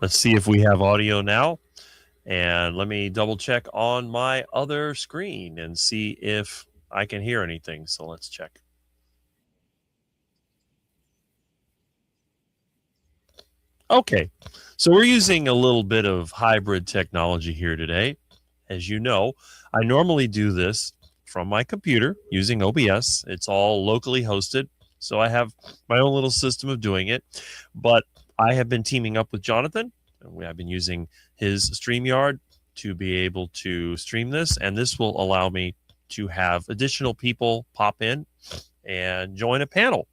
Let's see if we have audio now. And let me double check on my other screen and see if I can hear anything. So let's check. Okay, so we're using a little bit of hybrid technology here today. As you know, I normally do this from my computer using OBS. It's all locally hosted, so I have my own little system of doing it. But I have been teaming up with Jonathan, and I've been using his StreamYard to be able to stream this, and this will allow me to have additional people pop in and join a panel.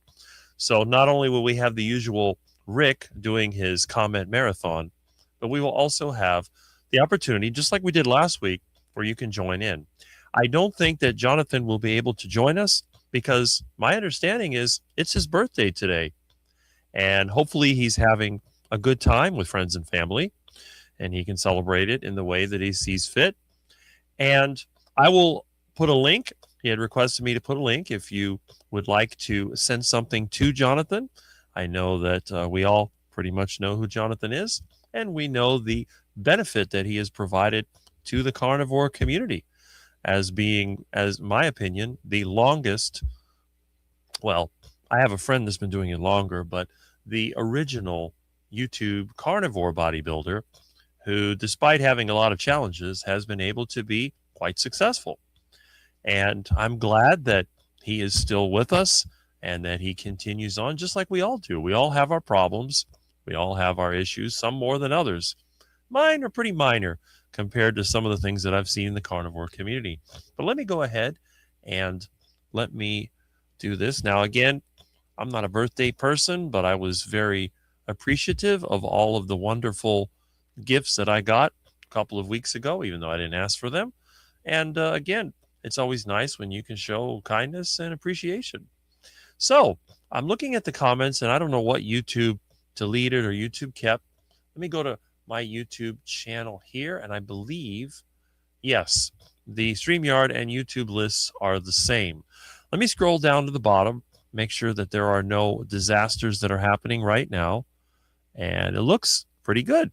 So not only will we have the usual Rick doing his comment marathon, but we will also have the opportunity, just like we did last week, where you can join in. I don't think that Jonathan will be able to join us because my understanding is it's his birthday today. And hopefully he's having a good time with friends and family, and he can celebrate it in the way that he sees fit. And I will put a link. He had requested me to put a link if you would like to send something to Jonathan. I know that we all pretty much know who Jonathan is, and we know the benefit that he has provided to the carnivore community as being, as my opinion, the longest. Well, I have a friend that's been doing it longer, but the original YouTube carnivore bodybuilder who, despite having a lot of challenges, has been able to be quite successful. And I'm glad that he is still with us and that he continues on just like we all do. We all have our problems. We all have our issues, some more than others. Mine are pretty minor compared to some of the things that I've seen in the carnivore community. But let me go ahead and let me do this. Now, again, I'm not a birthday person, but I was very appreciative of all of the wonderful gifts that I got a couple of weeks ago, even though I didn't ask for them. And again, it's always nice when you can show kindness and appreciation. So I'm looking at the comments, and I don't know what YouTube deleted or YouTube kept. Let me go to my YouTube channel here, and I believe, yes, the StreamYard and YouTube lists are the same. Let me scroll down to the bottom, make sure that there are no disasters that are happening right now, and it looks pretty good.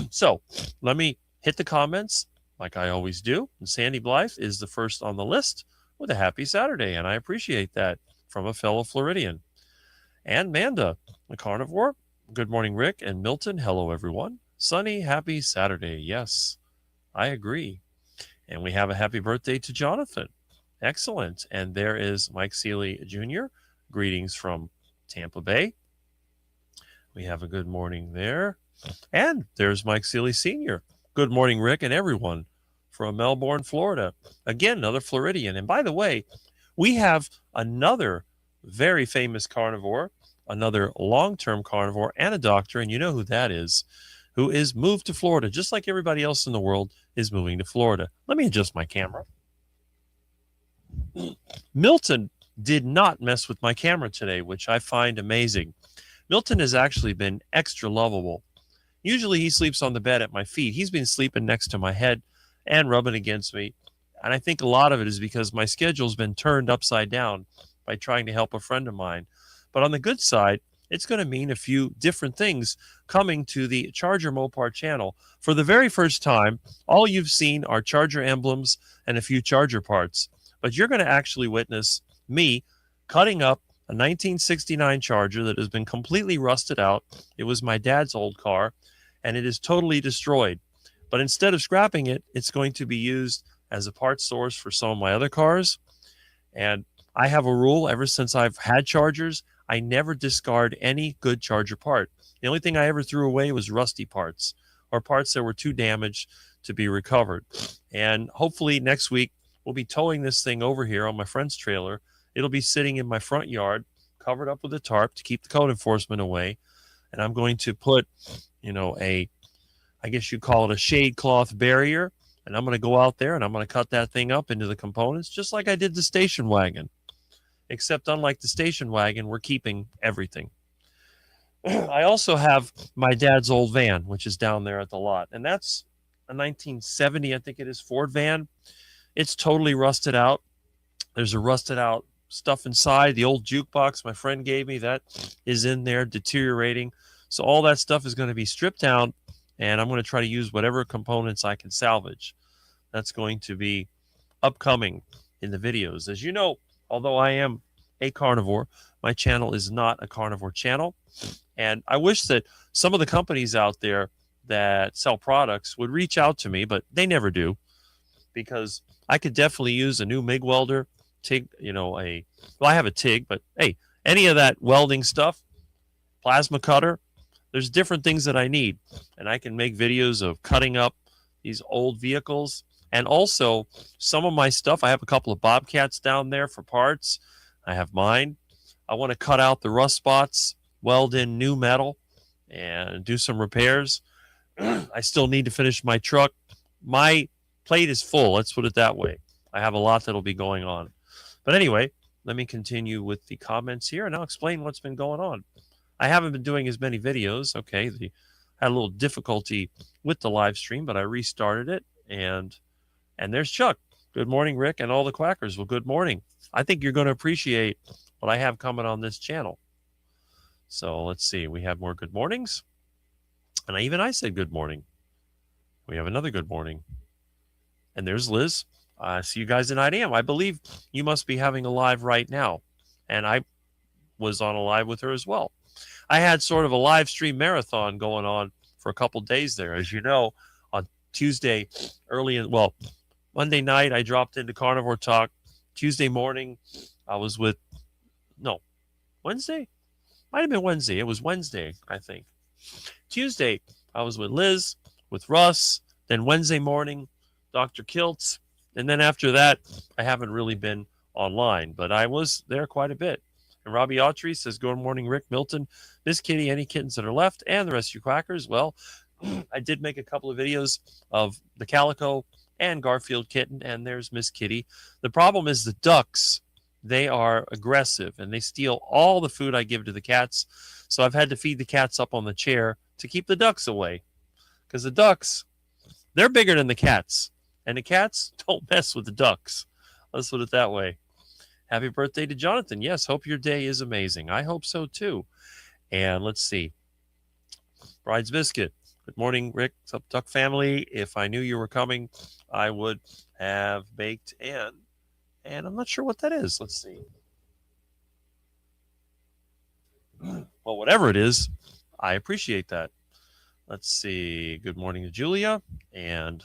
So let me hit the comments like I always do. And Sandy Blythe is the first on the list with a happy Saturday, and I appreciate that from a fellow Floridian. And Manda, the carnivore. Good morning, Rick and Milton. Hello, everyone. Sunny, happy Saturday. Yes, I agree. And we have a happy birthday to Jonathan. Excellent. And there is Mike Seeley Jr. Greetings from Tampa Bay. We have a good morning there. And there's Mike Seeley Sr. Good morning, Rick, and everyone from Melbourne, Florida. Again, another Floridian. And by the way, we have another very famous carnivore, another long term carnivore, and a doctor. And you know who that is, who is moved to Florida, just like everybody else in the world is moving to Florida. Let me adjust my camera. Milton did not mess with my camera today, which I find amazing. Milton has actually been extra lovable. Usually he sleeps on the bed at my feet. He's been sleeping next to my head and rubbing against me. And I think a lot of it is because my schedule's been turned upside down by trying to help a friend of mine. But on the good side, it's going to mean a few different things coming to the Charger Mopar channel. For the very first time, all you've seen are Charger emblems and a few Charger parts. But you're going to actually witness me cutting up a 1969 Charger that has been completely rusted out. It was my dad's old car, and it is totally destroyed. But instead of scrapping it, it's going to be used as a part source for some of my other cars. And I have a rule ever since I've had Chargers, I never discard any good Charger part. The only thing I ever threw away was rusty parts or parts that were too damaged to be recovered. And hopefully next week, we'll be towing this thing over here on my friend's trailer. It'll be sitting in my front yard, covered up with a tarp to keep the code enforcement away. And I'm going to put, I guess you call it a shade cloth barrier. And I'm going to go out there and I'm going to cut that thing up into the components, just like I did the station wagon. Except unlike the station wagon, we're keeping everything. I also have my dad's old van, which is down there at the lot. And that's a 1970, I think it is, Ford van. It's totally rusted out. There's a rusted out stuff inside. The old jukebox my friend gave me, that is in there deteriorating. So all that stuff is going to be stripped down, and I'm going to try to use whatever components I can salvage. That's going to be upcoming in the videos. As you know, although I am a carnivore, my channel is not a carnivore channel. And I wish that some of the companies out there that sell products would reach out to me, but they never do, because I could definitely use a new MIG welder, TIG, I have a TIG, but hey, any of that welding stuff, plasma cutter, there's different things that I need. And I can make videos of cutting up these old vehicles. And also some of my stuff, I have a couple of Bobcats down there for parts. I have mine. I want to cut out the rust spots, weld in new metal, and do some repairs. I still need to finish my truck. My plate is full. Let's put it that way. I have a lot that'll be going on. But anyway, let me continue with the comments here, and I'll explain what's been going on. I haven't been doing as many videos. Okay, I had a little difficulty with the live stream, but I restarted it, and there's Chuck. Good morning, Rick, and all the quackers. Well, good morning. I think you're going to appreciate what I have coming on this channel. So let's see. We have more good mornings, and I said good morning. We have another good morning. And there's Liz. See you guys at 9 a.m. I believe you must be having a live right now. And I was on a live with her as well. I had sort of a live stream marathon going on for a couple days there. As you know, on Tuesday, Monday night, I dropped into Carnivore Talk. Tuesday morning, I was Wednesday? Might have been Wednesday. It was Wednesday, I think. Tuesday, I was with Liz, with Russ. Then Wednesday morning, Dr. Kiltz. And then after that, I haven't really been online, but I was there quite a bit. And Robbie Autry says, good morning, Rick, Milton, Miss Kitty, any kittens that are left, and the rest of you quackers. Well, I did make a couple of videos of the Calico and Garfield kitten, and there's Miss Kitty. The problem is the ducks. They are aggressive, and they steal all the food I give to the cats. So I've had to feed the cats up on the chair to keep the ducks away. Because the ducks, they're bigger than the cats. And the cats don't mess with the ducks. Let's put it that way. Happy birthday to Jonathan. Yes, hope your day is amazing. I hope so too. And let's see. Bride's Biscuit. Good morning, Rick. What's up, Duck family? If I knew you were coming, I would have baked and I'm not sure what that is. Let's see. Well, whatever it is, I appreciate that. Let's see. Good morning to Julia. And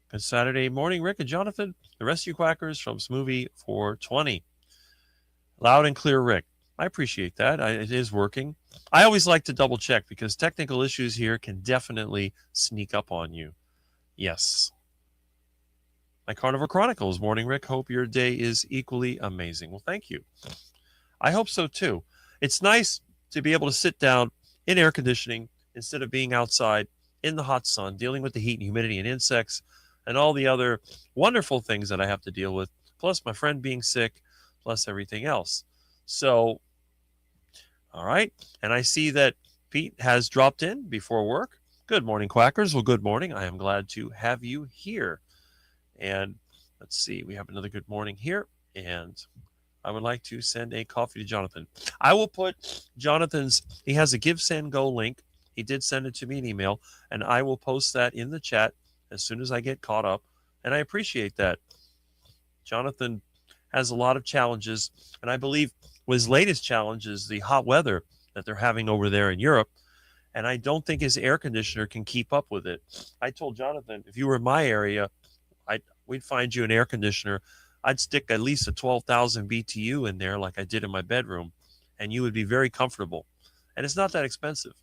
Good Saturday morning, Rick and Jonathan, the Rescue Quackers from Smoothie 420. Loud and clear, Rick. I appreciate that. It is working. I always like to double check because technical issues here can definitely sneak up on you. Yes. My Carnivore Chronicles. Morning, Rick. Hope your day is equally amazing. Well, thank you. I hope so too. It's nice to be able to sit down in air conditioning instead of being outside in the hot sun, dealing with the heat and humidity and insects and all the other wonderful things that I have to deal with, plus my friend being sick, plus everything else. So, all right. And I see that Pete has dropped in before work. Good morning, Quackers. Well, good morning. I am glad to have you here. And let's see, we have another good morning here. And I would like to send a coffee to Jonathan. I will put Jonathan's, he has a Give, Send, Go link. He did send it to me in email, and I will post that in the chat as soon as I get caught up. And I appreciate that. Jonathan has a lot of challenges, and I believe his latest challenge is the hot weather that they're having over there in Europe. And I don't think his air conditioner can keep up with it. I told Jonathan, if you were in my area, we'd find you an air conditioner. I'd stick at least a 12,000 BTU in there like I did in my bedroom, and you would be very comfortable. And it's not that expensive.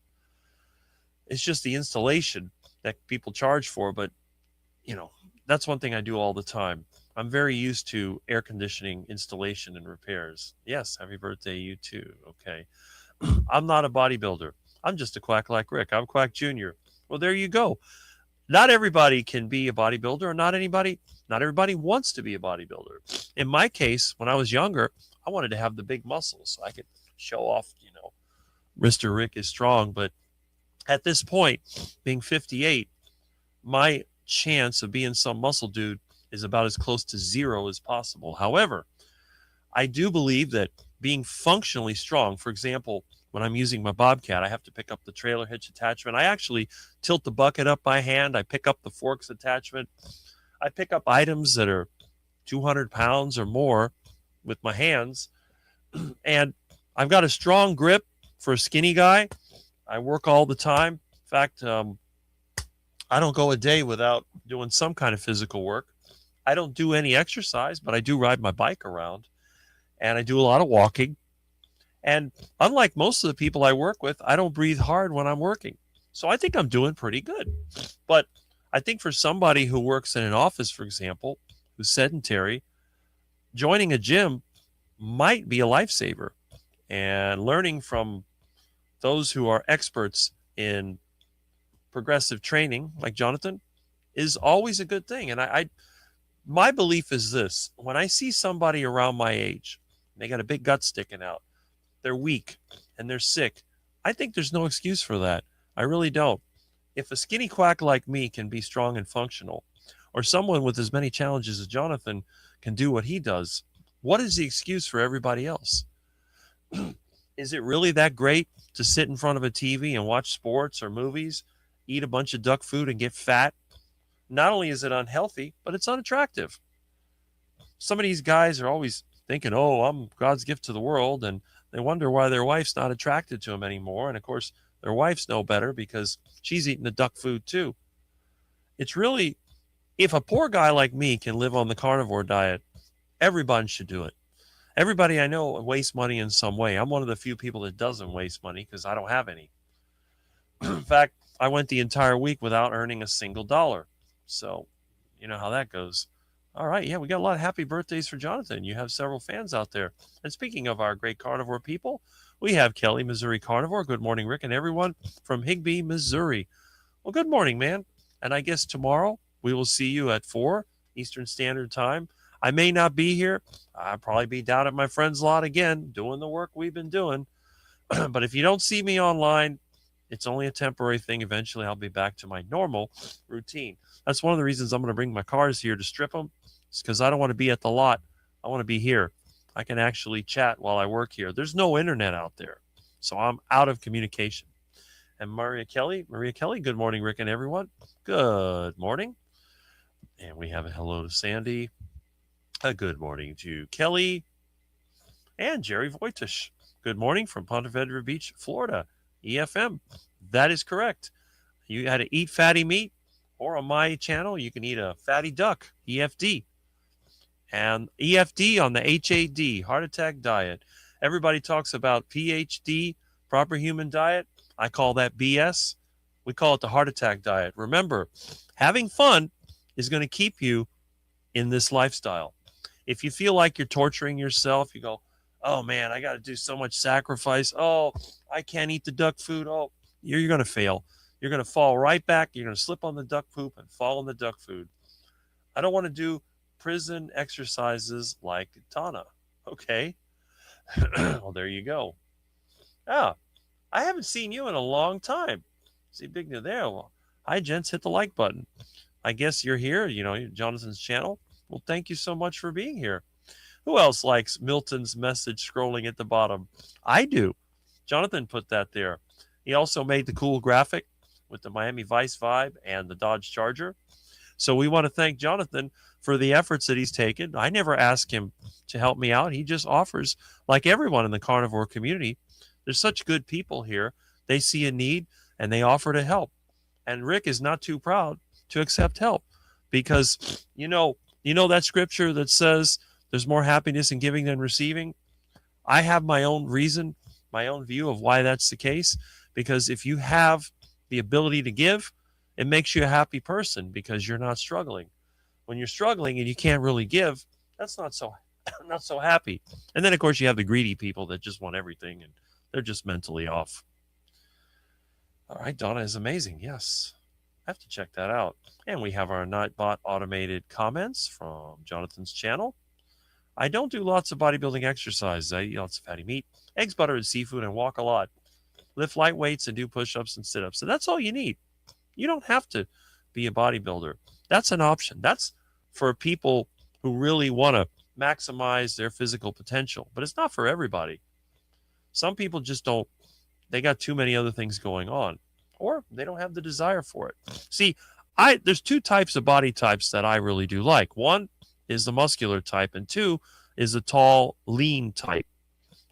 It's just the installation that people charge for, but, that's one thing I do all the time. I'm very used to air conditioning installation and repairs. Yes, happy birthday, you too. Okay. I'm not a bodybuilder. I'm just a quack like Rick. I'm Quack Jr. Well, there you go. Not everybody can be a bodybuilder, or not everybody wants to be a bodybuilder. In my case, when I was younger, I wanted to have the big muscles so I could show off, Mr. Rick is strong. But at this point, being 58, my chance of being some muscle dude is about as close to zero as possible. However, I do believe that being functionally strong, for example, when I'm using my Bobcat, I have to pick up the trailer hitch attachment. I actually tilt the bucket up by hand. I pick up the forks attachment. I pick up items that are 200 pounds or more with my hands. And I've got a strong grip for a skinny guy. I work all the time. In fact, I don't go a day without doing some kind of physical work. I don't do any exercise, but I do ride my bike around, and I do a lot of walking. And unlike most of the people I work with, I don't breathe hard when I'm working. So I think I'm doing pretty good. But I think for somebody who works in an office, for example, who's sedentary, joining a gym might be a lifesaver. And learning from those who are experts in progressive training, like Jonathan, is always a good thing. And my belief is this: when I see somebody around my age, they got a big gut sticking out, they're weak, and they're sick, I think there's no excuse for that. I really don't. If a skinny quack like me can be strong and functional, or someone with as many challenges as Jonathan can do what he does, what is the excuse for everybody else? Is it really that great to sit in front of a TV and watch sports or movies, eat a bunch of duck food and get fat? Not only is it unhealthy, but it's unattractive. Some of these guys are always thinking, oh, I'm God's gift to the world, and they wonder why their wife's not attracted to them anymore. And of course, their wives know better because she's eating the duck food too. It's really, if a poor guy like me can live on the carnivore diet, everybody should do it. Everybody I know wastes money in some way. I'm one of the few people that doesn't waste money because I don't have any. In fact, I went the entire week without earning a single dollar. So, you know how that goes. All right. Yeah, we got a lot of happy birthdays for Jonathan. You have several fans out there. And speaking of our great carnivore people, we have Kelly, Missouri Carnivore. Good morning, Rick, and everyone from Higbee, Missouri. Well, good morning, man. And I guess tomorrow we will see you at 4 Eastern Standard Time. I may not be here. I'll probably be down at my friend's lot again doing the work we've been doing. But if you don't see me online, it's only a temporary thing. Eventually, I'll be back to my normal routine. That's one of the reasons I'm going to bring my cars here to strip them. It's because I don't want to be at the lot. I want to be here. I can actually chat while I work here. There's no internet out there, so I'm out of communication. And Maria Kelly, good morning, Rick and everyone. Good morning. And we have a hello to Sandy. A good morning to Kelly and Jerry Voitish. Good morning from Ponte Vedra Beach, Florida. EFM. That is correct. You had to eat fatty meat Or on my channel, you can eat a fatty duck, EFD. And EFD on the HAD, heart attack diet. Everybody talks about PHD, proper human diet. I call that BS. We call it the heart attack diet. Remember, having fun is going to keep you in this lifestyle. If you feel like you're torturing yourself, you go, oh man, I got to do so much sacrifice. Oh, I can't eat the duck food. Oh, you're going to fail. You're going to fall right back. You're going to slip on the duck poop and fall in the duck food. I don't want to do prison exercises like Donna. Okay. Well, there you go. Ah, I haven't seen you in a long time. See Big New there. Well, hi, gents. Hit the like button. I guess you're here, Jonathan's channel. Well, thank you so much for being here. Who else likes Milton's message scrolling at the bottom? I do. Jonathan put that there. He also made the cool graphic with the Miami Vice vibe and the Dodge Charger. So we want to thank Jonathan for the efforts that he's taken. I never ask him to help me out. He just offers, like everyone in the carnivore community. There's such good people here. They see a need and they offer to help. And Rick is not too proud to accept help because, you know that scripture that says there's more happiness in giving than receiving. I have my own reason, my own view of why that's the case, because if you have the ability to give, it makes you a happy person because you're not struggling. When you're struggling and you can't really give, that's not so happy. And then of course you have the greedy people that just want everything and they're just mentally off. All right, Donna is amazing. Yes. I have to check that out. And we have our Nightbot automated comments from Jonathan's channel. I don't do lots of bodybuilding exercises. I eat lots of fatty meat, eggs, butter, and seafood, and walk a lot. Lift light weights and do push-ups and sit-ups. So that's all you need. You don't have to be a bodybuilder. That's an option. That's for people who really want to maximize their physical potential. But it's not for everybody. Some people just don't. They got too many other things going on. Or they don't have the desire for it. See, there's two types of body types that I really do like. One is the muscular type, and two is the tall, lean type.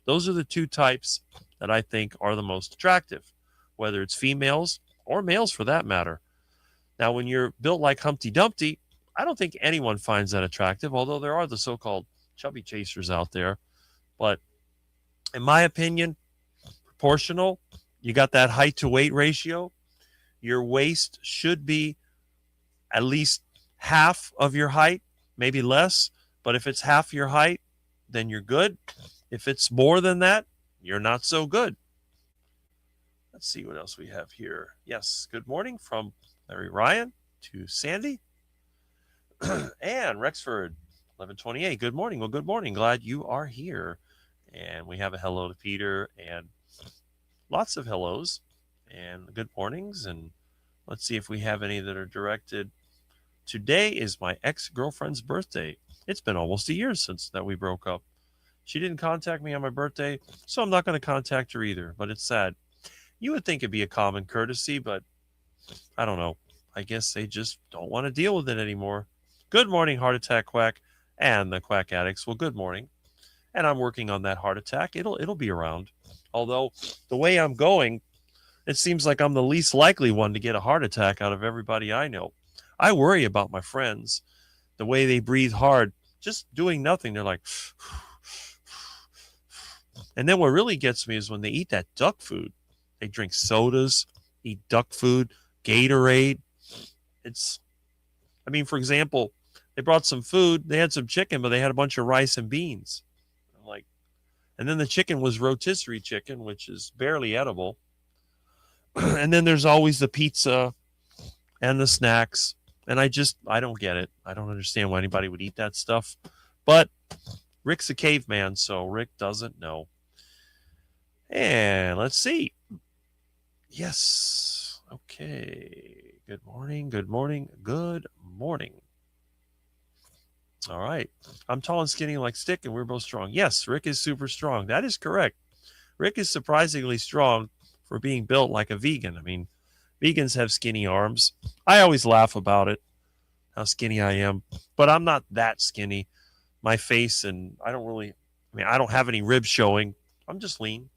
Those are the two types that I think are the most attractive, whether it's females or males for that matter. Now, when you're built like Humpty Dumpty, I don't think anyone finds that attractive, although there are the so-called chubby chasers out there. But in my opinion, proportional, you got that height to weight ratio. Your waist should be at least half of your height, maybe less. But if it's half your height, then you're good. If it's more than that, you're not so good. Let's see what else we have here. Yes, good morning from Larry Ryan to Sandy. And Rexford, 1128. Good morning. Well, good morning. Glad you are here. And we have a hello to Peter and lots of hellos and good mornings. And let's see if we have any that are directed. Today is my ex-girlfriend's birthday. It's been almost a year since that we broke up. She didn't contact me on my birthday, so I'm not going to contact her either, but it's sad. You would think it'd be a common courtesy, but I don't know. I guess they just don't want to deal with it anymore. Good morning, Heart Attack Quack and the Quack Addicts. Well, good morning. And I'm working on that heart attack. It'll be around. Although the way I'm going, it seems like I'm the least likely one to get a heart attack out of everybody I know. I worry about my friends, the way they breathe hard, just doing nothing. They're like, and then what really gets me is when they eat that duck food. They drink sodas, eat duck food, Gatorade. For example, they brought some food. They had some chicken, but they had a bunch of rice and beans. And then the chicken was rotisserie chicken, which is barely edible. And then there's always the pizza and the snacks. And I don't get it. I don't understand why anybody would eat that stuff. But Rick's a caveman, so Rick doesn't know. And let's see. Yes. Okay. Good morning. Good morning. Good morning. All right. I'm tall and skinny like Stick, and we're both strong. Yes, Rick is super strong. That is correct. Rick is surprisingly strong for being built like a vegan. Vegans have skinny arms. I always laugh about it, how skinny I am. But I'm not that skinny. My face and I don't have any ribs showing. I'm just lean.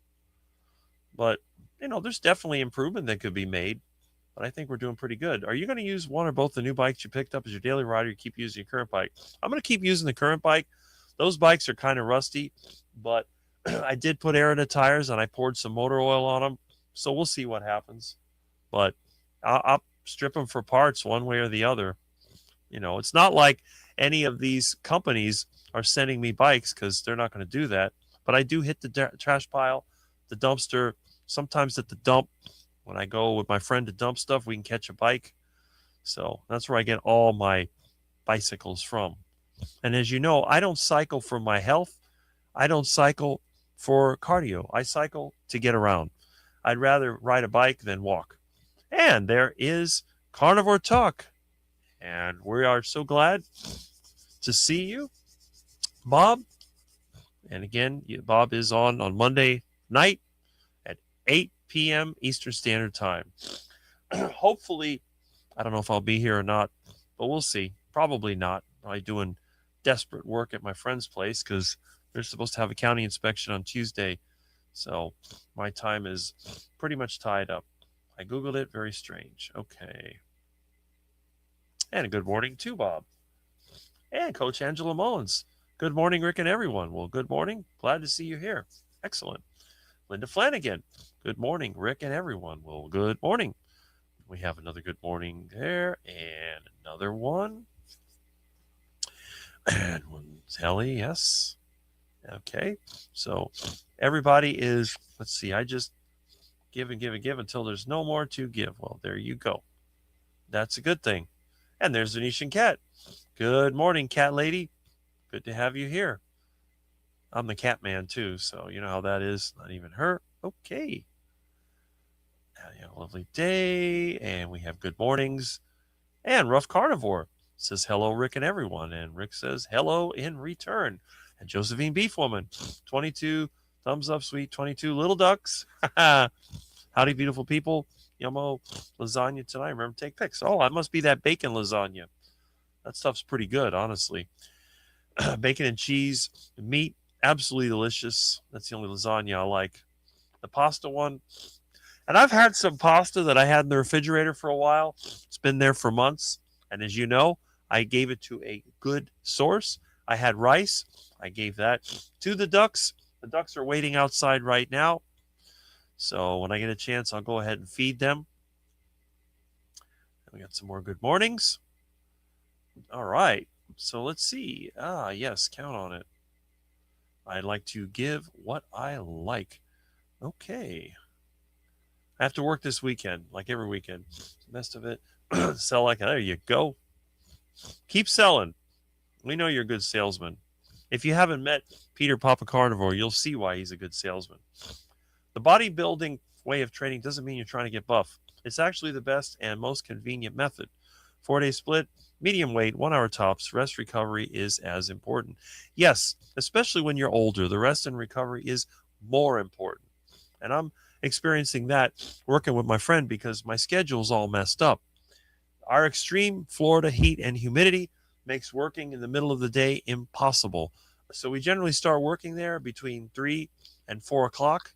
But, there's definitely improvement that could be made. but I think we're doing pretty good. Are you going to use one or both the new bikes you picked up as your daily rider? You keep using your current bike? I'm going to keep using the current bike. Those bikes are kind of rusty, but I did put air in the tires and I poured some motor oil on them. So we'll see what happens. But I'll strip them for parts one way or the other. It's not like any of these companies are sending me bikes because they're not going to do that. But I do hit the trash pile, the dumpster, sometimes at the dump. When I go with my friend to dump stuff, we can catch a bike. So that's where I get all my bicycles from. And as you know, I don't cycle for my health. I don't cycle for cardio. I cycle to get around. I'd rather ride a bike than walk. And there is Carnivore Talk. And we are so glad to see you, Bob. And again, Bob is on Monday night at 8 p.m. Eastern Standard Time. Hopefully, I don't know if I'll be here or not, but we'll see. Probably not. I'm doing desperate work at my friend's place because they're supposed to have a county inspection on Tuesday. So my time is pretty much tied up. I Googled it. Very strange. Okay. And a good morning to Bob. And Coach Angela Mullins. Good morning, Rick and everyone. Well, good morning. Glad to see you here. Excellent. Linda Flanagan. Good morning, Rick and everyone. Well, good morning. We have another good morning there and another one. And Ellie, yes. Okay. So everybody is, let's see, I just give and give and give until there's no more to give. Well, there you go. That's a good thing. And there's Venetian Cat. Good morning, cat lady. Good to have you here. I'm the cat man too, so you know how that is. Not even her. Okay. A lovely day, and we have good mornings. And Rough Carnivore says hello, Rick and everyone. And Rick says hello in return. And Josephine Beefwoman, 22 thumbs up, sweet 22 little ducks. Howdy, beautiful people. Yummo lasagna tonight. Remember, take pics. Oh, it must be that bacon lasagna. That stuff's pretty good, honestly. Bacon and cheese, meat, absolutely delicious. That's the only lasagna I like. The pasta one, and I've had some pasta that I had in the refrigerator for a while. It's been there for months. And as you know, I gave it to a good source. I had rice. I gave that to the ducks. The ducks are waiting outside right now. So when I get a chance, I'll go ahead and feed them. We got some more good mornings. All right. So let's see. Yes, count on it. I'd like to give what I like. Okay. I have to work this weekend, like every weekend. Best of it. Sell like, there you go. Keep selling. We know you're a good salesman. If you haven't met Peter Papa Carnivore, you'll see why he's a good salesman. The bodybuilding way of training doesn't mean you're trying to get buff. It's actually the best and most convenient method. 4-day split, medium weight, 1 hour tops, rest recovery is as important. Yes, especially when you're older, the rest and recovery is more important. And I'm experiencing that working with my friend because my schedule's all messed up. Our extreme Florida heat and humidity makes working in the middle of the day impossible. So we generally start working there between 3 and 4 o'clock,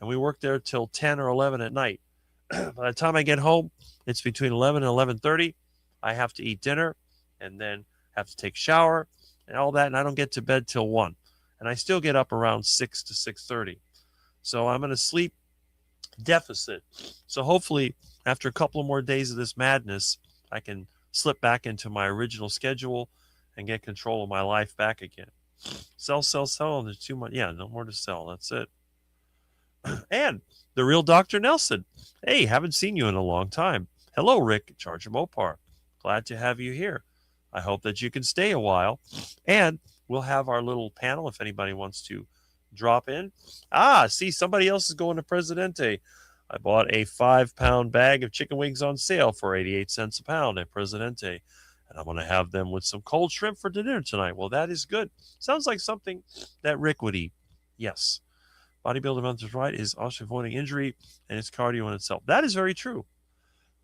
and we work there till 10 or 11 at night. By the time I get home, it's between 11 and 11:30. I have to eat dinner and then have to take a shower and all that, and I don't get to bed till 1. And I still get up around 6 to 6:30. So I'm in a sleep deficit. So hopefully, after a couple of more days of this madness, I can slip back into my original schedule and get control of my life back again. Sell, sell, sell. And there's too much. Yeah, no more to sell. That's it. And the real Dr. Nelson. Hey, haven't seen you in a long time. Hello, Rick, Charger Mopar. Glad to have you here. I hope that you can stay a while. And we'll have our little panel if anybody wants to drop in. See, somebody else is going to Presidente. I bought a 5-pound bag of chicken wings on sale for 88 cents a pound at Presidente. And I'm going to have them with some cold shrimp for dinner tonight. Well, that is good. Sounds like something that Rick would eat. Yes. Bodybuilder Month's right is also avoiding injury and it's cardio in itself. That is very true.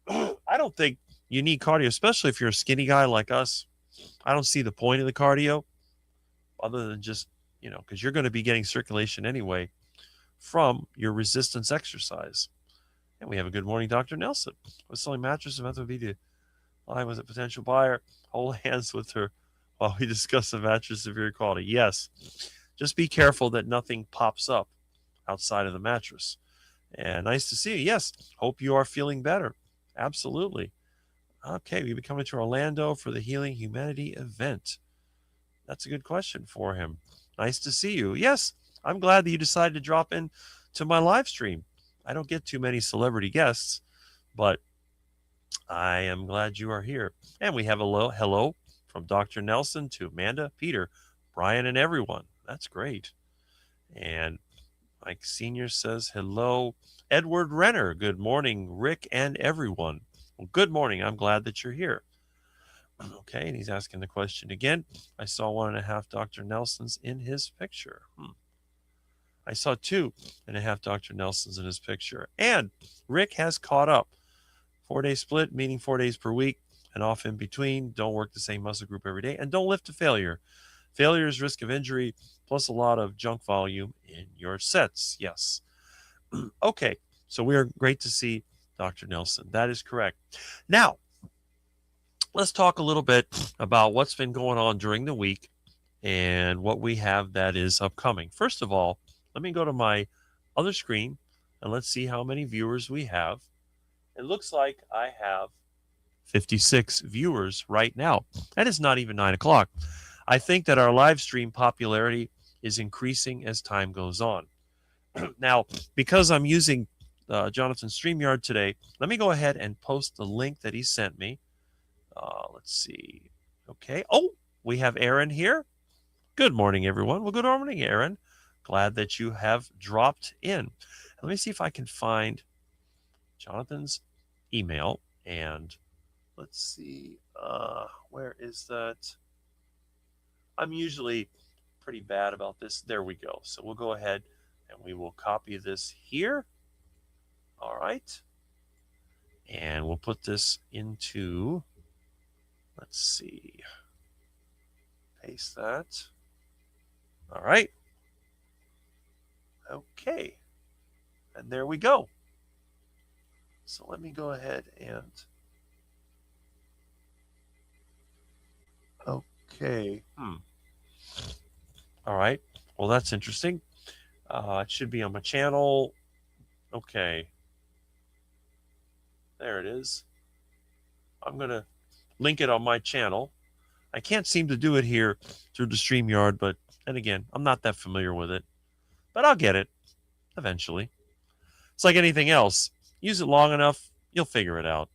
I don't think you need cardio, especially if you're a skinny guy like us. I don't see the point of the cardio other than just, because you're going to be getting circulation anyway from your resistance exercise. And we have a good morning, Dr. Nelson. Was selling mattress and would be to line with a potential buyer. Hold hands with her while we discuss the mattress superior quality. Yes. Just be careful that nothing pops up outside of the mattress. And nice to see you. Yes. Hope you are feeling better. Absolutely. Okay, we'll be coming to Orlando for the Healing Humanity event. That's a good question for him. Nice to see you. Yes, I'm glad that you decided to drop in to my live stream. I don't get too many celebrity guests, but I am glad you are here. And we have a hello from Dr. Nelson to Amanda, Peter, Brian, and everyone. That's great. And Mike Sr. says hello. Edward Renner, good morning, Rick and everyone. Well, good morning. I'm glad that you're here. Okay, and he's asking the question again. I saw 1.5 Dr. Nelsons in his picture. I saw 2.5 Dr. Nelsons in his picture. And Rick has caught up. 4-day split, meaning 4 days per week and off in between. Don't work the same muscle group every day. And don't lift to failure. Failure is risk of injury, plus a lot of junk volume in your sets. Yes. Okay, so we are great to see Dr. Nelson. That is correct. Now, let's talk a little bit about what's been going on during the week and what we have that is upcoming. First of all, let me go to my other screen and let's see how many viewers we have. It looks like I have 56 viewers right now. That is not even 9 o'clock. I think that our live stream popularity is increasing as time goes on. Now, because I'm using Jonathan's StreamYard today, let me go ahead and post the link that he sent me. Let's see. Okay. Oh, we have Aaron here. Good morning, everyone. Well, good morning, Aaron. Glad that you have dropped in. Let me see if I can find Jonathan's email, and let's see, where is that? I'm usually pretty bad about this. There we go. So we'll go ahead and we will copy this here. All right. And we'll put this into, let's see, paste that. All right. Okay. And there we go. So let me go ahead and, okay. All right. Well, that's interesting. It should be on my channel. Okay. There it is. I'm going to link it on my channel. I can't seem to do it here through the StreamYard, but, and again, I'm not that familiar with it. But I'll get it eventually. It's like anything else. Use it long enough, you'll figure it out.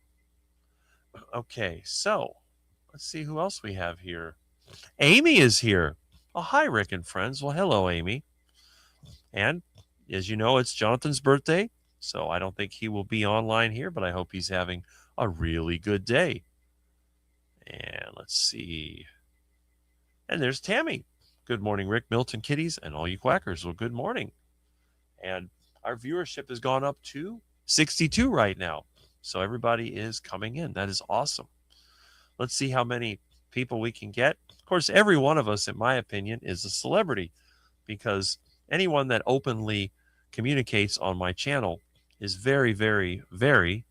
Okay, so let's see who else we have here. Amy is here. Oh, hi, Rick and friends. Well, hello, Amy. And as you know, it's Jonathan's birthday, so I don't think he will be online here, but I hope he's having a really good day. And let's see. And there's Tammy. Good morning, Rick, Milton, Kitties, and all you quackers. Well, good morning. And our viewership has gone up to 62 right now. So everybody is coming in. That is awesome. Let's see how many people we can get. Of course, every one of us, in my opinion, is a celebrity because anyone that openly communicates on my channel is very, very, very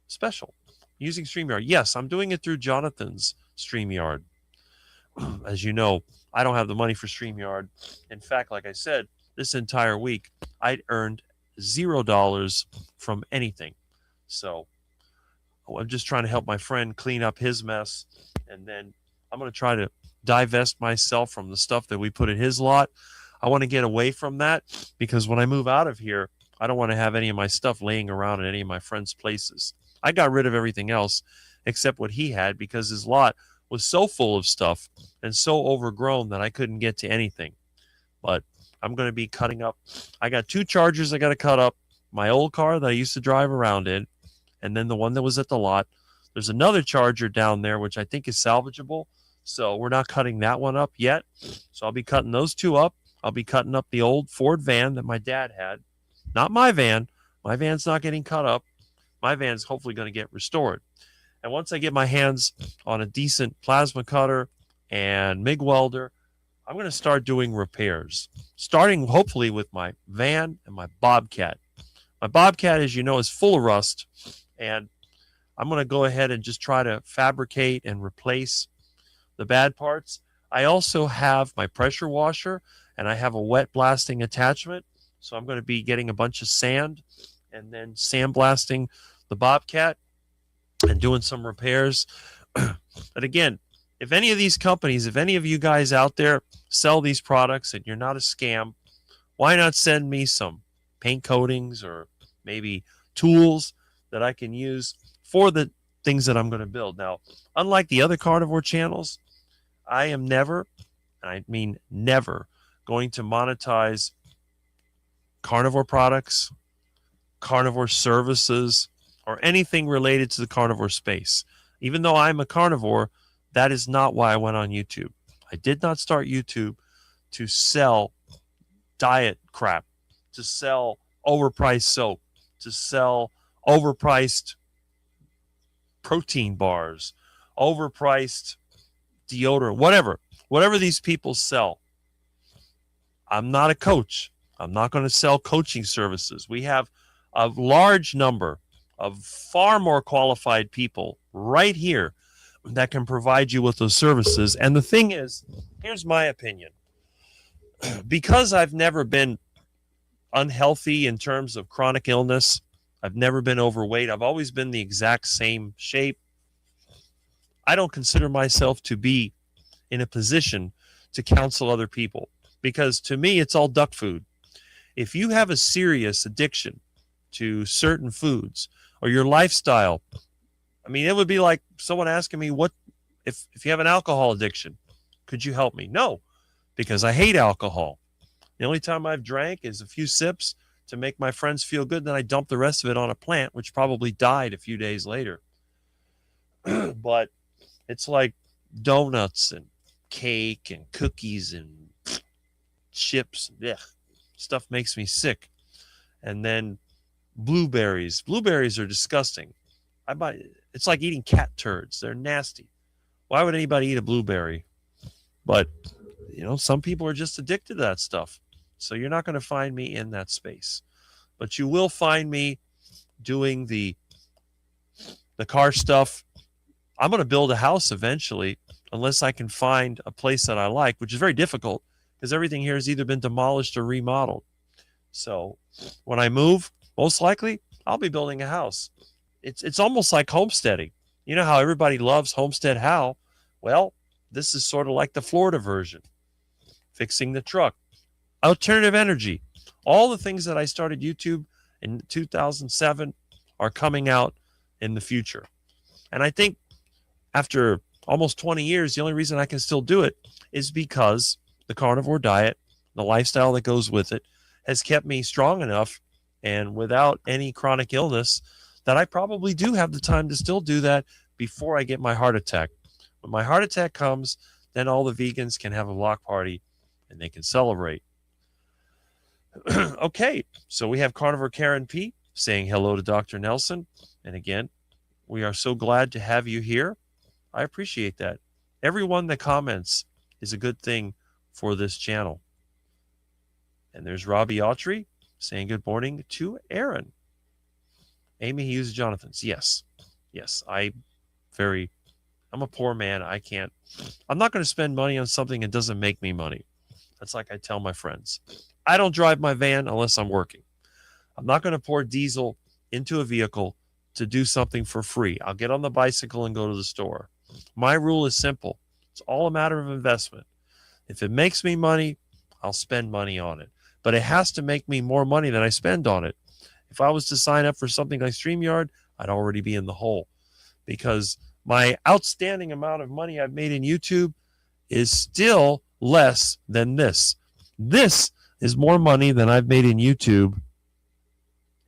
special. Using StreamYard. Yes, I'm doing it through Jonathan's StreamYard. As you know, I don't have the money for StreamYard. In fact, like I said, this entire week, I earned $0 from anything. So I'm just trying to help my friend clean up his mess. And then I'm going to try to divest myself from the stuff that we put in his lot. I want to get away from that because when I move out of here, I don't want to have any of my stuff laying around in any of my friends' places. I got rid of everything else except what he had because his lot was so full of stuff and so overgrown that I couldn't get to anything. But I'm going to be cutting up. I got 2 Chargers I got to cut up. My old car that I used to drive around in, and then the one that was at the lot. There's another Charger down there, which I think is salvageable. So we're not cutting that one up yet. So I'll be cutting those 2 up. I'll be cutting up the old Ford van that my dad had. Not my van. My van's not getting cut up. My van's hopefully going to get restored. And once I get my hands on a decent plasma cutter and MIG welder, I'm going to start doing repairs, starting hopefully with my van and my Bobcat. My Bobcat, as you know, is full of rust, and I'm going to go ahead and just try to fabricate and replace the bad parts. I also have my pressure washer, and I have a wet blasting attachment. So I'm going to be getting a bunch of sand and then sandblasting the Bobcat and doing some repairs. But again, if any of these companies, if any of you guys out there sell these products and you're not a scam, why not send me some paint coatings or maybe tools that I can use for the things that I'm going to build? Now, unlike the other carnivore channels, I am never, and I mean never, going to monetize carnivore products, carnivore services, or anything related to the carnivore space. Even though I'm a carnivore, that is not why I went on YouTube. I did not start YouTube to sell diet crap, to sell overpriced soap, to sell overpriced protein bars, overpriced deodorant, whatever these people sell. I'm not a coach. I'm not going to sell coaching services. We have a large number of far more qualified people right here that can provide you with those services. And the thing is, here's my opinion. Because I've never been unhealthy in terms of chronic illness, I've never been overweight, I've always been the exact same shape. I don't consider myself to be in a position to counsel other people, because to me, it's all duck food. If you have a serious addiction to certain foods or your lifestyle, I mean, it would be like someone asking me, what if you have an alcohol addiction, could you help me? No, because I hate alcohol. The only time I've drank is a few sips to make my friends feel good. Then I dump the rest of it on a plant, which probably died a few days later. But it's like donuts and cake and cookies and chips. Ugh, stuff makes me sick. And then blueberries. Blueberries are disgusting. It's like eating cat turds. They're nasty. Why would anybody eat a blueberry? But, some people are just addicted to that stuff. So you're not going to find me in that space. But you will find me doing the car stuff. I'm going to build a house eventually, unless I can find a place that I like, which is very difficult because everything here has either been demolished or remodeled. So when I move, most likely I'll be building a house. It's almost like homesteading. You know how everybody loves Homestead How? Well, this is sort of like the Florida version. Fixing the truck. Alternative energy. All the things that I started YouTube in 2007 are coming out in the future. And I think after almost 20 years, the only reason I can still do it is because the carnivore diet, the lifestyle that goes with it, has kept me strong enough and without any chronic illness that I probably do have the time to still do that before I get my heart attack. When my heart attack comes, then all the vegans can have a block party and they can celebrate. Okay, so we have Carnivore Karen P saying hello to Dr. Nelson. And again, we are so glad to have you here. I appreciate that. Everyone that comments is a good thing for this channel. And there's Robbie Autry saying good morning to Aaron. Amy Hughes Jonathan's. Yes. I'm a poor man. I'm not going to spend money on something that doesn't make me money. That's like I tell my friends. I don't drive my van unless I'm working. I'm not going to pour diesel into a vehicle to do something for free. I'll get on the bicycle and go to the store. My rule is simple. It's all a matter of investment. If it makes me money, I'll spend money on it. But it has to make me more money than I spend on it. If I was to sign up for something like StreamYard, I'd already be in the hole, because my outstanding amount of money I've made in YouTube is still less than this. This is more money than I've made in YouTube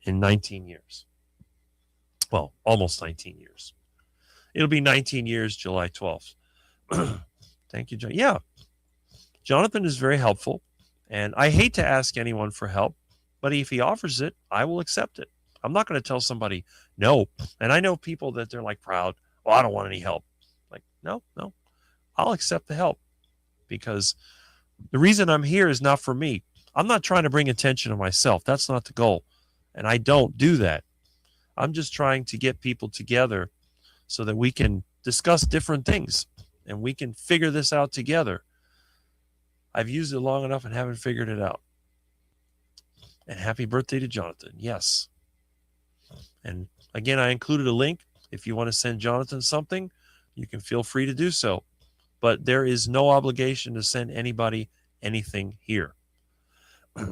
in 19 years. Well, almost 19 years. It'll be 19 years, July 12th. Thank you, John. Yeah, Jonathan is very helpful, and I hate to ask anyone for help, but if he offers it, I will accept it. I'm not going to tell somebody no. And I know people that they're like proud. Well, I don't want any help. Like, no, I'll accept the help, because the reason I'm here is not for me. I'm not trying to bring attention to myself. That's not the goal. And I don't do that. I'm just trying to get people together so that we can discuss different things and we can figure this out together. I've used it long enough and haven't figured it out. And happy birthday to Jonathan. Yes. And again, I included a link. If you want to send Jonathan something, you can feel free to do so. But there is no obligation to send anybody anything here.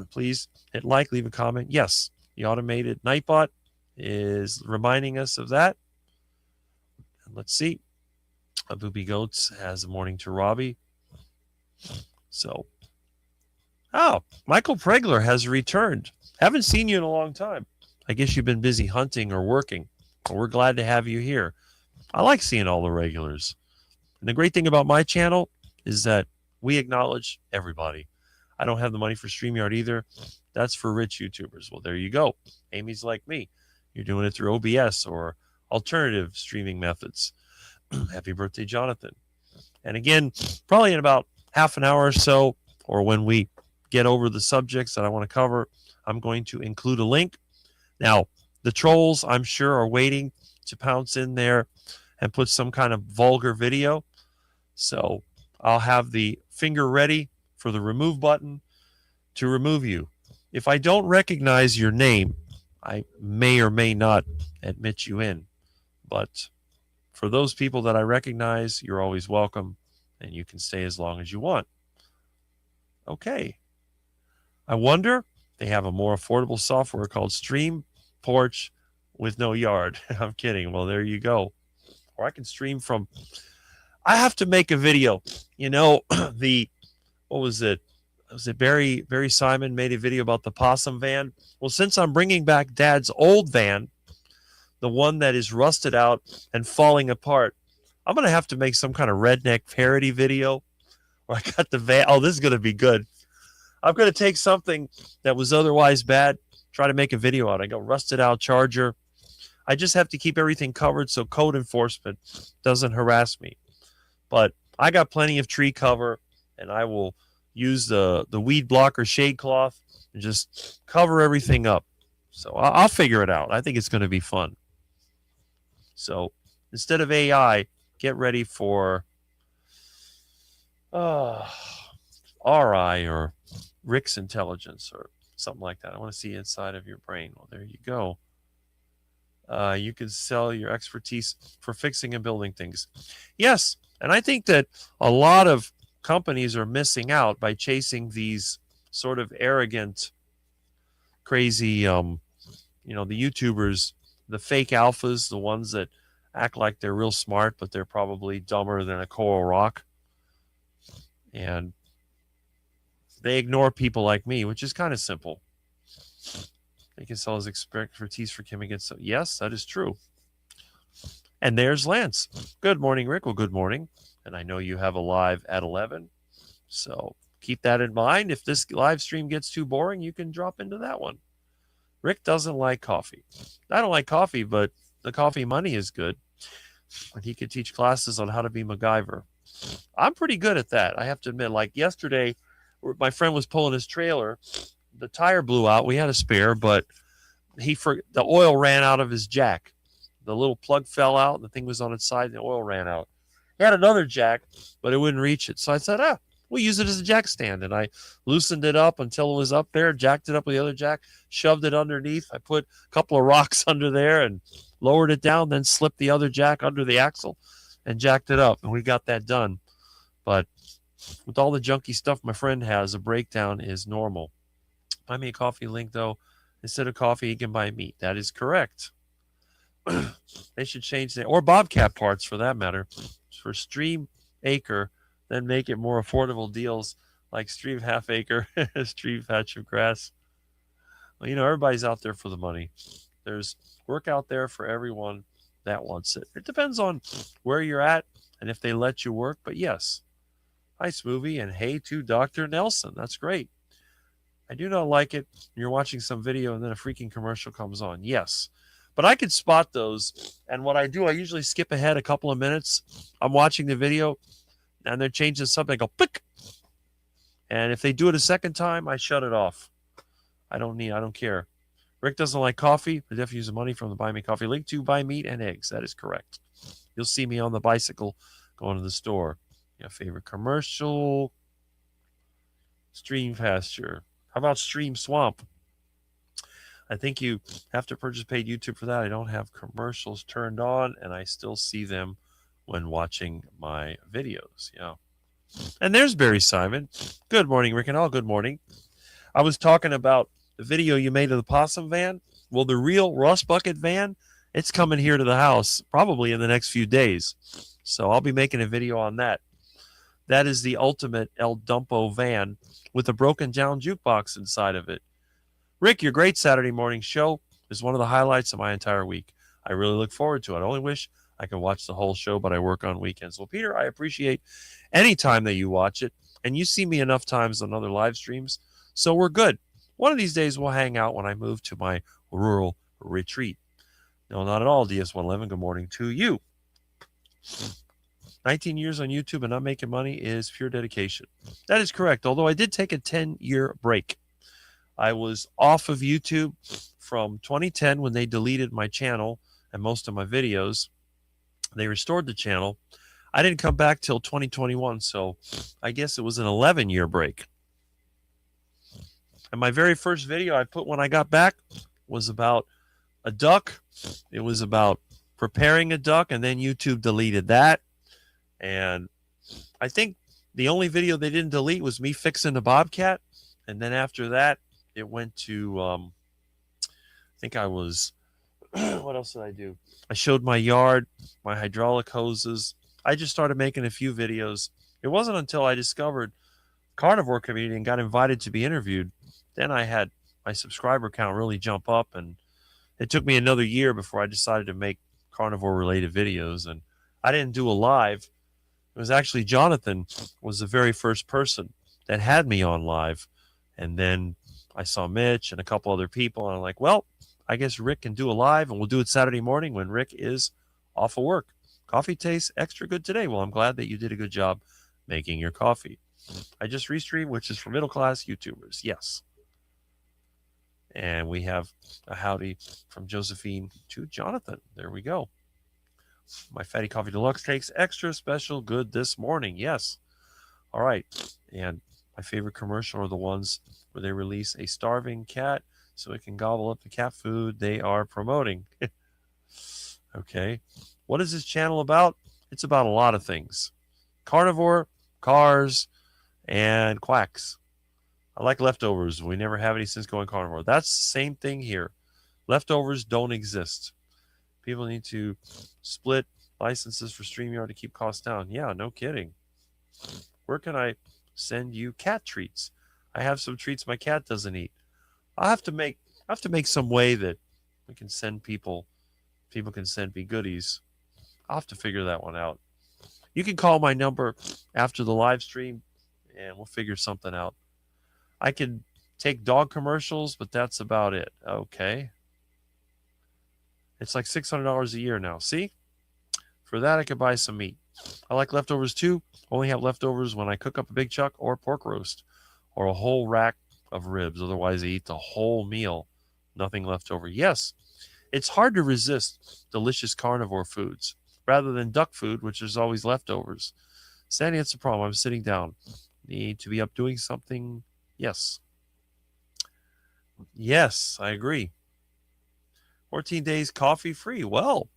Please hit like, leave a comment. Yes, the automated Nightbot is reminding us of that. And let's see. Booby Goats has a morning to Robbie. So, Michael Pregler has returned. Haven't seen you in a long time. I guess you've been busy hunting or working. But we're glad to have you here. I like seeing all the regulars. And the great thing about my channel is that we acknowledge everybody. I don't have the money for StreamYard either. That's for rich YouTubers. Well, there you go. Amy's like me. You're doing it through OBS or alternative streaming methods. Happy birthday, Jonathan. And again, probably in about half an hour or so, or when we get over the subjects that I want to cover, I'm going to include a link. Now, the trolls, I'm sure, are waiting to pounce in there and put some kind of vulgar video. So I'll have the finger ready for the remove button to remove you. If I don't recognize your name, I may or may not admit you in. But for those people that I recognize, you're always welcome, and you can stay as long as you want. Okay. I wonder, they have a more affordable software called Stream Porch with no yard. I'm kidding. Well, there you go. Or I can stream from... I have to make a video. You know, what was it? Was it Barry Simon made a video about the possum van? Well, since I'm bringing back Dad's old van, the one that is rusted out and falling apart, I'm going to have to make some kind of redneck parody video where I got the van. Oh, this is going to be good. I'm going to take something that was otherwise bad, try to make a video out. I go rusted out Charger. I just have to keep everything covered so code enforcement doesn't harass me. But I got plenty of tree cover, and I will use the weed blocker shade cloth and just cover everything up. So I'll figure it out. I think it's going to be fun. So instead of AI, get ready for RI or Rick's intelligence or something like that. I want to see inside of your brain. Well, there you go. You can sell your expertise for fixing and building things. Yes, and I think that a lot of companies are missing out by chasing these sort of arrogant, crazy, the YouTubers, the fake alphas, the ones that act like they're real smart, but they're probably dumber than a coral rock. And they ignore people like me, which is kind of simple. They can sell his expertise for Kim against. Yes, that is true. And there's Lance. Good morning, Rick. Well, good morning. And I know you have a live at 11. So keep that in mind. If this live stream gets too boring, you can drop into that one. Rick doesn't like coffee. I don't like coffee, but the coffee money is good. And he could teach classes on how to be MacGyver. I'm pretty good at that. I have to admit, like yesterday, my friend was pulling his trailer. The tire blew out. We had a spare, but the oil ran out of his jack. The little plug fell out, and the thing was on its side, and the oil ran out. He had another jack, but it wouldn't reach it. So I said, we'll use it as a jack stand. And I loosened it up until it was up there, jacked it up with the other jack, shoved it underneath. I put a couple of rocks under there and lowered it down, then slipped the other jack under the axle and jacked it up. And we got that done. But with all the junky stuff my friend has, a breakdown is normal. Buy me a coffee link, though. Instead of coffee, he can buy meat. That is correct. They should change that. Or Bobcat parts, for that matter. For Stream Acre, then make it more affordable deals like Stream Half Acre, Stream Patch of Grass. Well, everybody's out there for the money. There's work out there for everyone that wants it. It depends on where you're at and if they let you work. But yes. Hi, Smoothie, and hey to Dr. Nelson. That's great. I do not like it. You're watching some video and then a freaking commercial comes on. Yes. But I can spot those. And what I do, I usually skip ahead a couple of minutes. I'm watching the video and they're changing something. I go, pick. And if they do it a second time, I shut it off. I don't care. Rick doesn't like coffee, but definitely use the money from the Buy Me Coffee link to buy meat and eggs. That is correct. You'll see me on the bicycle going to the store. Yeah, favorite commercial? Stream Pasture. How about Stream Swamp? I think you have to purchase paid YouTube for that. I don't have commercials turned on, and I still see them when watching my videos. Yeah. And there's Barry Simon. Good morning, Rick and all. Good morning. I was talking about the video you made of the possum van. Well, the real Rust Bucket van, it's coming here to the house probably in the next few days. So I'll be making a video on that. That is the ultimate El Dumpo van with a broken down jukebox inside of it. Rick, your great Saturday morning show is one of the highlights of my entire week. I really look forward to it. I only wish I could watch the whole show, but I work on weekends. Well, Peter, I appreciate any time that you watch it, and you see me enough times on other live streams, so we're good. One of these days we'll hang out when I move to my rural retreat. No, not at all, DS111. Good morning to you. 19 years on YouTube and not making money is pure dedication. That is correct, although I did take a 10-year break. I was off of YouTube from 2010 when they deleted my channel and most of my videos. They restored the channel. I didn't come back till 2021, so I guess it was an 11-year break. And my very first video I put when I got back was about a duck. It was about preparing a duck, and then YouTube deleted that. And I think the only video they didn't delete was me fixing the bobcat. And then after that, it went to, I think I was, what else did I do? I showed my yard, my hydraulic hoses. I just started making a few videos. It wasn't until I discovered Carnivore community and got invited to be interviewed, then I had my subscriber count really jump up. And it took me another year before I decided to make carnivore related videos. And I didn't do a live. It was actually Jonathan was the very first person that had me on live. And then I saw Mitch and a couple other people, and I'm like, well, I guess Rick can do a live, and we'll do it Saturday morning when Rick is off of work. Coffee tastes extra good today. Well, I'm glad that you did a good job making your coffee. I just restreamed, which is for middle-class YouTubers. Yes. And we have a howdy from Josephine to Jonathan. There we go. My Fatty Coffee Deluxe takes extra special good this morning. Yes. All right. And my favorite commercial are the ones where they release a starving cat so it can gobble up the cat food they are promoting. Okay. What is this channel about? It's about a lot of things. Carnivore, cars, and quacks. I like leftovers. We never have any since going carnivore. That's the same thing here. Leftovers don't exist. People need to split licenses for StreamYard to keep costs down. Yeah, no kidding. Where can I send you cat treats? I have some treats my cat doesn't eat. I have to make some way that we can send people can send me goodies. I'll have to figure that one out. You can call my number after the live stream and we'll figure something out. I can take dog commercials, but that's about it. Okay. It's like $600 a year now. See? For that, I could buy some meat. I like leftovers too. Only have leftovers when I cook up a big chuck or pork roast or a whole rack of ribs. Otherwise, I eat the whole meal. Nothing left over. Yes, it's hard to resist delicious carnivore foods rather than duck food, which is always leftovers. Sandy, it's a problem. I'm sitting down. Need to be up doing something. Yes. Yes, I agree. 14 days coffee free. Well,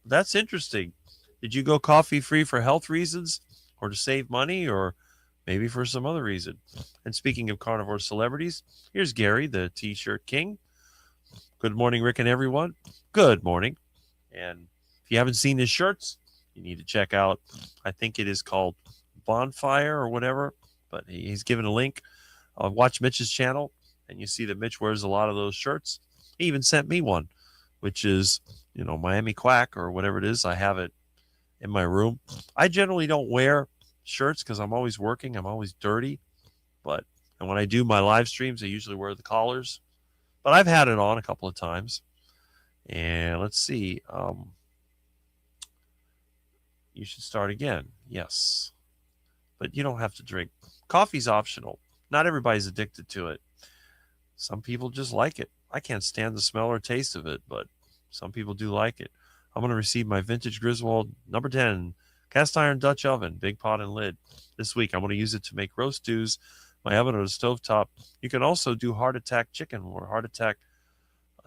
that's interesting. Did you go coffee free for health reasons or to save money or maybe for some other reason? And speaking of carnivore celebrities, here's Gary, the T-shirt king. Good morning, Rick and everyone. Good morning. And if you haven't seen his shirts, you need to check out, I think it is called Bonfire or whatever, but he's given a link. Watch Mitch's channel, and you see that Mitch wears a lot of those shirts. He even sent me one, which is, Miami Quack or whatever it is. I have it in my room. I generally don't wear shirts because I'm always working. I'm always dirty. And when I do my live streams, I usually wear the collars. But I've had it on a couple of times. And let's see. You should start again. Yes. But you don't have to drink. Coffee's optional. Not everybody's addicted to it. Some people just like it. I can't stand the smell or taste of it, but some people do like it. I'm going to receive my vintage Griswold number 10 cast iron Dutch oven, big pot and lid. This week, I'm going to use it to make roast stews, my oven on a stovetop. You can also do heart attack chicken or heart attack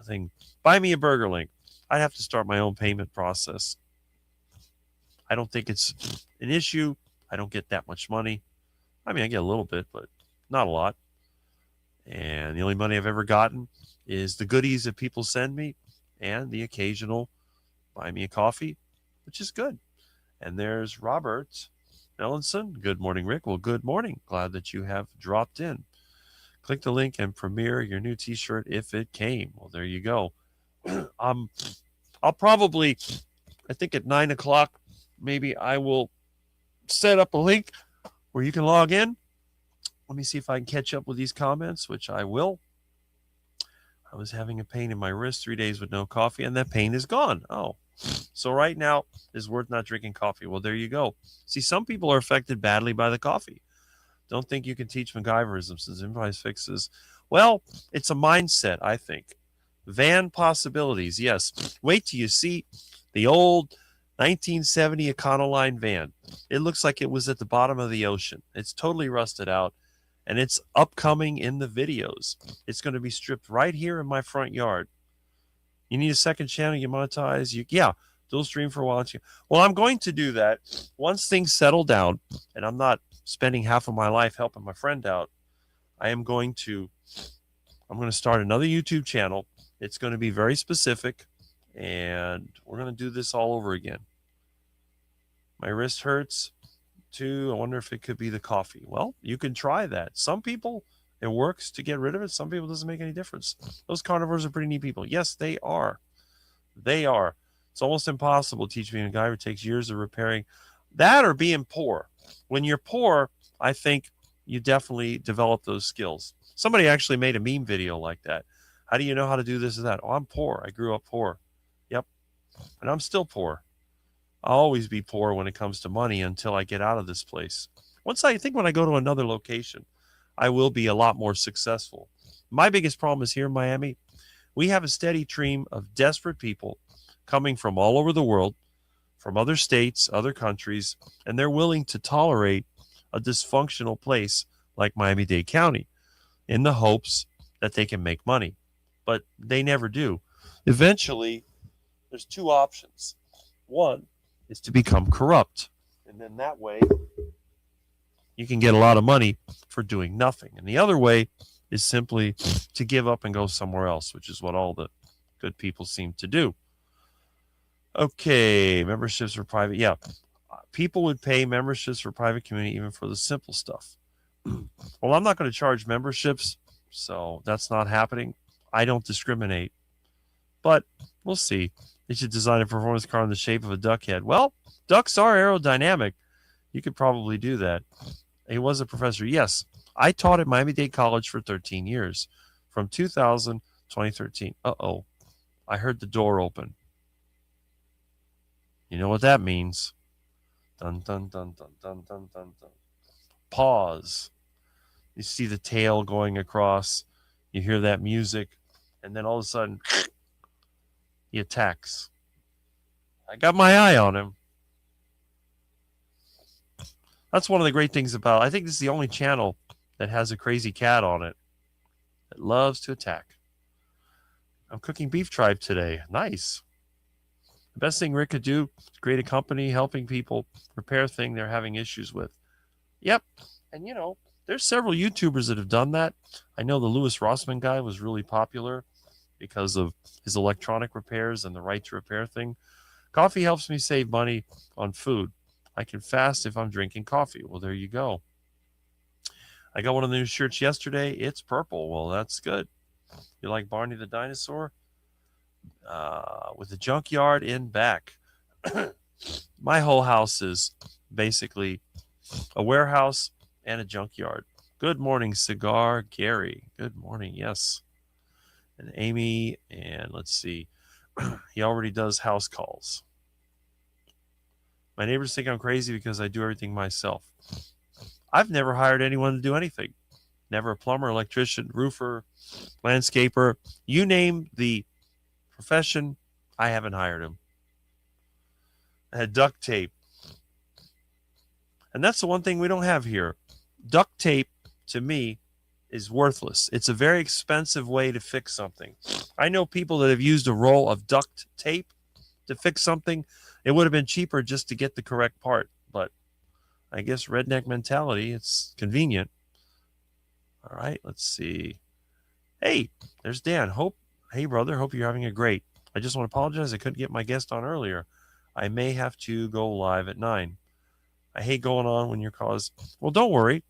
thing. Buy me a burger link. I'd have to start my own payment process. I don't think it's an issue. I don't get that much money. I mean, I get a little bit, but not a lot. And the only money I've ever gotten is the goodies that people send me and the occasional buy me a coffee, which is good. And there's Robert Ellenson. Good morning, Rick. Well, good morning. Glad that you have dropped in. Click the link and premiere your new t-shirt if it came. Well, there you go. I'll probably, I think at 9 o'clock, maybe I will set up a link where you can log in. Let me see if I can catch up with these comments, which I will. I was having a pain in my wrist 3 days with no coffee, and that pain is gone. Oh, so right now is worth not drinking coffee. Well, there you go. See, some people are affected badly by the coffee. Don't think you can teach MacGyverisms and improvise fixes. Well, it's a mindset, I think. Van possibilities, yes. Wait till you see the old 1970 Econoline van. It looks like it was at the bottom of the ocean. It's totally rusted out, and it's upcoming in the videos. It's going to be stripped right here in my front yard. You need a second channel, you monetize. Yeah, dual stream for a while. Well, I'm going to do that once things settle down, and I'm not spending half of my life helping my friend out. I'm going to start another YouTube channel. It's going to be very specific, and we're going to do this all over again. My wrist hurts too. I wonder if it could be the coffee. Well, you can try that. Some people, it works to get rid of it. Some people, it doesn't make any difference. Those carnivores are pretty neat people. Yes, they are. They are. It's almost impossible to teach being a guy who takes years of repairing that or being poor. When you're poor, I think you definitely develop those skills. Somebody actually made a meme video like that. How do you know how to do this or that? Oh, I'm poor. I grew up poor. Yep. And I'm still poor. I'll always be poor when it comes to money until I get out of this place. When I go to another location, I will be a lot more successful. My biggest problem is here in Miami. We have a steady stream of desperate people coming from all over the world, from other states, other countries, and they're willing to tolerate a dysfunctional place like Miami-Dade County in the hopes that they can make money. But they never do. Eventually, there's two options. One is to become corrupt. And then that way, you can get a lot of money for doing nothing. And the other way is simply to give up and go somewhere else, which is what all the good people seem to do. Okay, memberships for private. Yeah, people would pay memberships for private community even for the simple stuff. Well, I'm not going to charge memberships, so that's not happening. I don't discriminate, but we'll see. They should design a performance car in the shape of a duck head. Well, ducks are aerodynamic. You could probably do that. He was a professor. Yes, I taught at Miami-Dade College for 13 years, from 2000 to 2013. Uh-oh, I heard the door open. You know what that means. Dun, dun, dun, dun, dun, dun, dun, dun. Pause. You see the tail going across. You hear that music. And then all of a sudden, he attacks. I got my eye on him. That's one of the great things about, I think this is the only channel that has a crazy cat on it that loves to attack. I'm cooking beef tripe today. Nice. The best thing Rick could do is create a company helping people repair things they're having issues with. Yep. And, there's several YouTubers that have done that. I know the Louis Rossman guy was really popular because of his electronic repairs and the right to repair thing. Coffee helps me save money on food. I can fast if I'm drinking coffee. Well, there you go. I got one of the new shirts yesterday. It's purple. Well, that's good. You like Barney the dinosaur? With the junkyard in back. My whole house is basically a warehouse and a junkyard. Good morning, Cigar Gary. Good morning, yes. And Amy, and let's see. He already does house calls. My neighbors think I'm crazy because I do everything myself. I've never hired anyone to do anything. Never a plumber, electrician, roofer, landscaper. You name the profession, I haven't hired him. I had duct tape. And that's the one thing we don't have here. Duct tape, to me, is worthless. It's a very expensive way to fix something. I know people that have used a roll of duct tape to fix something. It would have been cheaper just to get the correct part. But I guess redneck mentality, it's convenient. All right, let's see. Hey, there's Dan. Hey, brother, hope you're having a great. I just want to apologize. I couldn't get my guest on earlier. I may have to go live at 9. I hate going on when your cause. Well, don't worry.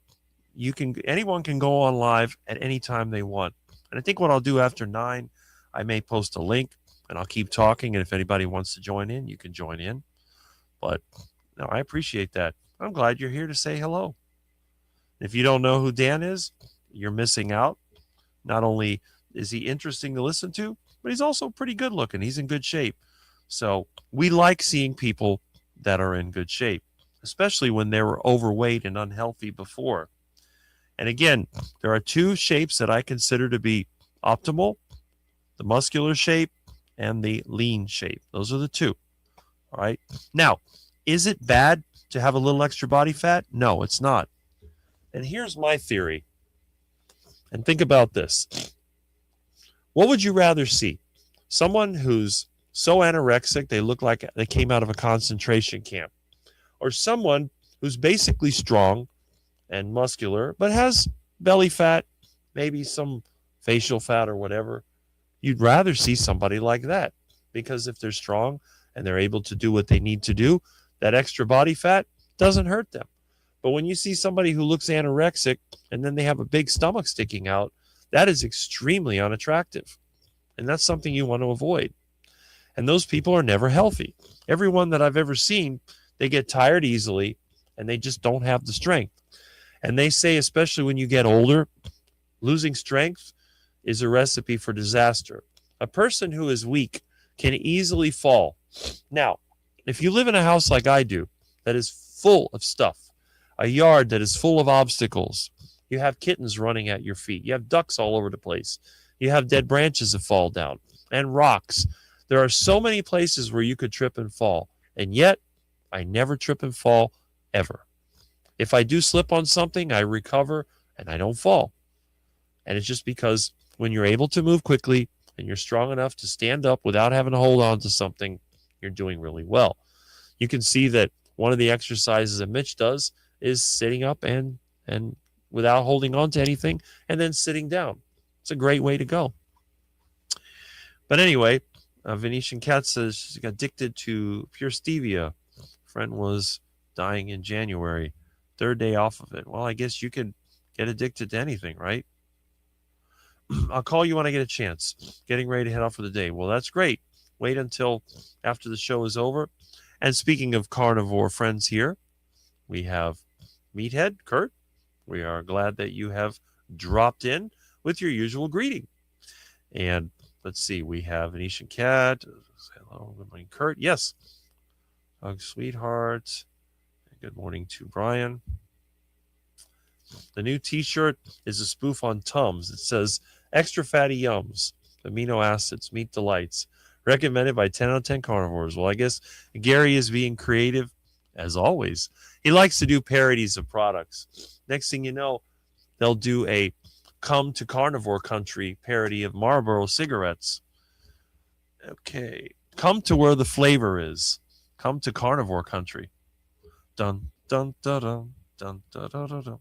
Anyone can go on live at any time they want. And I think what I'll do after 9, I may post a link and I'll keep talking. And if anybody wants to join in, you can join in. But no, I appreciate that. I'm glad you're here to say hello. If you don't know who Dan is, you're missing out. Not only is he interesting to listen to, but he's also pretty good looking. He's in good shape. So we like seeing people that are in good shape, especially when they were overweight and unhealthy before. And again, there are 2 shapes that I consider to be optimal, the muscular shape and the lean shape. Those are the 2. All right. Now, is it bad to have a little extra body fat? No, it's not. And here's my theory. And think about this. What would you rather see? Someone who's so anorexic they look like they came out of a concentration camp, or someone who's basically strong and muscular but has belly fat, maybe some facial fat or whatever? You'd rather see somebody like that, because if they're strong and they're able to do what they need to do, that extra body fat doesn't hurt them. But when you see somebody who looks anorexic and then they have a big stomach sticking out, that is extremely unattractive. And that's something you want to avoid. And those people are never healthy. Everyone that I've ever seen, they get tired easily and they just don't have the strength. And they say, especially when you get older, losing strength is a recipe for disaster. A person who is weak can easily fall. Now, if you live in a house like I do, that is full of stuff, a yard that is full of obstacles, you have kittens running at your feet, you have ducks all over the place, you have dead branches that fall down, and rocks. There are so many places where you could trip and fall, and yet I never trip and fall, ever. If I do slip on something, I recover and I don't fall. And it's just because when you're able to move quickly and you're strong enough to stand up without having to hold on to something, you're doing really well. You can see that one of the exercises that Mitch does is sitting up and without holding on to anything, and then sitting down. It's a great way to go. But anyway, Venetian Cat says she got addicted to pure stevia. Friend was dying in January, 3rd day off of it. Well, I guess you could get addicted to anything, right? I'll call you when I get a chance. Getting ready to head off for the day. Well, that's great. Wait until after the show is over. And speaking of carnivore friends here, we have Meathead, Kurt. We are glad that you have dropped in with your usual greeting. And let's see, we have Venetian Cat. Hello, good morning, Kurt. Yes. Hug, sweetheart. Good morning to Brian. The new t-shirt is a spoof on Tums. It says, extra fatty yums, amino acids, meat delights. Recommended by 10 out of 10 carnivores. Well, I guess Gary is being creative, as always. He likes to do parodies of products. Next thing you know, they'll do a Come to Carnivore Country parody of Marlboro cigarettes. Okay. Come to where the flavor is. Come to Carnivore Country. Dun, dun, dun, dun, dun, dun, dun, dun, dun.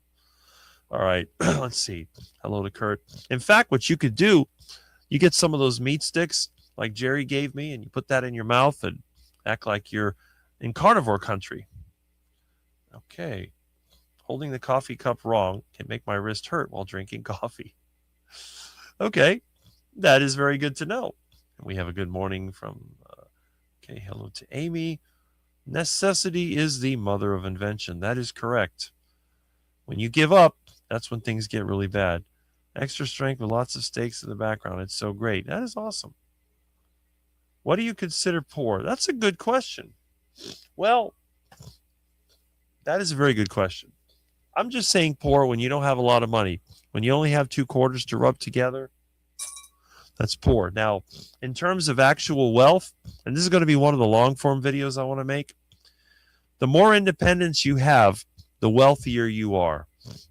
All right. Let's see. Hello to Kurt. In fact, what you could do, you get some of those meat sticks like Jerry gave me, and you put that in your mouth and act like you're in Carnivore Country. Okay. Holding the coffee cup wrong can make my wrist hurt while drinking coffee. Okay. That is very good to know. We have a good morning from, hello to Amy. Necessity is the mother of invention. That is correct. When you give up, that's when things get really bad. Extra strength with lots of steaks in the background. It's so great. That is awesome. What do you consider poor? That's a good question. Well, that is a very good question. I'm just saying poor when you don't have a lot of money. When you only have two quarters to rub together, that's poor. Now, in terms of actual wealth, and this is going to be one of the long form videos I want to make, the more independence you have, the wealthier you are.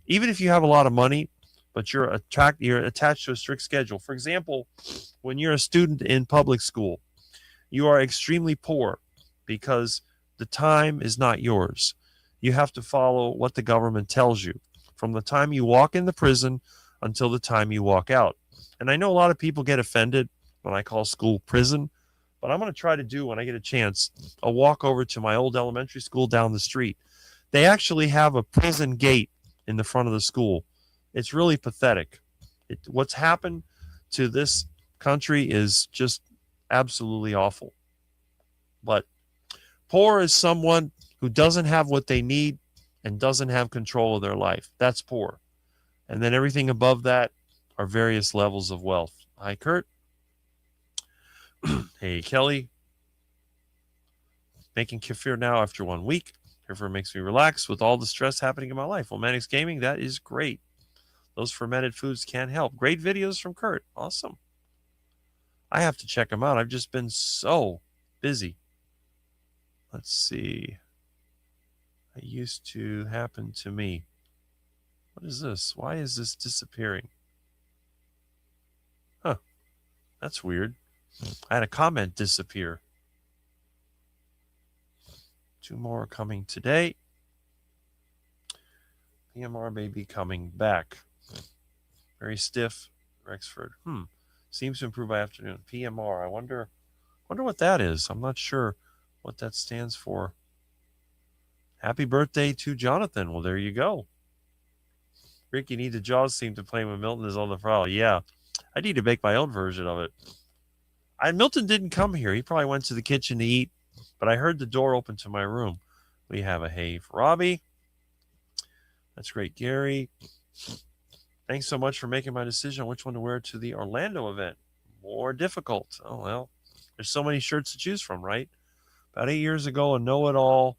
Even if you have a lot of money, but you're attached to a strict schedule. For example, when you're a student in public school, you are extremely poor because the time is not yours. You have to follow what the government tells you from the time you walk in the prison until the time you walk out. And I know a lot of people get offended when I call school prison, but I'm going to try to do, when I get a chance, a walk over to my old elementary school down the street. They actually have a prison gate in the front of the school. It's really pathetic. What's happened to this country is just absolutely awful. But poor is someone who doesn't have what they need and doesn't have control of their life. That's poor. And then everything above that are various levels of wealth. Hi, Kurt. Hey, Kelly. Making kefir now after 1 week. Kefir makes me relax with all the stress happening in my life. Well, Mannix Gaming, that is great. Those fermented foods can help. Great videos from Kurt. Awesome. I have to check them out. I've just been so busy. Let's see. It used to happen to me. What is this? Why is this disappearing? Huh. That's weird. I had a comment disappear. 2 more are coming today. PMR may be coming back. Very stiff. Rexford. Seems to improve by afternoon. PMR. I wonder what that is. I'm not sure what that stands for. Happy birthday to Jonathan. Well, there you go. Rick, you need the Jaws theme to play when Milton is on the prowl. Yeah. I need to make my own version of it. Milton didn't come here. He probably went to the kitchen to eat, but I heard the door open to my room. We have a hey for Robbie. That's great, Gary. Thanks so much for making my decision on which one to wear to the Orlando event. More difficult. Oh, well, there's so many shirts to choose from, right? About 8 years ago, a know-it-all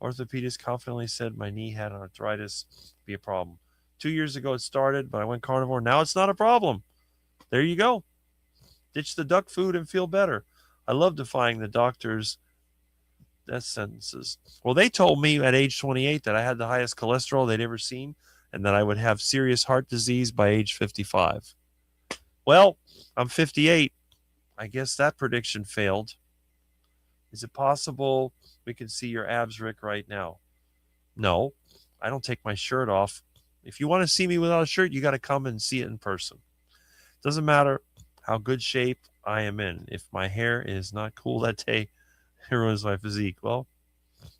orthopedist confidently said my knee had arthritis. Be a problem. 2 years ago it started, but I went carnivore. Now it's not a problem. There you go. Ditch the duck food and feel better. I love defying the doctor's death sentences. Well, they told me at age 28 that I had the highest cholesterol they'd ever seen and that I would have serious heart disease by age 55. Well, I'm 58. I guess that prediction failed. Is it possible we can see your abs, Rick, right now? No, I don't take my shirt off. If you want to see me without a shirt, you got to come and see it in person. Doesn't matter how good shape I am in. If my hair is not cool that day, it ruins my physique. Well,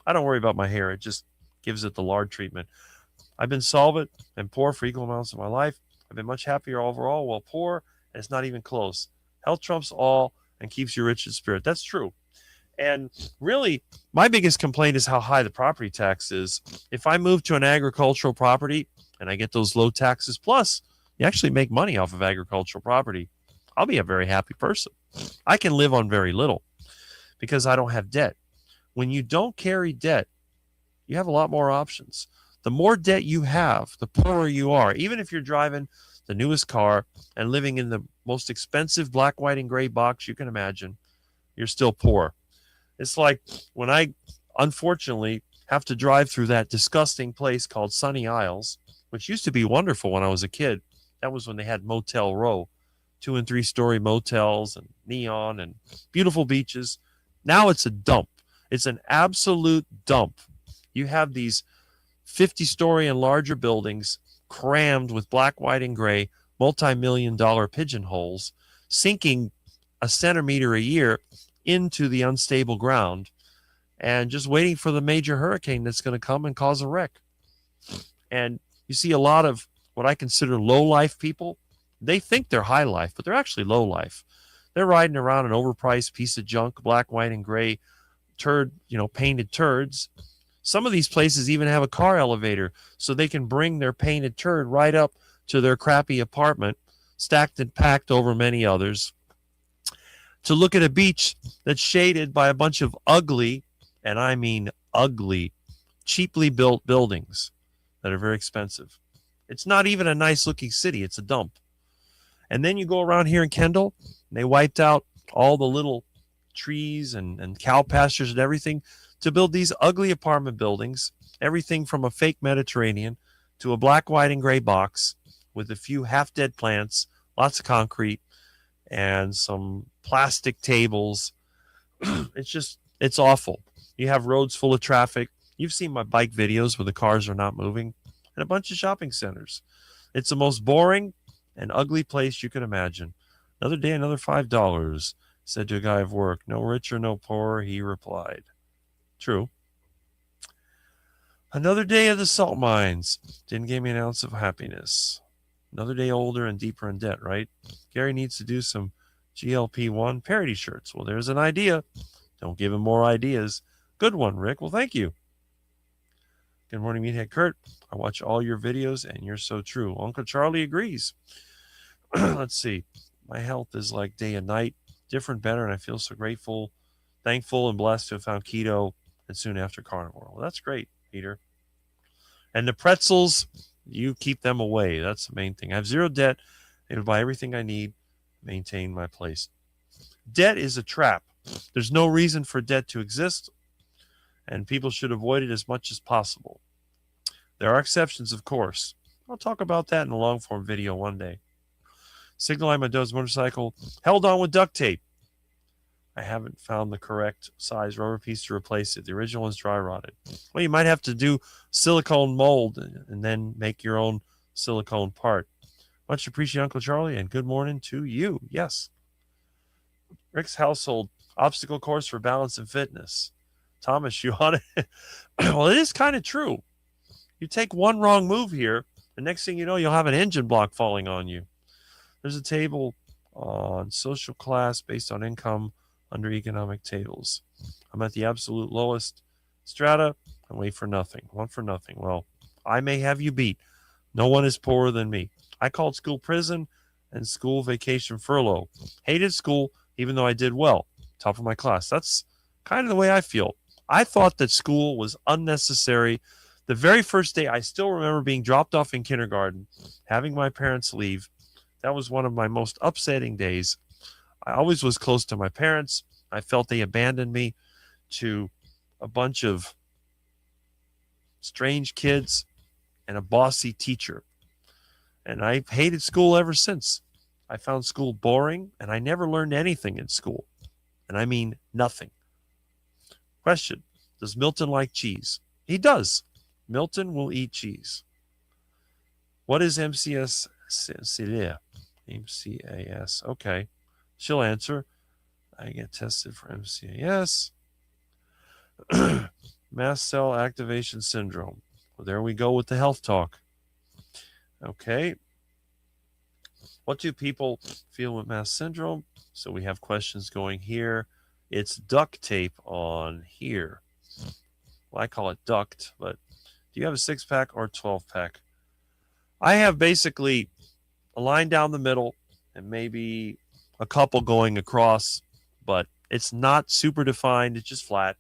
I don't worry about my hair. It just gives it the lard treatment. I've been solvent and poor for equal amounts of my life. I've been much happier overall while poor, and it's not even close. Health trumps all and keeps you rich in spirit. That's true. And really, my biggest complaint is how high the property tax is. If I move to an agricultural property and I get those low taxes, plus you actually make money off of agricultural property, I'll be a very happy person. I can live on very little because I don't have debt. When you don't carry debt, you have a lot more options. The more debt you have, the poorer you are. Even if you're driving the newest car and living in the most expensive black, white, and gray box you can imagine, you're still poor. It's like when I, unfortunately, have to drive through that disgusting place called Sunny Isles, which used to be wonderful when I was a kid. That was when they had Motel Row, 2- and 3-story motels and neon and beautiful beaches. Now it's a dump. It's an absolute dump. You have these 50-story and larger buildings crammed with black, white, and gray, multi-million-dollar pigeonholes, sinking a centimeter a year into the unstable ground and just waiting for the major hurricane that's going to come and cause a wreck. And you see a lot of what I consider low-life people. They think they're high life, but they're actually low life. They're riding around an overpriced piece of junk, black, white, and gray, painted turds. Some of these places even have a car elevator so they can bring their painted turd right up to their crappy apartment, stacked and packed over many others, to look at a beach that's shaded by a bunch of ugly, and I mean ugly, cheaply built buildings. that are very expensive. It's not even a nice looking city, it's a dump. And then you go around here in Kendall, and they wiped out all the little trees and cow pastures and everything to build these ugly apartment buildings, everything from a fake Mediterranean to a black, white, and gray box with a few half dead plants, lots of concrete, and some plastic tables. It's awful. You have roads full of traffic. You've seen my bike videos where the cars are not moving, and a bunch of shopping centers. It's the most boring and ugly place you can imagine. Another day, another $5, said to a guy of work. No richer, no poorer, he replied. True. Another day of the salt mines. Didn't give me an ounce of happiness. Another day older and deeper in debt, right? Gary needs to do some GLP-1 parody shirts. Well, there's an idea. Don't give him more ideas. Good one, Rick. Well, thank you. Good morning, Meathead Kurt. I watch all your videos, and you're so true. Uncle Charlie agrees. Let's see. My health is like day and night, different, better, and I feel so grateful, thankful, and blessed to have found keto and soon after carnivore. Well, that's great, Peter. And the pretzels, you keep them away. That's the main thing. I have zero debt. I can buy everything I need, maintain my place. Debt is a trap. There's no reason for debt to exist, and people should avoid it as much as possible. There are exceptions, of course. I'll talk about that in a long-form video one day. Signal light my Doe's motorcycle held on with duct tape. I haven't found the correct size rubber piece to replace it. The original is dry rotted. Well, you might have to do silicone mold and then make your own silicone part. Much appreciate, Uncle Charlie, and good morning to you. Yes. Rick's household obstacle course for balance and fitness. Thomas, you on it? Well, it is kind of true. You take one wrong move here, the next thing you know, you'll have an engine block falling on you. There's a table on social class based on income under economic tables. I'm at the absolute lowest strata and wait for nothing. Want for nothing. Well, I may have you beat. No one is poorer than me. I called school prison and school vacation furlough. Hated school, even though I did well. Top of my class. That's kind of the way I feel. I thought that school was unnecessary. The very first day, I still remember being dropped off in kindergarten, having my parents leave. That was one of my most upsetting days. I always was close to my parents. I felt they abandoned me to a bunch of strange kids and a bossy teacher. And I hated school ever since. I found school boring, and I never learned anything in school. And I mean nothing. Question, does Milton like cheese? He does. Milton will eat cheese. What is MCS? MCAS. Okay. She'll answer. I get tested for MCAS. Mast cell activation syndrome. Well, there we go with the health talk. Okay. What do people feel with mast syndrome? So we have questions going here. It's duct tape on here. Well, I call it duct, but do you have a 6-pack or 12-pack? I have basically a line down the middle and maybe a couple going across, but it's not super defined. It's just flat.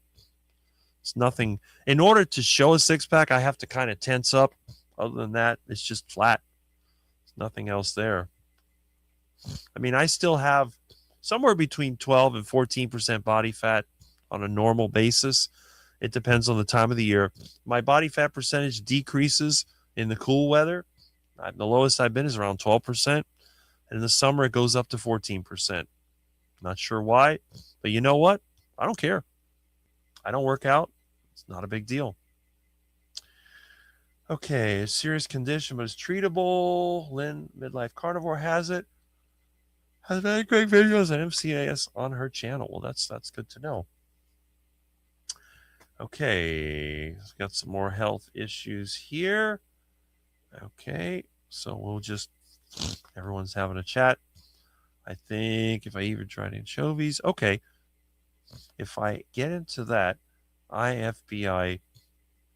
It's nothing. In order to show a 6-pack, I have to kind of tense up. Other than that, it's just flat. There's nothing else there. I mean, I still have somewhere between 12 and 14% body fat on a normal basis. It depends on the time of the year. My body fat percentage decreases in the cool weather. The lowest I've been is around 12%. And in the summer, it goes up to 14%. Not sure why, but you know what? I don't care. I don't work out. It's not a big deal. Okay, a serious condition, but it's treatable. Lynn, Midlife Carnivore, has it. Has many great videos on MCAS on her channel. Well, that's good to know. Okay, got some more health issues here. Okay, so we'll just, everyone's having a chat. I think if I even tried anchovies, okay. If I get into that, IFBI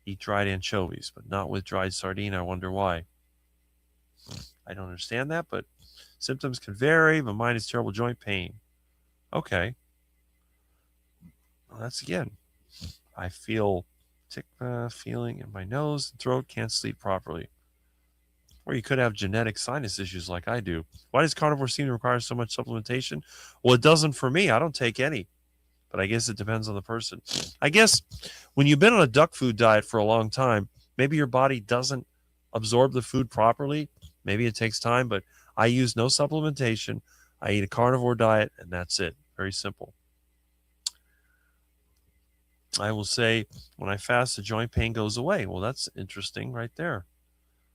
eat dried anchovies, but not with dried sardine. I wonder why. I don't understand that, but symptoms can vary, but mine is terrible joint pain. Okay. Well, that's again. I feel tick feeling in my nose and throat, can't sleep properly. Or you could have genetic sinus issues like I do. Why does carnivore seem to require so much supplementation? Well, it doesn't for me. I don't take any, but I guess it depends on the person. I guess when you've been on a duck food diet for a long time, maybe your body doesn't absorb the food properly. Maybe it takes time, but I use no supplementation. I eat a carnivore diet, and that's it. Very simple. I will say when I fast, the joint pain goes away. Well, that's interesting right there.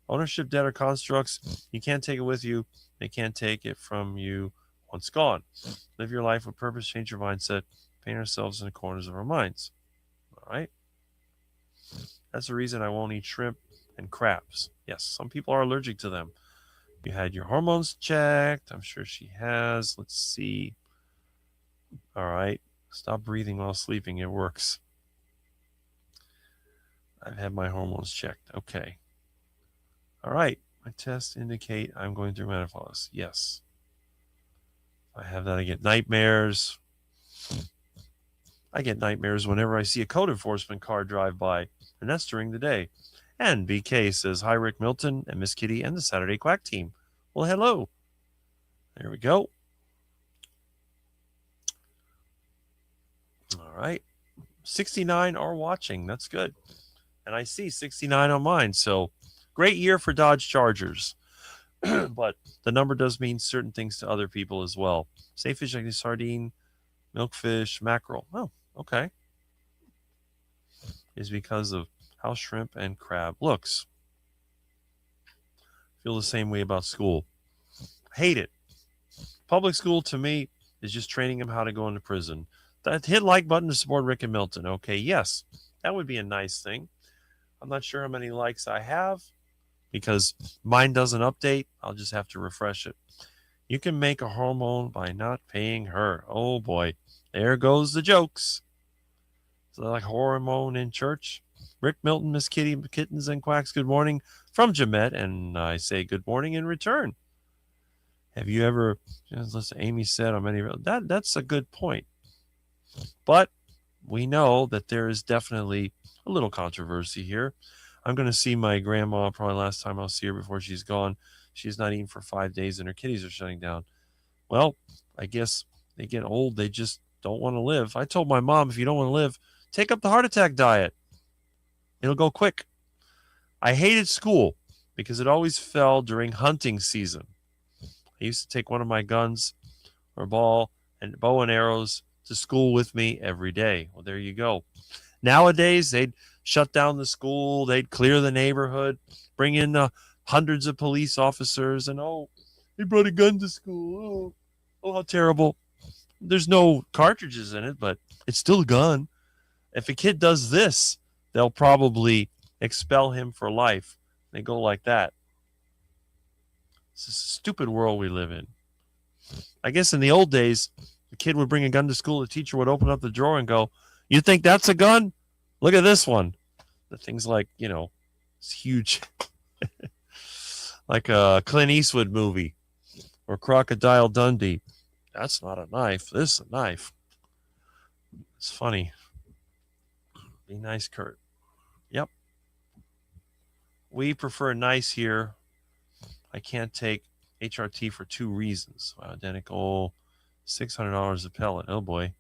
Ownership, debt, or constructs, you can't take it with you. They can't take it from you once gone. Live your life with purpose, change your mindset, paint ourselves in the corners of our minds. All right? That's the reason I won't eat shrimp and crabs. Yes, some people are allergic to them. You had your hormones checked. I'm sure she has. Let's see. All right. Stop breathing while sleeping. It works. I've had my hormones checked. Okay. All right. My tests indicate I'm going through menopause. Yes. I have that. I get nightmares. I get nightmares whenever I see a code enforcement car drive by, and that's during the day. And BK says, hi, Rick Milton and Miss Kitty and the Saturday Quack team. Well, hello. There we go. All right. 69 are watching. That's good. And I see 69 on mine. So great year for Dodge Chargers. But the number does mean certain things to other people as well. Sailfish like sardine, milkfish, mackerel. Oh, okay. Is because of how shrimp and crab looks. Feel the same way about school. Hate it. Public school to me is just training them how to go into prison. That hit like button to support Rick and Milton. Okay, yes, that would be a nice thing. I'm not sure how many likes I have because mine doesn't update. I'll just have to refresh it. You can make a hormone by not paying her. Oh boy, there goes the jokes. So like hormone in church. Rick Milton, Miss Kitty, Kittens and Quacks, good morning from Jamette, and I say good morning in return. Have you ever, listen, Amy said on many, that's a good point. But we know that there is definitely a little controversy here. I'm going to see my grandma probably last time I'll see her before she's gone. She's not eating for 5 days and her kitties are shutting down. Well, I guess they get old. They just don't want to live. I told my mom, if you don't want to live, take up the heart attack diet. It'll go quick. I hated school because it always fell during hunting season. I used to take one of my guns or ball and bow and arrows to school with me every day. Well, there you go. Nowadays, they'd shut down the school. They'd clear the neighborhood, bring in hundreds of police officers, and they brought a gun to school. Oh, how terrible. There's no cartridges in it, but it's still a gun. If a kid does this, they'll probably expel him for life. They go like that. It's a stupid world we live in. I guess in the old days, the kid would bring a gun to school. The teacher would open up the drawer and go, you think that's a gun? Look at this one. The thing's like, it's huge. Like a Clint Eastwood movie or Crocodile Dundee. That's not a knife. This is a knife. It's funny. Be nice, Kurt. Yep. We prefer nice here. I can't take HRT for 2 reasons. Identical, $600 a pellet. Oh boy.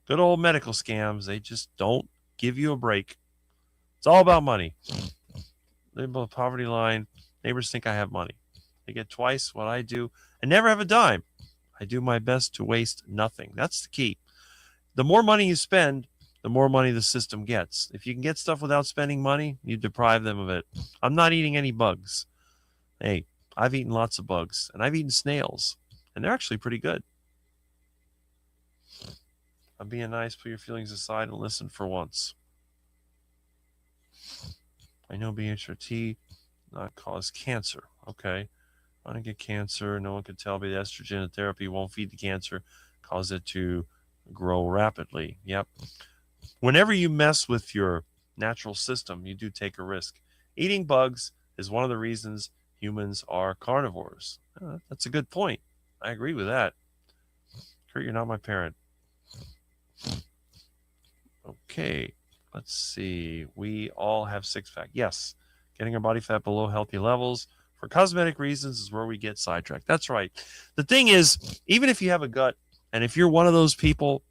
Good old medical scams. They just don't give you a break. It's all about money. Live below the poverty line. Neighbors think I have money. They get twice what I do and never have a dime. I do my best to waste nothing. That's the key. The more money you spend, the more money the system gets. If you can get stuff without spending money, you deprive them of it. I'm not eating any bugs. Hey, I've eaten lots of bugs, and I've eaten snails, and they're actually pretty good. I'm being nice, put your feelings aside, and listen for once. I know BHRT not cause cancer. Okay. I don't get cancer. No one can tell me the estrogen therapy won't feed the cancer, cause it to grow rapidly. Yep. Whenever you mess with your natural system, you do take a risk. Eating bugs is one of the reasons humans are carnivores. That's a good point. I agree with that. Kurt, you're not my parent. Okay. Let's see. We all have six-pack. Yes. Getting our body fat below healthy levels for cosmetic reasons is where we get sidetracked. That's right. The thing is, even if you have a gut, and if you're one of those people,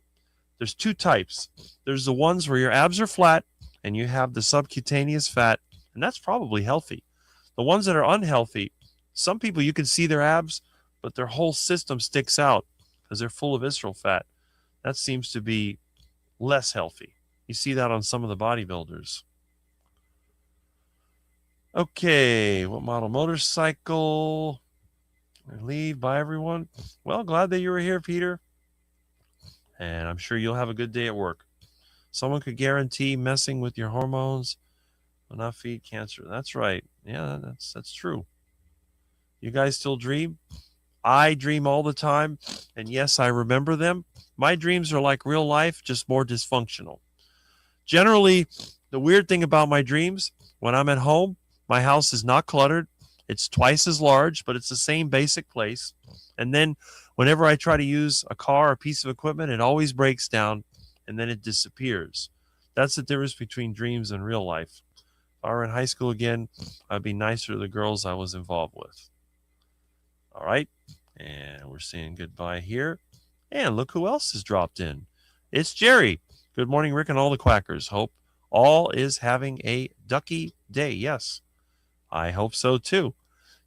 there's two types. There's the ones where your abs are flat and you have the subcutaneous fat, and that's probably healthy. The ones that are unhealthy, some people you can see their abs, but their whole system sticks out because they're full of visceral fat. That seems to be less healthy. You see that on some of the bodybuilders. Okay, what model motorcycle? Leave by everyone. Well, glad that you were here, Peter. And I'm sure you'll have a good day at work. Someone could guarantee messing with your hormones will not feed cancer. That's right. Yeah, that's true. You guys still dream? I dream all the time. And yes, I remember them. My dreams are like real life, just more dysfunctional. Generally, the weird thing about my dreams, when I'm at home, my house is not cluttered. It's twice as large, but it's the same basic place. And then whenever I try to use a car or piece of equipment, it always breaks down and then it disappears. That's the difference between dreams and real life. If I were in high school again, I'd be nicer to the girls I was involved with. All right. And we're saying goodbye here. And look who else has dropped in. It's Jerry. Good morning, Rick, and all the quackers. Hope all is having a ducky day. Yes, I hope so too.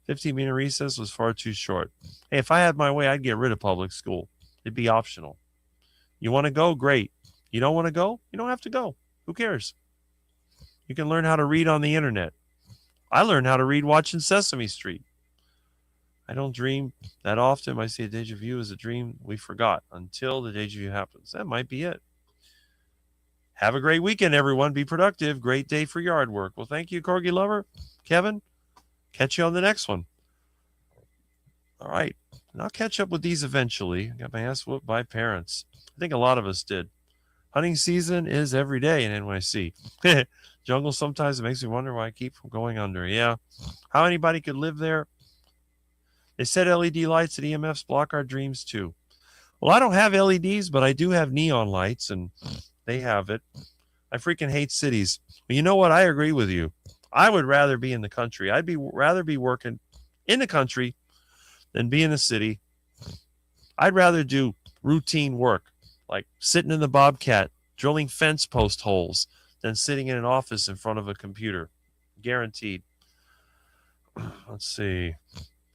15-minute recess was far too short. Hey, if I had my way, I'd get rid of public school. It'd be optional. You want to go? Great. You don't want to go? You don't have to go. Who cares? You can learn how to read on the internet. I learned how to read watching Sesame Street. I don't dream that often. I see a deja vu as a dream we forgot until the deja vu happens. That might be it. Have a great weekend, everyone. Be productive. Great day for yard work. Well, thank you, Corgi Lover. Kevin, catch you on the next one. All right. And I'll catch up with these eventually. I got my ass whooped by parents. I think a lot of us did. Hunting season is every day in NYC. Jungle, sometimes it makes me wonder why I keep from going under. Yeah. How anybody could live there? They said LED lights and EMFs block our dreams too. Well, I don't have LEDs, but I do have neon lights, and they have it. I freaking hate cities. But you know what? I agree with you. I would rather be in the country. I'd rather be working in the country than be in the city. I'd rather do routine work, like sitting in the Bobcat, drilling fence post holes, than sitting in an office in front of a computer. Guaranteed. Let's see.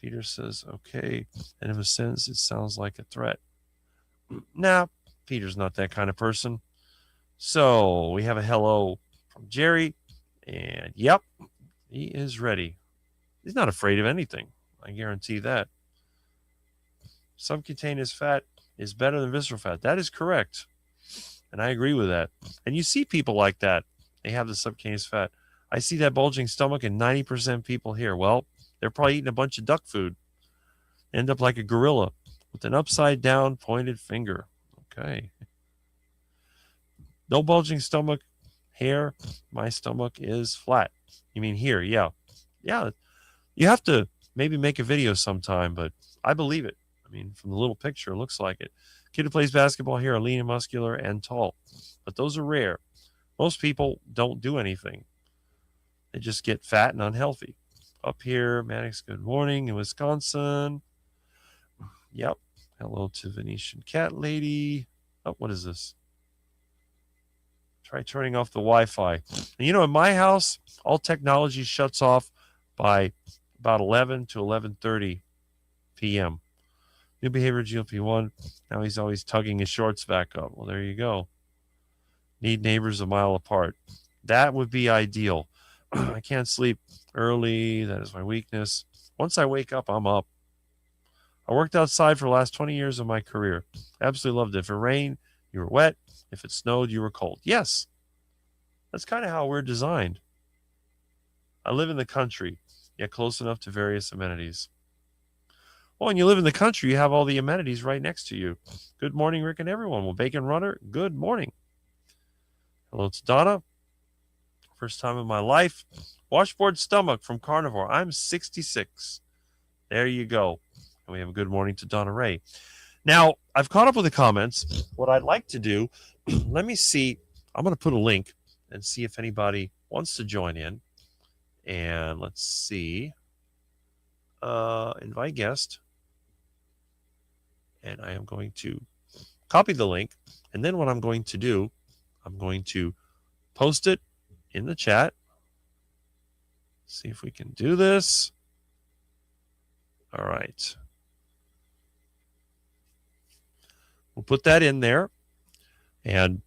Peter says, okay. And in a sense, it sounds like a threat. Nah, Peter's not that kind of person. So we have a hello from Jerry. And yep, he is ready. He's not afraid of anything. I guarantee that. Subcutaneous fat is better than visceral fat. That is correct. And I agree with that. And you see people like that. They have the subcutaneous fat. I see that bulging stomach in 90% people here. Well, they're probably eating a bunch of duck food. End up like a gorilla with an upside down pointed finger. Okay. No bulging stomach hair. My stomach is flat. You mean here? Yeah. Yeah. You have to maybe make a video sometime, but I believe it. I mean, from the little picture, it looks like it. Kid who plays basketball here are lean and muscular and tall, but those are rare. Most people don't do anything. They just get fat and unhealthy. Up here, Maddox, good morning in Wisconsin. Yep. Hello to Venetian Cat Lady. Oh, what is this? Try turning off the Wi-Fi. And you know, in my house, all technology shuts off by about 11 to 11:30 p.m. New behavior GLP-1. Now he's always tugging his shorts back up. Well, there you go. Need neighbors a mile apart. That would be ideal. I can't sleep early. That is my weakness. Once I wake up, I'm up. I worked outside for the last 20 years of my career. Absolutely loved it. If it rained, you were wet. If it snowed, you were cold. Yes. That's kind of how we're designed. I live in the country, yet close enough to various amenities. Well, when you live in the country, you have all the amenities right next to you. Good morning, Rick and everyone. Well, Bacon Runner, good morning. Hello to Donna. First time in my life. Washboard stomach from Carnivore. I'm 66. There you go. And we have a good morning to Donna Ray. Now, I've caught up with the comments. What I'd like to do, let me see. I'm going to put a link and see if anybody wants to join in. And let's see. Invite guest. And I am going to copy the link. And then what I'm going to do, I'm going to post it in the chat. See if we can do this. All right. We'll put that in there. And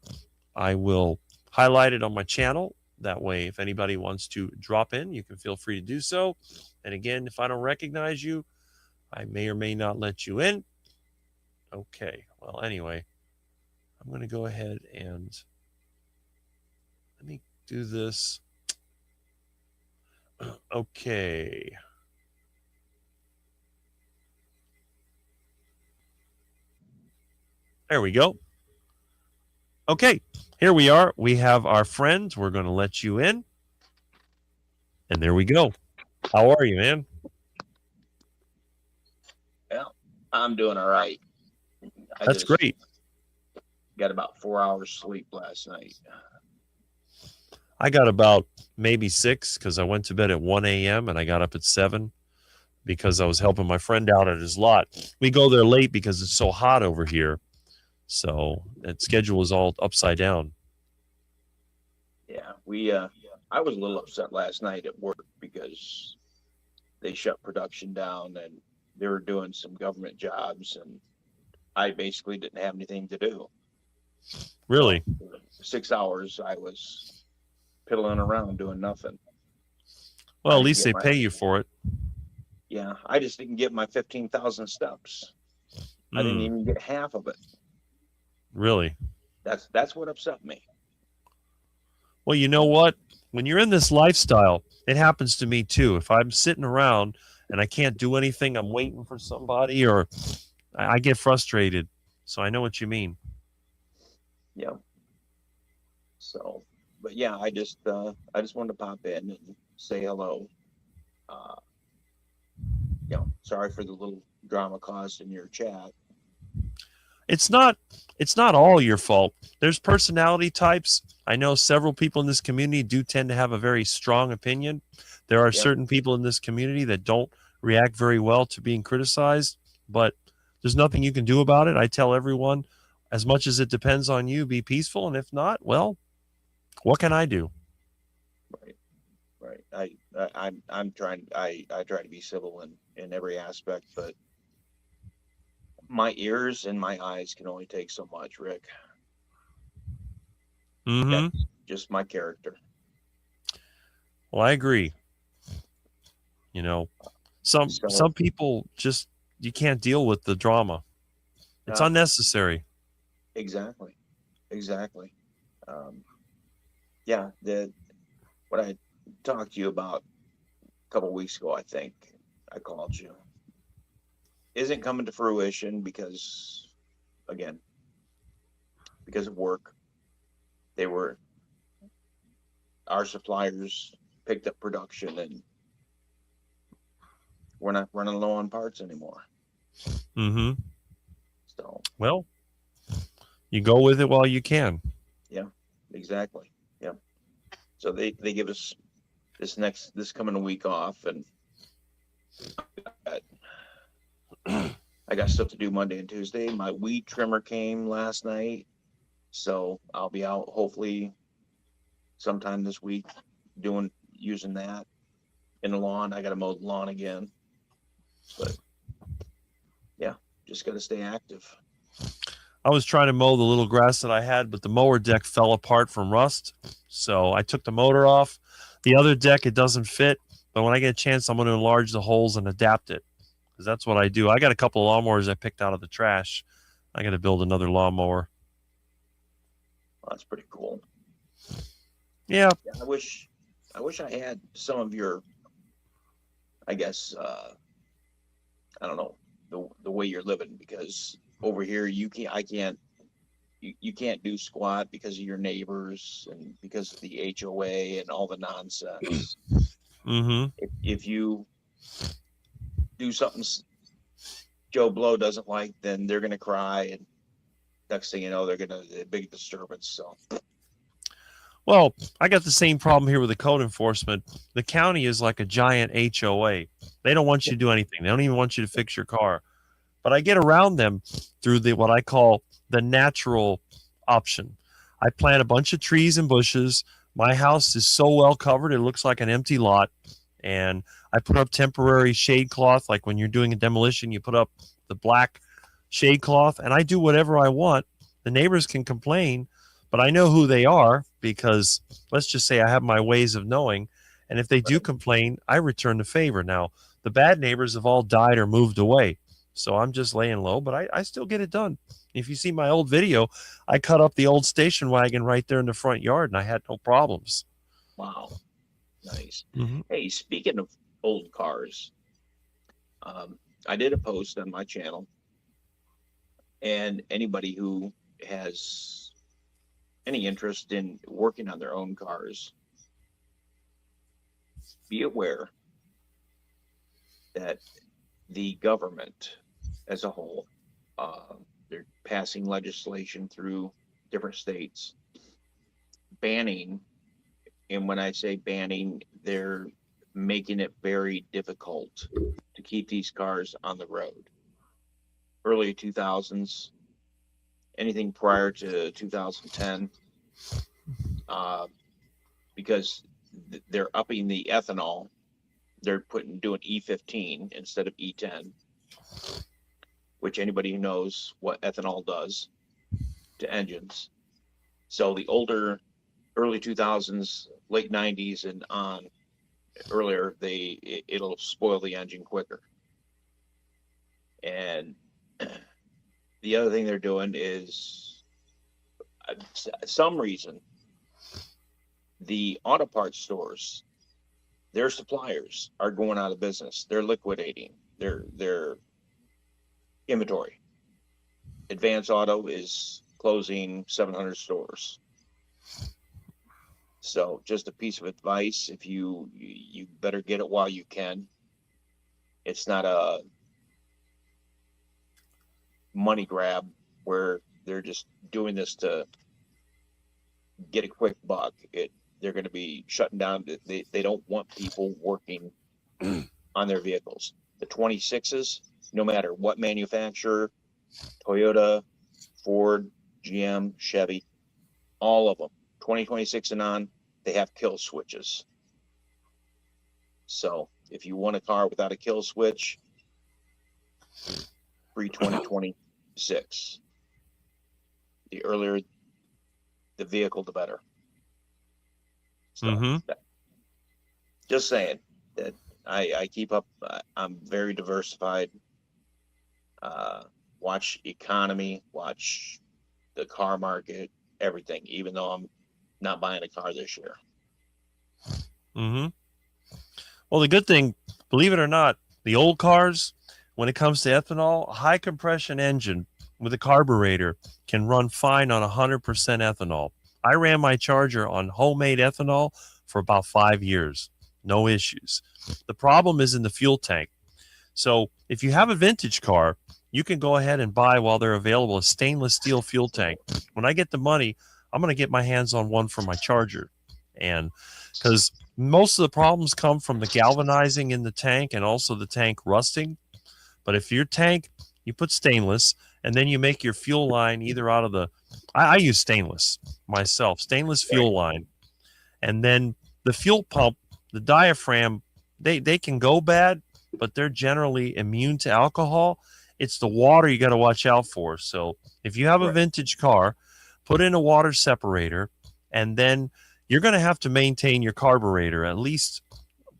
I will highlight it on my channel. That way, if anybody wants to drop in, you can feel free to do so. And again, if I don't recognize you, I may or may not let you in. Okay. Well, anyway, I'm going to go ahead and let me do this. Okay. There we go. Okay, here we are. We have our friends. We're going to let you in. And there we go. How are you, man? Well, I'm doing all right. That's great. Got about 4 hours sleep last night. I got about maybe 6 because I went to bed at 1 a.m. and I got up at 7 because I was helping my friend out at his lot. We go there late because it's so hot over here. So that schedule is all upside down. Yeah, I was a little upset last night at work because they shut production down and they were doing some government jobs and I basically didn't have anything to do. Really? So, 6 hours I was piddling around doing nothing. Well, at least they pay you for it. Yeah, I just didn't get my 15,000 steps. I didn't even get half of it. Really? That's what upset me. Well, you know what? When you're in this lifestyle, it happens to me too. If I'm sitting around and I can't do anything, I'm waiting for somebody, or I get frustrated. So I know what you mean. Yeah. So, but yeah, I just wanted to pop in and say hello. Sorry for the little drama caused in your chat. It's not all your fault. There's personality types. I know several people in this community do tend to have a very strong opinion. There are certain people in this community that don't react very well to being criticized, but there's nothing you can do about it. I tell everyone, as much as it depends on you, be peaceful, and if not, well, what can I do? Right. I'm trying. I try to be civil in every aspect, but my ears and my eyes can only take so much, Rick. Mm-hmm. That's just my character. Well, I agree. You know, some people just, you can't deal with the drama. It's unnecessary. Exactly. What I talked to you about a couple of weeks ago, I think I called you, isn't coming to fruition because of work. Our suppliers picked up production and we're not running low on parts anymore. Mm-hmm. So, well, you go with it while you can. Yeah, exactly. Yeah. So they give us this coming week off, and I got stuff to do Monday and Tuesday. My weed trimmer came last night, so I'll be out hopefully sometime this week using that in the lawn. I got to mow the lawn again, but yeah, just got to stay active. I was trying to mow the little grass that I had, but the mower deck fell apart from rust. So I took the motor off. The other deck, it doesn't fit. But when I get a chance, I'm going to enlarge the holes and adapt it. Because that's what I do. I got a couple of lawnmowers I picked out of the trash. I got to build another lawnmower. Well, that's pretty cool. Yeah. I wish I had some of your, I guess, I don't know, the way you're living, because over here you can't do squat because of your neighbors and because of the HOA and all the nonsense. Mm-hmm. If you do something Joe Blow doesn't like, then they're gonna cry, and next thing you know, they're gonna a big disturbance. So, Well, I got the same problem here with the code enforcement. The county is like a giant HOA. They don't want you to do anything. They don't even want you to fix your car. But I get around them through the what I call the natural option. I plant a bunch of trees and bushes. My house is so well covered it looks like an empty lot. And I put up temporary shade cloth, like when you're doing a demolition, you put up the black shade cloth, and I do whatever I want. The neighbors can complain, but I know who they are because let's just say I have my ways of knowing. And if they do complain, I return the favor. Now, the bad neighbors have all died or moved away. So I'm just laying low, but I still get it done. If you see my old video, I cut up the old station wagon right there in the front yard and I had no problems. Wow. Nice. Mm-hmm. Hey, speaking of old cars, I did a post on my channel, and anybody who has any interest in working on their own cars, be aware that the government as a whole, they're passing legislation through different states banning, and when I say banning, they're making it very difficult to keep these cars on the road. Early 2000s, anything prior to 2010, because they're upping the ethanol. They're doing E15 instead of E10, which anybody who knows what ethanol does to engines. So the older, early 2000s, late 90s and on earlier, it'll spoil the engine quicker. And the other thing they're doing is, some reason, the auto parts stores, their suppliers are going out of business. They're liquidating their inventory. Advance Auto is closing 700 stores. So just a piece of advice, if you better get it while you can. It's not a money grab where they're just doing this to get a quick buck. They're going to be shutting down. They don't want people working on their vehicles. The 26s, no matter what manufacturer, Toyota, Ford, GM, Chevy, all of them, 2026 and on, they have kill switches. So if you want a car without a kill switch, pre-2026. The earlier the vehicle, the better. So just saying that I keep up. I'm very diversified. Watch economy, watch the car market, everything, even though I'm not buying a car this year. Well, the good thing, believe it or not, the old cars, when it comes to ethanol, a high compression engine with a carburetor can run fine on 100% ethanol. I ran my Charger on homemade ethanol for about 5 years. No issues. The problem is in the fuel tank. So if you have a vintage car, you can go ahead and buy, while they're available, a stainless steel fuel tank. When I get the money, I'm going to get my hands on one for my Charger. And because most of the problems come from the galvanizing in the tank and also the tank rusting. But if your tank, you put stainless, and then you make your fuel line either out of the, I use stainless myself, stainless fuel line. And then the fuel pump, the diaphragm, they can go bad, but they're generally immune to alcohol. It's the water you got to watch out for. So if you have a vintage car, put in a water separator, and then you're going to have to maintain your carburetor at least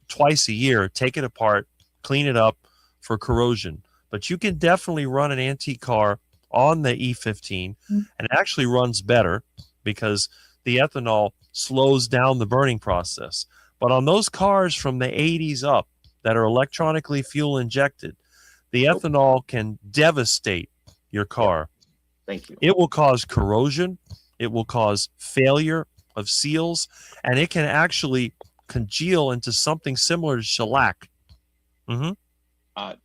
twice a year. Take it apart, clean it up for corrosion. But you can definitely run an antique car on the E15, and it actually runs better because the ethanol slows down the burning process. But on those cars from the 80s up that are electronically fuel injected, the ethanol can devastate your car. Thank you. It will cause corrosion. It will cause failure of seals, and it can actually congeal into something similar to shellac.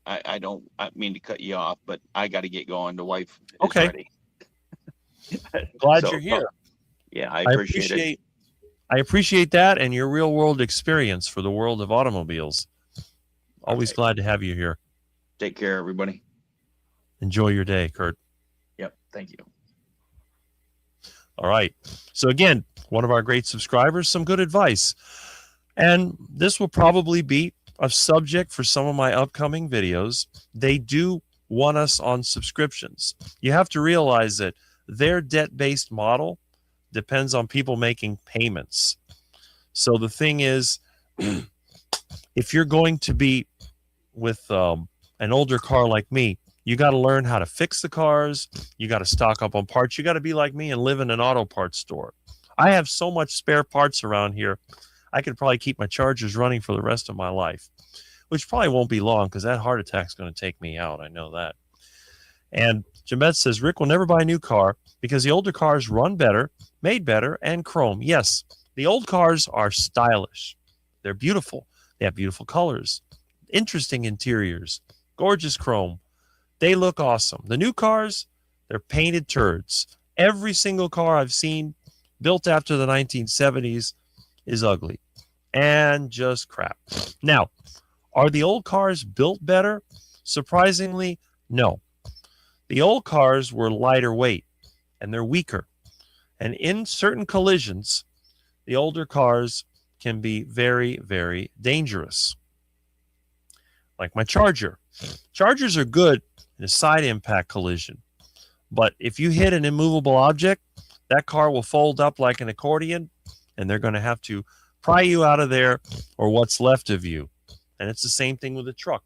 I don't mean to cut you off, but I got to get going. The wife is okay. ready. Glad you're here. Yeah, I appreciate it. I appreciate that and your real world experience for the world of automobiles. Always Okay. glad to have you here. Take care, everybody. Enjoy your day, Kurt. Yep. Thank you. All right. So, again, one of our great subscribers, some good advice. And this will probably be a subject for some of my upcoming videos. They do want us on subscriptions. You have to realize that their debt based model depends on people making payments. So, the thing is, if you're going to be with an older car like me, you got to learn how to fix the cars. You got to stock up on parts. You got to be like me and live in an auto parts store. I have so much spare parts around here. I could probably keep my Chargers running for the rest of my life, which probably won't be long because that heart attack's going to take me out. I know that. And Jemet says, Rick will never buy a new car because the older cars run better, made better, and chrome. Yes, the old cars are stylish. They're beautiful. They have beautiful colors, interesting interiors, gorgeous chrome. They look awesome. The new cars, they're painted turds. Every single car I've seen built after the 1970s is ugly and just crap. Now, are the old cars built better? Surprisingly, no. The old cars were lighter weight and they're weaker. And in certain collisions, the older cars can be very, very dangerous. Like my Charger. Chargers are good in a side impact collision. But if you hit an immovable object, that car will fold up like an accordion and they're going to have to pry you out of there or what's left of you. And it's the same thing with a truck.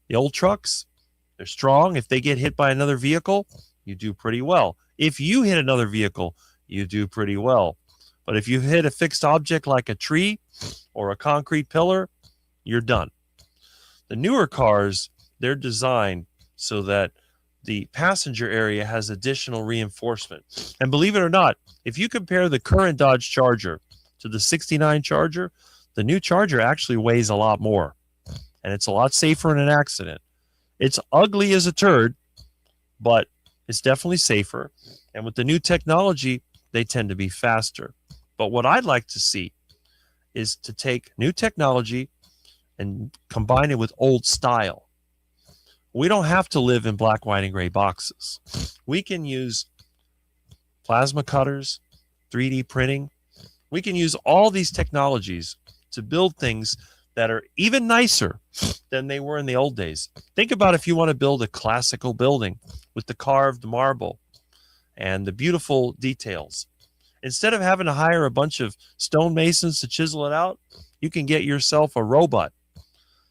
The old trucks, they're strong. If they get hit by another vehicle, you do pretty well. If you hit another vehicle, you do pretty well. But if you hit a fixed object like a tree or a concrete pillar, you're done. The newer cars, they're designed so that the passenger area has additional reinforcement. And believe it or not, if you compare the current Dodge Charger to the 69 Charger, the new Charger actually weighs a lot more. And it's a lot safer in an accident. It's ugly as a turd, but it's definitely safer. And with the new technology, they tend to be faster. But what I'd like to see is to take new technology and combine it with old style. We don't have to live in black, white, and gray boxes. We can use plasma cutters, 3D printing. We can use all these technologies to build things that are even nicer than they were in the old days. Think about if you want to build a classical building with the carved marble and the beautiful details. Instead of having to hire a bunch of stonemasons to chisel it out, you can get yourself a robot.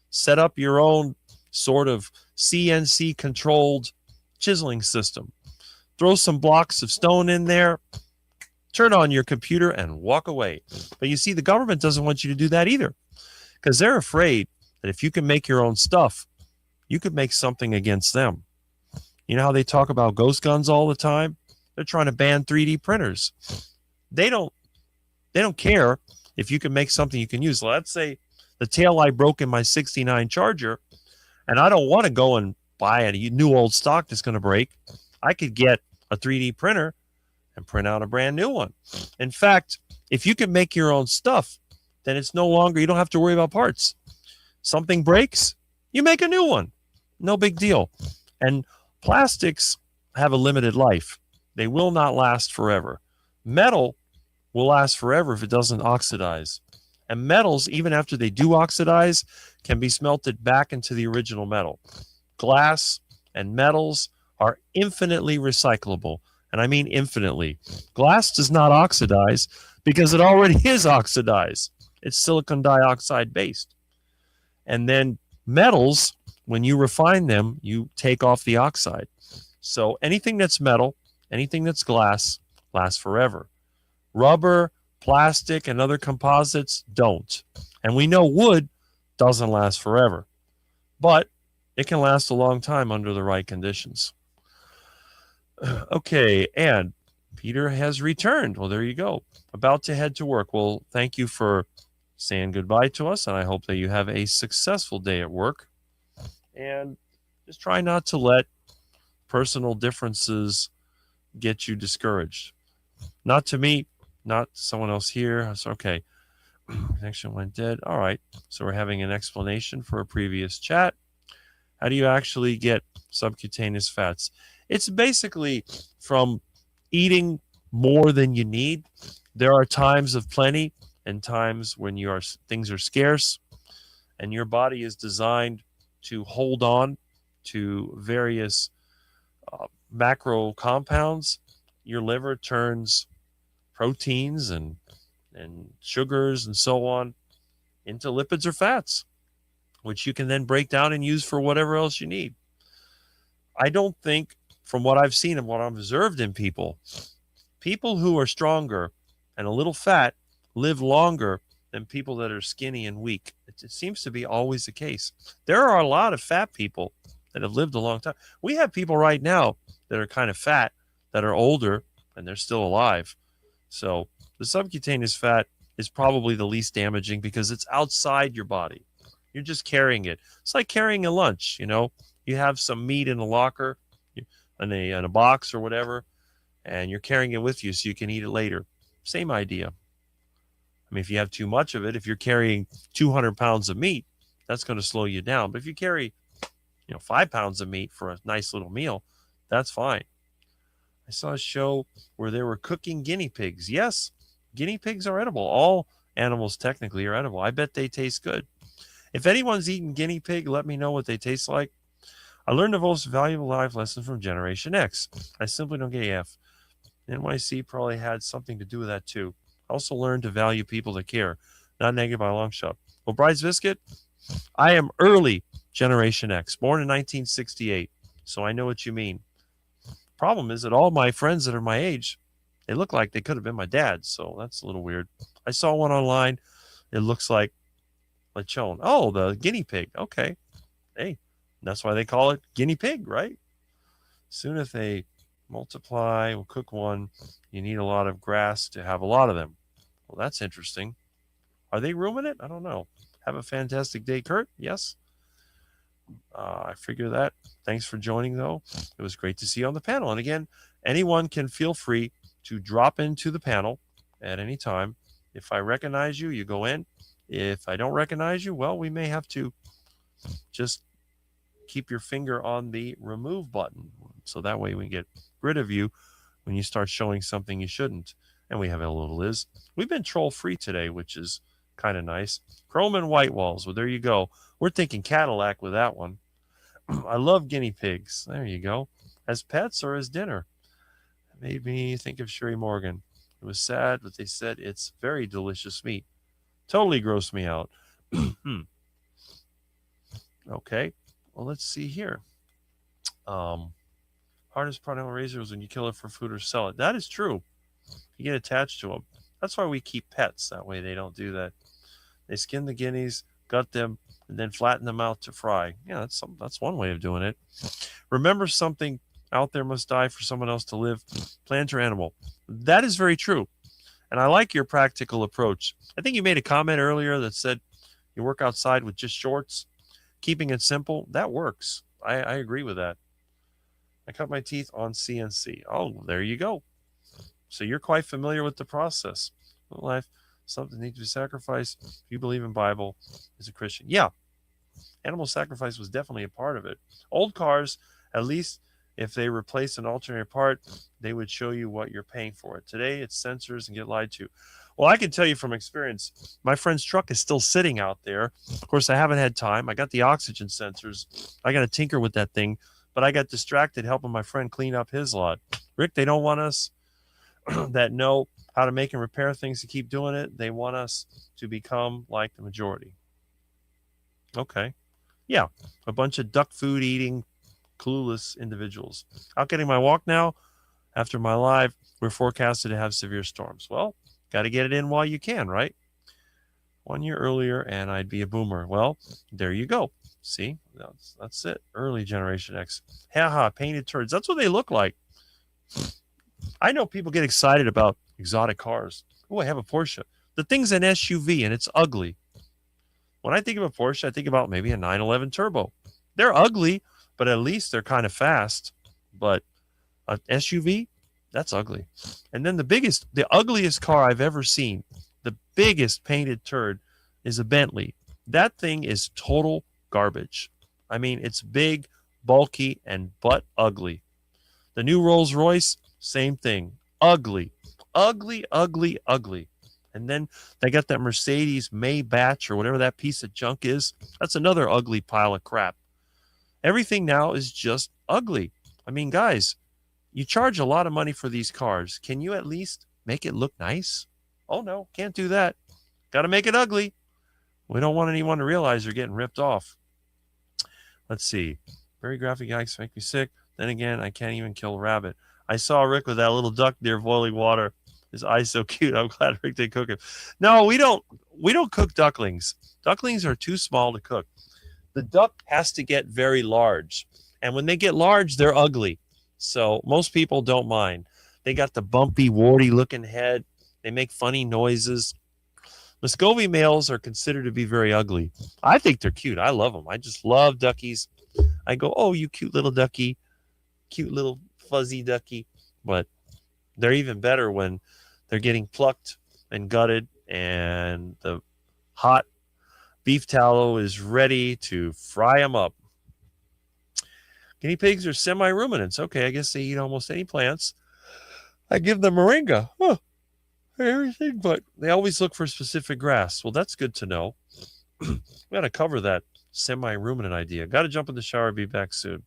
Set up your own sort of CNC controlled chiseling system. Throw some blocks of stone in there, turn on your computer and walk away. But you see, the government doesn't want you to do that either because they're afraid that if you can make your own stuff, you could make something against them. You know how they talk about ghost guns all the time? They're trying to ban 3D printers. They don't care if you can make something you can use. Let's say the taillight broke in my 69 Charger, and I don't want to go and buy a new old stock that's going to break. I could get a 3D printer and print out a brand new one. In fact, if you can make your own stuff, then it's no longer, you don't have to worry about parts. Something breaks, you make a new one. No big deal. And plastics have a limited life. They will not last forever. Metal will last forever if it doesn't oxidize. And metals, even after they do oxidize, can be smelted back into the original metal. Glass and metals are infinitely recyclable. And I mean infinitely. Glass does not oxidize because it already is oxidized. It's silicon dioxide based. And then metals, when you refine them, you take off the oxide. So anything that's metal, anything that's glass, lasts forever. Rubber, plastic, and other composites don't. And we know wood doesn't last forever. But it can last a long time under the right conditions. Okay, and Peter has returned. Well, there you go. About to head to work. Well, thank you for saying goodbye to us, and I hope that you have a successful day at work. And just try not to let personal differences get you discouraged. Not to me, Not someone else here. So, okay. Connection went dead. All right. So we're having an explanation for a previous chat. How do you actually get subcutaneous fats? It's basically from eating more than you need. There are times of plenty and times when things are scarce, and your body is designed to hold on to various macro compounds. Your liver turns proteins and sugars and so on into lipids or fats, which you can then break down and use for whatever else you need. I don't think, from what I've seen and what I've observed in people, people who are stronger and a little fat live longer than people that are skinny and weak. It seems to be always the case. There are a lot of fat people that have lived a long time. We have people right now that are kind of fat, that are older, and they're still alive. So the subcutaneous fat is probably the least damaging because it's outside your body. You're just carrying it. It's like carrying a lunch, you know. You have some meat in a locker, in a box or whatever, and you're carrying it with you so you can eat it later. Same idea. I mean, if you have too much of it, if you're carrying 200 pounds of meat, that's going to slow you down. But if you carry, 5 pounds of meat for a nice little meal, that's fine. I saw a show where they were cooking guinea pigs. Yes, guinea pigs are edible. All animals technically are edible. I bet they taste good. If anyone's eaten guinea pig, let me know what they taste like. I learned the most valuable life lesson from Generation X. I simply don't get AF. NYC probably had something to do with that too. I also learned to value people that care, not negative by a long shot. Well, Bride's Biscuit, I am early Generation X, born in 1968, so I know what you mean. Problem is that all my friends that are my age, they look like they could have been my dad, so that's a little weird. I saw one online. It looks like lechon. Oh, the guinea pig. Okay. Hey, that's why they call it guinea pig, right? Soon if they multiply, we'll cook one. You need a lot of grass to have a lot of them. Well, that's interesting. Are they ruminant? I don't know. Have a fantastic day, Kurt. Yes. I figure that. Thanks for joining, though. It was great to see you on the panel. And again, anyone can feel free to drop into the panel at any time. If I recognize you, you go in. If I don't recognize you, well, we may have to just keep your finger on the remove button. So that way we can get rid of you when you start showing something you shouldn't. And we have a little Liz. We've been troll free today, which is kind of nice. Chrome and white walls. Well, there you go. We're thinking Cadillac with that one. I love guinea pigs. There you go. As pets or as dinner. It made me think of Sherry Morgan. It was sad, but they said it's very delicious meat. Totally grossed me out. Okay. Well, let's see here. Hardest part on a razor is when you kill it for food or sell it. That is true. You get attached to them. That's why we keep pets. That way they don't do that. They skin the guineas, gut them, and then flatten them out to fry. Yeah, that's one way of doing it. Remember, something out there must die for someone else to live, plant or animal. That is very true. And I like your practical approach. I think you made a comment earlier that said you work outside with just shorts. Keeping it simple, that works. I agree with that. I cut my teeth on CNC. Oh, there you go. So you're quite familiar with the process. Life, something needs to be sacrificed. If you believe in Bible, as a Christian, yeah, animal sacrifice was definitely a part of it. Old cars, at least if they replace an alternating part, they would show you what you're paying for it. Today, it's sensors and get lied to. Well, I can tell you from experience, my friend's truck is still sitting out there. Of course, I haven't had time. I got the oxygen sensors. I got to tinker with that thing, but I got distracted helping my friend clean up his lot. Rick, they don't want us that know how to make and repair things to keep doing it. They want us to become like the majority. Okay. Yeah. A bunch of duck food eating, clueless individuals. Out getting my walk now. After my live, we're forecasted to have severe storms. Well, got to get it in while you can, right? 1 year earlier, and I'd be a boomer. Well, there you go. See, that's it. Early Generation X. Ha, painted turds. That's what they look like. I know people get excited about exotic cars. Oh, I have a Porsche. The thing's an SUV, and it's ugly. When I think of a Porsche, I think about maybe a 911 Turbo. They're ugly, but at least they're kind of fast. But an SUV, That's ugly. And then the ugliest car I've ever seen, the biggest painted turd is a Bentley. That thing is total garbage. I mean, it's big, bulky, and butt ugly. The new Rolls Royce, same thing. Ugly. Ugly, ugly, ugly. And then they got that Mercedes Maybach or whatever that piece of junk is. That's another ugly pile of crap. Everything now is just ugly. I mean, guys, you charge a lot of money for these cars. Can you at least make it look nice? Oh, no, can't do that. Got to make it ugly. We don't want anyone to realize they're getting ripped off. Let's see. Very graphic yikes make me sick. Then again, I can't even kill a rabbit. I saw Rick with that little duck near boiling water. His eyes so cute. I'm glad Rick didn't cook him. No, we don't cook ducklings. Ducklings are too small to cook. The duck has to get very large. And when they get large, they're ugly. So most people don't mind. They got the bumpy, warty looking head. They make funny noises. Muscovy males are considered to be very ugly. I think they're cute. I love them. I just love duckies. I go, oh, you cute little ducky. Cute little fuzzy ducky. But they're even better when they're getting plucked and gutted and the hot beef tallow is ready to fry them up. Guinea pigs are semi-ruminants. Okay, I guess they eat almost any plants. I give them moringa. Huh, everything, but they always look for specific grass. Well, that's good to know. We got to cover that semi-ruminant idea. Got to jump in the shower. Be back soon.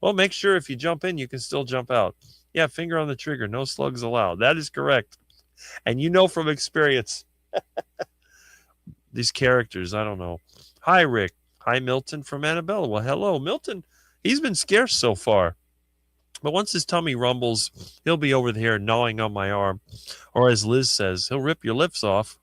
Well, make sure if you jump in, you can still jump out. Yeah, finger on the trigger. No slugs allowed. That is correct. And you know from experience. These characters, I don't know. Hi, Rick. Hi, Milton from Annabella. Well, hello, Milton. He's been scarce so far. But once his tummy rumbles, he'll be over here gnawing on my arm. Or as Liz says, he'll rip your lips off.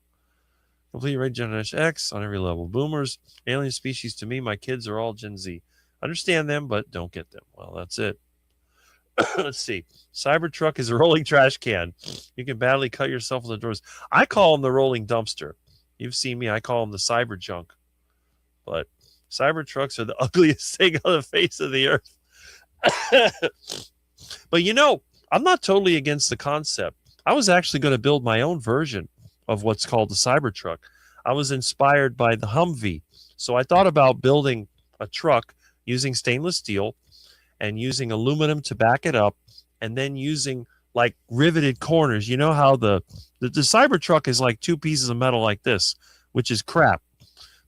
Complete Red Generation X on every level. Boomers, alien species to me, my kids are all Gen Z. Understand them, but don't get them. Well, that's it. Let's see. Cybertruck is a rolling trash can. You can badly cut yourself in the doors. I call them the rolling dumpster. You've seen me. I call them the cyber junk. But Cybertrucks are the ugliest thing on the face of the earth. But you know, I'm not totally against the concept. I was actually going to build my own version of what's called the Cybertruck. I was inspired by the Humvee. So I thought about building a truck using stainless steel and using aluminum to back it up, and then using like riveted corners. You know how the Cybertruck is like two pieces of metal like this, which is crap.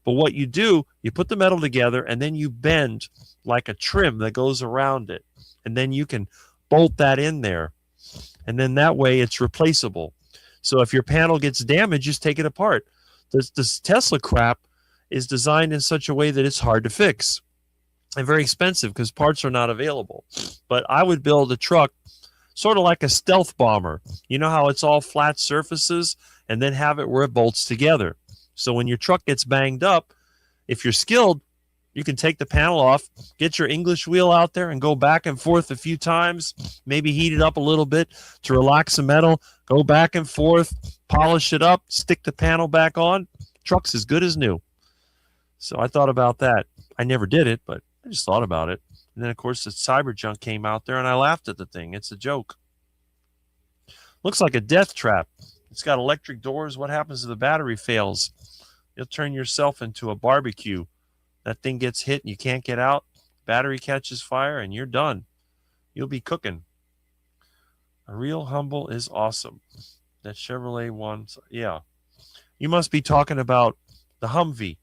But what you do, you put the metal together and then you bend like a trim that goes around it. And then you can bolt that in there. And then that way it's replaceable. So if your panel gets damaged, just take it apart. This Tesla crap is designed in such a way that it's hard to fix and very expensive because parts are not available. But I would build a truck sort of like a stealth bomber. You know how it's all flat surfaces, and then have it where it bolts together. So when your truck gets banged up, if you're skilled, you can take the panel off, get your English wheel out there and go back and forth a few times, maybe heat it up a little bit to relax the metal, go back and forth, polish it up, stick the panel back on. Truck's as good as new. So I thought about that. I never did it, but I just thought about it. And then, of course, the cyber junk came out there, and I laughed at the thing. It's a joke. Looks like a death trap. It's got electric doors. What happens if the battery fails? You'll turn yourself into a barbecue. That thing gets hit, and you can't get out. Battery catches fire, and you're done. You'll be cooking. A real humble is awesome. That Chevrolet one, yeah. You must be talking about the Humvee.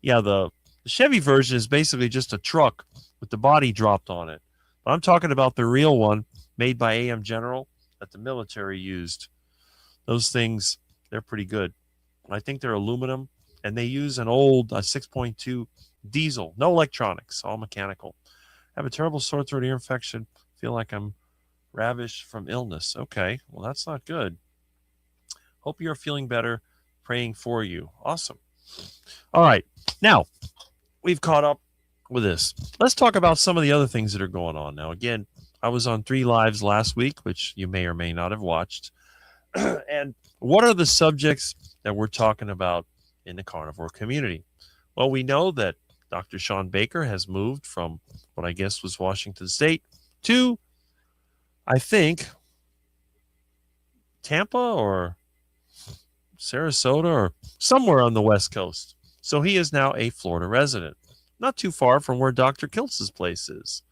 Yeah, the Chevy version is basically just a truck with the body dropped on it. But I'm talking about the real one made by AM General that the military used. Those things, they're pretty good. I think they're aluminum, and they use an old 6.2 diesel. No electronics, all mechanical. I have a terrible sore throat ear infection. Feel like I'm ravished from illness. Okay, well, that's not good. Hope you're feeling better. Praying for you. Awesome. All right. Now, we've caught up with this. Let's talk about some of the other things that are going on. Now, again, I was on 3 lives last week, which you may or may not have watched. And what are the subjects that we're talking about in the carnivore community? Well, we know that Dr. Sean Baker has moved from what I guess was Washington State to, I think, Tampa or Sarasota or somewhere on the West Coast. So he is now a Florida resident, not too far from where Dr. Kiltz's place is.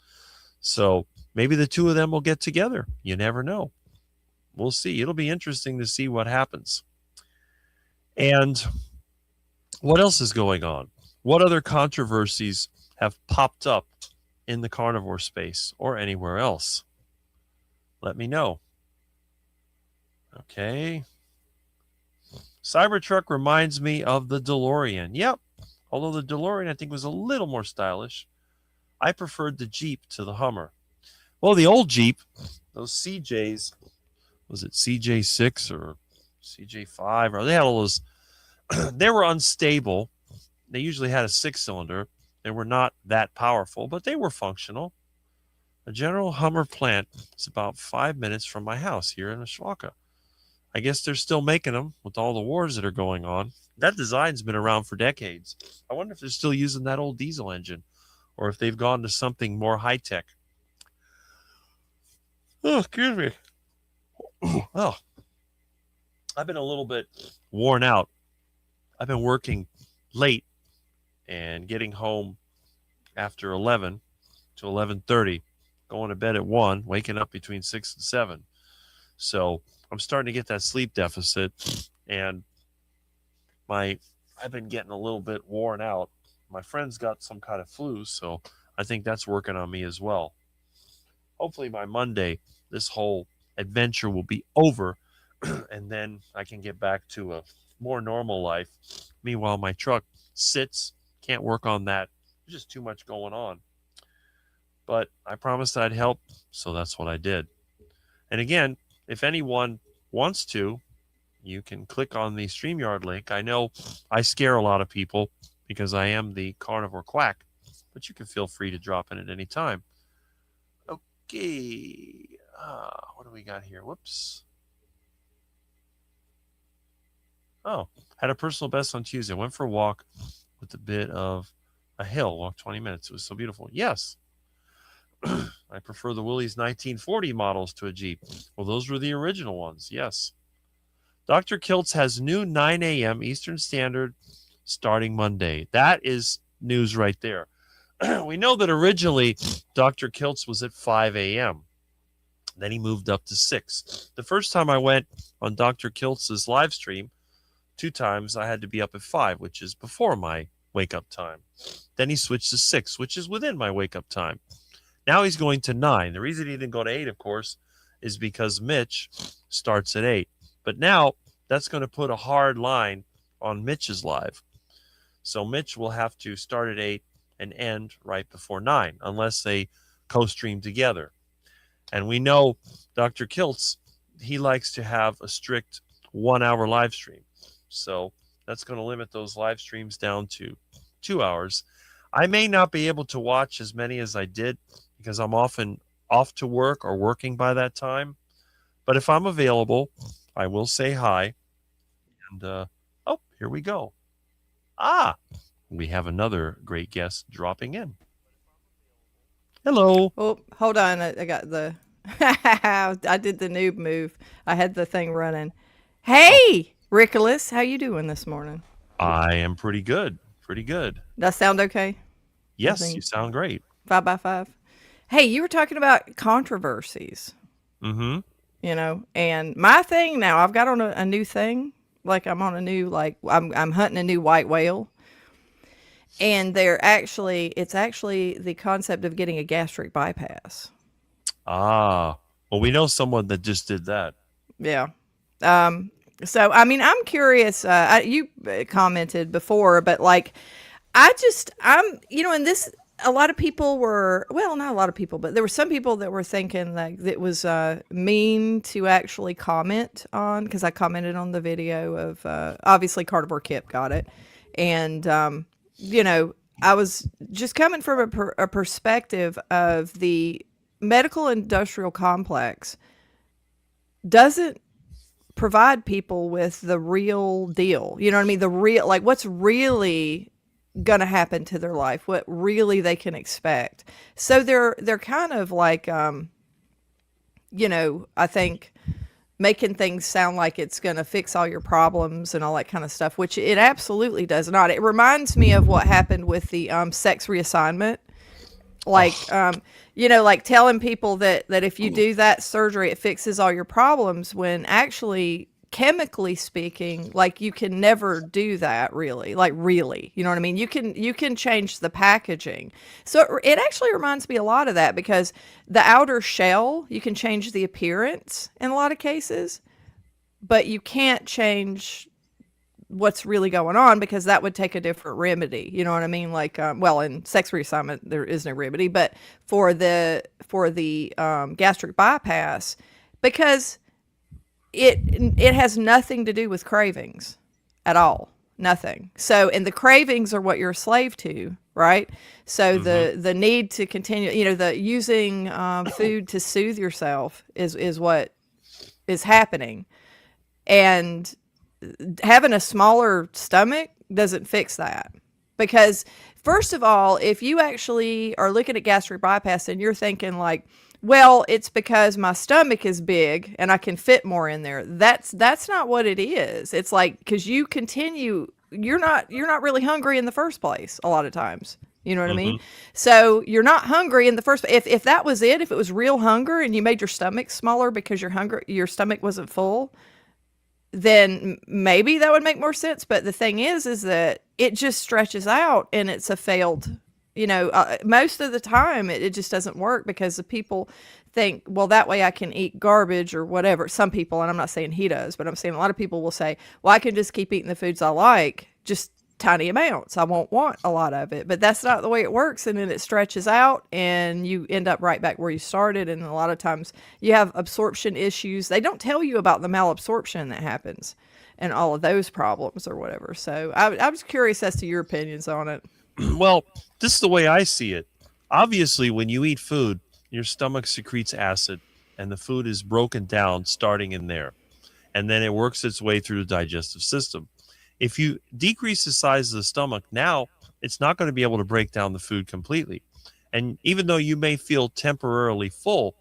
So maybe the two of them will get together. You never know. We'll see. It'll be interesting to see what happens. And what else is going on? What other controversies have popped up in the carnivore space or anywhere else? Let me know. Okay. Cybertruck reminds me of the DeLorean. Yep. Although the DeLorean I think was a little more stylish. I preferred the Jeep to the Hummer. Well, the old Jeep, those CJs, was it CJ6 or CJ5? Or they had all those, they were unstable. They usually had a 6-cylinder. They were not that powerful, but they were functional. The General Hummer plant is about 5 minutes from my house here in Mishawaka. I guess they're still making them with all the wars that are going on. That design's been around for decades. I wonder if they're still using that old diesel engine or if they've gone to something more high-tech. Oh, excuse me. Oh, I've been a little bit worn out. I've been working late and getting home after 11 to 11:30, going to bed at 1, waking up between 6 and 7. So I'm starting to get that sleep deficit, and I've been getting a little bit worn out. My friend's got some kind of flu, so I think that's working on me as well. Hopefully by Monday, this whole adventure will be over, and then I can get back to a more normal life. Meanwhile, my truck sits, can't work on that. There's just too much going on. But I promised I'd help, so that's what I did. And again, if anyone wants to, you can click on the StreamYard link. I know I scare a lot of people because I am the carnivore quack, but you can feel free to drop in at any time. Okay. What do we got here? Whoops. Oh, had a personal best on Tuesday. Went for a walk with a bit of a hill. Walked 20 minutes. It was so beautiful. Yes. I prefer the Willys 1940 models to a Jeep. Well, those were the original ones. Yes. Dr. Kiltz has new 9 a.m. Eastern Standard starting Monday. That is news right there. We know that originally Dr. Kiltz was at 5 a.m. Then he moved up to 6. The first time I went on Dr. Kiltz's live stream, 2 times I had to be up at 5, which is before my wake-up time. Then he switched to 6, which is within my wake-up time. Now he's going to 9. The reason he didn't go to 8, of course, is because Mitch starts at 8. But now that's going to put a hard line on Mitch's live. So Mitch will have to start at 8 and end right before 9, unless they co-stream together. And we know Dr. Kiltz, he likes to have a strict 1-hour live stream. So that's going to limit those live streams down to 2 hours. I may not be able to watch as many as I did because I'm often off to work or working by that time. But if I'm available, I will say hi. And, oh, here we go. We have another great guest dropping in. Hello. Oh, hold on. I got the. I did the noob move. I had the thing running. Hey, Richolas, how you doing this morning? I am pretty good. Pretty good. Does that sound okay? Yes, you sound great. 5x5. Hey, you were talking about controversies. Mm-hmm. And my thing now, I've got on a new thing. Like I'm on a new, I'm hunting a new white whale. And it's actually the concept of getting a gastric bypass. Well, we know someone that just did that. Yeah. So, I mean, I'm curious, you commented before, but and this, a lot of people were, well, not a lot of people, but there were some people that were thinking that it was mean to actually comment on, because I commented on the video of, obviously Carnivore Kip got it. And, I was just coming from a perspective of the medical industrial complex doesn't provide people with the real deal. You know what I mean? The real, what's really going to happen to their life, what really they can expect. So they're kind of I think making things sound like it's going to fix all your problems and all that kind of stuff, which it absolutely does not. It reminds me of what happened with the sex reassignment. Like, Oh, like telling people that if you do that surgery, it fixes all your problems, when actually, chemically speaking, like, you can never do that, really. Like, really, you know what I mean? You can change the packaging. So it actually reminds me a lot of that, because the outer shell, you can change the appearance in a lot of cases, but you can't change what's really going on, because that would take a different remedy. You know what I mean? Like, well, in sex reassignment, there is no remedy, but for the gastric bypass, because it has nothing to do with cravings at all. Nothing. So, and the cravings are what you're a slave to, right? So hmm. the need to continue, the using food to soothe yourself is what is happening. And having a smaller stomach doesn't fix that. Because, first of all, if you actually are looking at gastric bypass and you're thinking like, well, it's because my stomach is big and I can fit more in there. That's not what it is. It's like, because you're not really hungry in the first place a lot of times. You know what I mean? Hmm. So you're not hungry in the first. If that was it, if it was real hunger and you made your stomach smaller because your stomach wasn't full, then maybe that would make more sense. But the thing is that it just stretches out, and it's a failed, most of the time it just doesn't work, because the people think, well, that way I can eat garbage or whatever. Some people, and I'm not saying he does, but I'm saying a lot of people will say, well, I can just keep eating the foods I like, just tiny amounts. I won't want a lot of it. But that's not the way it works. And then it stretches out and you end up right back where you started. And a lot of times you have absorption issues. They don't tell you about the malabsorption that happens and all of those problems or whatever. So I was curious as to your opinions on it. Well, this is the way I see it. Obviously, when you eat food, your stomach secretes acid, and the food is broken down starting in there, and then it works its way through the digestive system. If you decrease the size of the stomach, now it's not going to be able to break down the food completely. And even though you may feel temporarily full,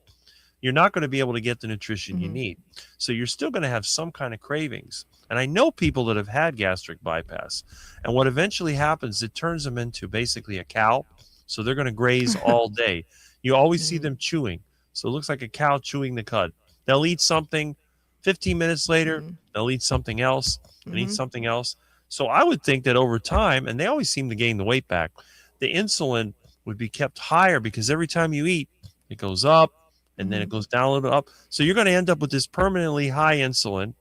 you're not going to be able to get the nutrition you Hmm. need. So you're still going to have some kind of cravings. And I know people that have had gastric bypass. And what eventually happens, it turns them into basically a cow. So they're going to graze all day. You always see Hmm. them chewing. So it looks like a cow chewing the cud. They'll eat something. 15 minutes later, Hmm. they'll eat something else and eat Hmm. something else. So I would think that over time, and they always seem to gain the weight back, the insulin would be kept higher, because every time you eat, it goes up and then Hmm. it goes down a little bit up. So you're going to end up with this permanently high insulin.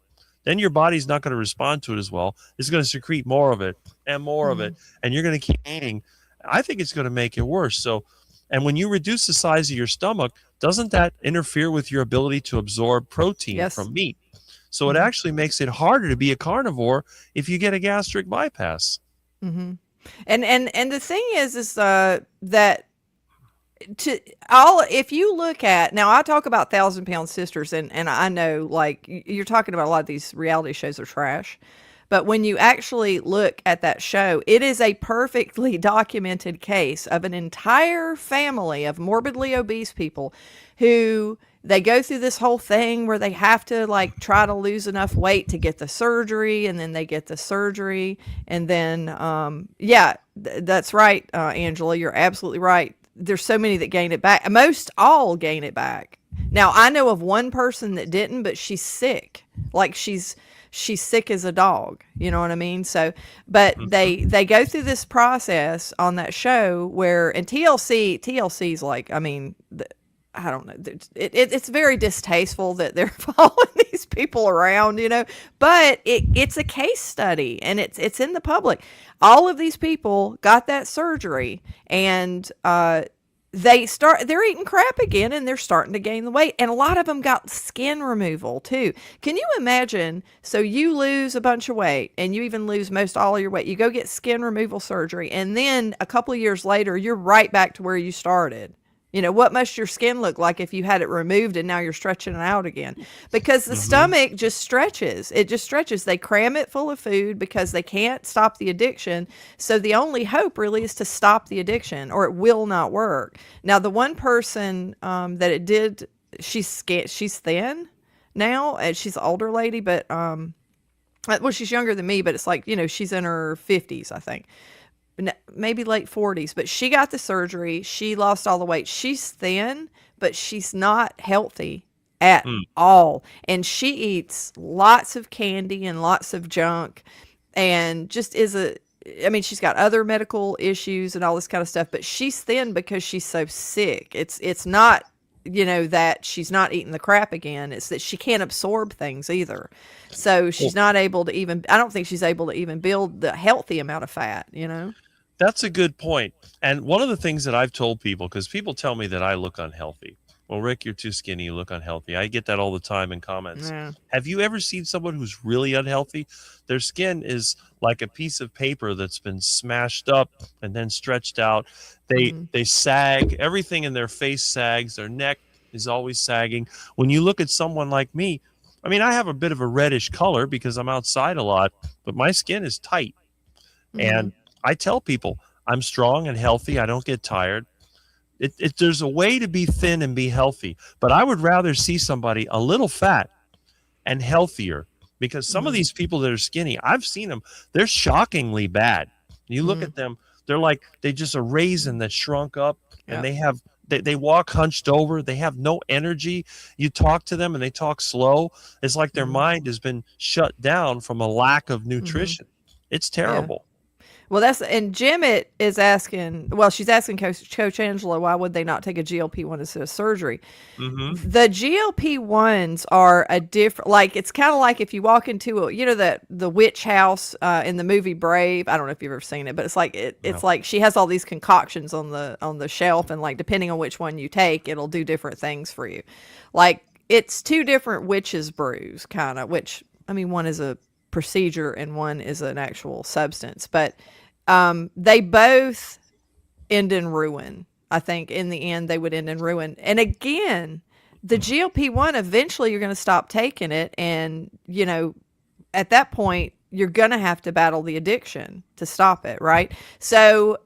Then your body's not going to respond to it as well. It's going to secrete more of it and more of it, Hmm. and you're going to keep eating. I think it's going to make it worse. So, and when you reduce the size of your stomach, doesn't that interfere with your ability to absorb protein Yes. from meat? So it Hmm. actually makes it harder to be a carnivore if you get a gastric bypass. Hmm. And the thing is that to all if you look at now, I talk about 1,000 Pound Sisters, and I know, like, you're talking about a lot of these reality shows are trash, but when you actually look at that show, it is a perfectly documented case of an entire family of morbidly obese people who they go through this whole thing where they have to, like, try to lose enough weight to get the surgery, and then they get the surgery, and then yeah, that's right, Angela, you're absolutely right. There's so many that gain it back. Most all gain it back. Now, I know of one person that didn't, but she's sick. Like, she's sick as a dog. You know what I mean? So, but Mhm. they go through this process on that show where, and TLC's like, I mean, I don't know. It's very distasteful that they're following these people around, But it's a case study, and it's in the public. All of these people got that surgery, and they're eating crap again, and they're starting to gain the weight. And a lot of them got skin removal too. Can you imagine? So you lose a bunch of weight, and you even lose most all of your weight. You go get skin removal surgery, and then a couple of years later, you're right back to where you started. What must your skin look like if you had it removed and now you're stretching it out again? Because the Mhm. stomach just stretches. It just stretches. They cram it full of food because they can't stop the addiction. So the only hope really is to stop the addiction, or it will not work. Now, the one person that it did, she's thin. now, and she's an older lady, but well, she's younger than me, but it's like, she's in her 50s, I think. Maybe late 40s, but she got the surgery. She lost all the weight. She's thin, but she's not healthy at Mm. all. And she eats lots of candy and lots of junk and just I mean, she's got other medical issues and all this kind of stuff, but she's thin because she's so sick. It's not, that she's not eating the crap again. It's that she can't absorb things either. So she's not able to even, I don't think she's able to even build the healthy amount of fat. That's a good point. And one of the things that I've told people, because people tell me that I look unhealthy. Well, Rick, you're too skinny. You look unhealthy. I get that all the time in comments. Yeah. Have you ever seen someone who's really unhealthy? Their skin is like a piece of paper that's been smashed up and then stretched out. They sag. Everything in their face sags. Their neck is always sagging. When you look at someone like me, I mean, I have a bit of a reddish color because I'm outside a lot, but my skin is tight. And I tell people I'm strong and healthy. I don't get tired. There's a way to be thin and be healthy, but I would rather see somebody a little fat and healthier, because some of these people that are skinny, I've seen them, they're shockingly bad. You look at them, they just a raisin that shrunk up, and they walk hunched over. They have no energy. You talk to them and they talk slow. It's like their mind has been shut down from a lack of nutrition. It's terrible. Well, and Jimmet is asking, she's asking Coach Angela, why would they not take a GLP-1 instead of surgery? The GLP-1s are a different, like, it's kind of like if you walk into the witch house in the movie Brave. I don't know if you've ever seen it, but it's like, it's like she has all these concoctions on the shelf, and like, depending on which one you take, it'll do different things for you. Like, it's two different witches brews, kind of, which, I mean, one is a procedure and one is an actual substance, but they both end in ruin. I think in the end they would end in ruin. And again, the GLP-1, eventually you're going to stop taking it, and at that point you're going to have to battle the addiction to stop it, right? So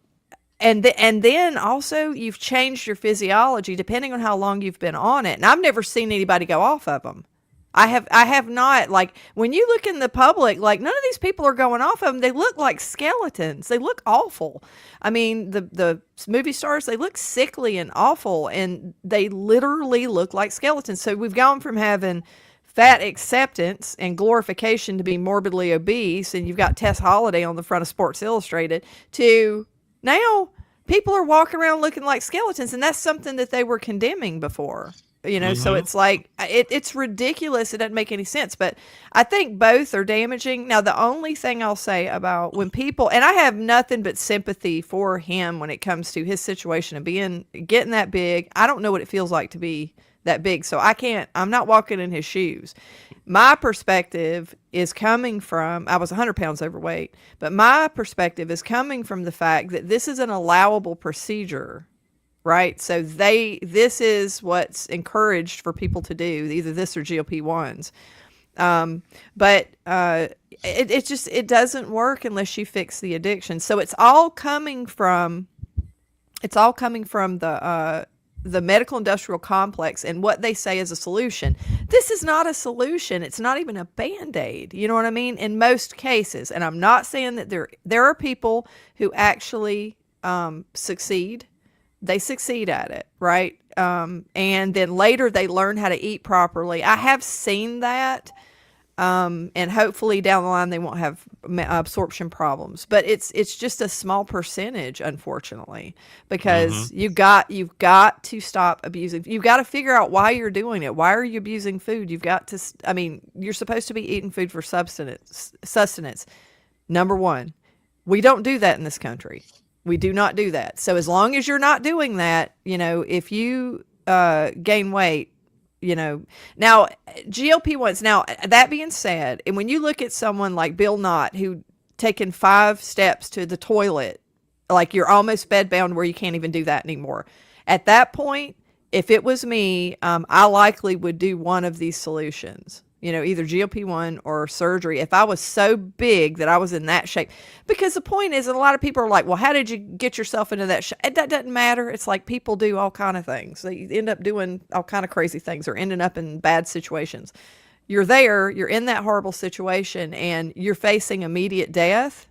and then also you've changed your physiology depending on how long you've been on it. And I've never seen anybody go off of them. I have not. Like, when you look in the public, like, none of these people are going off of them. They look like skeletons. They look awful. I mean, the movie stars, they look sickly and awful, and they literally look like skeletons. So we've gone from having fat acceptance and glorification to be morbidly obese, and you've got Tess Holliday on the front of Sports Illustrated, to now people are walking around looking like skeletons, and that's something that they were condemning before. So it's like, it's ridiculous. It doesn't make any sense, but I think both are damaging. Now, the only thing I'll say about when people, and I have nothing but sympathy for him when it comes to his situation of getting that big. I don't know what it feels like to be that big. So I'm not walking in his shoes. My perspective is coming from, I was 100 pounds overweight, but my perspective is coming from the fact that this is an allowable procedure. Right. So this is what's encouraged for people to do, either this or GLP-1s. But it doesn't work unless you fix the addiction. So it's all coming from the medical industrial complex and what they say is a solution. This is not a solution. It's not even a Band-Aid. You know what I mean? In most cases. And I'm not saying that there are people who actually succeed. They succeed at it, right? And then later they learn how to eat properly. I have seen that. And hopefully down the line they won't have absorption problems. But it's just a small percentage, unfortunately, because you've got to stop abusing. You've got to figure out why you're doing it. Why are you abusing food? You've got to, I mean, you're supposed to be eating food for sustenance. Number one, we don't do that in this country. We do not do that. So as long as you're not doing that, if you gain weight, now GLP-1s. Now, that being said, and when you look at someone like Bill Knott, who taken 5 steps to the toilet, like, you're almost bedbound where you can't even do that anymore. At that point, if it was me, I likely would do one of these solutions. either GLP-1 or surgery, if I was so big that I was in that shape. Because the point is that a lot of people are like, well, how did you get yourself into that shape? That doesn't matter. It's like people do all kind of things. They end up doing all kind of crazy things or ending up in bad situations. You're in that horrible situation and you're facing immediate death.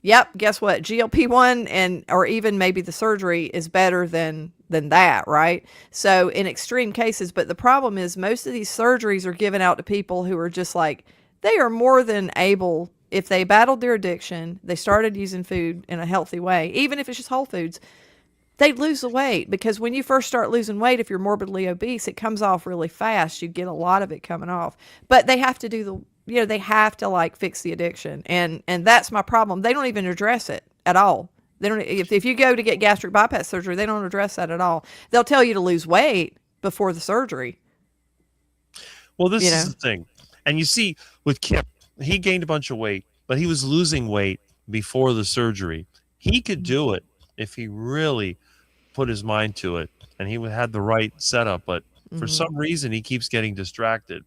Yep, guess what? GLP-1 and or even maybe the surgery is better than that, right? So in extreme cases, but the problem is most of these surgeries are given out to people who are just like they are more than able, if they battled their addiction, they started using food in a healthy way, even if it's just whole foods, they'd lose the weight because when you first start losing weight, if you're morbidly obese, it comes off really fast. You get a lot of it coming off, but they have to do they have to like fix the addiction. And that's my problem. They don't even address it at all. They don't, if you go to get gastric bypass surgery, they don't address that at all. They'll tell you to lose weight before the surgery. Well, this is the thing. And you see with Kip, he gained a bunch of weight, but he was losing weight before the surgery. He could do it if he really put his mind to it and he had the right setup, but for some reason he keeps getting distracted.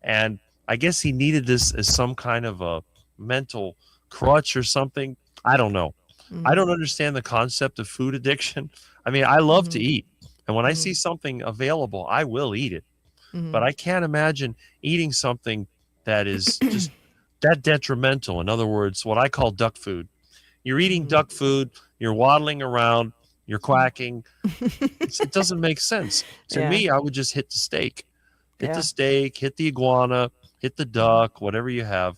And I guess he needed this as some kind of a mental crutch or something. I don't know. I don't understand the concept of food addiction. I mean, I love to eat. And when I see something available, I will eat it. But I can't imagine eating something that is just that detrimental. In other words, what I call duck food. You're eating duck food, you're waddling around, you're quacking. It doesn't make sense. To me, I would just hit the steak. Hit the steak, hit the iguana, hit the duck, whatever you have,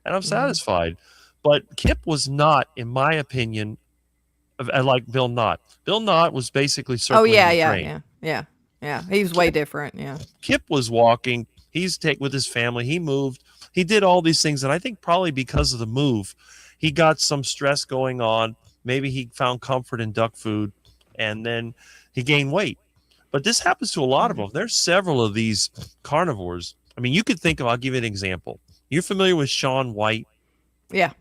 and I'm satisfied. But Kip was not, in my opinion, like Bill Knott. Bill Knott was basically circling the drain. Yeah. He was way different. Yeah. Kip was walking. He's with his family. He moved. He did all these things, and I think probably because of the move, he got some stress going on. Maybe he found comfort in duck food, and then he gained weight. But this happens to a lot of them. There's several of these carnivores. I mean, you could think of, I'll give you an example. You're familiar with Shaun White? Yeah.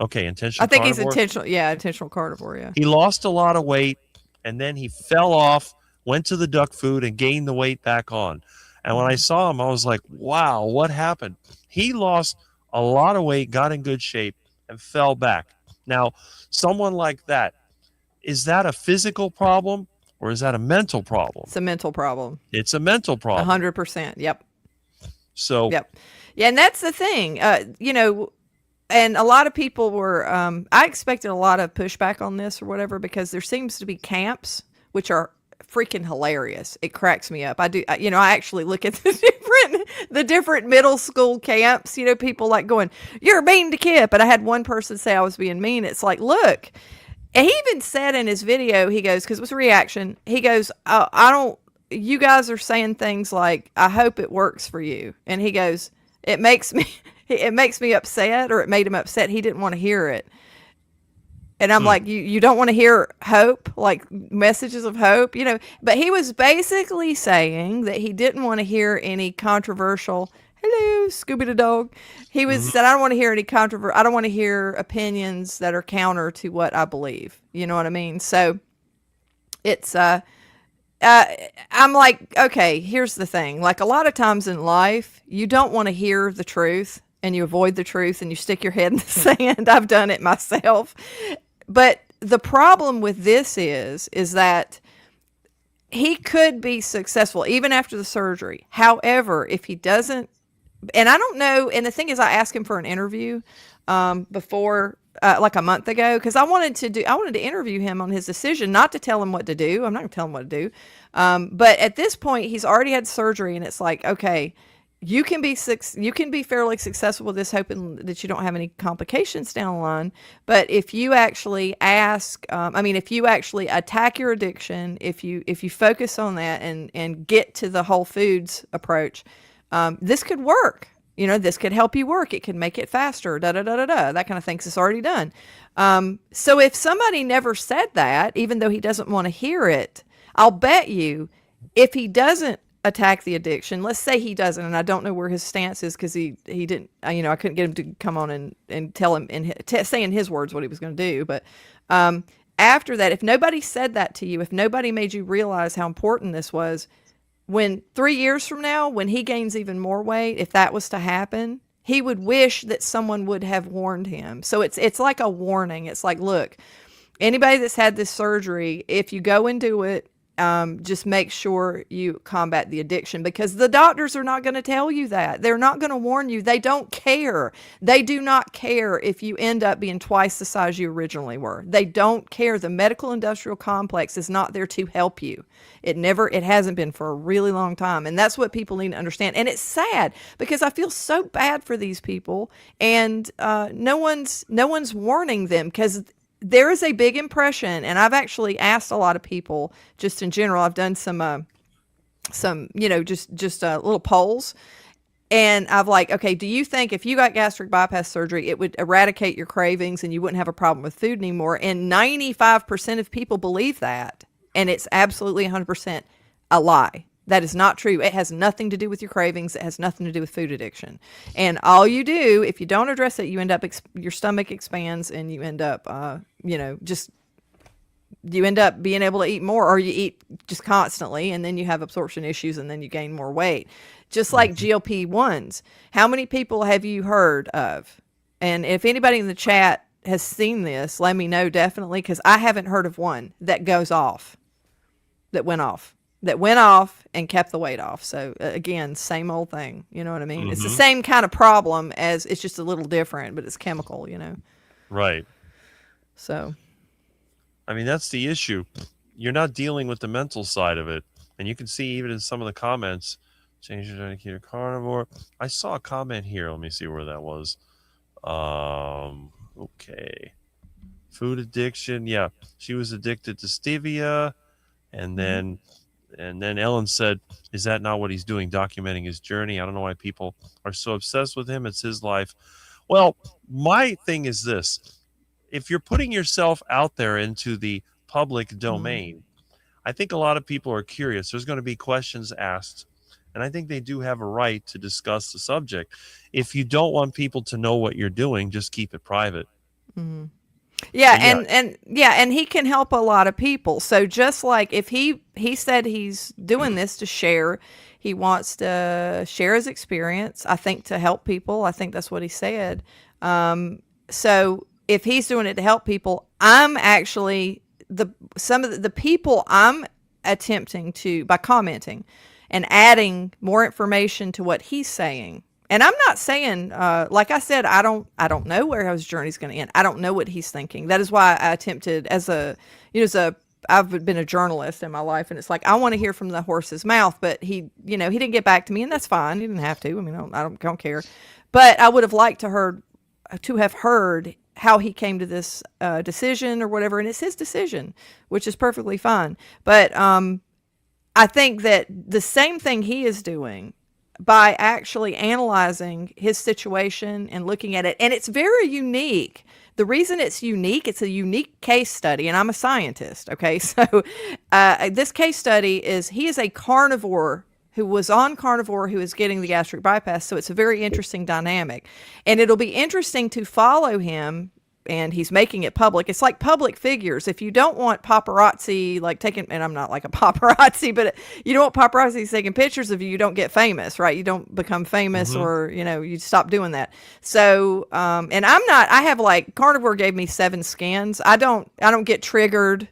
Okay, intentional I think carnivore. he's intentional carnivore, yeah. He lost a lot of weight, and then he fell off, went to the duck food, and gained the weight back on. And when I saw him, I was like, wow, what happened? He lost a lot of weight, got in good shape, and fell back. Now, someone like that, is that a physical problem or is that a mental problem? It's a mental problem. It's a mental problem. 100%. Yep. So. Yep. Yeah, and that's the thing. And a lot of people were, I expected a lot of pushback on this or whatever because there seems to be camps, which are freaking hilarious. It cracks me up. I actually look at the different middle school camps, people like going, you're mean to Kip. And I had one person say I was being mean. It's like, look, and he even said in his video, he goes, because it was a reaction, he goes, you guys are saying things like, I hope it works for you. And he goes, it makes me upset, or it made him upset. He didn't want to hear it. And I'm like, you don't want to hear hope, like messages of hope, but he was basically saying that he didn't want to hear any controversial, hello, Scooby the dog. He said, I don't want to hear any I don't want to hear opinions that are counter to what I believe. You know what I mean? So it's, I'm like, okay, here's the thing. Like a lot of times in life, you don't want to hear the truth and you avoid the truth and you stick your head in the sand. I've done it myself. But the problem with this is that he could be successful even after the surgery. However, if he doesn't, and I don't know, and the thing is I asked him for an interview before like a month ago because I wanted to interview him on his decision, not to tell him what to do. I'm not going to tell him what to do. But at this point, he's already had surgery and it's like, okay, you can be fairly successful with this, hoping that you don't have any complications down the line. But if you actually if you actually attack your addiction, if you focus on that and get to the whole foods approach, this could work. This could help you work. It could make it faster, that kind of thing. It's already done. So if somebody never said that, even though he doesn't want to hear it, I'll bet you if he doesn't attack the addiction, let's say he doesn't, and I don't know where his stance is because he didn't, I couldn't get him to come on and tell him say in his words what he was going to do. But after that, if nobody said that to you, if nobody made you realize how important this was, when 3 years from now, when he gains even more weight, if that was to happen, he would wish that someone would have warned him. So it's like a warning. It's like, look, anybody that's had this surgery, if you go and do it, just make sure you combat the addiction, because the doctors are not going to tell you that. They're not going to warn you. They don't care. They do not care if you end up being twice the size you originally were. They don't care. The medical industrial complex is not there to help you. It hasn't been for a really long time. And that's what people need to understand. And it's sad because I feel so bad for these people, and no one's warning them, because there is a big impression, and I've actually asked a lot of people just in general. I've done some just little polls, and I've like, okay, do you think if you got gastric bypass surgery, it would eradicate your cravings and you wouldn't have a problem with food anymore? And 95% of people believe that, and it's absolutely 100% a lie. That is not true. It has nothing to do with your cravings. It has nothing to do with food addiction. And all you do, if you don't address it, you end up, your stomach expands, and you end up, you end up being able to eat more, or you eat just constantly, and then you have absorption issues, and then you gain more weight. Just like GLP-1s. How many people have you heard of? And if anybody in the chat has seen this, let me know definitely, because I haven't heard of one that went off and kept the weight off. So again, same old thing. You know what I mean? Mm-hmm. It's the same kind of problem, as it's just a little different, but it's chemical, Right. So, I mean, that's the issue. You're not dealing with the mental side of it. And you can see even in some of the comments, change your diet to carnivore. I saw a comment here. Let me see where that was. Okay. Food addiction. Yeah. She was addicted to stevia. And then Ellen said, is that not what he's doing, documenting his journey? I don't know why people are so obsessed with him. It's his life. Well, my thing is this. If you're putting yourself out there into the public domain, I think a lot of people are curious. There's going to be questions asked, and I think they do have a right to discuss the subject. If you don't want people to know what you're doing, just keep it private. Mm-hmm. Yeah, and he can help a lot of people. So just like if he said he's doing this to share, he wants to share his experience, I think, to help people. I think that's what he said. So if he's doing it to help people, I'm actually some of the people I'm attempting to, by commenting and adding more information to what he's saying. And I'm not saying, like I said, I don't know where his journey's going to end. I don't know what he's thinking. That is why I attempted I've been a journalist in my life, and it's like, I want to hear from the horse's mouth, but he didn't get back to me, and that's fine. He didn't have to. I mean, I don't care. But I would have liked to have heard how he came to this decision or whatever, and it's his decision, which is perfectly fine. But I think that the same thing he is doing, by actually analyzing his situation and looking at it. And it's very unique. The reason it's a unique case study, and I'm a scientist, okay? So this case study he is a carnivore who was on carnivore who is getting the gastric bypass. So it's a very interesting dynamic. And it'll be interesting to follow him, and he's making it public. It's like public figures. If you don't want paparazzi, and I'm not like a paparazzi, but you don't want paparazzi taking pictures of you, you don't get famous, right? You don't become famous, or, you stop doing that. So, and I have Carnivore gave me 7 scans. I don't get triggered.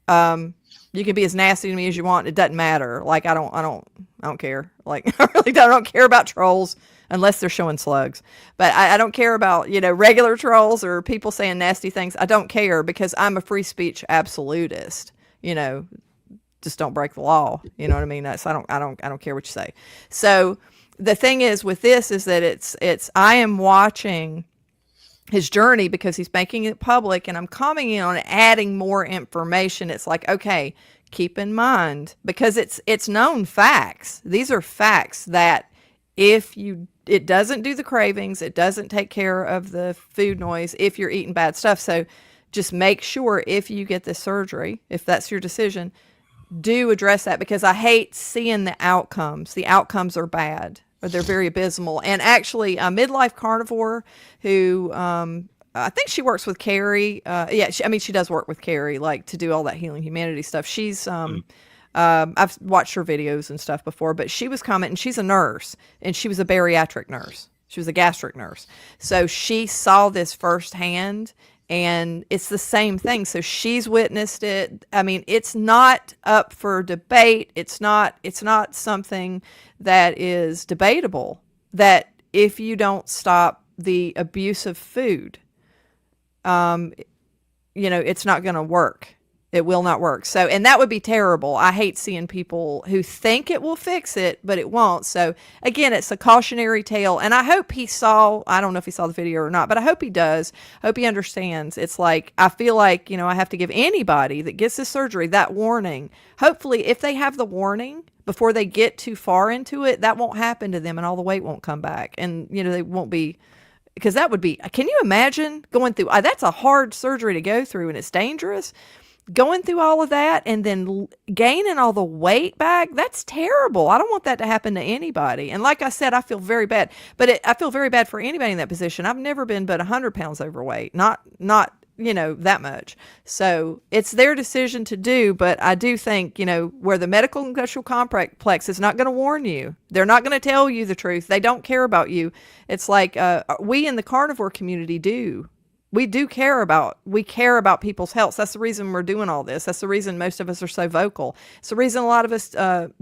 You can be as nasty to me as you want. It doesn't matter. I don't care. I really don't care about trolls. Unless they're showing slugs. But I don't care about, regular trolls or people saying nasty things. I don't care, because I'm a free speech absolutist. Just don't break the law. You know what I mean? I don't care what you say. So the thing is with this is that I am watching his journey because he's making it public, and I'm commenting on it, adding more information. It's like, okay, keep in mind, because it's known facts. These are facts that it doesn't do the cravings, it doesn't take care of the food noise if you're eating bad stuff. So just make sure, if you get this surgery, if that's your decision, do address that, because I hate seeing the outcomes. The outcomes are bad, or they're very abysmal. And actually, a midlife carnivore who, I think she works with Carrie. She does work with Carrie, to do all that Healing Humanity stuff. She's, I've watched her videos and stuff before, but she was commenting, she's a nurse and she was a bariatric nurse. She was a gastric nurse. So she saw this firsthand, and it's the same thing. So she's witnessed it. I mean, it's not up for debate. It's not something that is debatable, that if you don't stop the abuse of food, it's not going to work. It will not work. So, and that would be terrible. I hate seeing people who think it will fix it, but it won't. So, again, it's a cautionary tale. And I hope I don't know if he saw the video or not, but I hope he does. I hope he understands. It's like, I feel like, I have to give anybody that gets this surgery that warning. Hopefully, if they have the warning before they get too far into it, that won't happen to them and all the weight won't come back. And, they won't be, because that would be, can you imagine going through, that's a hard surgery to go through and it's dangerous. Going through all of that and then gaining all the weight back, that's terrible. I don't want that to happen to anybody. And like I said, I feel very bad, but I feel very bad for anybody in that position. I've never been but 100 pounds overweight, not that much. So it's their decision to do, but I do think, where the medical industrial complex is not going to warn you. They're not going to tell you the truth. They don't care about you. It's like we in the carnivore community do. We care about people's health. That's the reason we're doing all this. That's the reason most of us are so vocal. It's the reason a lot of us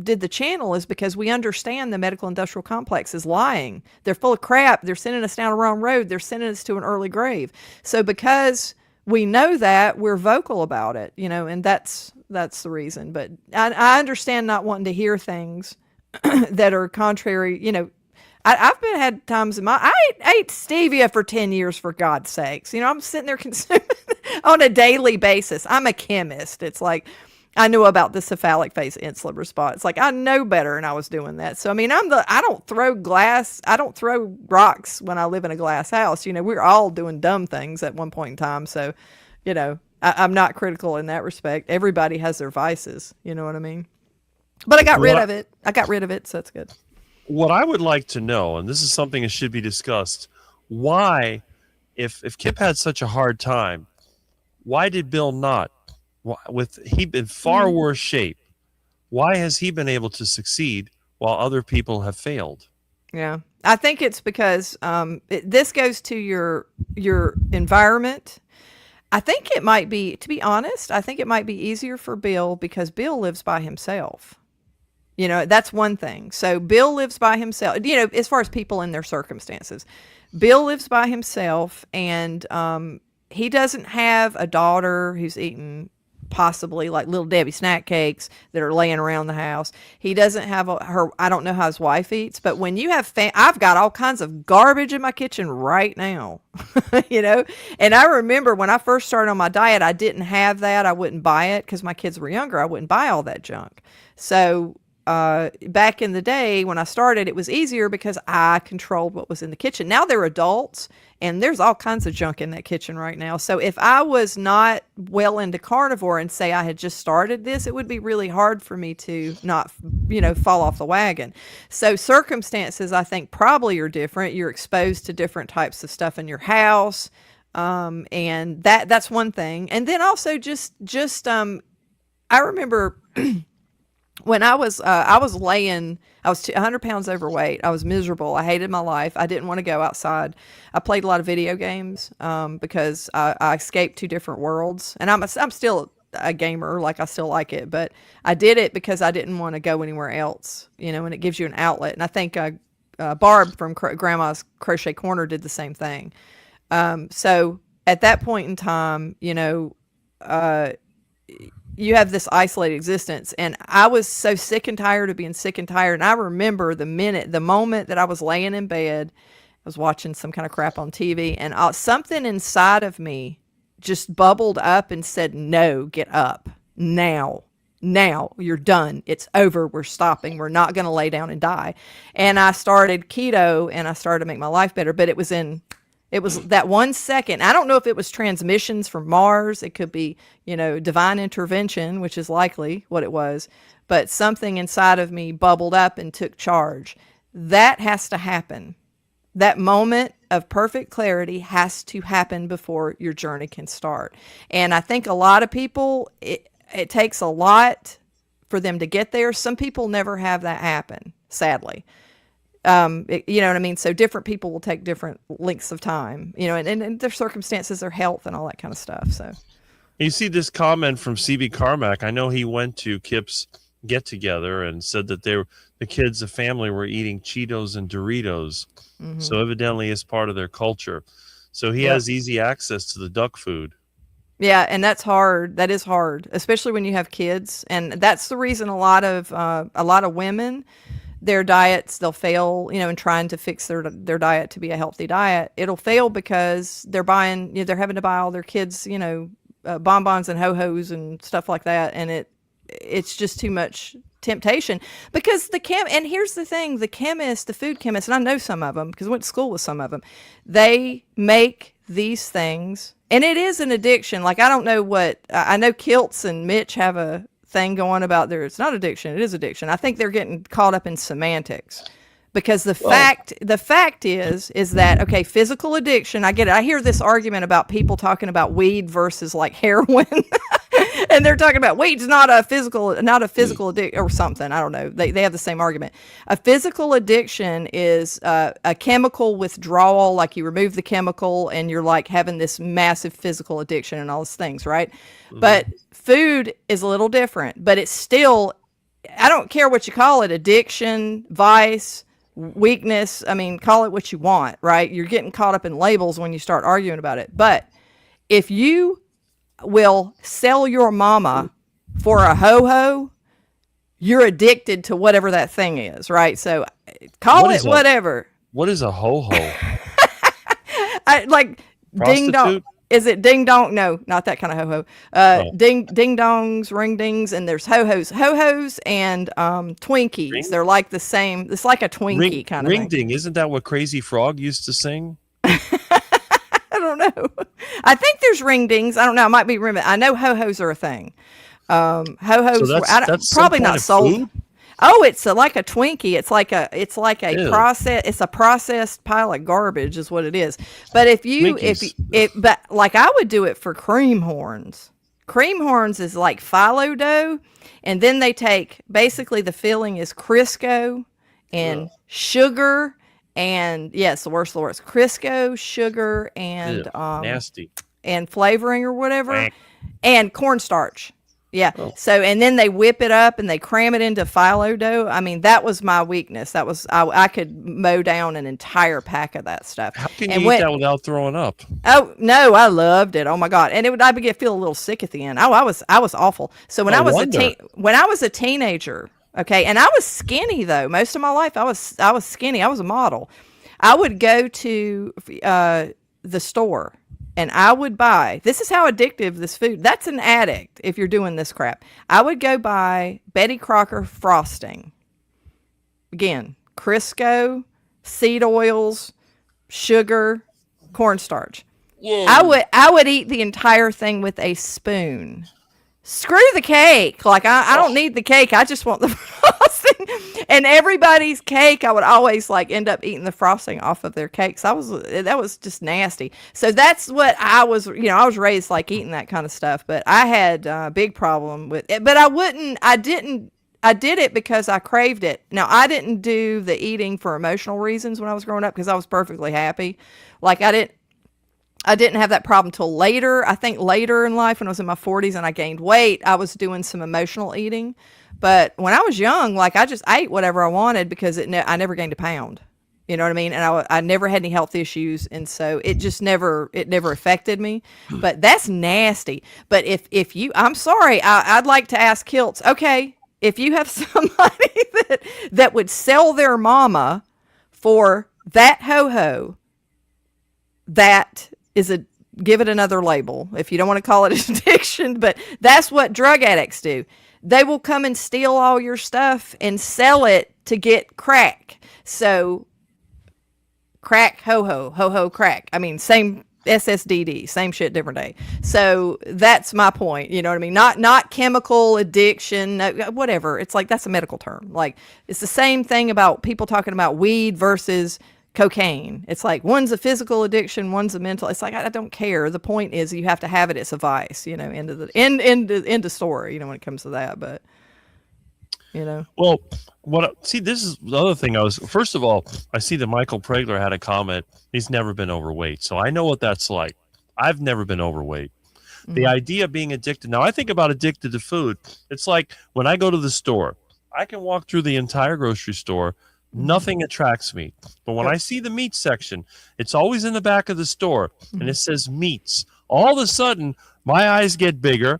did the channel, is because we understand the medical industrial complex is lying. They're full of crap. They're sending us down a wrong road. They're sending us to an early grave. So because we know that, we're vocal about it, and that's the reason. But I understand not wanting to hear things that are contrary, I've had times I ate stevia for 10 years, for God's sakes. I'm sitting there consuming on a daily basis. I'm a chemist. It's like, I knew about the cephalic phase insulin response. Like, I know better, and I was doing that. So, I mean, I don't throw rocks when I live in a glass house. We're all doing dumb things at one point in time. So, I'm not critical in that respect. Everybody has their vices. You know what I mean? But I got rid of it. So that's good. What I would like to know, and this is something that should be discussed, why, if Kip had such a hard time, why did Bill not? He in far worse shape. Why has he been able to succeed while other people have failed? Yeah, I think it's because this goes to your environment. I think it might be, to be honest, I think it might be easier for Bill because Bill lives by himself. That's one thing. So Bill lives by himself, as far as people in their circumstances. Bill lives by himself, and he doesn't have a daughter who's eating possibly like Little Debbie snack cakes that are laying around the house. He doesn't have I don't know how his wife eats, but when you have I've got all kinds of garbage in my kitchen right now, and I remember when I first started on my diet, I didn't have that. I wouldn't buy it because my kids were younger. I wouldn't buy all that junk. So back in the day when I started, it was easier because I controlled what was in the kitchen. Now they're adults and there's all kinds of junk in that kitchen right now. So if I was not well into carnivore and say I had just started this, it would be really hard for me to not, fall off the wagon. So circumstances, I think, probably are different. You're exposed to different types of stuff in your house. And that's one thing. And then also just I remember when I was 100 pounds overweight. I was miserable. I hated my life. I didn't want to go outside. I played a lot of video games because I escaped two different worlds. And I'm still a gamer, like I still like it, but I did it because I didn't want to go anywhere else, and it gives you an outlet. And I think Barb from Grandma's Crochet Corner did the same thing. So at that point in time, you have this isolated existence, and I was so sick and tired of being sick and tired. And I remember the moment that I was laying in bed, I was watching some kind of crap on TV, and something inside of me just bubbled up and said, no, get up now. Now you're done. It's over. We're stopping. We're not going to lay down and die. And I started keto, and I started to make my life better, but it was that 1 second. I don't know if it was transmissions from Mars. It could be, divine intervention, which is likely what it was. But something inside of me bubbled up and took charge. That has to happen. That moment of perfect clarity has to happen before your journey can start. And I think a lot of people, it takes a lot for them to get there. Some people never have that happen, sadly. You know what I mean? So different people will take different lengths of time, you know, and their circumstances, their health and all that kind of stuff. So You see this comment from CB Carmack. I know he went to Kip's get together and said that the kids, the family were eating Cheetos and Doritos. So evidently it's part of their culture. So he has easy access to the duck food. yeah, and that's hard. That is hard, especially when you have kids. And that's the reason a lot of women, their diets, they'll fail, you know, in trying to fix their diet to be a healthy diet. It'll fail because they're buying, you know, they're having to buy all their kids, you know, bonbons and ho-hos and stuff like that. And it's just too much temptation because and here's the thing, the food chemists, and I know some of them because I went to school with some of them, they make these things, and it is an addiction. Like, I don't know I know Kiltz and Mitch have a thing going about it's not addiction, it is addiction. I think they're getting caught up in semantics because the fact is that, okay, physical addiction, I get it. I hear this argument about people talking about weed versus like heroin. And they're talking about weed's not a physical addiction or something. I don't know. They have the same argument. A physical addiction is a chemical withdrawal, like you remove the chemical and you're like having this massive physical addiction and all these things, right? But food is a little different, but it's still, I don't care what you call it, addiction, vice, weakness. I mean, call it what you want, right? You're getting caught up in labels when you start arguing about it. But if you will sell your mama for a ho-ho, you're addicted to whatever that thing is, right? So call it whatever. What is a ho-ho? Like ding dong. Is it ding dong? No, not that kind of ho-ho. Ding dongs, ring dings, and there's ho-hos. Ho-hos and Twinkies. Ring? They're like the same. It's like a Twinkie kind of thing. Ring ding. Isn't that what Crazy Frog used to sing? I don't know. I think there's ring dings. I don't know. I might be remembering. I know ho-hos are a thing. Ho-hos, so that's probably not sold. Food? Oh, it's like a Twinkie. It's like a Ew. process. It's a processed pile of garbage, is what it is. But but like I would do it for cream horns. Cream horns is like phyllo dough, and then they take, basically the filling is Crisco and sugar. And yes, the worst, Crisco, sugar, and nasty, and flavoring or whatever, and cornstarch. Yeah. Oh. So, and then they whip it up and they cram it into phyllo dough. I mean, that was my weakness. That was, I could mow down an entire pack of that stuff. How can you eat that without throwing up? Oh no, I loved it. Oh my God. And I would feel a little sick at the end. Oh, I was awful. So when I was a teenager, okay, and I was skinny though. Most of my life, I was skinny. I was a model. I would go to the store, and I would buy. This is how addictive this food. That's an addict if you're doing this crap. I would go buy Betty Crocker frosting. Again, Crisco, seed oils, sugar, cornstarch. Yeah. I would eat the entire thing with a spoon. Screw the cake. Like, I don't need the cake. I just want the frosting. And everybody's cake, I would always like end up eating the frosting off of their cakes. That was just nasty. So that's what I was, I was raised like eating that kind of stuff, but I had a big problem with it. But I did it because I craved it. Now, I didn't do the eating for emotional reasons when I was growing up because I was perfectly happy. Like, I didn't have that problem till later. I think later in life when I was in my 40s and I gained weight, I was doing some emotional eating. But when I was young, like I just ate whatever I wanted because I never gained a pound. You know what I mean? And I never had any health issues. And so it just never affected me. But that's nasty. But if you, I'm sorry, I'd like to ask Kiltz, okay, if you have somebody that would sell their mama for that ho-ho, that is give it another label if you don't want to call it addiction, but that's what drug addicts do. They will come and steal all your stuff and sell it to get crack. So crack, ho-ho, crack. I mean, same SSDD, same shit, different day. So that's my point. You know what I mean? Not chemical addiction, whatever. It's like, that's a medical term. Like, it's the same thing about people talking about weed versus cocaine. It's like one's a physical addiction, one's a mental. It's like, I don't care. The point is you have to have it. It's a vice, end of story, when it comes to that. But you know. Well, see, this is the other thing. First of all, I see that Michael Pregler had a comment. He's never been overweight, so I know what that's like. I've never been overweight. The Mhm. idea of being addicted. Now, I think about addicted to food. It's like when I go to the store, I can walk through the entire grocery store. Mhm. Nothing attracts me. But when Yep. I see the meat section, it's always in the back of the store and it Mhm. says meats. All of a sudden, my eyes get bigger.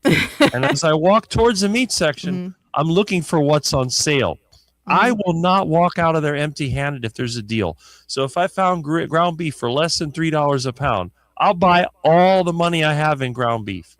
And as I walk towards the meat section, Mhm. I'm looking for what's on sale. I Mhm. will not walk out of there empty handed if there's a deal. So if I found ground beef for less than $3 a pound, I'll buy all the money I have in ground beef.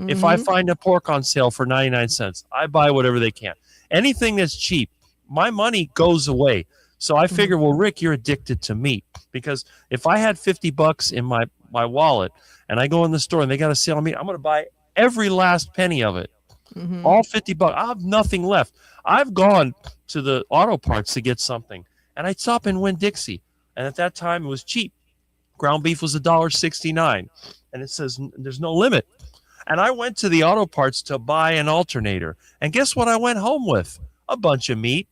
If I Mhm. find a pork on sale for 99 cents, I buy whatever they can. Anything that's cheap, my money goes away. So I Mhm. figure, well, Rick, you're addicted to meat because if I had $50 in my wallet and I go in the store and they got a sale on meat, I'm going to buy every last penny of it. Mhm. All $50. I have nothing left. I've gone to the auto parts to get something and I stop in Winn-Dixie. And at that time it was cheap. Ground beef was $1.69 and it says there's no limit. And I went to the auto parts to buy an alternator. And guess what I went home with? A bunch of meat.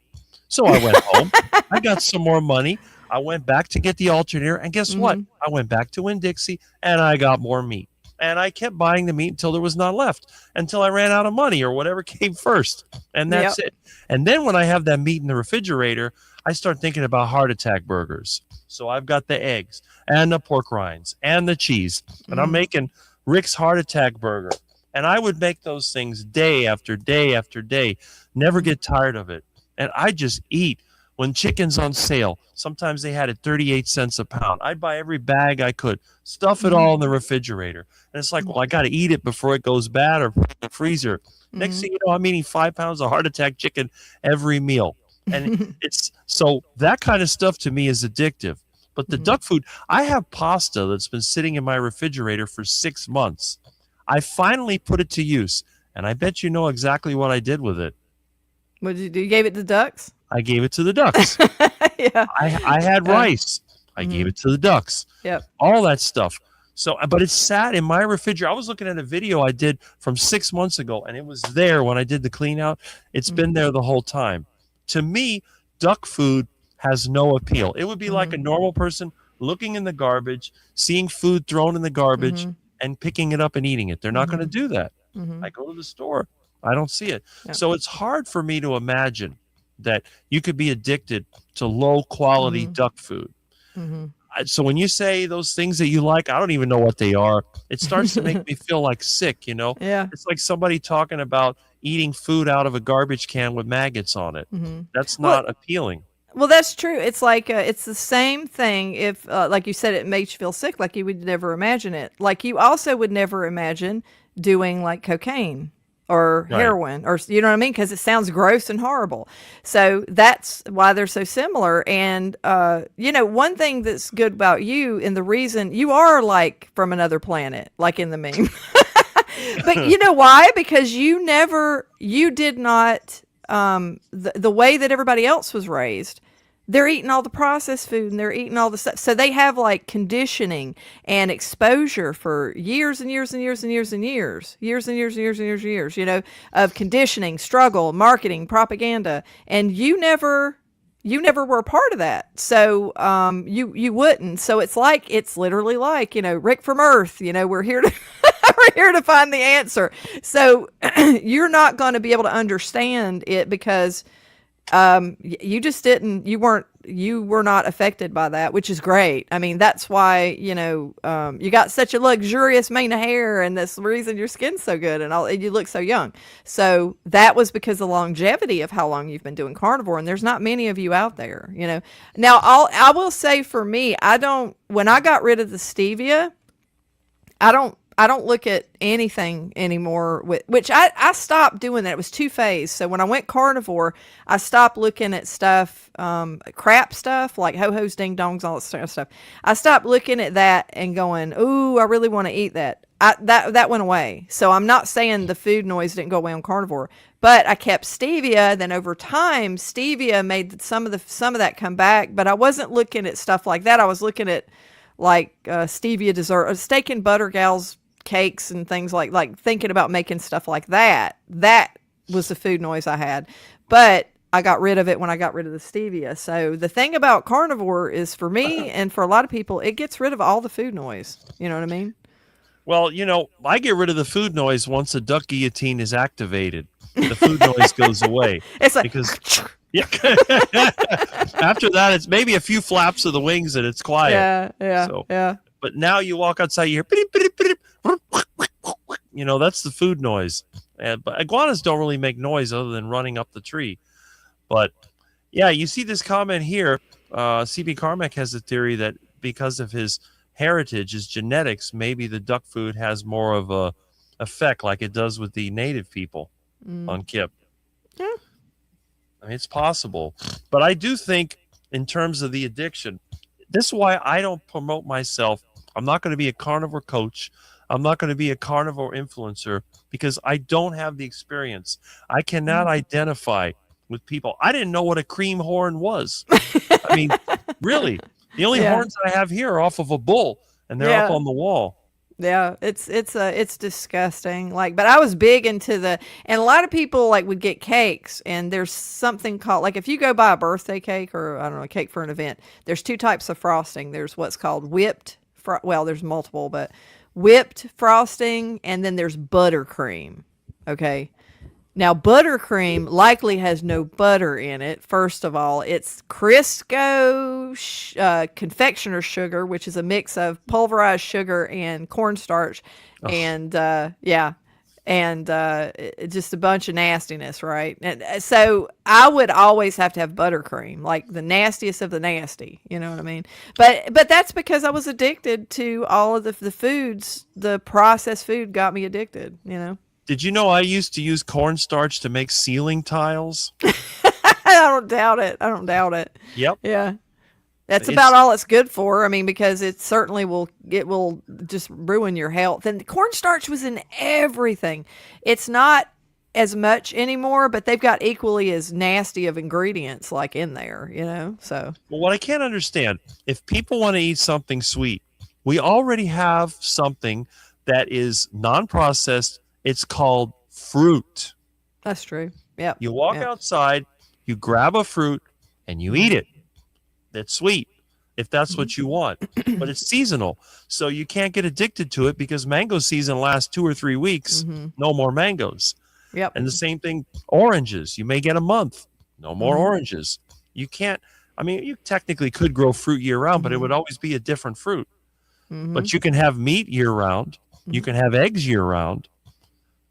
So I went home. I got some more money. I went back to get the alternator. And guess what? Mhm. I went back to Winn-Dixie and I got more meat. And I kept buying the meat until there was none left, until I ran out of money or whatever came first. And that's Yep. it. And then when I have that meat in the refrigerator, I start thinking about heart attack burgers. So I've got the eggs and the pork rinds and the cheese. And I'm Mhm. making Rick's heart attack burger. And I would make those things day after day after day, never Mhm. get tired of it. And I just eat. When chicken's on sale, sometimes they had it 38 cents a pound. I'd buy every bag I could, stuff it Mhm. all in the refrigerator. And it's like, well, I got to eat it before it goes bad or put it in the freezer. Next Mhm. thing you know, I'm eating 5 pounds of heart attack chicken every meal. And it's so that kind of stuff to me is addictive. But the Mhm. duck food, I have pasta that's been sitting in my refrigerator for 6 months. I finally put it to use, and I bet you know exactly what I did with it. What did you do? You gave it to ducks? I gave it to the ducks. Yeah. I had Yeah. rice. I gave Mhm. it to the ducks. Yep. All that stuff. So, but it sat in my refrigerator. I was looking at a video I did from 6 months ago, and it was there when I did the clean out. It's been Mhm. there the whole time. To me, duck food has no appeal. It would be like a Mhm. normal person looking in the garbage, seeing food thrown in the garbage, Mhm. and picking it up and eating it. They're not going to Mhm. do that. I Mhm. go to the store, I don't see it. Yep. So it's hard for me to imagine that you could be addicted to low quality Mhm. duck food. Mhm. So when you say those things that you like, I don't even know what they are. It starts to make me feel like sick, you know? Yeah. It's like somebody talking about eating food out of a garbage can with maggots on it. Mhm. That's Well, not appealing. well, that's true. It's like it's the same thing. If, like you said, it makes you feel sick, like you would never imagine it. Like you also would never imagine doing like cocaine or Right. heroin, or you know what I mean? Because it sounds gross and horrible. So that's why they're so similar. And you know, one thing that's good about you, and the reason you are like from another planet, like in the meme. But you know why? Because you did not, the way that everybody else was raised. They're eating all the processed food and they're eating all the stuff. So they have like conditioning and exposure for years and years and years and years and years, years and years and years and years and years, you know, of conditioning, struggle, marketing, propaganda. And you never were a part of that. So you wouldn't. So it's literally like, you know, Rick from Earth, you know, we're here to we're here to find the answer. So you're not going to be able to understand it because you just didn't, you were not affected by that, which is great. I mean, that's why, you know, you got such a luxurious mane of hair, and that's the reason your skin's so good and all, and you look so young. So that was because the longevity of how long you've been doing carnivore, and there's not many of you out there, you know. Now, I will say for me, when I got rid of the stevia, I don't look at anything anymore with which I stopped doing that. It was two phase. So when I went carnivore, I stopped looking at stuff, crap stuff like ho hos, ding dongs, all that sort of stuff. I stopped looking at that and going, "Ooh, I really want to eat that." That went away. So I'm not saying the food noise didn't go away on carnivore, but I kept stevia. Then over time, stevia made some of that come back. But I wasn't looking at stuff like that. I was looking at like stevia dessert, steak and butter gals cakes and things like thinking about making stuff like that. That was the food noise I had. But I got rid of it when I got rid of the stevia. So the thing about carnivore is, for me and for a lot of people, it gets rid of all the food noise. You know what I mean? Well, I get rid of the food noise once a duck guillotine is activated. The food noise goes away It's like, because yeah. After that, it's maybe a few flaps of the wings and it's quiet. yeah. So, Yeah. but now you walk outside, you hear, beep, beep, beep, that's the food noise. But iguanas don't really make noise other than running up the tree. But yeah, you see this comment here. CB Carmack has a theory that because of his heritage, his genetics, maybe the duck food has more of a effect like it does with the native people on Kip. Yeah. I mean, it's possible. But I do think in terms of the addiction, this is why I don't promote myself. I'm not going to be a carnivore coach. I'm not going to be a carnivore influencer because I don't have the experience. I cannot identify with people. I didn't know what a cream horn was. I mean, really, the only horns I have here are off of a bull, and they're up on the wall. Yeah, it's disgusting. Like, but I was big into and a lot of people like would get cakes, and there's something called, like, if you go buy a birthday cake or I don't know, a cake for an event, there's two types of frosting. There's what's called well, there's multiple, but whipped frosting, and then there's buttercream. Okay. Now, buttercream likely has no butter in it. First of all, it's Crisco confectioner sugar, which is a mix of pulverized sugar and cornstarch, and just a bunch of nastiness, right? And so I would always have to have buttercream, like the nastiest of the nasty. You know what I mean? But that's because I was addicted to all of the foods. The processed food got me addicted. You know. Did you know I used to use cornstarch to make ceiling tiles? I don't doubt it. Yep. Yeah. That's about all it's good for. I mean, because it certainly will just ruin your health. And cornstarch was in everything. It's not as much anymore, but they've got equally as nasty of ingredients like in there, so. Well, what I can't understand, if people want to eat something sweet, we already have something that is non-processed. It's called fruit. That's true. Yeah. You walk outside, you grab a fruit, and you eat it. That's sweet, if that's what you want. But it's seasonal, so you can't get addicted to it because mango season lasts 2 or 3 weeks. No more mangoes. Yep. And the same thing, oranges. You may get a month. No more oranges. You can't. I mean, you technically could grow fruit year-round, but it would always be a different fruit. But you can have meat year-round. You can have eggs year-round.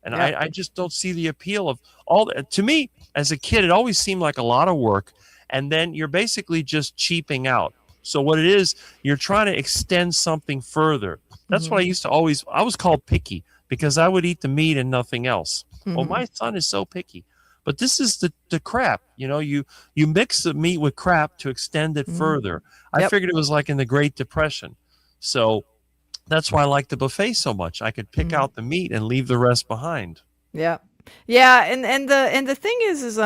And I just don't see the appeal of all that. To me, as a kid, it always seemed like a lot of work. And then you're basically just cheaping out. So what it is, you're trying to extend something further. That's what I was called picky because I would eat the meat and nothing else. Well, my son is so picky. But this is the crap. You mix the meat with crap to extend it further. I figured it was like in the Great Depression. So that's why I like the buffet so much. I could pick out the meat and leave the rest behind. Yeah. Yeah, and the thing is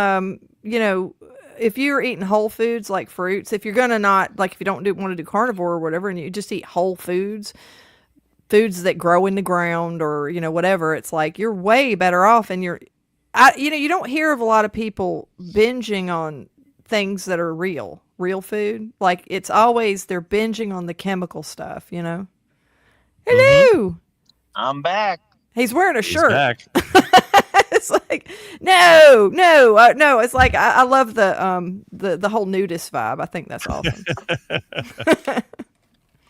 if you're eating whole foods like fruits, if you're gonna not, like, if you don't want to do carnivore or whatever, and you just eat whole foods that grow in the ground or whatever, it's like you're way better off. And you don't hear of a lot of people binging on things that are real food. Like, it's always they're binging on the chemical stuff. Hello, I'm back. He's wearing a shirt. Back. It's like, no. It's like, I love the whole nudist vibe. I think that's awesome.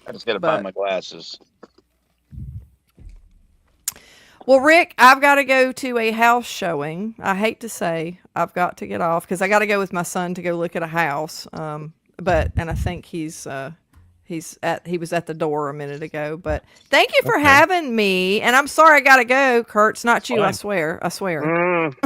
I just gotta find my glasses. Well, Rick, I've got to go to a house showing. I hate to say I've got to get off because I got to go with my son to go look at a house. And I think he was at the door a minute ago. But thank you for having me. And I'm sorry I got to go, Kurt. It's not you. Fine. I swear. I'm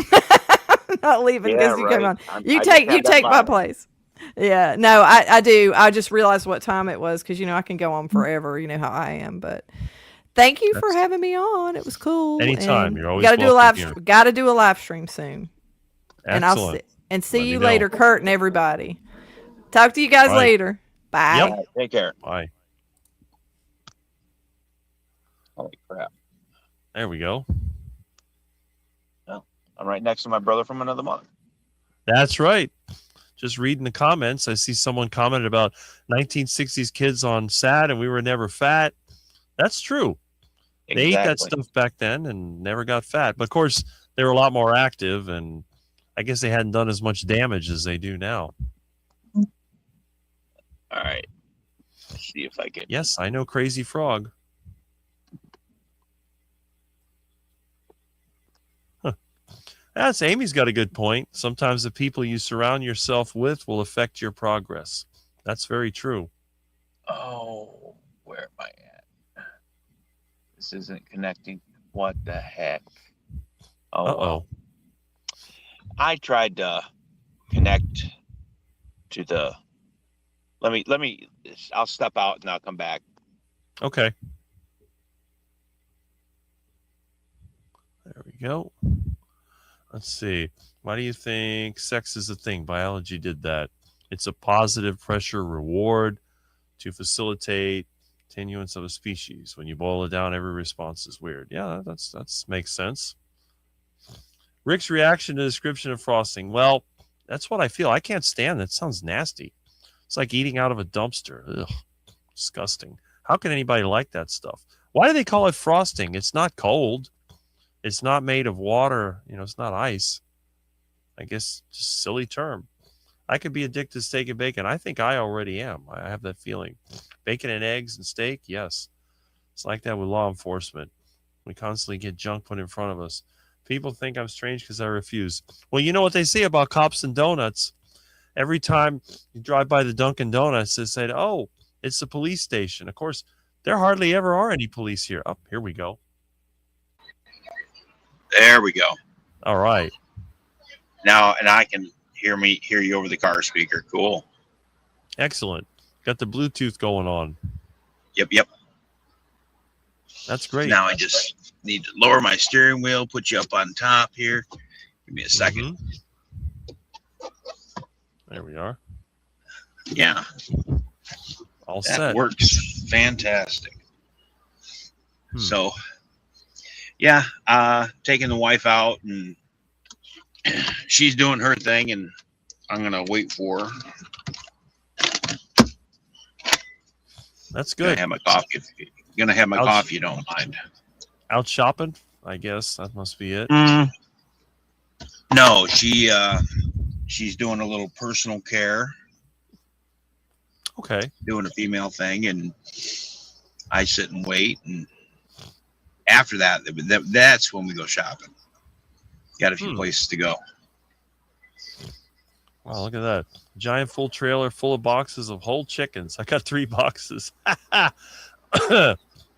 not leaving because you come on. You I take my place. Yeah, no, I do. I just realized what time it was because I can go on forever. You know how I am, but thank you for having me on. It was cool. Anytime. You're always got to do a live stream soon. Excellent. And see you later, Kurt and everybody. Talk to you guys later. Bye. Yep. Take care. Bye. Holy crap. There we go. I'm right next to my brother from another mother. That's right. Just reading the comments, I see someone commented about 1960s kids on SAD and we were never fat. That's true. They ate that Exactly. stuff back then and never got fat. But of course, they were a lot more active, and I guess they hadn't done as much damage as they do now. All right. Let's see if I can. Yes, I know Crazy Frog. Huh. That's Amy's got a good point. Sometimes the people you surround yourself with will affect your progress. That's very true. Oh, where am I at? This isn't connecting. What the heck? Oh, Uh-oh. well. I tried to connect to the. Let me. I'll step out and I'll come back. Okay. There we go. Let's see. Why do you think sex is a thing? Biology did that. It's a positive pressure reward to facilitate continuance of a species. When you boil it down, every response is weird. Yeah, that's makes sense. Rick's reaction to the description of frosting. Well, that's what I feel. I can't stand that. It sounds nasty. It's like eating out of a dumpster. Ugh, disgusting. How can anybody like that stuff? Why do they call it frosting? It's not cold. It's not made of water. It's not ice. I guess just silly term. I could be addicted to steak and bacon. I think I already am. I have that feeling. Bacon and eggs and steak, yes. It's like that with law enforcement. We constantly get junk put in front of us. People think I'm strange because I refuse. Well, you know what they say about cops and donuts. Every time you drive by the Dunkin' Donuts, they say, oh, it's the police station. Of course, there hardly ever are any police here. Oh, here we go. There we go. All right. Now, and I can hear you over the car speaker. Cool. Excellent. Got the Bluetooth going on. Yep. That's great. Now I just need to lower my steering wheel, put you up on top here. Give me a second. There we are. Yeah. All that set. Works fantastic. So, yeah, taking the wife out, and she's doing her thing, and I'm going to wait for her. That's good. Gonna have my coffee. Gonna have my coffee. You don't mind. Out shopping, I guess that must be it. No, she's doing a little personal care. Okay. Doing a female thing, and I sit and wait, and after that's when we go shopping. Got a few places to go. Wow, look at that. Giant full trailer full of boxes of whole chickens. I got 3 boxes.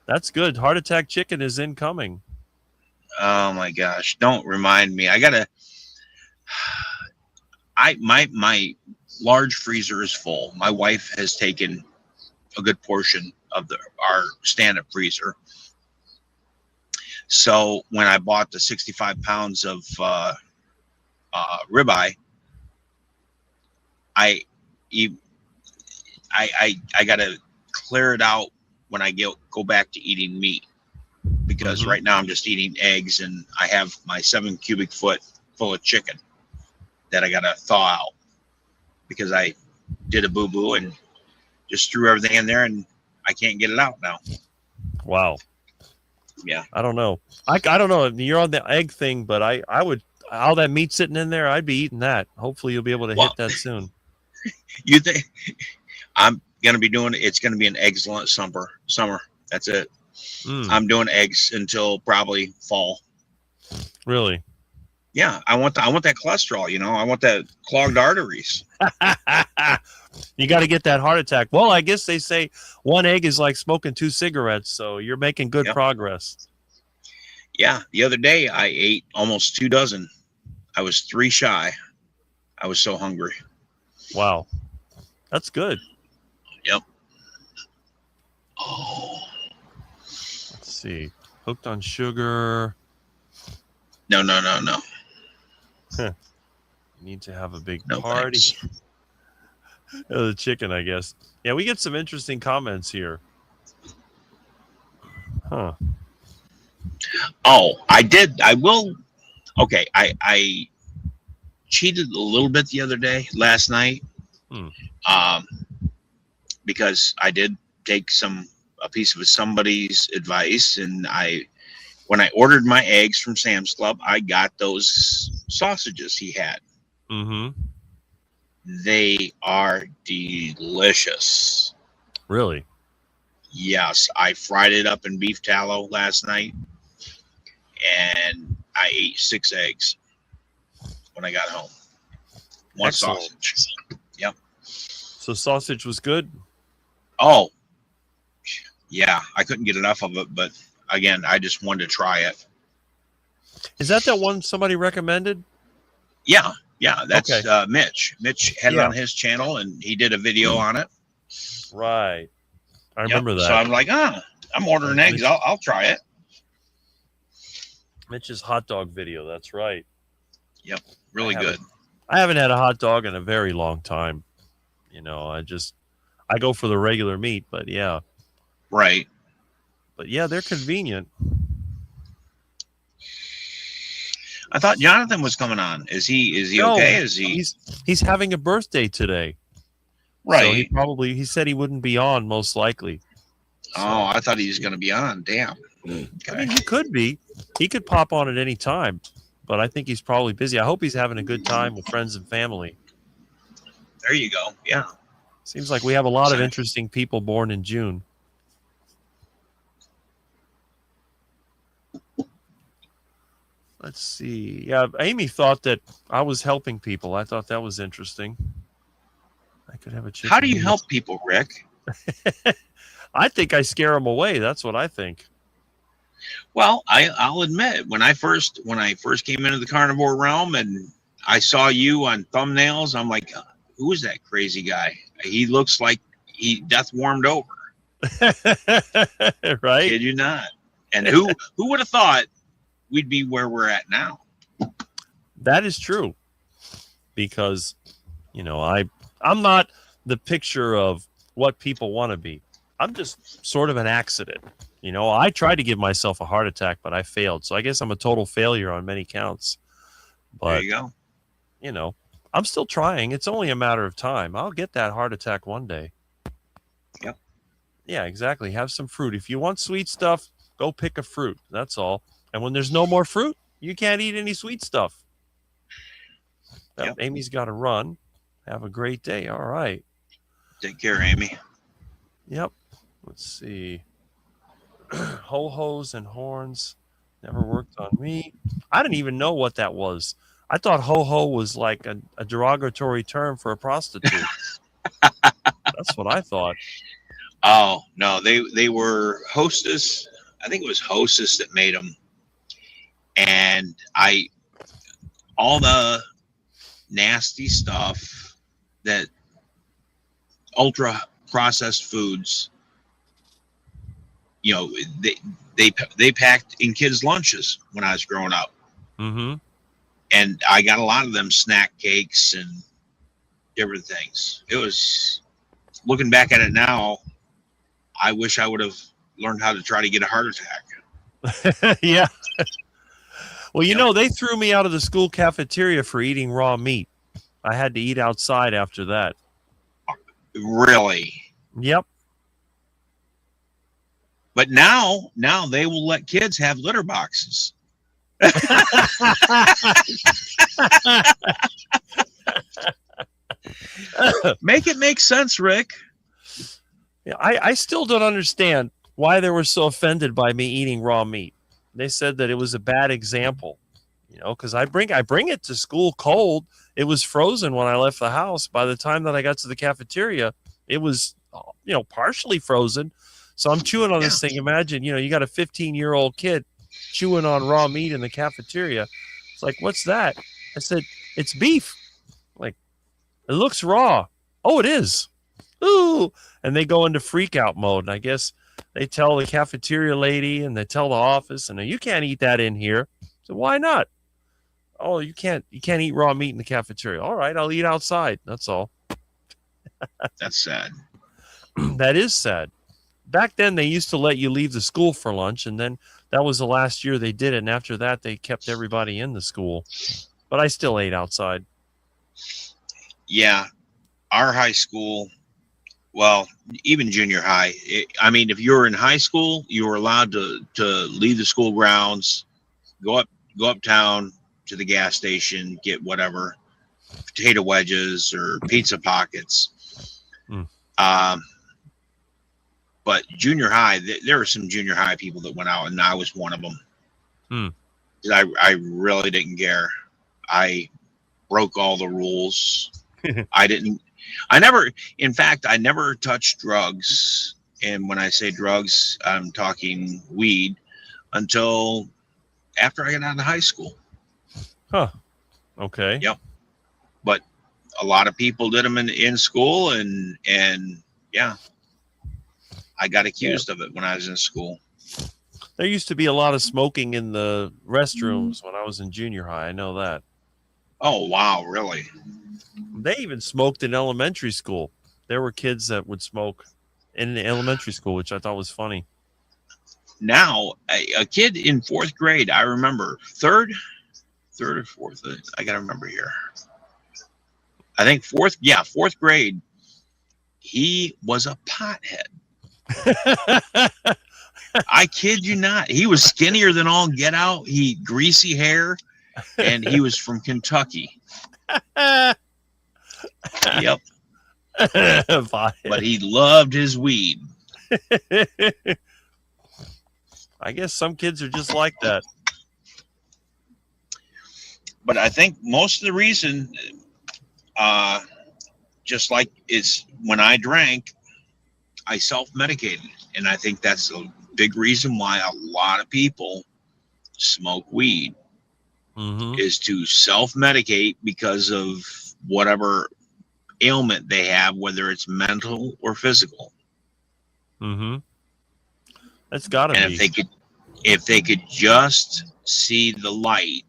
That's good. Heart attack chicken is incoming. Oh my gosh. Don't remind me. My large freezer is full. My wife has taken a good portion of our stand-up freezer. So when I bought the 65 pounds of ribeye, I gotta clear it out when I go back to eating meat, because right now I'm just eating eggs, and I have my 7 cubic foot full of chicken that I gotta thaw out because I did a boo-boo and just threw everything in there, and I can't get it out now. Wow. Yeah. I don't know. I don't know. You're on the egg thing, but I would, all that meat sitting in there, I'd be eating that. Hopefully you'll be able to hit that soon. You think I'm going to be doing, it's going to be an excellent summer. That's it. I'm doing eggs until probably fall. Really? Yeah. I want that cholesterol, I want that clogged arteries. You got to get that heart attack. Well, I guess they say 1 egg is like smoking 2 cigarettes. So you're making good progress. Yeah. The other day I ate almost 2 dozen. I was 3 shy. I was so hungry. Wow. That's good. Yep. Oh. Let's see. Hooked on sugar. No. You need to have a big No party. thanks. The chicken, I guess. Yeah, we get some interesting comments here. Huh. Oh, I did. I will. Okay. I cheated a little bit the other day, last night, Hmm. because I did take a piece of somebody's advice, and when I ordered my eggs from Sam's Club, I got those sausages he had. Mm-hmm. They are delicious. Really? Yes, I fried it up in beef tallow last night, and I ate 6 eggs when I got home. One Excellent. sausage. Yep. So sausage was good? Oh, yeah. I couldn't get enough of it, but again, I just wanted to try it. Is that one somebody recommended? Yeah, that's Okay. Mitch. Mitch had it Yeah. on his channel, and he did a video on it. Right. I Yep. remember that. So I'm like, I'm ordering eggs. Mitch- I'll try it. Mitch's hot dog video. That's right. Yep. Really I good. I haven't had a hot dog in a very long time. I go for the regular meat, but yeah. Right. But yeah, they're convenient. I thought Jonathan was coming on. Is he No, okay? Is he He's having a birthday today. right? So he said he wouldn't be on most likely. So, Oh, I thought he was going to be on. Damn. I mean, he could be. He could pop on at any time, but I think he's probably busy. I hope he's having a good time with friends and family. There you go. Yeah. Seems like we have a lot of Exactly. interesting people born in June. Let's see. Yeah, Amy thought that I was helping people. I thought that was interesting. I could have a chicken. How do you help people, Rick? I think I scare them away. That's what I think. Well, I'll admit when I first came into the carnivore realm and I saw you on thumbnails, I'm like, who is that crazy guy? He looks like he death warmed over. Right? Kid you not? And who would have thought we'd be where we're at now? That is true. Because, I'm not the picture of what people want to be. I'm just sort of an accident. I tried to give myself a heart attack, but I failed. So I guess I'm a total failure on many counts. There But, you go. I'm still trying. It's only a matter of time. I'll get that heart attack one day. Yep. Yeah, exactly. Have some fruit. If you want sweet stuff, go pick a fruit. That's all. And when there's no more fruit, you can't eat any sweet stuff. Yep. Amy's got to run. Have a great day. All right. Take care, Amy. Yep. Let's see. Ho-hos and horns never worked on me. I didn't even know what that was. I thought ho-ho was like a derogatory term for a prostitute. That's what I thought. Oh no, they were Hostess. I think it was Hostess that made them, and all the nasty stuff that ultra processed foods. They packed in kids' lunches when I was growing up. Mm-hmm. And I got a lot of them snack cakes and different things. It was, looking back at it now, I wish I would have learned how to try to get a heart attack. Yeah. Well, they threw me out of the school cafeteria for eating raw meat. I had to eat outside after that. Really? Yep. But now they will let kids have litter boxes. Make it make sense, Rick. Yeah, I still don't understand why they were so offended by me eating raw meat. They said that it was a bad example, because I bring it to school cold. It was frozen when I left the house. By the time that I got to the cafeteria, it was, partially frozen. So I'm chewing on this thing. Imagine, you got a 15-year-old kid chewing on raw meat in the cafeteria. It's like, what's that? I said, it's beef. Like, it looks raw. Oh, it is. Ooh. And they go into freak out mode. And I guess they tell the cafeteria lady and they tell the office, and you can't eat that in here. So why not? Oh, you can't eat raw meat in the cafeteria. All right, I'll eat outside. That's all. That's sad. That is sad. Back then, they used to let you leave the school for lunch, and then that was the last year they did it. And after that, they kept everybody in the school. But I still ate outside. Yeah, our high school, well, even junior high. I mean, if you were in high school, you were allowed to leave the school grounds, go uptown to the gas station, get whatever potato wedges or pizza pockets. Mm. But junior high, there were some junior high people that went out, and I was one of them. Mm. I really didn't care. I broke all the rules. In fact, I never touched drugs. And when I say drugs, I'm talking weed until after I got out of high school. Huh. Okay. Yep. But a lot of people did them in school, and yeah, I got accused of it when I was in school. There used to be a lot of smoking in the restrooms when I was in junior high. I know that. Oh, wow, really? They even smoked in elementary school. There were kids that would smoke in the elementary school, which I thought was funny. Now, a kid in fourth grade, I remember, third or fourth, I got to remember here. I think fourth grade, he was a pothead. I kid you not. He was skinnier than all get out. He greasy hair, and he was from Kentucky. Yep. But he loved his weed. I guess some kids are just like that. But I think most of the reason, just like is when I drank, I self-medicated. And I think that's a big reason why a lot of people smoke weed, is to self-medicate because of whatever ailment they have, whether it's mental or physical. That's gotta And be. if they could just see the light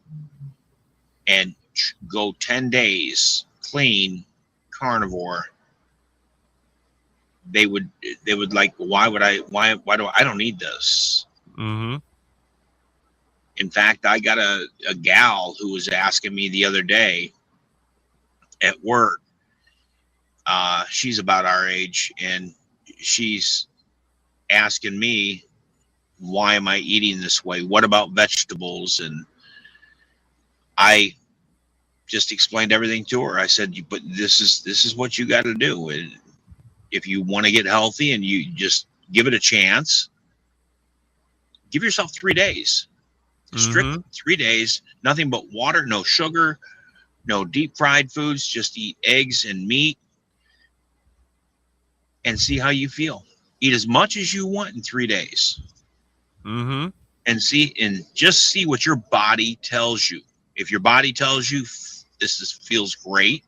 and go 10 days clean carnivore, they would like, why do I don't need this. In fact, I got a gal who was asking me the other day at work. She's about our age, and she's asking me, why am I eating this way? What about vegetables? And I just explained everything to her. I said, but this is what you got to do. And if you want to get healthy and you just give it a chance, give yourself 3 days. Strict 3 days, nothing but water, no sugar, no deep fried foods, just eat eggs and meat and see how you feel. Eat as much as you want in 3 days. And just see what your body tells you. If your body tells you this feels great,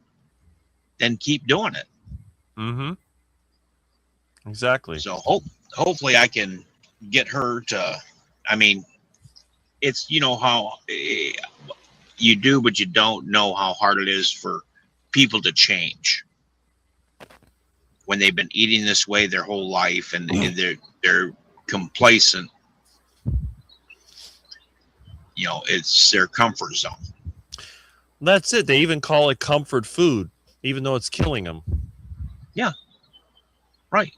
then keep doing it. Exactly. So hopefully I can get her to, I mean, it's, you know how you do, but you don't know how hard it is for people to change when they've been eating this way their whole life, and they're complacent. You know, it's their comfort zone. That's it. They even call it comfort food, even though it's killing them. Yeah. Right.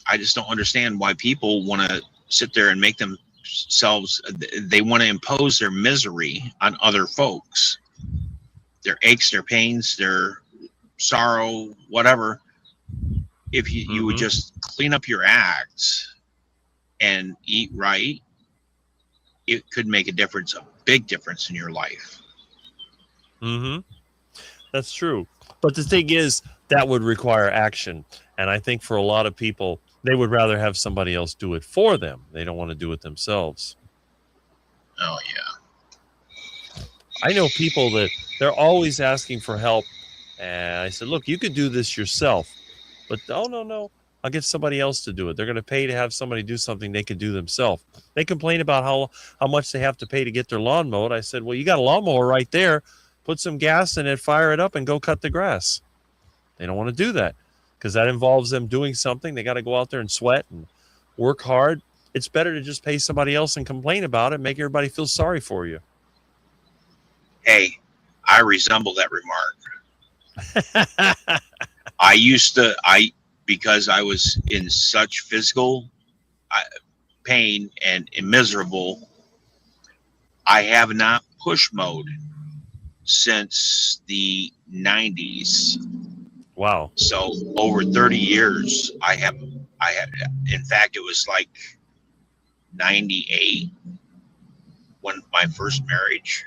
I just don't understand why people want to sit there and make themselves, they want to impose their misery on other folks, their aches, their pains, their sorrow, whatever. If you would just clean up your acts and eat right, it could make a difference, a big difference in your life. That's true. But the thing is, that would require action. And I think for a lot of people, they would rather have somebody else do it for them. They don't want to do it themselves. Oh, yeah. I know people that they're always asking for help. And I said, look, you could do this yourself. But no, I'll get somebody else to do it. They're going to pay to have somebody do something they could do themselves. They complain about how much they have to pay to get their lawn mowed. I said, well, you got a lawnmower right there. Put some gas in it, fire it up, and go cut the grass. They don't want to do that because that involves them doing something. They got to go out there and sweat and work hard. It's better to just pay somebody else and complain about it, make everybody feel sorry for you. Hey, I resemble that remark. Because I was in such physical pain and miserable, I have not push mode since the 90s. Wow. So over 30 years, I had, in fact, it was like 98 when my first marriage,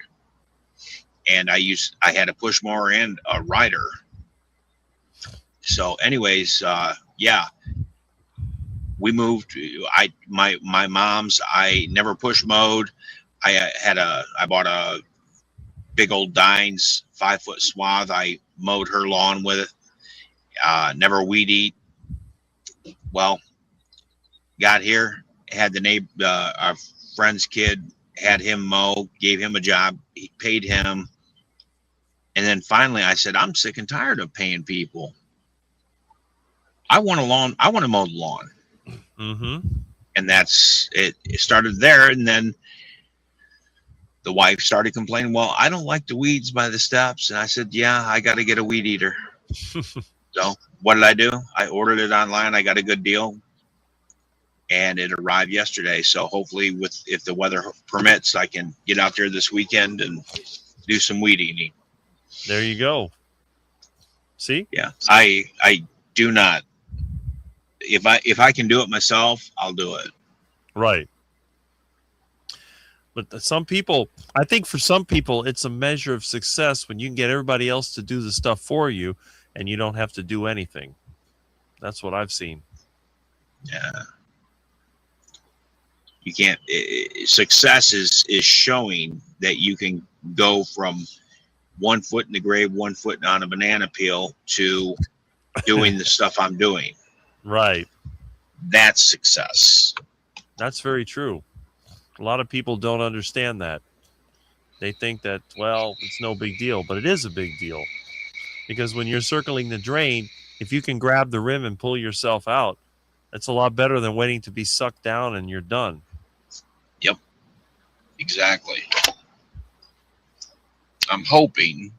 and I had a push mower and a rider. So anyways, yeah, we moved. My mom's, I never push mowed. I bought a big old Dines 5-foot swath. I mowed her lawn with it. Never weed eat. Well, got here, had the neighbor, our friend's kid, had him mow, gave him a job, he paid him, and then finally I said, I'm sick and tired of paying people. I want a lawn. I want to mow the lawn. Mm-hmm. And that's it. It started there, and then the wife started complaining. Well, I don't like the weeds by the steps, and I said, yeah, I got to get a weed eater. So what did I do? I ordered it online. I got a good deal, and it arrived yesterday. So hopefully, if the weather permits, I can get out there this weekend and do some weed eating. There you go. See? Yeah, I do not. If I can do it myself, I'll do it. Right. But some people, I think for some people, it's a measure of success when you can get everybody else to do the stuff for you and you don't have to do anything. That's what I've seen. Yeah. You can't. Success is showing that you can go from 1 foot in the grave, 1 foot on a banana peel to doing the stuff I'm doing. Right. That's success. That's very true. A lot of people don't understand that. They think that, well, it's no big deal, but it is a big deal. Because when you're circling the drain, if you can grab the rim and pull yourself out, that's a lot better than waiting to be sucked down and you're done. Yep. Exactly. I'm hoping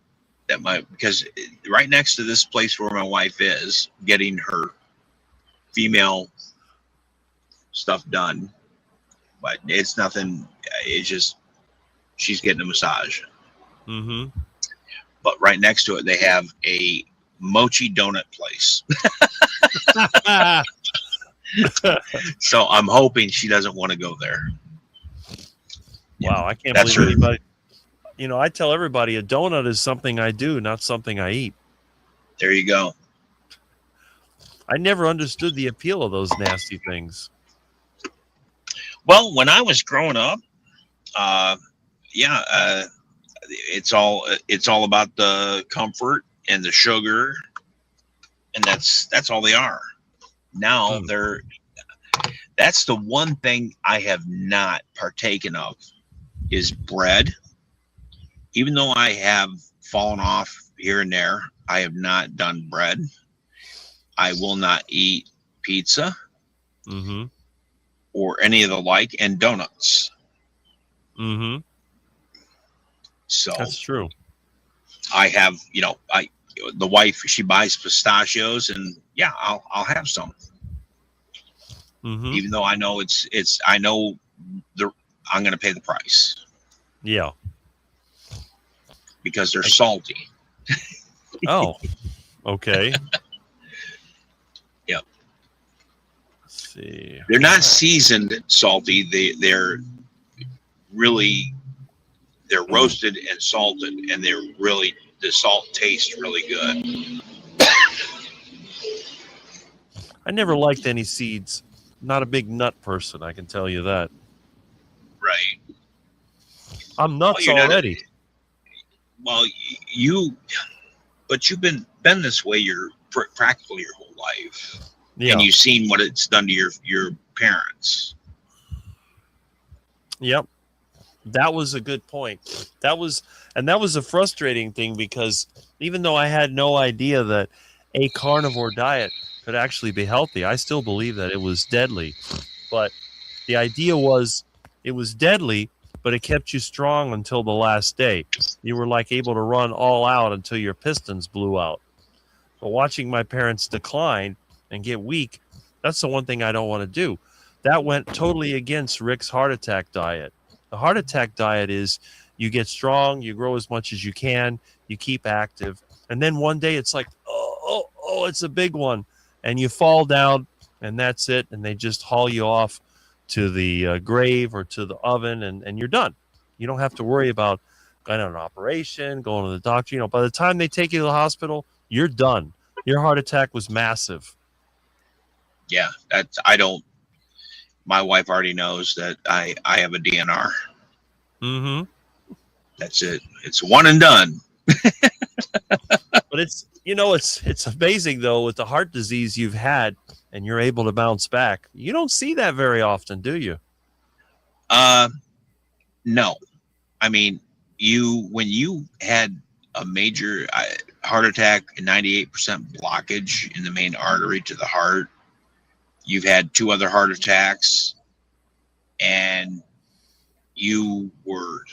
that because right next to this place where my wife is, getting her female stuff done, but it's nothing. It's just she's getting a massage. Mm-hmm. But right next to it, they have a mochi donut place. So I'm hoping she doesn't want to go there. Wow, I can't That's believe her. anybody. You know, I tell everybody a donut is something I do, not something I eat. There you go. I never understood the appeal of those nasty things. Well, when I was growing up, it's all about the comfort and the sugar, and that's all they are. Now that's the one thing I have not partaken of is bread. Even though I have fallen off here and there, I have not done bread. I will not eat pizza. Mm-hmm. Or any of the like, and donuts. Mm-hmm. So that's true. I have, the wife, she buys pistachios, and yeah, I'll have some. Mm-hmm. Even though I know I know I'm going to pay the price. Yeah. Because they're salty. Oh, okay. Yep. Let's see. They're not seasoned salty. They're roasted and salted, and the salt tastes really good. I never liked any seeds. Not a big nut person, I can tell you that. Right. I'm nuts Well, already. But you've been this way practically your whole life. Yeah. And you've seen what it's done to your parents. Yep. That was a good point. That was a frustrating thing because even though I had no idea that a carnivore diet could actually be healthy, I still believe that it was deadly. But the idea was it was deadly but it kept you strong until the last day. You were like able to run all out until your pistons blew out. But watching my parents decline and get weak, that's the one thing I don't want to do. That went totally against Rick's heart attack diet. The heart attack diet is you get strong, you grow as much as you can, you keep active, and then one day it's like, oh, it's a big one, and you fall down, and that's it, and they just haul you off to the grave or to the oven, and you're done. You don't have to worry about going on an operation, going to the doctor. By the time they take you to the hospital, you're done. Your heart attack was massive. Yeah, my wife already knows that I have a DNR. Mm-hmm. That's it. It's one and done. But it's amazing though, with the heart disease you've had and you're able to bounce back. You don't see that very often, do you? No. I mean, when you had a major heart attack and 98% blockage in the main artery to the heart, you've had 2 other heart attacks, and you were,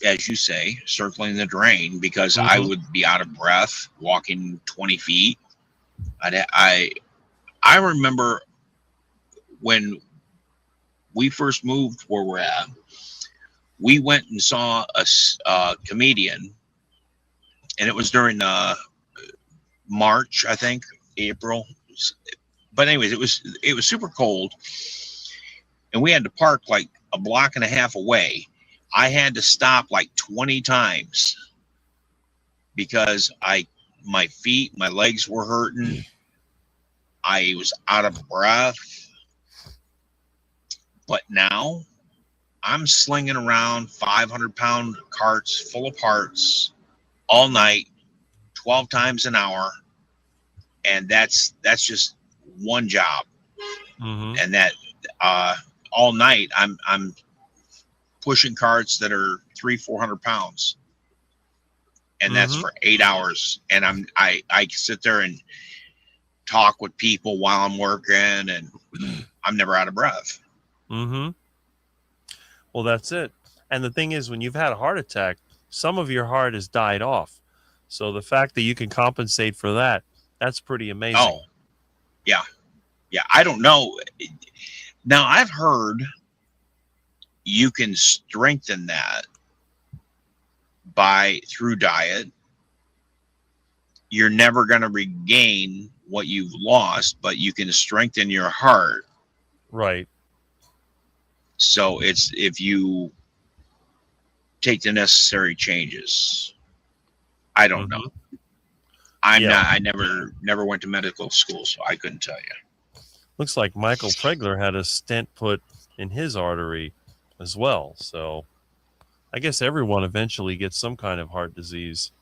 as you say, circling the drain, because I would be out of breath walking 20 feet. I remember when we first moved where we're at, we went and saw a comedian, and it was during March, I think, April. But anyways, it was super cold, and we had to park like a block and a half away. I had to stop like 20 times because my feet, my legs were hurting. I was out of breath. But now I'm slinging around 500-pound carts full of parts all night, 12 times an hour. And that's just one job. And that all night I'm pushing carts that are 300-400 pounds, and that's for 8 hours. And I sit there and talk with people while I'm working, and I'm never out of breath. Well, that's it. And the thing is, when you've had a heart attack, some of your heart has died off. So the fact that you can compensate for that, that's pretty amazing. Oh, yeah. I don't know. Now, I've heard you can strengthen that through diet. You're never going to regain what you've lost, but you can strengthen your heart. Right. So it's if you take the necessary changes. I don't know. I never went to medical school, so I couldn't tell you. Looks like Michael Pregler had a stent put in his artery as well. So I guess everyone eventually gets some kind of heart disease.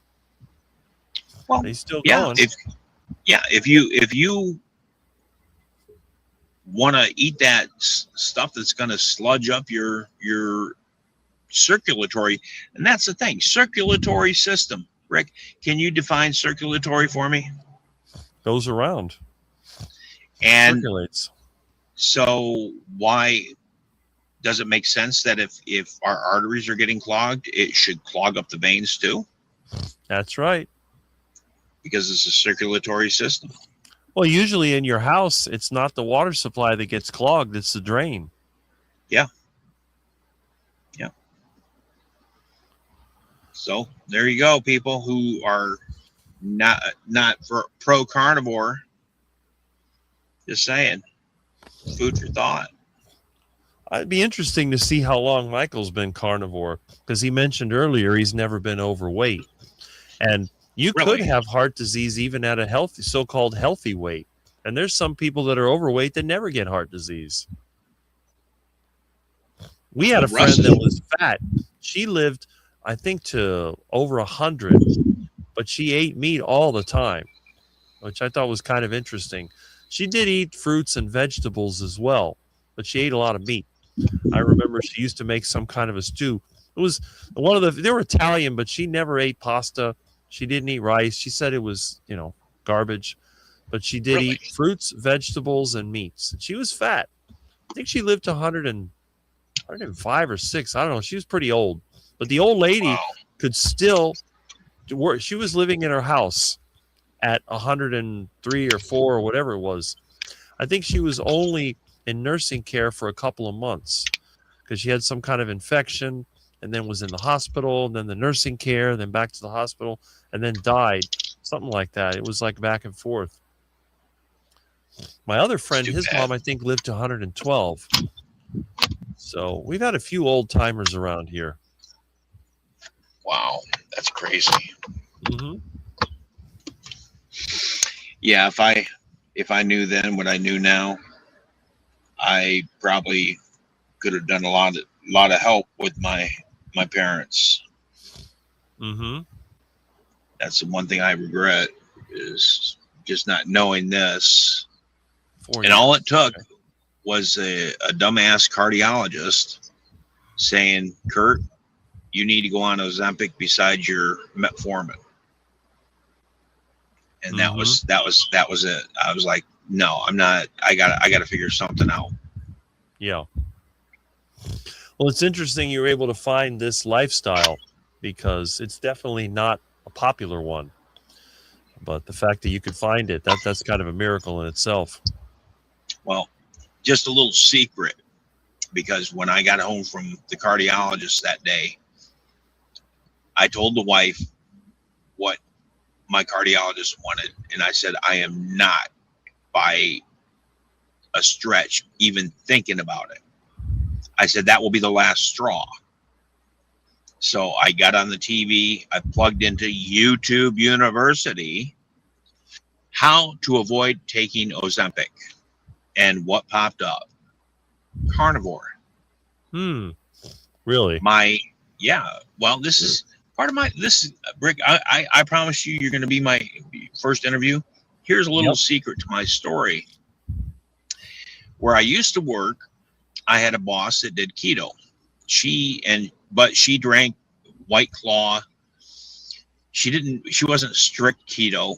Well, he's still going. If you want to eat that stuff that's going to sludge up your circulatory, and that's the thing, circulatory system. Rick, can you define circulatory for me? Goes around and circulates. So why does it make sense that if our arteries are getting clogged, it should clog up the veins too? That's right. Because it's a circulatory system. Well, usually in your house, it's not the water supply that gets clogged, it's the drain. Yeah. So there you go, people who are not for pro carnivore. Just saying, food for thought. It'd be interesting to see how long Michael's been carnivore, because he mentioned earlier he's never been overweight. And you could have heart disease even at a healthy, so-called healthy weight. And there's some people that are overweight that never get heart disease. We had a friend that was fat. She lived, I think, to over 100, but she ate meat all the time, which I thought was kind of interesting. She did eat fruits and vegetables as well, but she ate a lot of meat. I remember she used to make some kind of a stew. It was they were Italian, but she never ate pasta. She didn't eat rice. She said it was, garbage, but she did eat fruits, vegetables, and meats. She was fat. I think she lived to 100 and 105 or 6. I don't know. She was pretty old. But the old lady Wow. could still work. She was living in her house at 103 or 4 or whatever it was. I think she was only in nursing care for a couple of months because she had some kind of infection and then was in the hospital, and then the nursing care, then back to the hospital, and then died. Something like that. It was like back and forth. My other friend, his mom, I think, lived to 112. So we've had a few old timers around here. Wow, that's crazy. Mm-hmm. Yeah, if I knew then what I knew now, I probably could have done a lot of help with my parents. Mm-hmm. That's the one thing I regret, is just not knowing this. And all it took was a dumbass cardiologist saying, "Kurt, you need to go on Ozempic besides your metformin." And that was it. I was like, "No, I'm not. I got to figure something out." Yeah. Well, it's interesting you were able to find this lifestyle because it's definitely not a popular one. But the fact that you could find it, that's kind of a miracle in itself. Well, just a little secret, because when I got home from the cardiologist that day, I told the wife what my cardiologist wanted. And I said, I am not by a stretch even thinking about it. I said, that will be the last straw. So I got on the TV, I plugged into YouTube University, how to avoid taking Ozempic. And what popped up? Carnivore. Really? Well, this is part of Rick, I promise you, you're going to be my first interview. Here's a little secret to my story. Where I used to work, I had a boss that did keto. But she drank White Claw. She wasn't strict keto.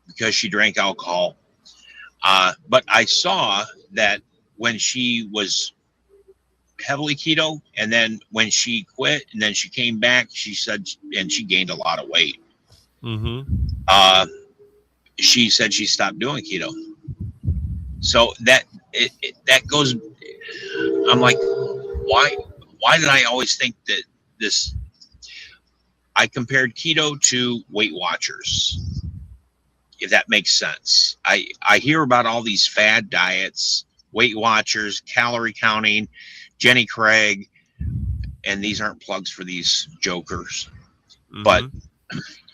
Because she drank alcohol. But I saw that when she was heavily keto, and then when she quit, and then she came back, she said, and she gained a lot of weight. Mm-hmm. She said she stopped doing keto. So that goes. I'm like, why did I always think that this? I compared keto to Weight Watchers, if that makes sense. I hear about all these fad diets, Weight Watchers, calorie counting, Jenny Craig, and these aren't plugs for these jokers. Mm-hmm. But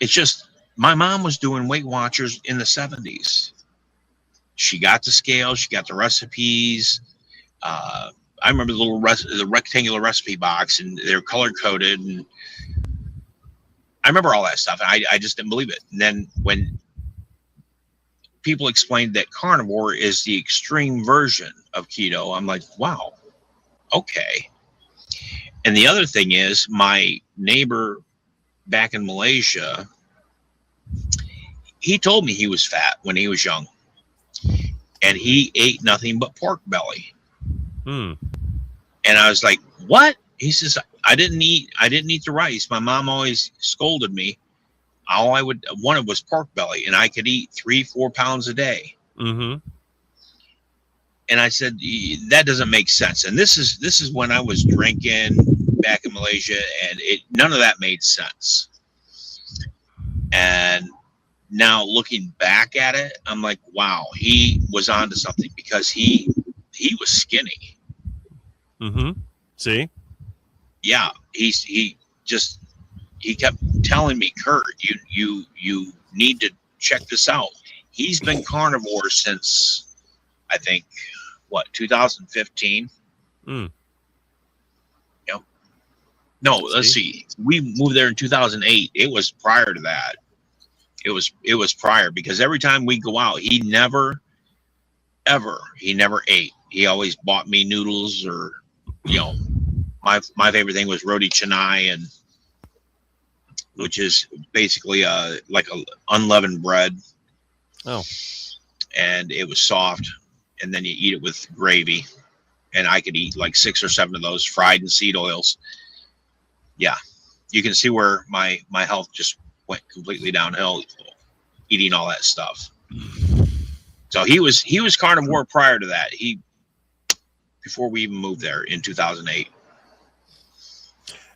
it's just, my mom was doing Weight Watchers in the 70s. She got the scale, she got the recipes. I remember the rectangular recipe box, and they're color coded, and I remember all that stuff. And I just didn't believe it. And then when people explained that carnivore is the extreme version of keto, I'm like, wow, okay. And the other thing is, my neighbor back in Malaysia, he told me he was fat when he was young, and he ate nothing but pork belly. And I was like, what? He says, I didn't eat the rice. My mom always scolded me. All I wanted was pork belly, and I could eat 3-4 pounds a day. Mm-hmm. And I said, that doesn't make sense. And this is when I was drinking back in Malaysia, and none of that made sense. And now looking back at it, I'm like, wow, he was onto something, because he was skinny. Mm-hmm. See? Yeah, he kept telling me, Kurt, you need to check this out. He's been carnivore since, I think, 2015. Yep. No, let's see. We moved there in 2008. It was prior to that. It was prior, because every time we go out, he never ate. He always bought me noodles, or my favorite thing was roti canai, and which is basically like a unleavened bread. Oh. And it was soft, and then you eat it with gravy. and I could eat like 6 or 7 of those fried in seed oils. Yeah, you can see where my health just went completely downhill eating all that stuff. So he was carnivore prior to that. Before we even moved there in 2008.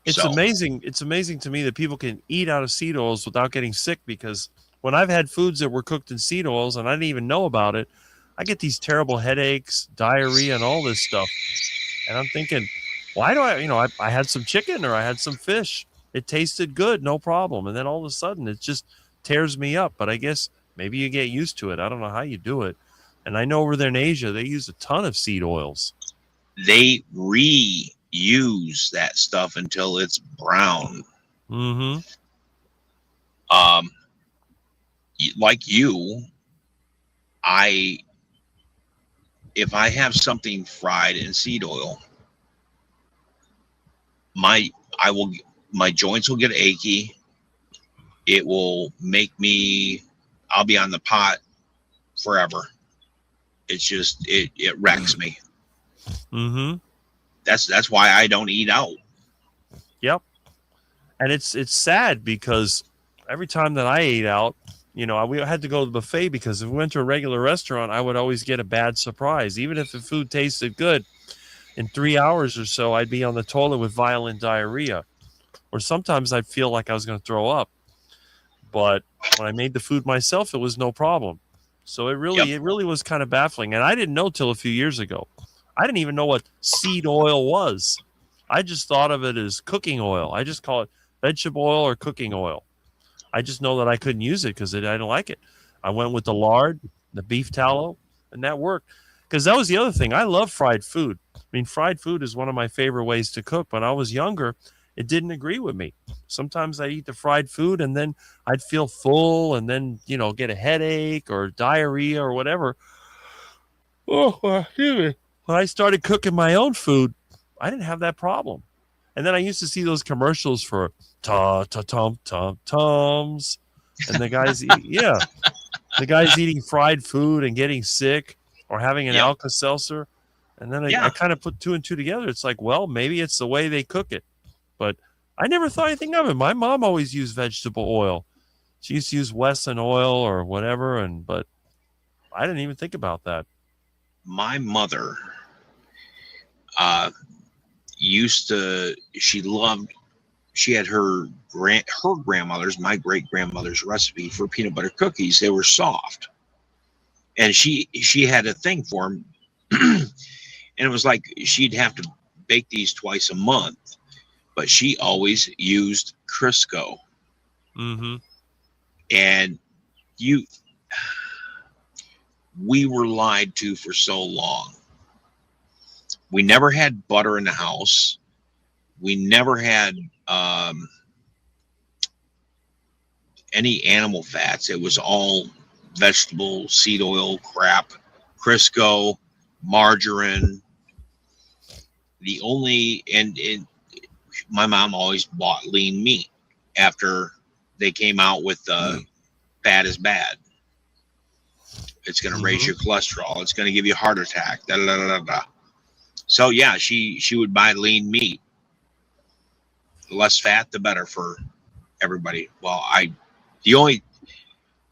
It's amazing. It's amazing to me that people can eat out of seed oils without getting sick, because when I've had foods that were cooked in seed oils and I didn't even know about it, I get these terrible headaches, diarrhea, and all this stuff. And I'm thinking, why do I had some chicken or I had some fish. It tasted good, no problem. And then all of a sudden it just tears me up. But I guess maybe you get used to it. I don't know how you do it. And I know over there in Asia, they use a ton of seed oils. They reuse that stuff until it's brown. Mm-hmm. Like you, if I have something fried in seed oil, my joints will get achy. It will make me, I'll be on the pot forever. It's just, it wrecks me. Mm-hmm. That's why I don't eat out. Yep. And it's sad because every time that I ate out, we had to go to the buffet, because if we went to a regular restaurant, I would always get a bad surprise. Even if the food tasted good, in 3 hours or so, I'd be on the toilet with violent diarrhea. Or sometimes I'd feel like I was going to throw up. But when I made the food myself, it was no problem. So it really was kind of baffling. And I didn't know till a few years ago. I didn't even know what seed oil was. I just thought of it as cooking oil. I just call it vegetable oil or cooking oil. I just know that I couldn't use it because I didn't like it. I went with the lard, the beef tallow, and that worked. Because that was the other thing. I love fried food. I mean, fried food is one of my favorite ways to cook. When I was younger, it didn't agree with me. Sometimes I'd eat the fried food and then I'd feel full and then, get a headache or diarrhea or whatever. Oh, excuse me. When I started cooking my own food, I didn't have that problem. And then I used to see those commercials for Tums. And the guys eating fried food and getting sick or having an Alka-Seltzer. And then I kind of put 2 and 2 together. It's like, well, maybe it's the way they cook it. But I never thought anything of it. My mom always used vegetable oil. She used to use Wesson oil or whatever. But I didn't even think about that. My mother she had her grandmother's, my great grandmother's recipe for peanut butter cookies. They were soft, and she had a thing for them. And it was like she'd have to bake these twice a month, but she always used Crisco. Mm-hmm. And we were lied to for so long. We never had butter in the house. We never had any animal fats. It was all vegetable, seed oil crap, Crisco, margarine. And my mom always bought lean meat after they came out with fat is bad. It's going to raise your cholesterol. It's going to give you a heart attack. Da, da, da, da, da. So yeah, she would buy lean meat. The less fat, the better for everybody. Well,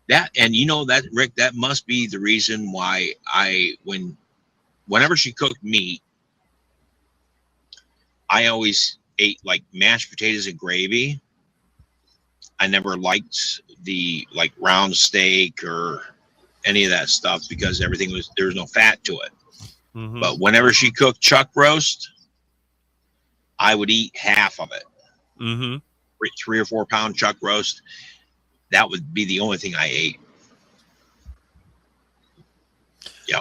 that Rick, that must be the reason why whenever she cooked meat, I always ate like mashed potatoes and gravy. I never liked the like round steak or any of that stuff because there was no fat to it. Mm-hmm. But whenever she cooked chuck roast, I would eat half of it. Mm-hmm. 3 or 4 pound chuck roast. That would be the only thing I ate. Yeah.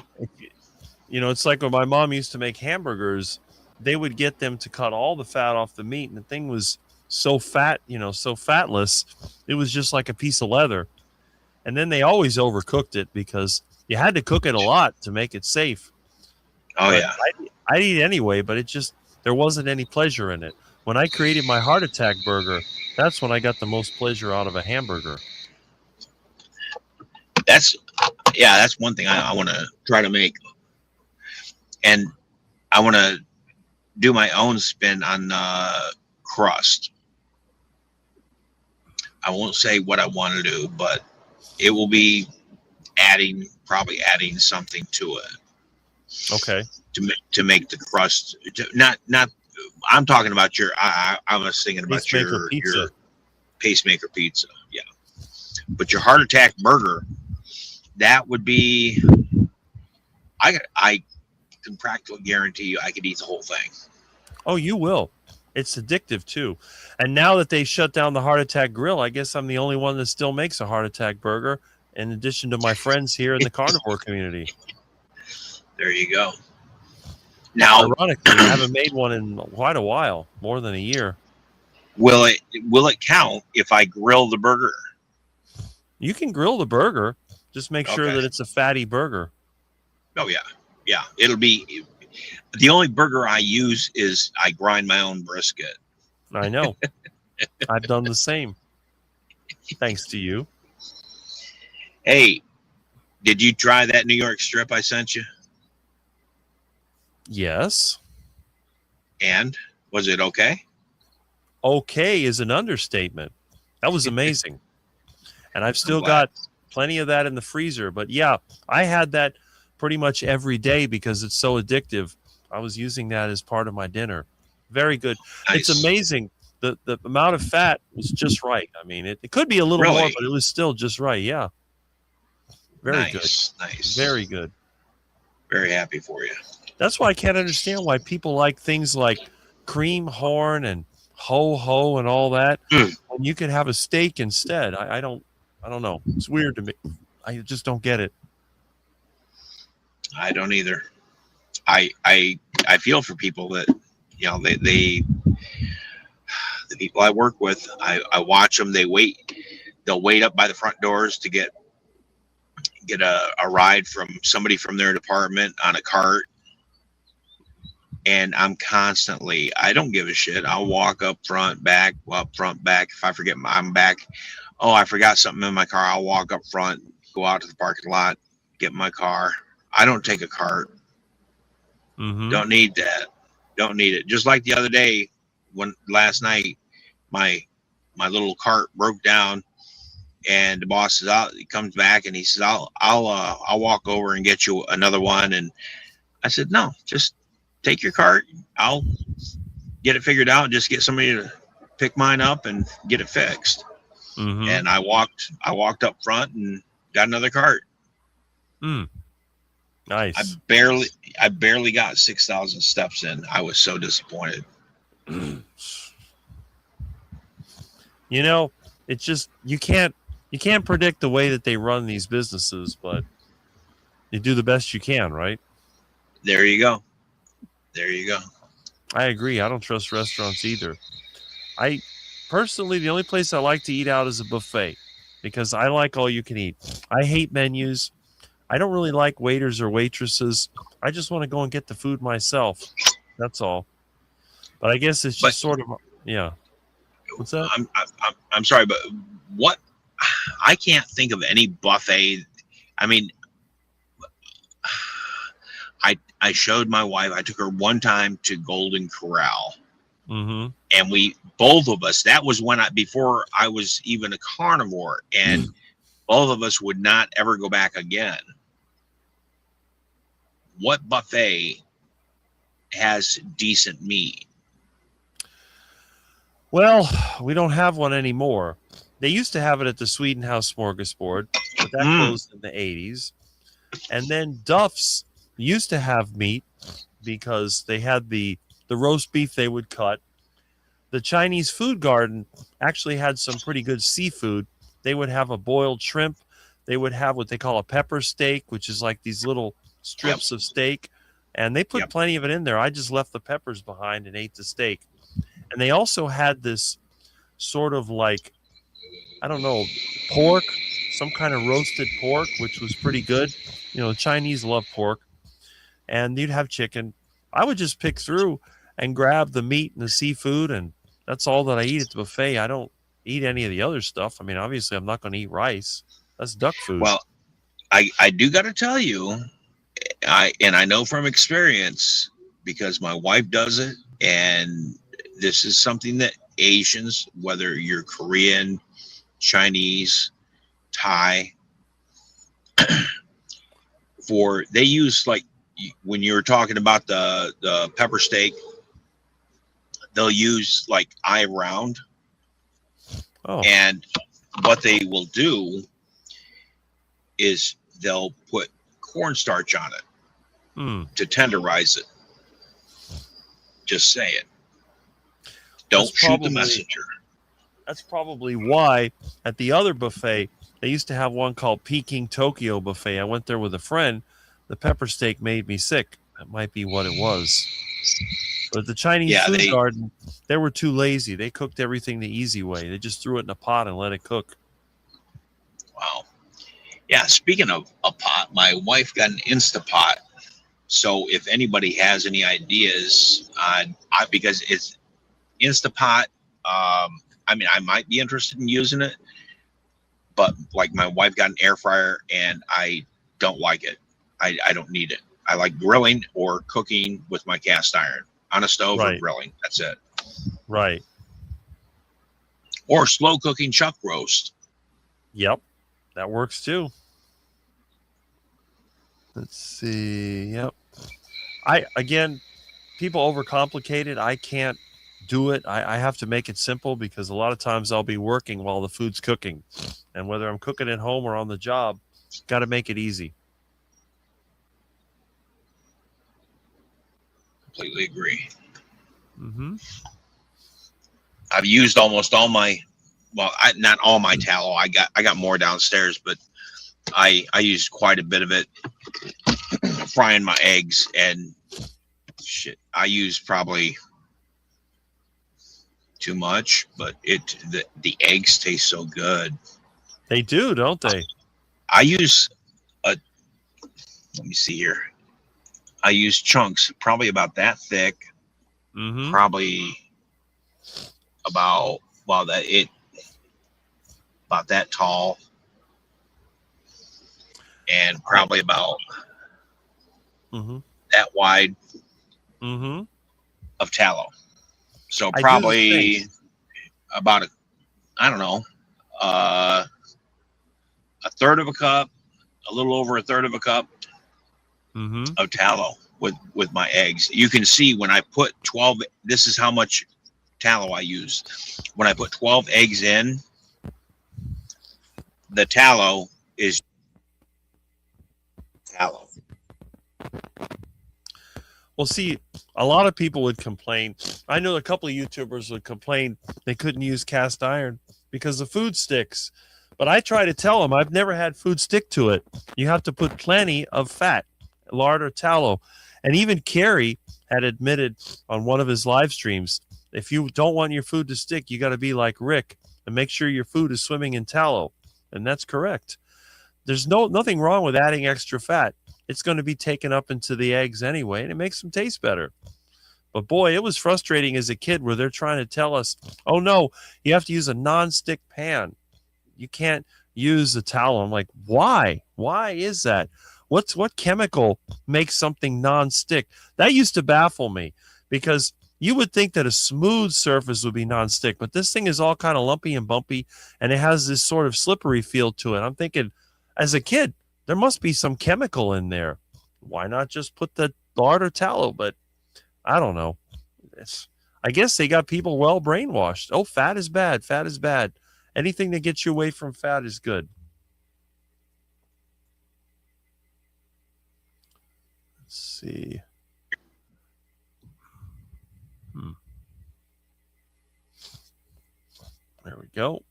It's like when my mom used to make hamburgers, they would get them to cut all the fat off the meat. And the thing was so fat, so fatless. It was just like a piece of leather. And then they always overcooked it because you had to cook it a lot to make it safe. Oh, yeah. I'd eat anyway, but there wasn't any pleasure in it. When I created my heart attack burger, that's when I got the most pleasure out of a hamburger. That's one thing I want to try to make. And I want to do my own spin on crust. I won't say what I want to do, but it will be probably adding something to it Okay. to make the crust. Not. I'm talking about I was thinking about Pacemaker pizza. your pacemaker pizza. Yeah, but your heart attack burger, that would be. I can practically guarantee you I could eat the whole thing. Oh, you will. It's addictive too. And now that they shut down the Heart Attack Grill, I guess I'm the only one that still makes a Heart Attack burger, in addition to my friends here in the carnivore community. There you go. Now, ironically, I haven't made one in quite a while, more than a year. will it count if I grill the burger? You can grill the burger. Just make sure Okay. that it's a fatty burger. Oh yeah. It'll be the only burger I use is I grind my own brisket. I know. I've done the same. Thanks to you. Hey, did you try that New York strip I sent you? Yes. And was it okay? Okay is an understatement. That was amazing. And I've still glad. got plenty of that in the freezer. But yeah, I had that pretty much every day because it's so addictive. I was using that as part of my dinner. Very good. Nice. It's amazing. The amount of fat was just right. I mean, it could be a little Really? more, but it was still just right. Yeah. Very good. Nice. Very good. Very happy for you. That's why I can't understand why people like things like cream horn and ho and all that. Mm. When you could have a steak instead. I don't know. It's weird to me. I just don't get it. I don't either. I feel for people that, you know, they the people I work with, I watch them. They'll wait up by the front doors to get a ride from somebody from their department on a cart. And I don't give a shit. I'll walk up front, back. If I forget I'm back. Oh, I forgot something in my car. I'll walk up front, go out to the parking lot, get my car. I don't take a cart. Mm-hmm. Don't need that. Don't need it. Just like the other day, last night, my little cart broke down, and the boss is out. He comes back and he says, "I'll walk over and get you another one." And I said, "No, just take your cart. I'll get it figured out. Just get somebody to pick mine up and get it fixed." Mm-hmm. And I walked up front and got another cart. Nice. I barely got 6,000 steps in. I was so disappointed. You know, it's just you can't predict the way that they run these businesses, but you do the best you can, right? There you go. I agree. I don't trust restaurants either. I personally, the only place I like to eat out is a buffet because I like all you can eat. I hate menus. I don't really like waiters or waitresses. I just want to go and get the food myself. That's all. But I guess it's just sort of, yeah. What's that? I'm sorry, but what? I can't think of any buffet. I mean, I showed my wife. I took her one time to Golden Corral, Mm-hmm. and both of us. That was before I was even a carnivore, and both of us would not ever go back again. What buffet has decent meat? Well, we don't have one anymore. They used to have it at the Sweden House Smorgasbord, but that closed in the 80s. And then Duff's used to have meat because they had the roast beef they would cut. The Chinese Food Garden actually had some pretty good seafood. They would have a boiled shrimp. They would have what they call a pepper steak, which is like these little strips of steak. And they put plenty of it in there. I just left the peppers behind and ate the steak. And they also had this sort of like, I don't know, pork, some kind of roasted pork, which was pretty good. You know, the Chinese love pork. And you'd have chicken. I would just pick through and grab the meat and the seafood, and that's all that I eat at the buffet. I don't eat any of the other stuff. I mean, obviously, I'm not going to eat rice. That's duck food. Well, I do got to tell you, I know from experience, because my wife does it, and this is something that Asians, whether you're Korean, Chinese, Thai, they use, like, when you were talking about the pepper steak, they'll use like eye round. Oh. And what they will do is they'll put cornstarch on it to tenderize it. Just say it. Don't shoot the messenger. That's probably why at the other buffet, they used to have one called Peking Tokyo Buffet. I went there with a friend. The pepper steak made me sick. That might be what it was. But the Chinese food garden, they were too lazy. They cooked everything the easy way. They just threw it in a pot and let it cook. Wow. Yeah, speaking of a pot, my wife got an Instapot. So if anybody has any ideas on, because it's Instapot, I mean, I might be interested in using it, but like my wife got an air fryer and I don't like it. I don't need it. I like grilling or cooking with my cast iron on a stove or grilling. That's it. Right. Or slow cooking chuck roast. Yep. That works too. Let's see. Yep. Again, people overcomplicate it. I can't do it. I have to make it simple because a lot of times I'll be working while the food's cooking. And whether I'm cooking at home or on the job, got to make it easy. Completely agree. Mm-hmm. I've used almost all my, well, not all my tallow. I got more downstairs, but I used quite a bit of it frying my eggs, and shit, I used probably too much, but the eggs taste so good. They do, don't they? I use let me see here. I use chunks probably about that thick, probably about about that tall, and probably about that wide of tallow. So probably about I don't know, a third of a cup, a little over a third of a cup of tallow with my eggs. You can see when I put 12, this is how much tallow I use. When I put 12 eggs in, the tallow is tallow. Well, see, a lot of people would complain. I know a couple of YouTubers would complain they couldn't use cast iron because the food sticks. But I try to tell them I've never had food stick to it. You have to put plenty of fat, lard or tallow. And even Kerry had admitted on one of his live streams, if you don't want your food to stick, you got to be like Rick and make sure your food is swimming in tallow. And that's correct. There's nothing wrong with adding extra fat. It's going to be taken up into the eggs anyway, and it makes them taste better. But boy, it was frustrating as a kid where they're trying to tell us, oh no, you have to use a non-stick pan. You can't use a tallow. I'm like, why? Why is that? What chemical makes something non-stick? That used to baffle me because you would think that a smooth surface would be non-stick, but this thing is all kind of lumpy and bumpy, and it has this sort of slippery feel to it. I'm thinking, as a kid, there must be some chemical in there. Why not just put the lard or tallow? But I don't know. I guess they got people well brainwashed. Oh, fat is bad. Fat is bad. Anything that gets you away from fat is good. Let's see. There we go.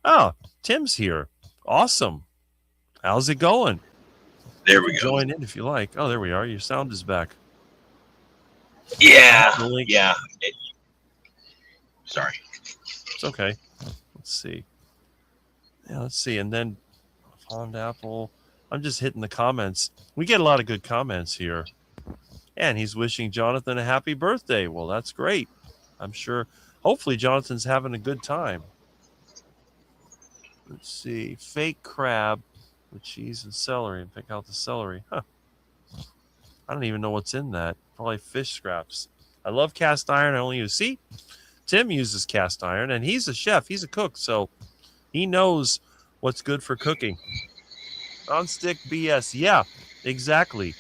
Oh, Tim's here. Awesome. How's it going? There we go. Join in if you like. Oh, there we are. Your sound is back. Yeah. Yeah. Sorry. It's okay. Let's see. Yeah, let's see. And then Fond Apple. I'm just hitting the comments. We get a lot of good comments here. And he's wishing Jonathan a happy birthday. Well, that's great. I'm sure. Hopefully, Jonathan's having a good time. Let's see. Fake crab with cheese and celery. And pick out the celery. Huh. I don't even know what's in that. Probably fish scraps. I love cast iron. I only use. See, Tim uses cast iron, and he's a chef. He's a cook, so he knows what's good for cooking. Non-stick BS. Yeah, exactly.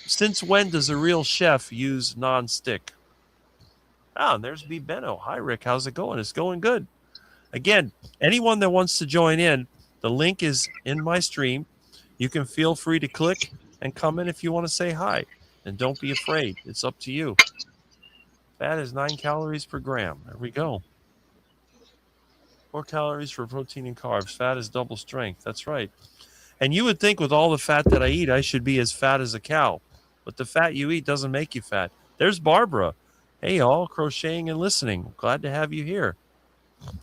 Since when does a real chef use non-stick? Ah, and there's B. Benno. Hi, Rick. How's it going? It's going good. Again, anyone that wants to join in, the link is in my stream. You can feel free to click and come in if you want to say hi. And don't be afraid. It's up to you. Fat is 9 calories per gram. There we go. 4 calories for protein and carbs. Fat is double strength. That's right. And you would think with all the fat that I eat, I should be as fat as a cow. But the fat you eat doesn't make you fat. There's Barbara. Hey, all, crocheting and listening. Glad to have you here.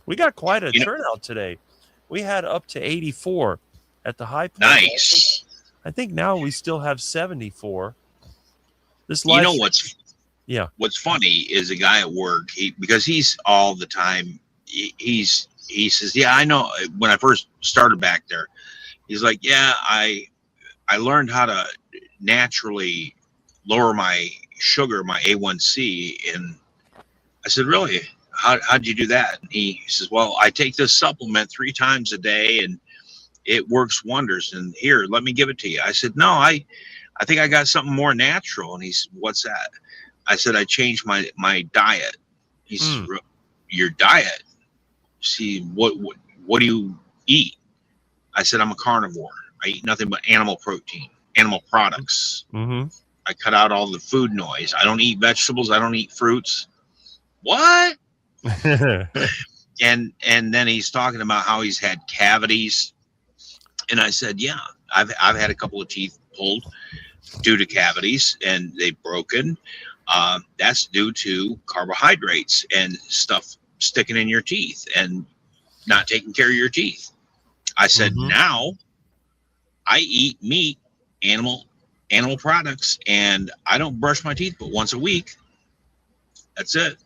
We got quite a turnout today. We had up to 84 at the high point. Nice. I think now we still have 74. This You know yeah. What's funny is a guy at work, because he's all the time, he says, yeah, I know. When I first started back there, he's like, yeah, I learned how to naturally lower my sugar, my A1C. And I said, really? How'd you do that? And he says, well, I take this supplement 3 times a day and it works wonders. And here, let me give it to you. I said, no, I think I got something more natural. And he said, what's that? I said, I changed my diet. He says, your diet? See, what do you eat? I said, I'm a carnivore. I eat nothing but animal protein, animal products. Mm-hmm. I cut out all the food noise. I don't eat vegetables. I don't eat fruits. What? and then he's talking about how he's had cavities. And I said, yeah, I've had a couple of teeth pulled due to cavities and they've broken. That's due to carbohydrates and stuff sticking in your teeth and not taking care of your teeth. I said, now I eat meat, animal products, and I don't brush my teeth but once a week. That's it.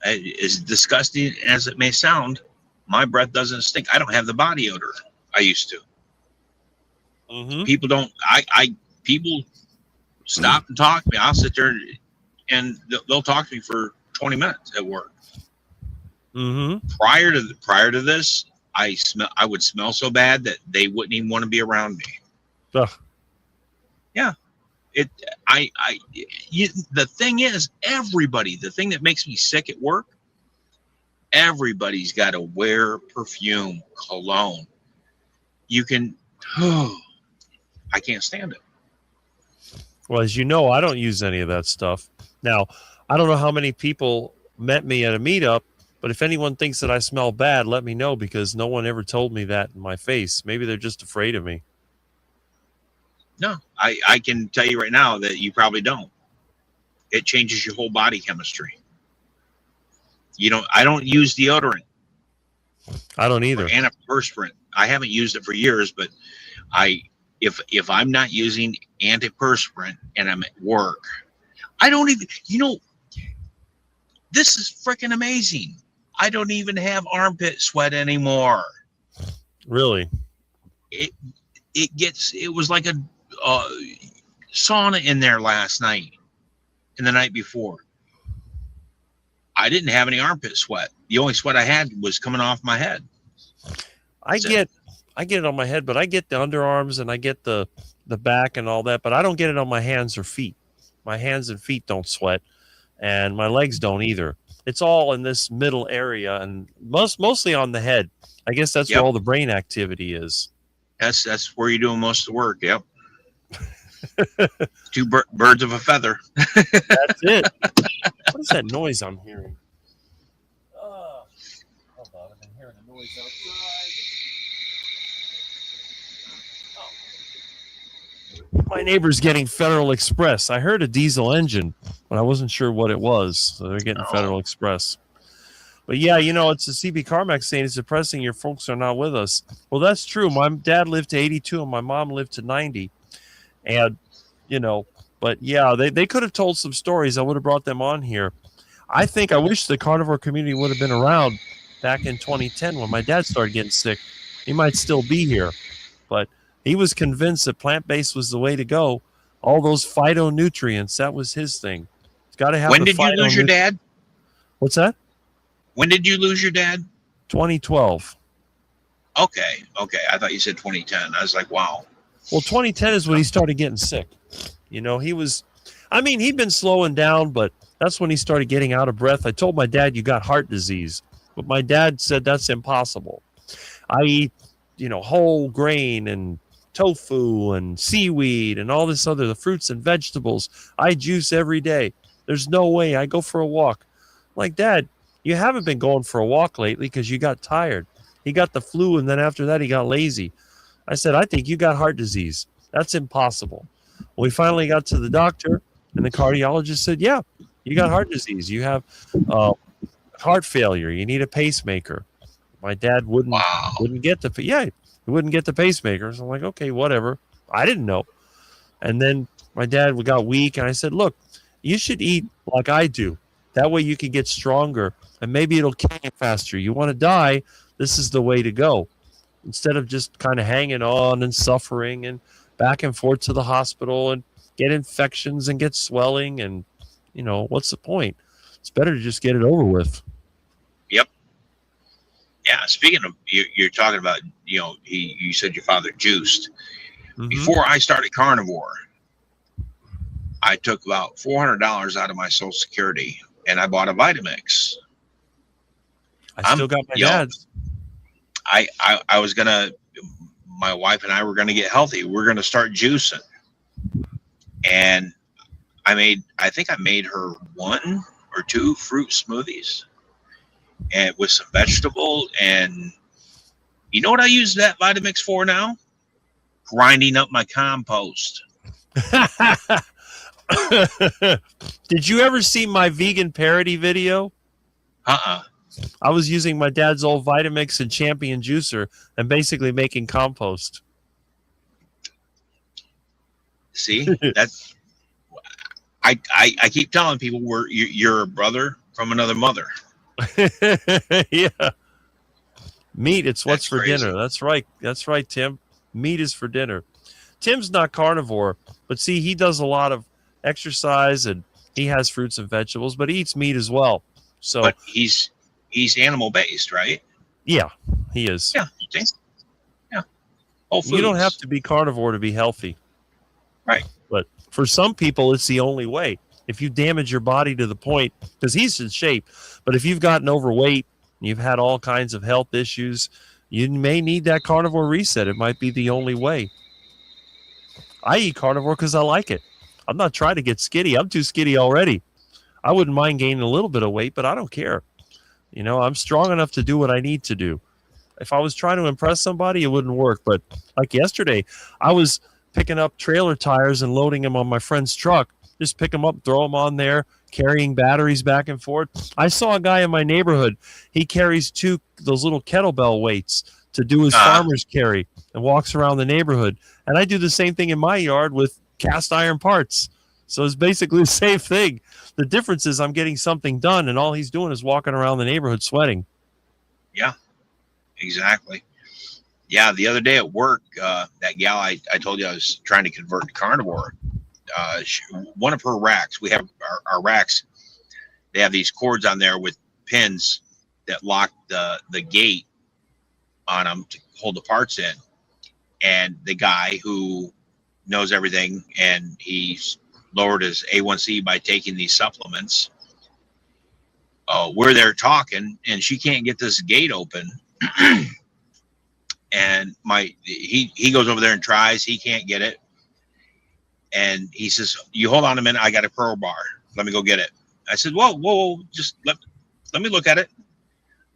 As disgusting as it may sound, my breath doesn't stink. I don't have the body odor I used to. People don't. People stop and talk to me. I'll sit there and they'll talk to me for 20 minutes at work. Prior to this, I would smell so bad that they wouldn't even want to be around me. Ugh. Yeah. The thing is, the thing that makes me sick at work, everybody's got to wear perfume, cologne. You can, I can't stand it. Well, as you know, I don't use any of that stuff. Now, I don't know how many people met me at a meetup, but if anyone thinks that I smell bad, let me know, because no one ever told me that in my face. Maybe they're just afraid of me. No, I can tell you right now that you probably don't. It changes your whole body chemistry. I don't use deodorant. I don't either. Antiperspirant. I haven't used it for years, but if I'm not using antiperspirant and I'm at work, I don't even, this is freaking amazing. I don't even have armpit sweat anymore. Really? It was like a sauna in there last night and the night before. I didn't have any armpit sweat. The only sweat I had was coming off my head. I get it on my head, but I get the underarms and I get the back and all that, but I don't get it on my hands or feet. My hands and feet don't sweat, and my legs don't either. It's all in this middle area, and mostly on the head. I guess that's where all the brain activity is. That's where you're doing most of the work. Yep. Two birds of a feather. That's it. What is that noise I'm hearing? Hold on, I've been hearing a noise outside. My neighbor's getting Federal Express. I heard a diesel engine, but I wasn't sure what it was. So they're getting Federal Express. But yeah, it's a CB Carmack saying it's depressing your folks are not with us. Well, that's true. My dad lived to 82 and my mom lived to 90. And, but yeah, they could have told some stories. I would have brought them on here. I wish the carnivore community would have been around back in 2010 when my dad started getting sick. He might still be here, but he was convinced that plant-based was the way to go. all those phytonutrients. That was his thing. It's got to have When the did you lose your phytonutrients. dad? What's that? When did you lose your dad? 2012. Okay. I thought you said 2010. I was like, wow. Well, 2010 is when he started getting sick. You know, he'd been slowing down, but that's when he started getting out of breath. I told my dad, you got heart disease. But my dad said that's impossible. I eat, whole grain and tofu and seaweed and all this other, the fruits and vegetables. I juice every day. There's no way. I go for a walk. Like, Dad, you haven't been going for a walk lately because you got tired. He got the flu, and then after that, he got lazy. I said, I think you got heart disease. That's impossible. We finally got to the doctor, and the cardiologist said, yeah, you got heart disease. You have heart failure. You need a pacemaker. My dad wouldn't get he wouldn't get the pacemaker. So I'm like, okay, whatever. I didn't know. And then my dad got weak, and I said, look, you should eat like I do. That way you can get stronger, and maybe it'll kill you faster. You want to die, this is the way to go. Instead of just kind of hanging on and suffering and back and forth to the hospital and get infections and get swelling, and, what's the point? It's better to just get it over with. Yep. Yeah. Speaking of, you're talking about, you said your father juiced. Mm-hmm. Before I started Carnivore, I took about $400 out of my Social Security and I bought a Vitamix. I still got my dad's. I was my wife and I were gonna get healthy. We're gonna start juicing, and I think I made her 1 or 2 fruit smoothies, and with some vegetable. And you know what I use that Vitamix for now? Grinding up my compost. Did you ever see my vegan parody video? I was using my dad's old Vitamix and Champion juicer and basically making compost. See, that's I keep telling people you're a brother from another mother. Yeah. Meat, it's what's for crazy. dinner. That's right. That's right, Tim. Meat is for dinner. Tim's not carnivore, but see, he does a lot of exercise and he has fruits and vegetables, but he eats meat as well. So, but he's animal based, right? Yeah, he is. Yeah. Yeah. You don't have to be carnivore to be healthy. Right. But for some people, it's the only way. If you damage your body to the point, because he's in shape, but if you've gotten overweight, you've had all kinds of health issues, you may need that carnivore reset. It might be the only way. I eat carnivore because I like it. I'm not trying to get skinny. I'm too skinny already. I wouldn't mind gaining a little bit of weight, but I don't care. I'm strong enough to do what I need to do. If I was trying to impress somebody, it wouldn't work. But like yesterday, I was picking up trailer tires and loading them on my friend's truck. Just pick them up, throw them on there, carrying batteries back and forth. I saw a guy in my neighborhood. He carries those little kettlebell weights to do his farmer's carry and walks around the neighborhood. And I do the same thing in my yard with cast iron parts. So it's basically the same thing. The difference is I'm getting something done, and all he's doing is walking around the neighborhood sweating. Yeah, exactly. Yeah, the other day at work, that gal I told you I was trying to convert to carnivore, one of her racks, we have our racks, they have these cords on there with pins that lock the gate on them to hold the parts in. And the guy who knows everything, and he's lowered his A1C by taking these supplements, we're there talking, and she can't get this gate open. And he goes over there and tries. He can't get it. And he says, you hold on a minute. I got a crowbar. Let me go get it. I said, whoa, just let me look at it.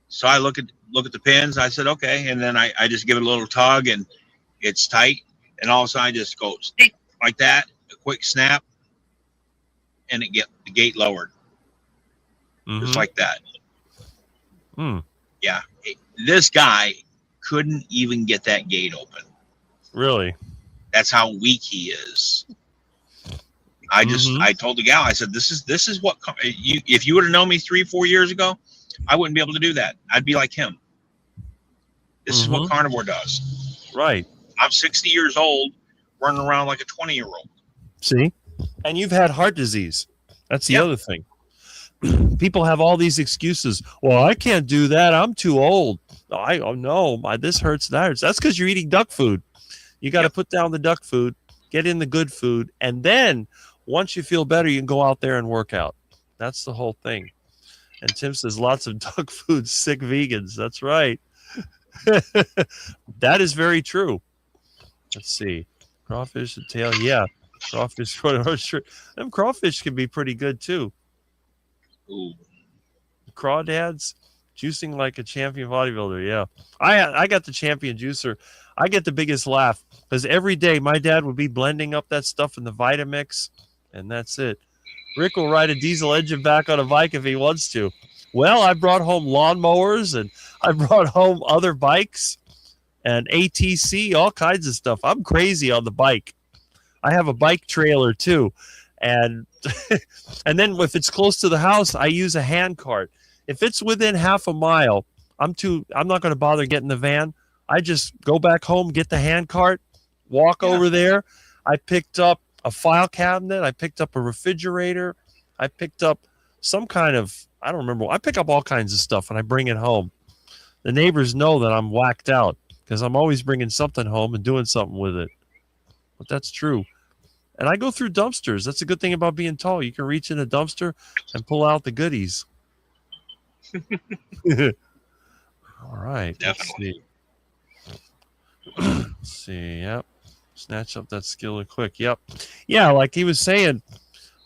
So I look at the pins. I said, okay. And then I just give it a little tug, and it's tight. And all of a sudden I just go like that, a quick snap, and the gate lowered. Just like that. Yeah. This guy couldn't even get that gate open. Really? That's how weak he is. I told the gal, I said, this is what if you would have known me 3-4 years ago, I wouldn't be able to do that. I'd be like him. This is what carnivore does. Right. I'm 60 years old, running around like a 20-year-old. See? And you've had heart disease. That's the Yep. other thing. People have all these excuses. Well, I can't do that. I'm too old. This hurts, that hurts. That's because you're eating duck food. You got to Yep. put down the duck food, get in the good food, and then once you feel better, you can go out there and work out. That's the whole thing. And Tim says lots of duck food, sick vegans. That's right. That is very true. Let's see. Crawfish and tail. Yeah. Crawfish. Sure. Them crawfish can be pretty good too. Ooh. Crawdads, juicing like a champion bodybuilder. Yeah. I got the champion juicer. I get the biggest laugh because every day my dad would be blending up that stuff in the Vitamix, and that's it. Rick will ride a diesel engine back on a bike if he wants to. Well, I brought home lawnmowers and I brought home other bikes and ATC, all kinds of stuff. I'm crazy on the bike. I have a bike trailer too. And and then if it's close to the house, I use a hand cart. If it's within half a mile, I'm not going to bother getting the van. I just go back home, get the hand cart, walk over there. I picked up a file cabinet. I picked up a refrigerator. I picked up some kind of, I don't remember. I pick up all kinds of stuff and I bring it home. The neighbors know that I'm whacked out because I'm always bringing something home and doing something with it. But that's true. And I go through dumpsters. That's a good thing about being tall. You can reach in a dumpster and pull out the goodies. All right. Definitely. Let's see. Yep. Snatch up that skillet quick. Yep. Yeah, like he was saying,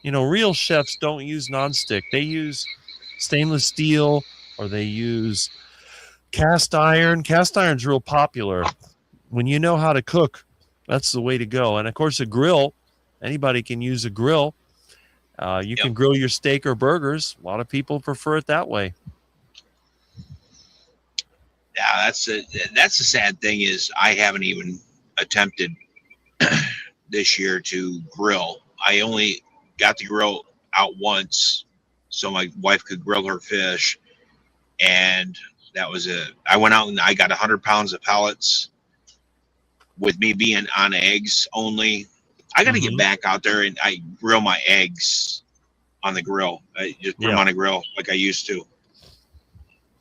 real chefs don't use nonstick. They use stainless steel or they use cast iron. Cast iron's real popular. When you know how to cook, that's the way to go. And of course, a grill, anybody can use a grill. You can grill your steak or burgers. A lot of people prefer it that way. Yeah, that's the sad thing is I haven't even attempted this year to grill. I only got the grill out once so my wife could grill her fish, and that was it. I went out and I got 100 pounds of pellets. With me being on eggs only, I got to get back out there and I grill my eggs on the grill. I just put them on a grill like I used to.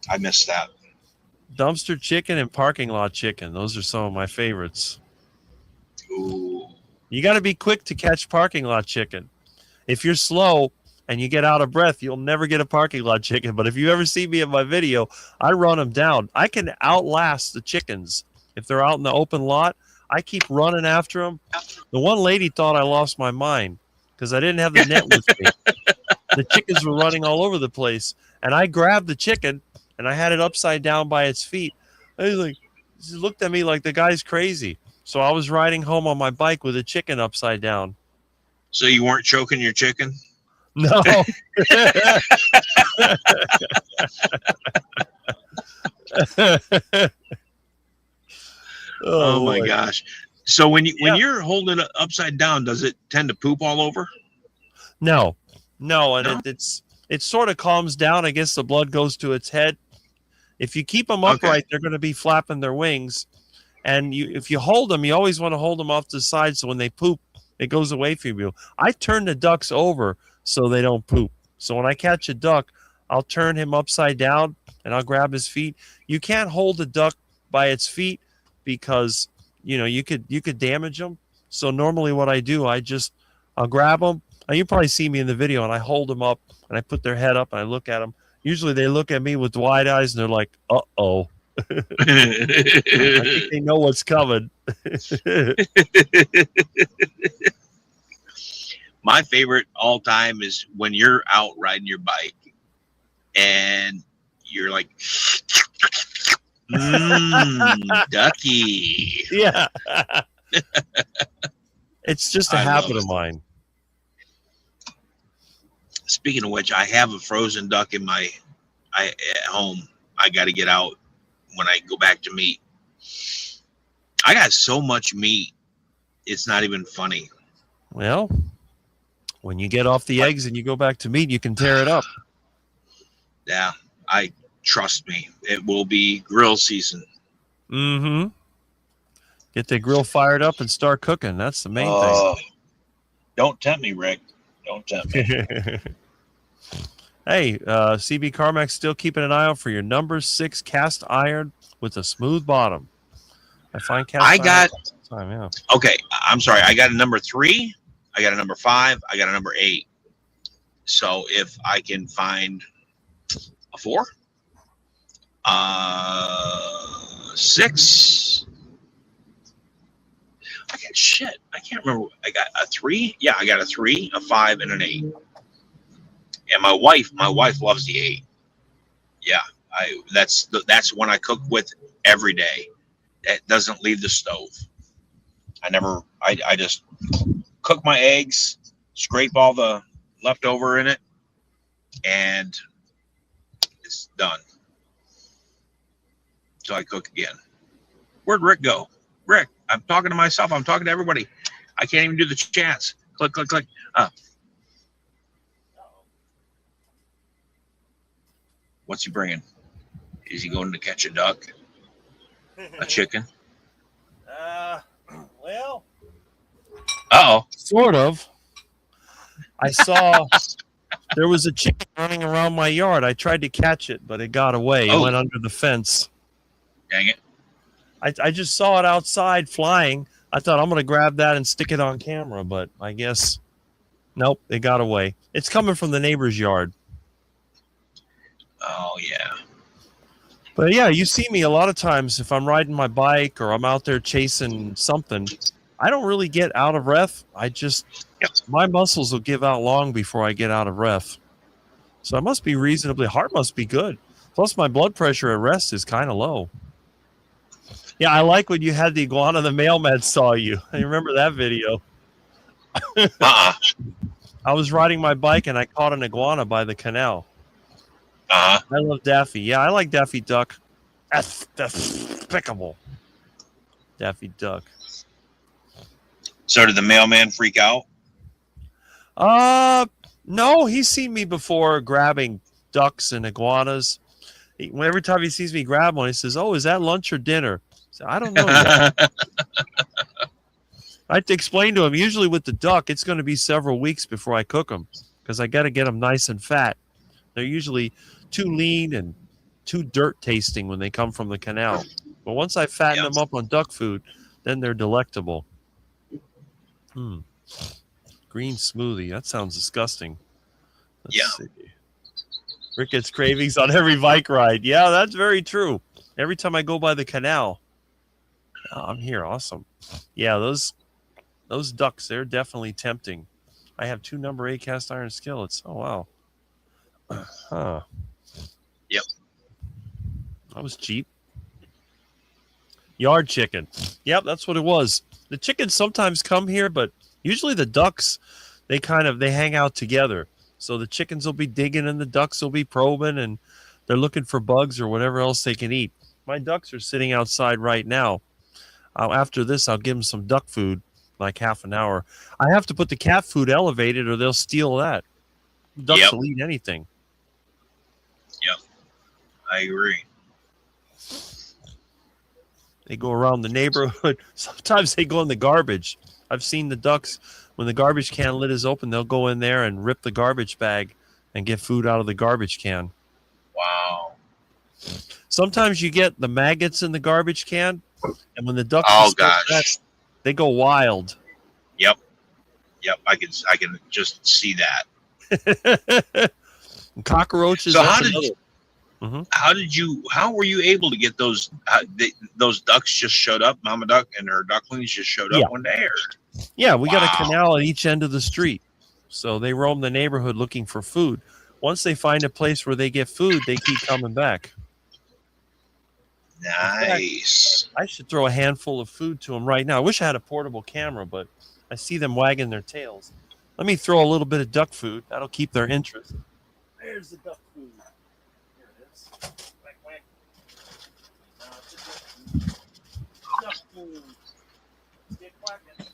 I miss that. Dumpster chicken and parking lot chicken. Those are some of my favorites. Ooh. You got to be quick to catch parking lot chicken. If you're slow and you get out of breath, you'll never get a parking lot chicken. But if you ever see me in my video, I run them down. I can outlast the chickens. If they're out in the open lot, I keep running after them. The one lady thought I lost my mind because I didn't have the net with me. The chickens were running all over the place. And I grabbed the chicken and I had it upside down by its feet. She looked at me like the guy's crazy. So I was riding home on my bike with a chicken upside down. So you weren't choking your chicken? No. Oh my gosh. So when you're holding it upside down, does it tend to poop all over? No. And it sort of calms down. I guess the blood goes to its head. If you keep them upright, they're going to be flapping their wings. And if you hold them, you always want to hold them off to the side so when they poop, it goes away from you. I turn the ducks over so they don't poop. So when I catch a duck, I'll turn him upside down and I'll grab his feet. You can't hold a duck by its feet because you could damage them. So normally what I do, I'll grab them. You probably see me in the video, and I hold them up and I put their head up and I look at them. Usually they look at me with wide eyes and they're like, "Uh-oh." I think they know what's coming. My favorite all time is when you're out riding your bike and you're like, ducky. Yeah. It's just a habit of mine. Speaking of which, I have a frozen duck at home. I got to get out when I go back to meat. I got so much meat, it's not even funny. Well, when you get off the eggs and you go back to meat, you can tear it up. Yeah, trust me, it will be grill season. Mm-hmm. Get the grill fired up and start cooking. That's the main thing. Don't tempt me, Rick. Don't tempt me. Hey, CB Carmack's still keeping an eye out for your number 6 cast iron with a smooth bottom. I find cast I iron got all the time, yeah. okay. I'm sorry. I got a number 3. I got a number 5. I got a number 8. So if I can find a 4, 6. I got shit. I can't remember. I got a 3. Yeah, I got a 3, a 5, and an 8. And my wife loves the 8. Yeah, that's one I cook with every day. It doesn't leave the stove. I just cook my eggs, scrape all the leftover in it, and it's done. So I cook again. Where'd Rick go? Rick, I'm talking to myself. I'm talking to everybody. I can't even do the chats. Click, click, click. What's he bringing? Is he going to catch a duck? A chicken? Well, Uh-oh. sort of. I saw there was a chicken running around my yard. I tried to catch it, but it got away. It Oh. went under the fence. Dang it. I just saw it outside flying. I thought I'm going to grab that and stick it on camera, but I guess nope, it got away. It's coming from the neighbor's yard. Oh, yeah. But yeah, you see me a lot of times if I'm riding my bike or I'm out there chasing something. I don't really get out of breath. My muscles will give out long before I get out of breath. So I must be heart must be good. Plus my blood pressure at rest is kind of low. Yeah, I like when you had the iguana, the mailman saw you. I remember that video. Uh-uh. I was riding my bike and I caught an iguana by the canal. Uh-huh. I love Daffy. Yeah, I like Daffy Duck. That's despicable. Daffy Duck. So did the mailman freak out? No, he's seen me before grabbing ducks and iguanas. Every time he sees me grab one, he says, "Oh, is that lunch or dinner?" I say, I don't know yet. I have to explain to him, usually with the duck, it's going to be several weeks before I cook them because I got to get them nice and fat. They're usually too lean and too dirt tasting when they come from the canal. But once I fatten them up on duck food, then they're delectable. Green smoothie. That sounds disgusting. Let's see. Rick gets cravings on every bike ride. Yeah, that's very true. Every time I go by the canal. Oh, I'm here. Awesome. Yeah, those ducks, they're definitely tempting. I have 2 number 8 cast iron skillets. Oh, wow. Huh. Yep. That was cheap. Yard chicken. Yep, that's what it was. The chickens sometimes come here, but usually the ducks, they hang out together. So the chickens will be digging and the ducks will be probing and they're looking for bugs or whatever else they can eat. My ducks are sitting outside right now. After this, I'll give them some duck food, like half an hour. I have to put the cat food elevated or they'll steal that. Ducks will eat anything. Yep. I agree. They go around the neighborhood. Sometimes they go in the garbage. I've seen the ducks, when the garbage can lid is open, they'll go in there and rip the garbage bag and get food out of the garbage can. Wow. Sometimes you get the maggots in the garbage can, and when the ducks they go wild. Yep. I can just see that. Cockroaches. So how were you able to get those ducks just showed up? Mama duck and her ducklings just showed up one day, or? Yeah, we got a canal at each end of the street. So they roam the neighborhood looking for food. Once they find a place where they get food, they keep coming back. Nice. Fact, I should throw a handful of food to them right now. I wish I had a portable camera, but I see them wagging their tails. Let me throw a little bit of duck food. That'll keep their interest. There's the duck food. Here it is. Quack, quack. Duck food. Get quacking.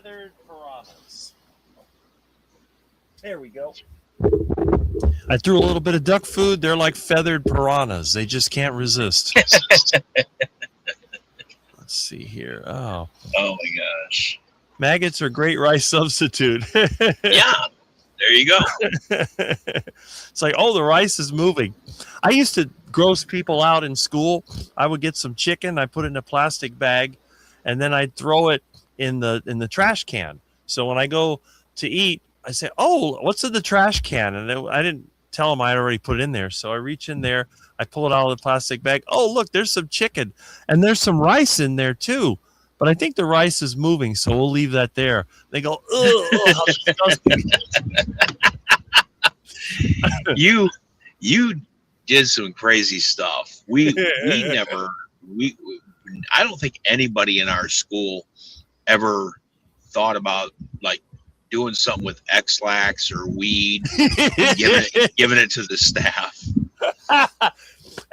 feathered piranhas. There we go. I threw a little bit of duck food. They're like feathered piranhas. They just can't resist. Let's see here. Oh Oh my gosh. Maggots are great rice substitute. Yeah. There you go. It's like, oh, the rice is moving. I used to gross people out in school. I would get some chicken, I put it in a plastic bag, and then I'd throw it in the trash can. So when I go to eat, I say, oh, what's in the trash can? And I didn't tell them I had already put it in there. So I reach in there, I pull it out of the plastic bag. Oh, look, there's some chicken, and there's some rice in there too. But I think the rice is moving, so we'll leave that there. They go, ugh, how disgusting. You did some crazy stuff. We I don't think anybody in our school ever thought about like doing something with X-Lax or weed, giving it to the staff.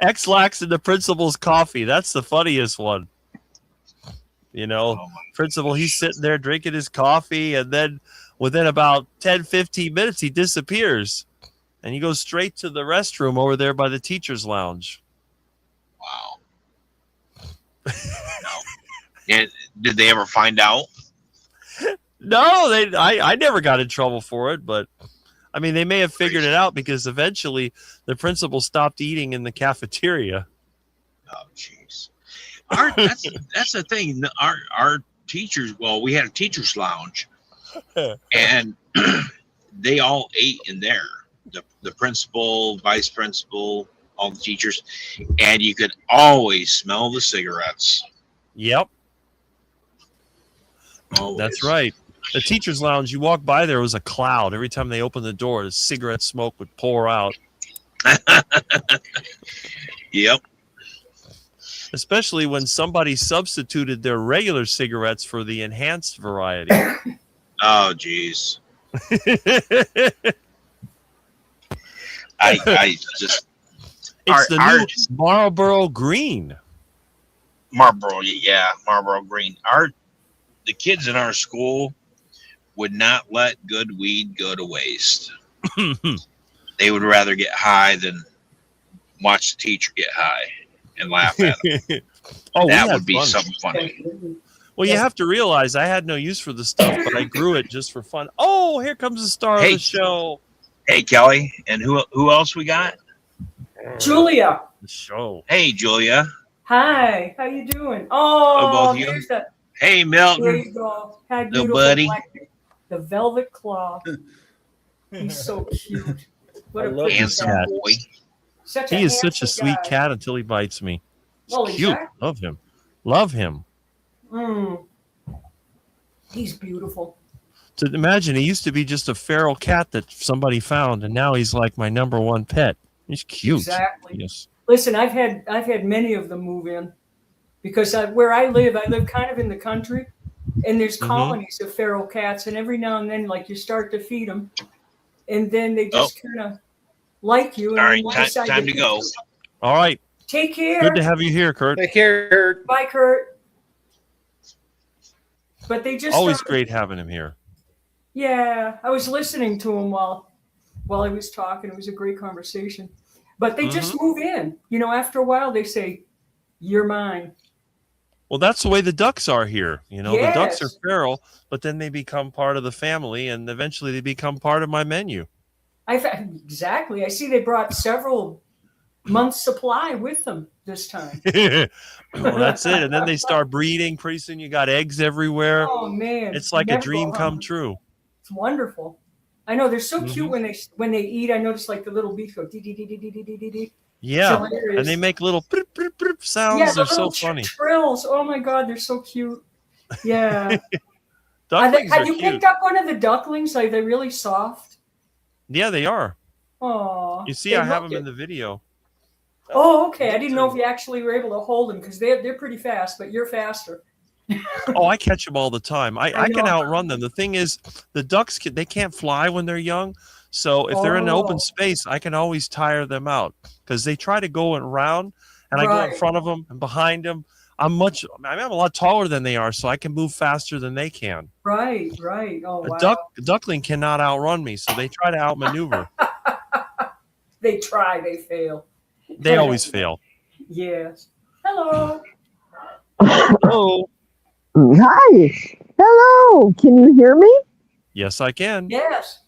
X-Lax in the principal's coffee. That's the funniest one. You know, principal, he's sitting there drinking his coffee, and then within about 10, 15 minutes, he disappears. And he goes straight to the restroom over there by the teacher's lounge. Wow. No. And did they ever find out? No, I never got in trouble for it, but I mean, they may have figured it out because eventually the principal stopped eating in the cafeteria. Oh, jeez. That's the thing. Our teachers, well, we had a teacher's lounge, and they all ate in there. The principal, vice principal, all the teachers, and you could always smell the cigarettes. Yep. Always. That's right. The teacher's lounge, you walk by, there was a cloud. Every time they opened the door, the cigarette smoke would pour out. Yep. Especially when somebody substituted their regular cigarettes for the enhanced variety. Oh, geez. I just... It's the new Marlboro Green. Marlboro, yeah, Marlboro Green. The kids in our school would not let good weed go to waste. They would rather get high than watch the teacher get high and laugh at him. That would be something funny. Well, you have to realize I had no use for the stuff, but I grew it just for fun. Oh, here comes the star of the show. Hey, Kelly, and who else we got? Julia. The show. Hey, Julia. Hi. How you doing? Oh, both there's the. Hey, There Milton. you go. Hi, Little beautiful buddy. black- the velvet claw. He's so cute. What I a love pretty his Handsome cat. boy. He is such a handsome sweet guy. cat until he bites me. He's Oh, cute. exactly. Love him. Love him. He's beautiful. To imagine, he used to be just a feral cat that somebody found, and now he's like my number one pet. He's cute. Exactly. Yes. Listen, I've had many of them move in because where I live kind of in the country, and there's colonies of feral cats, and every now and then, like, you start to feed them, and then they just kind of like you. And All right, then decide time to go. All right. Take care. Good to have you here, Kurt. Take care, Kurt. Bye, Kurt. But they just Always started- great having him here. Yeah, I was listening to him while I was talking. It was a great conversation. But they just move in. You know, after a while, they say, "You're mine." Well, that's the way the ducks are here. You know, the ducks are Yes. feral, but then they become part of the family, and eventually they become part of my menu. Exactly. I see they brought several months' supply with them this time. Well, that's it. And then they start breeding. Pretty soon you got eggs everywhere. Oh man, It's like a never dream go come hungry. true. It's wonderful. I know they're so cute when they eat. I notice like the little bees go dee dee dee dee dee dee dee dee dee. Yeah. Hilarious. And they make little prip, prip, prip sounds. Yeah, They're the so little funny. trills. Oh my god, they're so cute. Yeah. Ducklings Have are you cute. picked up one of the ducklings? Like they're really soft. Yeah, they are. Oh. You see, I have them in the video. Oh, okay. I didn't know if you actually were able to hold them because they're pretty fast, but you're faster. Oh, I catch them all the time. I can know. outrun them. The thing is, the ducks, they can't fly when they're young. So if they're in an open Oh. space, I can always tire them out because they try to go around, and I go in Right. front of them and behind them. I'm a lot taller than they are, so I can move faster than they can. Right. Oh, A wow. duckling cannot outrun me, so they try to outmaneuver. They try, they fail. They always fail. Yes. Hello. Hello. Hi. Hello. Can you hear me? Yes, I can. Yes.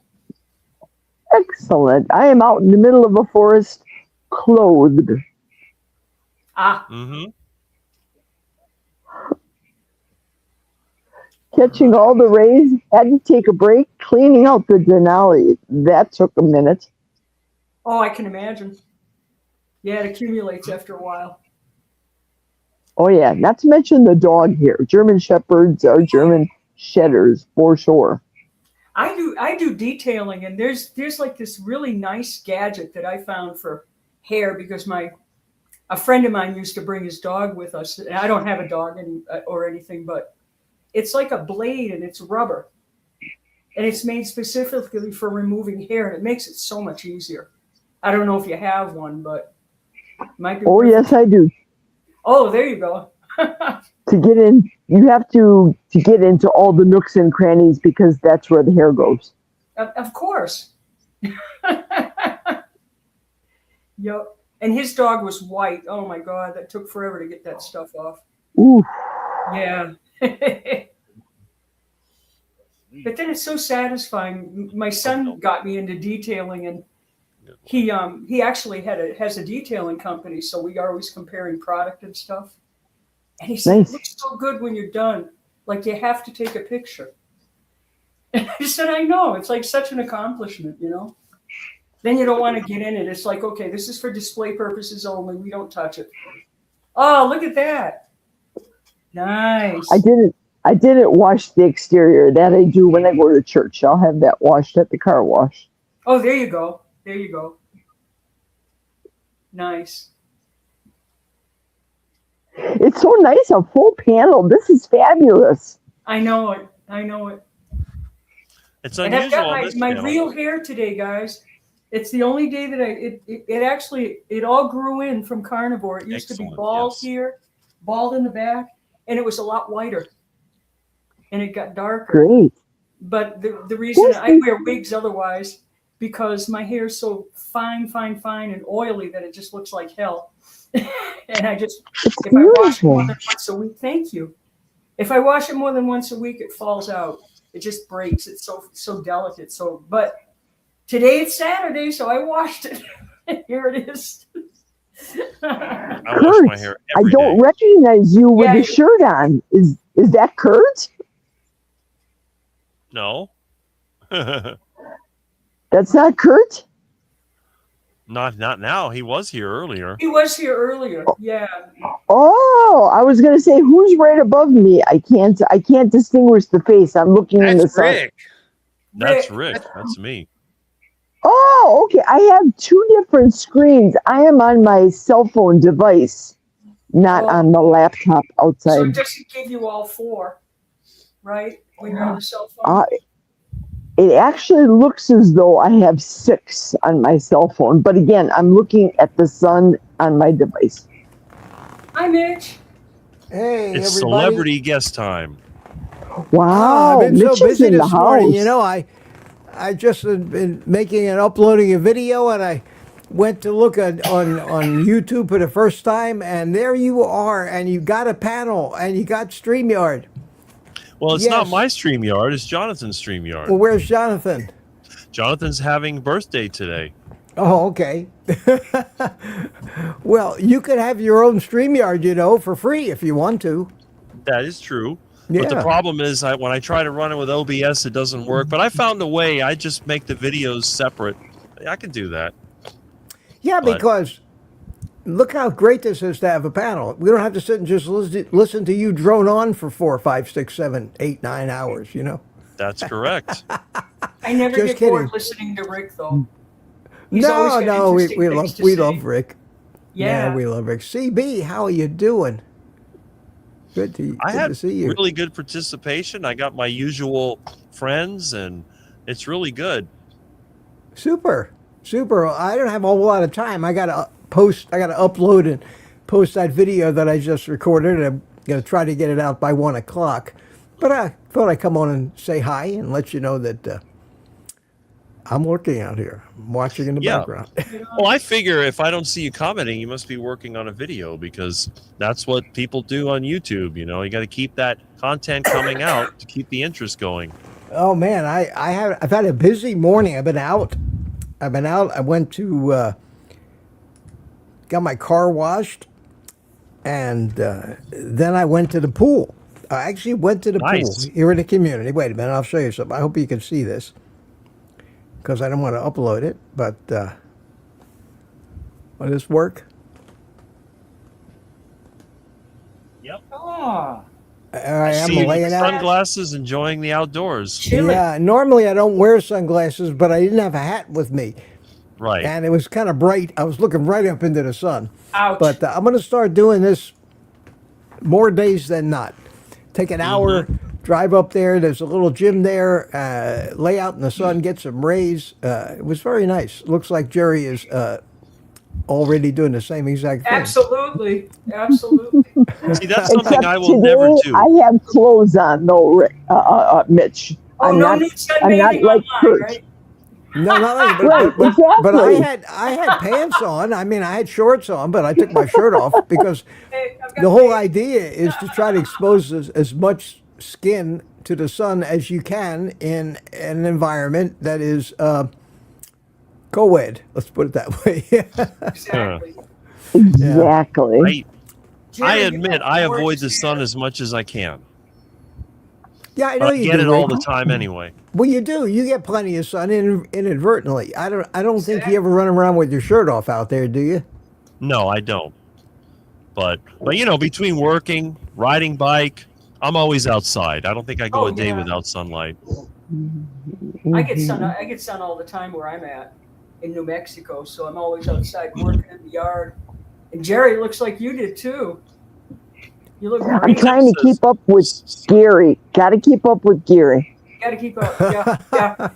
Excellent. I am out in the middle of a forest, clothed. Ah, Mm-hmm. Catching all the rays. Had to take a break. Cleaning out the Denali. That took a minute. oh, I can imagine. Yeah, it accumulates after a while. Oh yeah. Not to mention the dog here. German Shepherds are German Shedders for sure. I do detailing, and there's like this really nice gadget that I found for hair because a friend of mine used to bring his dog with us. And I don't have a dog or anything, but it's like a blade and it's rubber, and it's made specifically for removing hair, and it makes it so much easier. I don't know if you have one, but it might be. Oh yes, I do. Oh, there you go. To get in, you have to get into all the nooks and crannies because that's where the hair goes. Of course. Yep. And his dog was white. Oh my God, that took forever to get that stuff off. Ooh. Yeah. But then it's so satisfying. My son got me into detailing, and he actually has a detailing company, so we are always comparing product and stuff. And he said, Nice. It looks so good when you're done. Like you have to take a picture. And I said, I know. It's like such an accomplishment, you know? Then you don't want to get in it. It's like, okay, this is for display purposes only. We don't touch it. Oh, look at that. Nice. I didn't wash the exterior. That I do when I go to church. I'll have that washed at the car wash. Oh, there you go. There you go. Nice. It's so nice, a full panel. This is fabulous. I know it. I know it. It's And I've unusual on got this my channel. real hair today, guys. It's the only day that it actually all grew in from Carnivore. It used to be Excellent, bald yes. here, bald in the back, and it was a lot whiter. And it got darker. Great. But the reason I wear wigs otherwise, because my hair is so fine and oily that it just looks like hell. And I just, if I wash it more than once a week, thank you. If I wash it more than once a week, it falls out. It just breaks. It's so delicate. So, but today it's Saturday, so I washed it. Here it is. I wash my hair I every don't day. recognize you with a shirt on. Is that Kurt? No. That's not Kurt? Not now. He was here earlier. He was here earlier. Yeah. Oh, I was gonna say who's right above me. I can't distinguish the face. I'm looking in the That's sun. Rick. That's Rick. That's me. Oh, okay. I have two different screens. I am on my cell phone device, not on the laptop So outside. it doesn't give you all four, right? When you're on the cell phone. It actually looks as though I have 6 on my cell phone, but again, I'm looking at the sun on my device. Hi, Mitch. Hey, It's everybody. celebrity guest time. Wow, I've been so Mitch is busy in the this morning. house. You know, I just have been making and uploading a video, and I went to look on YouTube for the first time, and there you are, and you got a panel, and you got StreamYard. Well, it's not Yes. my StreamYard. It's Jonathan's StreamYard. Well, where's Jonathan? Jonathan's having birthday today. Oh, okay. Well, you could have your own StreamYard, you know, for free if you want to. That is true. But the Yeah. problem is when I try to run it with OBS, it doesn't work. But I found a way. I just make the videos separate. I can do that. Yeah, But- because look how great this is to have a panel. We don't have to sit and just listen to you drone on for 4, 5, 6, 7, 8, 9 hours, you know? That's correct. I never Just get kidding. bored listening to Rick, though. He's always got No, interesting we things love to we say. love Rick. Yeah. We love Rick. CB, how are you doing? Good to I good had to see you. really good participation. I got my usual friends, and it's really good. Super. I don't have a whole lot of time. I gotta post. I gotta upload and post that video that I just recorded. I'm going to try to get it out by 1 o'clock. But I thought I'd come on and say hi and let you know that I'm working out here. I'm watching in the Yeah. background. Well, I figure if I don't see you commenting, you must be working on a video because that's what people do on YouTube. You know, you got to keep that content coming out to keep the interest going. Oh man, I've had a busy morning. I've been out. I went to got my car washed, and then I went to the pool. I actually went to the Nice. pool here in the community. Wait a minute, I'll show you something. I hope you can see this because I don't want to upload it. But will this work? Yep. Oh, I am See you laying with out. sunglasses, enjoying the outdoors. chilly. Yeah, normally I don't wear sunglasses, but I didn't have a hat with me, Right. and it was kind of bright. I was looking right up into the sun. Ouch. But I'm going to start doing this more days than not. Take an hour, drive up there. There's a little gym there. Lay out in the sun, get some rays. It was very nice. Looks like Jerry is already doing the same exact thing. Absolutely. Absolutely. See, that's something Except I will today, never do. I have clothes on though, Mitch. Oh, I'm no not. need I'm not sunbathing like online, Kurt. right? No, not like, Right, but I exactly. had pants on. I mean, I had shorts on, but I took my shirt off because Hey, I've got the whole my- idea is to try to expose as much skin to the sun as you can in an environment that is co-ed. Let's put it that way. Exactly. Exactly. I Jerry, you admit got I gorgeous avoid the sun hair. as much as I can. Yeah, I know But I you get do. it all Rick. the time anyway. Well, you do. You get plenty of sun inadvertently. I don't think Exactly. you ever run around with your shirt off out there, do you? No, I don't. But you know, between working, riding bike, I'm always outside. I don't think I go Oh, a day yeah. without sunlight. I get sun all the time where I'm at in New Mexico, so I'm always outside working in the yard. And Jerry, it looks like you did too. You look I'm great. trying to keep up with Gary. Got to keep up with Gary. You got to keep up. Yeah, yeah.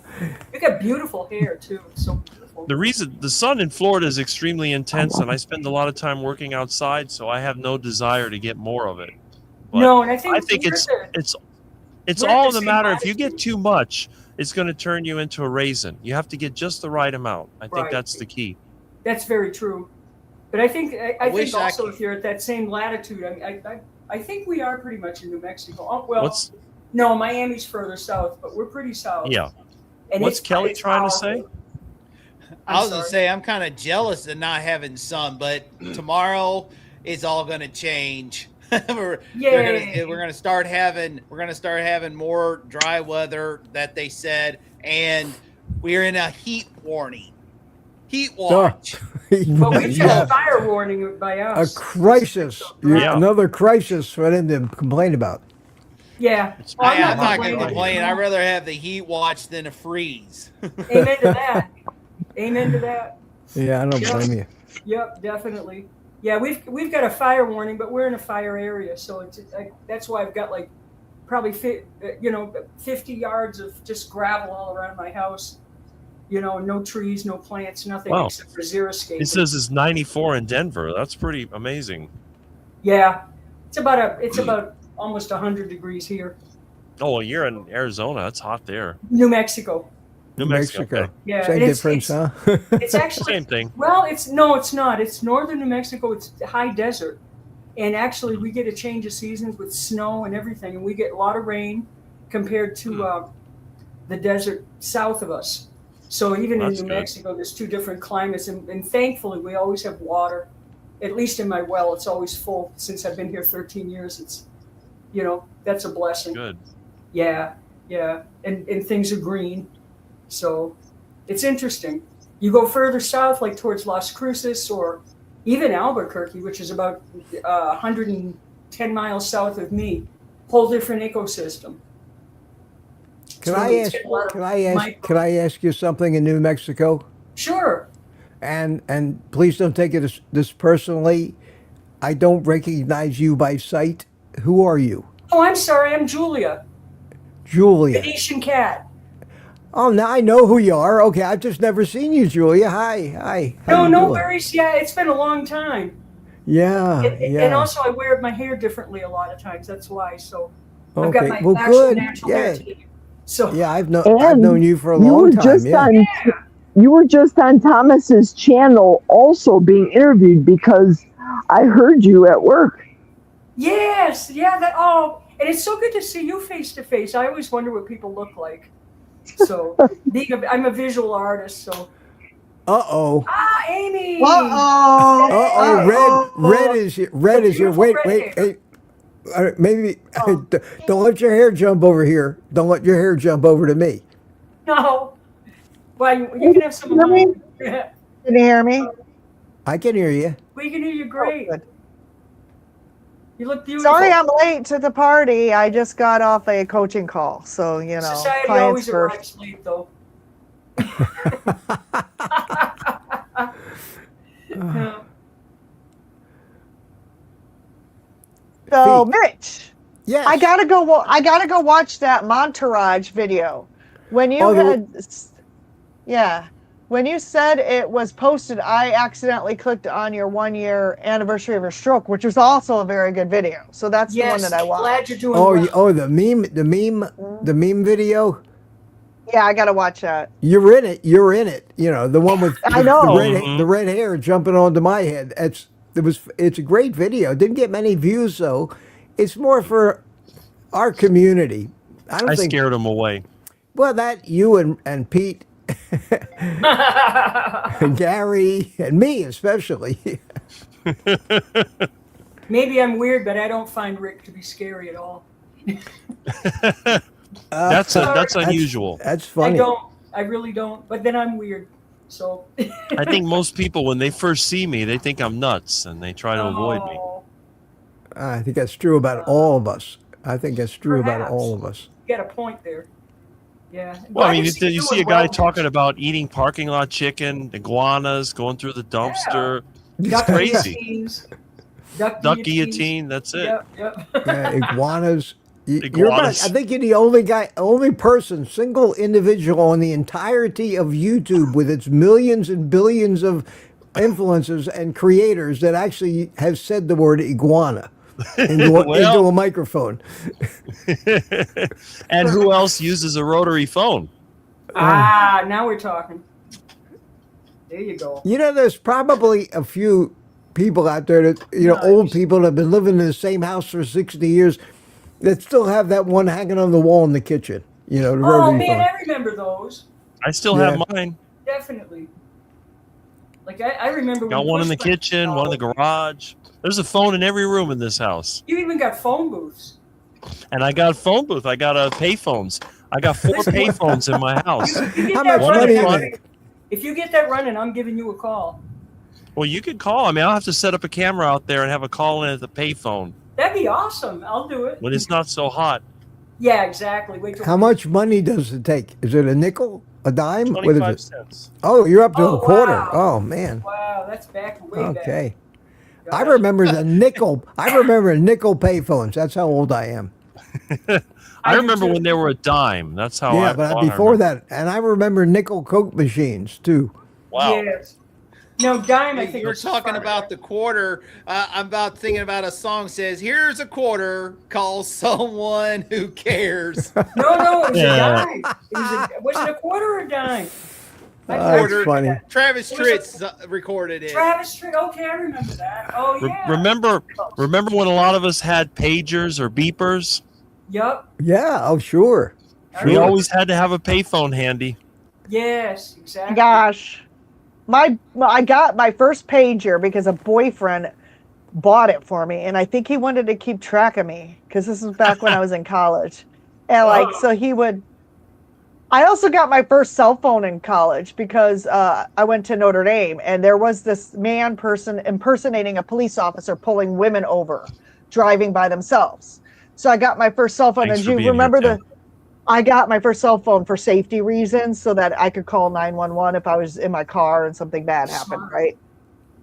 You got beautiful hair too. It's so beautiful. The reason the sun in Florida is extremely intense, and I spend a lot of time working outside, so I have no desire to get more of it. But No, and I think it's we're it's we're at all the in the same matter. If you get latitude. too much, it's going to turn you into a raisin. You have to get just the right amount. I think Right. that's the key. That's very true. But I think I wish think I also could- if you're at that same latitude, I think we are pretty much in New Mexico. Oh, well, What's no, Miami's further south, but we're pretty south. yeah? And What's Kelly it's trying to powerful. say? I was sorry. gonna say I'm kind of jealous of not having sun, but tomorrow it's all gonna change. Yay. We're gonna start having more dry weather that they said, and we're in a heat warning. Heat watch. But we got Yeah. a fire warning by A us. crisis. Yeah. Another crisis for them to complain about. Yeah. It's Well, I'm not gonna complaining. complain. I'd rather have the heat watch than a freeze. Amen to that. Amen to that. Yeah, I don't Yeah. blame you. Yep, definitely. Yeah, we've got a fire warning, but we're in a fire area, so that's why I've got like probably 50 yards of just gravel all around my house. You know, no trees, no plants, nothing Wow. except for xeriscape. It says it's 94 in Denver. That's pretty amazing. Yeah, it's about almost 100 degrees here. Oh, well, you're in Arizona. That's hot there. New Mexico. New Mexico. Okay. Yeah, Same and difference, huh? It's actually Same thing. well, it's not. It's northern New Mexico. It's high desert, and actually we get a change of seasons with snow and everything, and we get a lot of rain compared to the desert south of us. So even in That's New good. Mexico, there's two different climates, and thankfully we always have water. At least in my well, it's always full. Since I've been here 13 years, it's that's a blessing. Good. Yeah, and things are green, so it's interesting. You go further south, like towards Las Cruces or even Albuquerque, which is about 110 miles south of me, whole different ecosystem. Can So I it's ask? got a lot of Can I ask you something in New Mexico? Sure. And please don't take it this personally. I don't recognize you by sight. Who are you? Oh, I'm sorry. I'm Julia, Julia. Venetian cat. Oh, now I know who you are. Okay, I've just never seen you, Julia. Hi. How No, you no doing? worries. Yeah, it's been a long time. Yeah, And yeah. also, I wear my hair differently a lot of times. That's why. So I've got Okay. my Well, actual good. natural hair Yeah. today. So Yeah, I've known And you for a you long were time. just Yeah. on you were just on Thomas's channel also being interviewed because I heard you at work. yes, yeah. That oh, and it's so good to see you face to face. I always wonder what people look like. So I'm a visual artist. So Uh-oh. Amy. Uh-oh. Uh-oh. Red Uh-oh. is The your beautiful wait, red wait, hair. hey. Maybe Oh. don't let your hair jump over here. Don't let your hair jump over to me. No. Well, you can have some of Hear me? mine. Can you hear me? I can hear you. We can hear you Oh, great. good. You look beautiful. Sorry I'm late to the party. I just got off a coaching call. So, you know, Society clients always first. arrives late, though. Yeah. So, Mitch, Yes. I gotta go watch that Monterage video. When you Oh, had, yeah, when you said it was posted, I accidentally clicked on your 1 year anniversary of your stroke, which was also a very good video. So that's the one Yes, that I watched. glad you're doing Oh, well. the meme video. Yeah, I gotta watch that. You're in it. You're in it. You know, the one with I know. the red hair jumping onto my head. It's a great video. It didn't get many views though. It's more for our community. I scared him away. Well, that you and Pete and Gary and me especially. Maybe I'm weird, but I don't find Rick to be scary at all. That's unusual. That's funny. I really don't. But then I'm weird. So I think most people, when they first see me, they think I'm nuts and they try to avoid me. Oh, I think that's true about all of us. I think that's true about Perhaps. all of us. you got a point there. Yeah. Well, I Glad mean, to you you see a doing guy well, talking Mitch. about eating parking lot chicken, iguanas, going through the dumpster. Duck crazy. guillotines. Duck guillotine, that's it. Yep. Yeah, iguanas. Iguanas. I think you're the only person, single individual on the entirety of YouTube with its millions and billions of influencers and creators that actually have said the word iguana into a microphone. And who else uses a rotary phone? Now we're talking. There you go. You know, there's probably a few people out there that, old people that have been living in the same house for 60 years that still have that one hanging on the wall in the kitchen. The Oh rotary man, phone. I remember those. I still have mine. Definitely. Like I remember. Got when one in the push buttons kitchen, were one in the garage. There's a phone in every room in this house. You even got phone booths. And I got a phone booth. I got payphones. I got 4 payphones in my house. You get How that much One money in you front. make? If you get that running, I'm giving you a call. Well, you could call. I mean, I'll have to set up a camera out there and have a call in at the payphone That'd be awesome. I'll do it. when it's not so hot. Yeah, exactly. Wait till How much money does it take? Is it a nickel? A dime? What is 25 it? cents. Oh, you're up to Oh, a quarter. wow. Oh, man. Wow, that's way back. Okay. Gosh. I remember the nickel. I remember nickel payphones. That's how old I am. I do remember too. when they were a dime. That's how Yeah, I but thought before I remember. that, and I remember nickel Coke machines too. Wow. Yes. No, dime, I think. You're was talking far about back. the quarter. I'm about thinking about a song says, "Here's a quarter. Call someone who cares." No, it was Yeah. a dime. Was it a quarter or a dime? That's funny. Travis It was Tritt recorded it. Travis Tritt. Okay, I remember that. Oh yeah. Remember when a lot of us had pagers or beepers? Yup. Yeah. Oh, sure. We always had to have a payphone handy. Yes, exactly. Gosh, I got my first pager because a boyfriend bought it for me, and I think he wanted to keep track of me because this was back when I was in college, and so he would. I also got my first cell phone in college because I went to Notre Dame, and there was this person impersonating a police officer pulling women over, driving by themselves. So I got my first cell phone. Thanks And for do you being remember here, Tim. I got my first cell phone for safety reasons so that I could call 911 if I was in my car and something bad happened, Smart. right?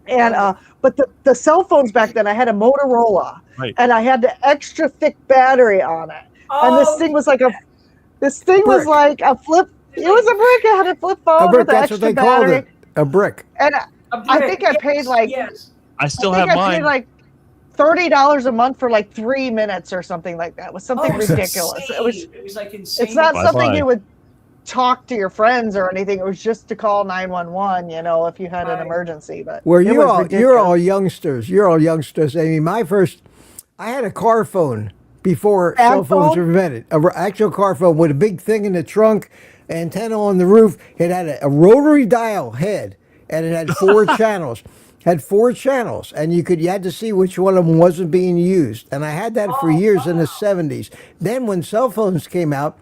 And but the cell phones back then, I had a Motorola, Right. and I had the extra thick battery on it, and this thing was like Brick. like a flip. It was a brick. I had a flip phone A brick. with an That's what extra they called battery, it. A brick. and A I brick. think I paid like Yes. I still I think have I paid mine. like $30 a month for like 3 minutes or something like that. It was something Oh, it was ridiculous. insane. It was like insane. It's not something Bye-bye. you would talk to your friends or anything. It was just to call 911, if you had an Right. emergency. But Well, it was you're ridiculous. all youngsters. You're all youngsters. I mean, I had a car phone before Bag cell phones phone? were invented. An actual car phone with a big thing in the trunk, antenna on the roof. It had a rotary dial head, and it had 4 channels. Had 4 channels, and you had to see which one of them wasn't being used. And I had that for years in the '70s. Then when cell phones came out,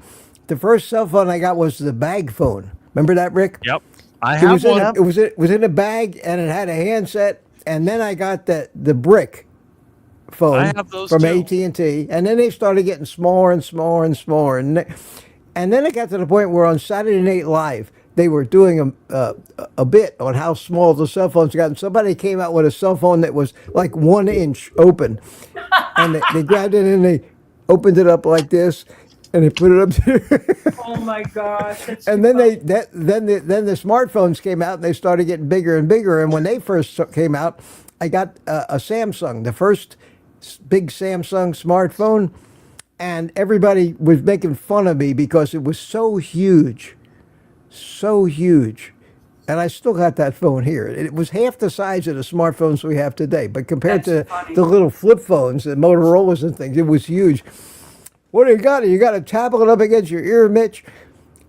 the first cell phone I got was the bag phone. Remember that, Rick? Yep. I It have was in one. it was in a bag, and it had a handset. And then I got the brick phone I have those from too. AT&T, and then they started getting smaller and smaller and smaller, and then it got to the point where on Saturday Night Live they were doing a bit on how small the cell phones got, and somebody came out with a cell phone that was like 1 inch open, and they grabbed it and they opened it up like this, and they put it up there. Oh my gosh. That's And then then the smartphones came out and they started getting bigger and bigger. And when they first came out, I got a Samsung, the first big Samsung smartphone, and everybody was making fun of me because it was so huge, so huge. And I still got that phone here. It was half the size of the smartphones we have today, but compared That's to funny. the little flip phones, the Motorola's and things, it was huge. What do you got? You got a tablet up against your ear, Mitch.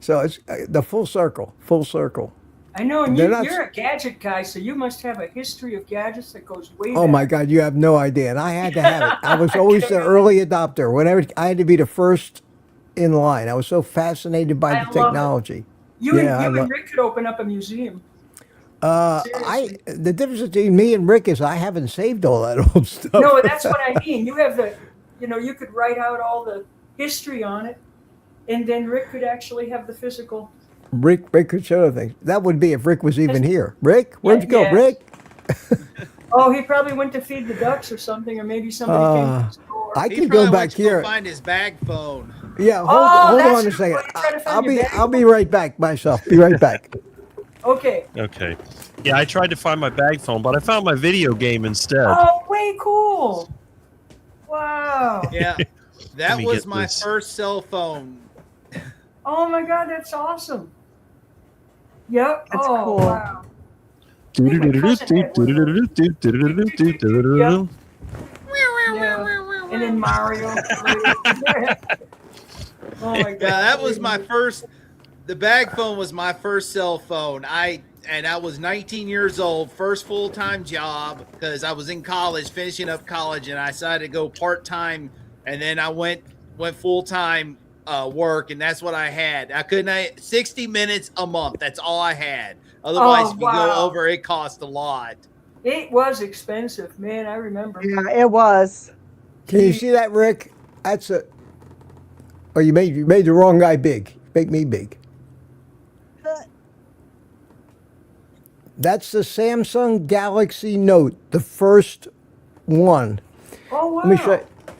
So it's the full circle, full circle. I know, and They're not- you're a gadget guy, so you must have a history of gadgets that goes way Oh back. my God, you have no idea. And I had to have it. I was always the early adopter. Whenever I had to be the first in line. I was so fascinated by I the love it. technology. You Yeah, I and lo- Rick could open up a museum. Seriously. The difference between me and Rick is I haven't saved all that old stuff. No, that's what I mean. You have you could write out all the history on it, and then Rick could actually have the physical. Rick could show things. That would be if Rick was even here. Rick, where'd you go, Yes. Rick? Oh, he probably went to feed the ducks or something, or maybe somebody came to the store. I He could probably go went back to go here. find his bag phone. Yeah, Oh, hold that's on a your second. way to try to find your bag I'll be right back myself. Be right back. Okay. Okay. Yeah, I tried to find my bag phone, but I found my video game instead. Oh, way cool. Wow. Yeah, Let that me was get my this. first cell phone. Oh my God, that's awesome. Yep. That's oh, cool. wow. Yeah. And then Mario. Oh my God. Yeah, that was my first. The bag phone was my first cell phone. I was 19 years old, first full-time job because I was in college, finishing up college, and I decided to go part-time, and then I went full-time work, and that's what I had. 60 minutes a month. That's all I had. Otherwise, Oh, if you go wow. over, it cost a lot. It was expensive, man. I remember. Yeah, it was. Can you see that, Rick? That's a. Oh, you made the wrong guy big. Make me big. That's the Samsung Galaxy Note, the first one. Oh wow.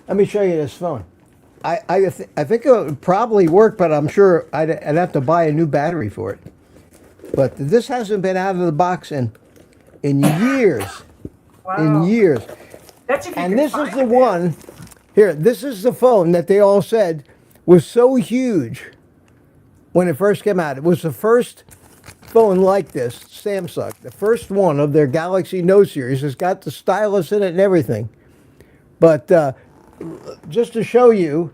Let me show you this phone. I think it would probably work, but I'm sure I'd have to buy a new battery for it. But this hasn't been out of the box in years, Wow. in years. That's if you And can this is find the it. one. Here, this is the phone that they all said was so huge when it first came out. It was the first phone like this, Samsung, the first one of their Galaxy Note series. It's got the stylus in it and everything. But just to show you,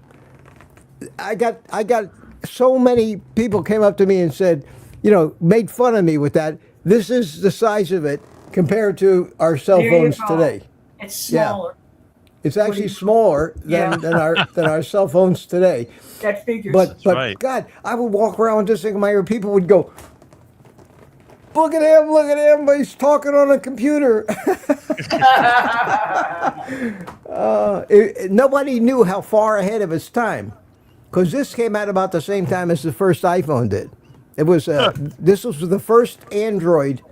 I got so many people came up to me and said, made fun of me with that. This is the size of it compared to our cell There you phones go. today. It's Yeah. smaller. It's actually smaller Yeah. than our cell phones today. That figures. But right. God, I would walk around with this thing in my ear. People would go, look at him, he's talking on a computer. Nobody knew how far ahead of its time, because this came out about the same time as the first iPhone did. It was this was the first Android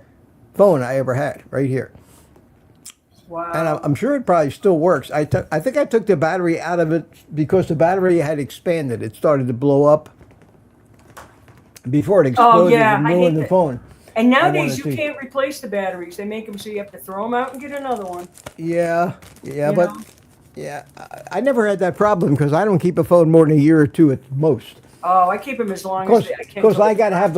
phone I ever had, right here. wow. And I'm sure it probably still works. I think I took the battery out of it because the battery had expanded. It started to blow up before it exploded yeah, and I hate ruined the that. phone. And I nowadays wanted you to- can't replace the batteries. They make them so you have to throw them out and get another one. Yeah, You but know? yeah, I never had that problem because I don't keep a phone more than a year or two at most. Oh, I keep them as long as I can. Because I gotta have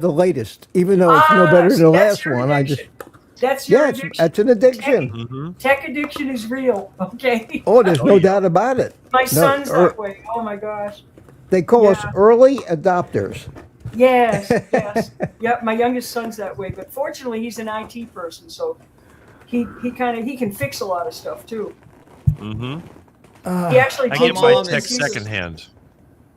the latest, even though it's no better than the that's last your one. I just addiction. That's your yeah, addiction. that's an addiction. Mm-hmm. Tech addiction is real. Okay. Oh, there's Oh, no yeah. doubt about it. My No, son's that way. Oh my gosh. They call us Yeah. early adopters. Yes, yes. Yep, my youngest son's that way, but fortunately he's an IT person, so he can fix a lot of stuff too. Mm-hmm. He actually I takes get my mom tech is- secondhand.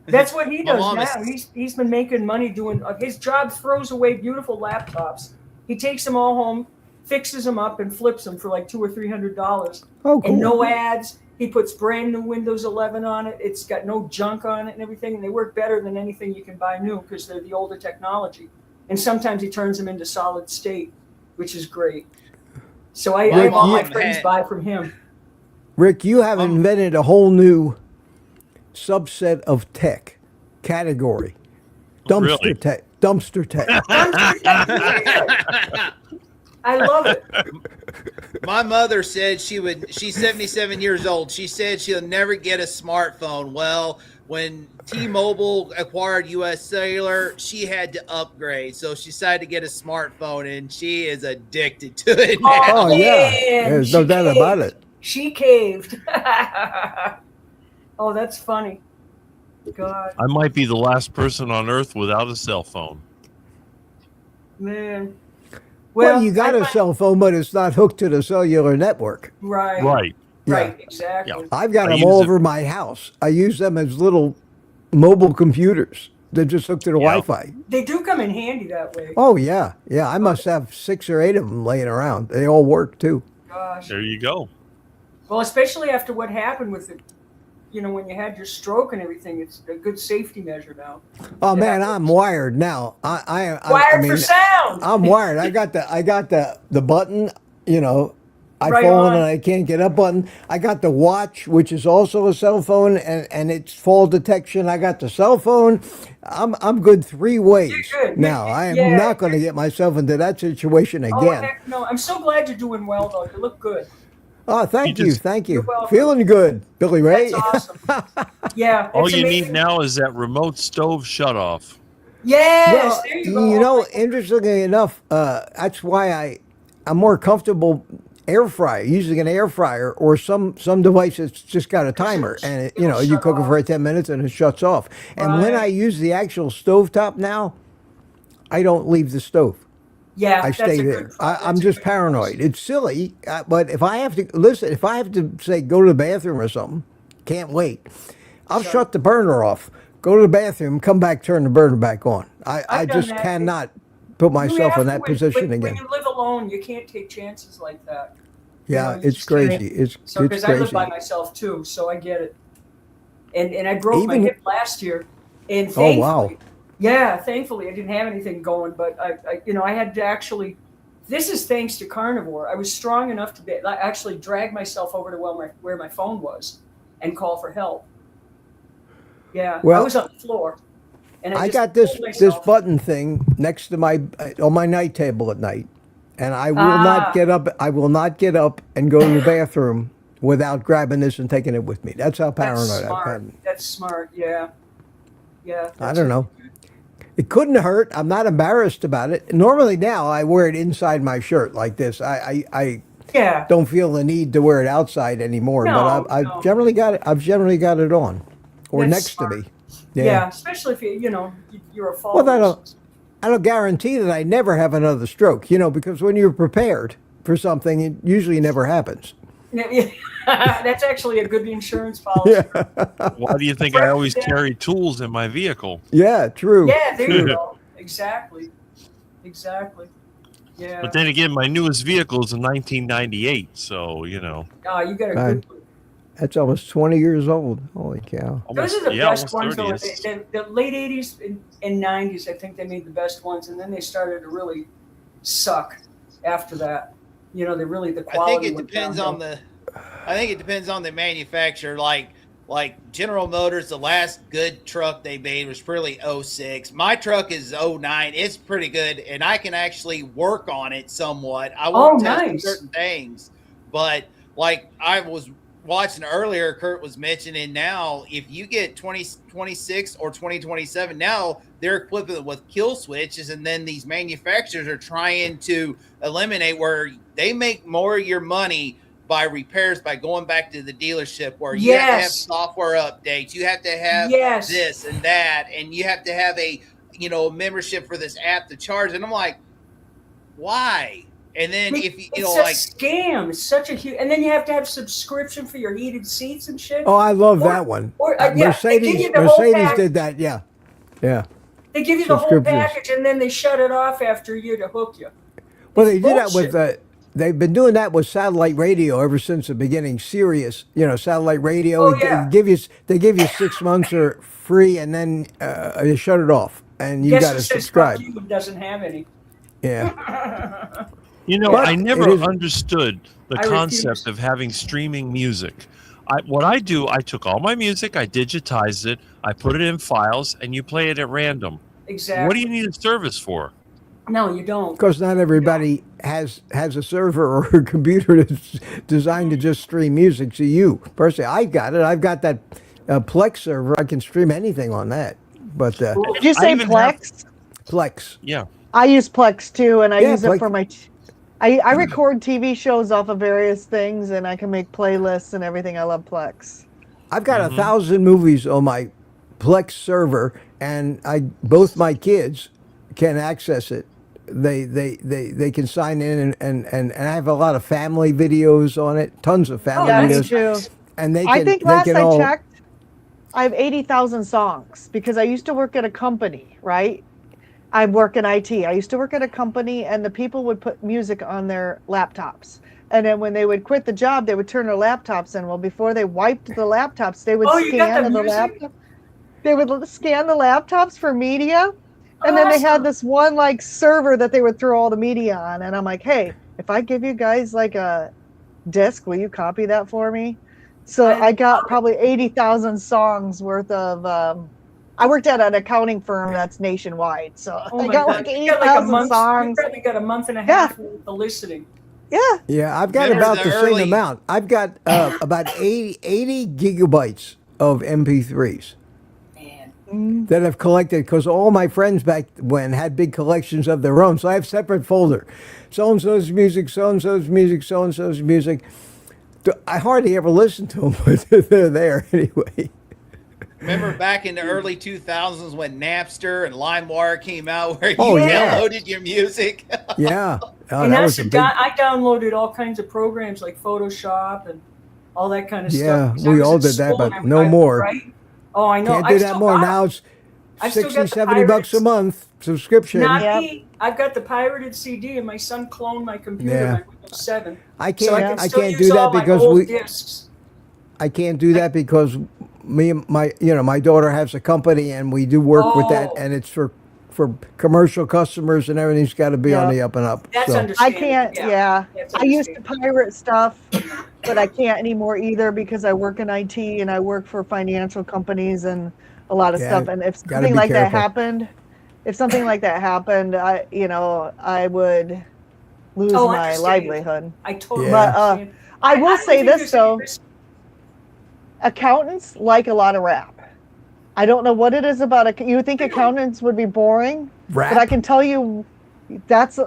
That's what he My does mom now. is- He's been making money doing his job. Throws away beautiful laptops. He takes them all home, fixes them up, and flips them for like $200 or $300. Oh, cool. And no ads. He puts brand new Windows 11 on it. It's got no junk on it and everything. And they work better than anything you can buy new because they're the older technology. And sometimes he turns them into solid state, which is great. So I have all my mom friends had- buy from him. Rick, you have invented a whole new subset of tech category. Dumpster Really? tech. Dumpster tech. I love it. My mother said she's 77 years old. She said she'll never get a smartphone. Well, when T-Mobile acquired US Cellular, she had to upgrade. So she decided to get a smartphone, and she is addicted to it now. Oh yeah, man, there's no she doubt about caved. it. She caved. Oh, that's funny. God, I might be the last person on earth without a cell phone. man. Well, you got I a find- cell phone, but it's not hooked to the cellular network. Right. Right. Right. Yeah. Exactly. I've got I them all use it- over my house. I use them as little mobile computers. They're just hooked to the Yeah. Wi-Fi. They do come in handy that way. Oh yeah, yeah. I must have 6 or 8 of them laying around. They all work too. Gosh. There you go. Well, especially after what happened with it, when you had your stroke and everything, it's a good safety measure now. Oh Yeah. man, I'm wired now. I Wired mean, for sound. I'm wired. I got the button. Right iPhone on. and I can't get up button. I got the watch, which is also a cell phone, and it's fall detection. I got the cell phone. I'm good 3 ways You're good. now. I am Yeah. not going to get myself into that situation Oh, again. heck no. I'm so glad you're doing well, though. You look good. Oh, thank You you, just- thank you. You're welcome. Feeling good, Billy Ray. That's awesome. Yeah. All it's you amazing. need now is that remote stove shutoff. Yes. Well, there you go. interestingly enough, that's why I'm more comfortable using an air fryer or some device that's just got a timer and It'll you shut cook it for off. 10 minutes and it shuts off. And when Right. I use the actual stovetop now, I don't leave the stove. Yeah. I that's stay a there. good- I'm that's a just good paranoid. It's silly, but if I have to say go to the bathroom or something, can't wait. I'll Sure. shut the burner off, go to the bathroom, come back, turn the burner back on. I I've done just that. cannot put myself You in have that to position when again. you live alone, you can't take chances like that. Yeah, you it's just can't. crazy. It's So because I live crazy. by myself too, so I get it. And I broke my Even- hip last year, and Oh, thankfully, wow. yeah, thankfully I didn't have anything going, but I had to actually. This is thanks to Carnivore. I was strong enough to actually drag myself over to where my phone was, and call for help. Yeah, I Well, was on the floor, and I I just got this pulled myself. button thing next to on my night table at night, and I will Ah. not get up. I will not get up and go to the bathroom without grabbing this and taking it with me. That's how That's paranoid I've smart. gotten. That's smart. Yeah, yeah. I that's don't it. know. It couldn't hurt. I'm not embarrassed about it. Normally now I wear it inside my shirt like this. I Yeah. don't feel the need to wear it outside anymore. No, but I've no. generally got it. I've generally got it on, or That's next smart. to me. Yeah. Especially if you're a follower. Well, I don't guarantee that I never have another stroke. Because when you're prepared for something, it usually never happens. That's actually a good insurance policy. Yeah. Why do you think I always carry tools in my vehicle? Yeah. True. Yeah, there you True. go. Exactly. Yeah. But then again, my newest vehicle is a 1998, so Oh, you got a Right. good one. That's almost 20 years old. Holy cow. Those are the yeah, best almost ones. 30. Though. The late 80s and 90s, I think they made the best ones, and then they started to really suck after that. The I quality think it went depends downhill. on the. I think it depends on the manufacturer. Like like General Motors, the last good truck they made was really '06. My truck is '09. It's pretty good, and I can actually work on it somewhat. I Oh, won't test nice. certain things, but like I was watching earlier, Kurt was mentioning now, if you get 2026 or 2027, now they're equipping it with kill switches, and then these manufacturers are trying to eliminate where they make more of your money by repairs by going back to the dealership, where you have to have Yes. software updates, you have to have Yes. this and that, and you have to have a membership for this app to charge. And I'm like, why? And then if you It's know, a like, scam. It's such a huge, and then you have to have subscription for your heated seats and shit. Oh, I love Or- that one. or, yeah, they give Mercedes, you the whole Mercedes pack- did that. Yeah, yeah. They give you the whole Subscriptions. package, and then they shut it off after a year to hook you. Well, It's they did that with. bullshit. They've been doing that with satellite radio ever since the beginning. Sirius, satellite radio. Oh, yeah. They give you 6 months or free, and then they shut it off, and you Guess got who to says subscribe. fuck you and doesn't have any? Yeah. I But never it is- understood the I concept refuse. of having streaming music. What I do, I took all my music, I digitized it, I put it in files, and you play it at random. Exactly. What do you need a service for? No, you don't. Because not everybody has a server or a computer that's designed to just stream music to you. Personally, I got it. I've got that Plex server. I can stream anything on that. But Did you I say even Plex? Plex. Yeah. I use Plex too, and I Yeah, use Plex. it for my. I record TV shows off of various things, and I can make playlists and everything. I love Plex. I've got 1,000 movies on my Plex server, and both my kids can access it. They can sign in, and I have a lot of family videos on it, tons of family Yeah, me videos, too. and they can. I think they last can I all, checked, I have 80,000 songs because I used to work at a company, right? I work in IT. I used to work at a company, and the people would put music on their laptops. And then when they would quit the job, they would turn their laptops in. Well, before they wiped the laptops, they would Oh, you got scan the the music? laptop. They would scan the laptops for media, and then they had Awesome. this one like server that they would throw all the media on. And I'm like, hey, if I give you guys like a disk, will you copy that for me? So I got probably 80,000 songs worth of. I worked at an accounting firm that's nationwide, so Oh I my got God. like You got like a 80,000 month. You songs. probably got a month and a half worth of listening. Yeah, Yeah, I've got Remember about the the early- same amount. I've got about 80 gigabytes of MP3s Man. that I've collected because all my friends back when had big collections of their own. So I have separate folder. So and so's music, so and so's music, so and so's music. I hardly ever listen to them, but they're there anyway. remember back in the early 2000s when Napster and LimeWire came out, where you Oh, yeah. downloaded your music? Yeah. Oh, And that that's was a big. I downloaded all kinds of programs like Photoshop and all that kind of Yeah, stuff. because I we was all in did that, school but and no more. Right? Oh, I know. Can't I do that still more. got Now it. it's I've still 60, got the 70 bucks a pirates. month subscription. Not Yep. me. I've got the pirated CD, and my son cloned my computer, Yeah. my Windows 7. I So can't. I can I still can't use do that all my because old we. discs. I can't do that because me and my daughter has a company and we do work with that, Oh. and it's for commercial customers, and everything's got to be on Yeah. the up and up. That's So I understandable. can't. Yeah, That's I used to understandable. pirate stuff, but I can't anymore either because I work in IT and I work for financial companies and a lot of Yeah, stuff. And if gotta something be like that careful. happened, I would lose Oh, my understand. livelihood. I totally Yeah. But understand. I will don't say think this there's though: any risk- accountants like a lot of rap. I don't know what it is about it. You would think accountants would be boring, but I Rap? can tell you that's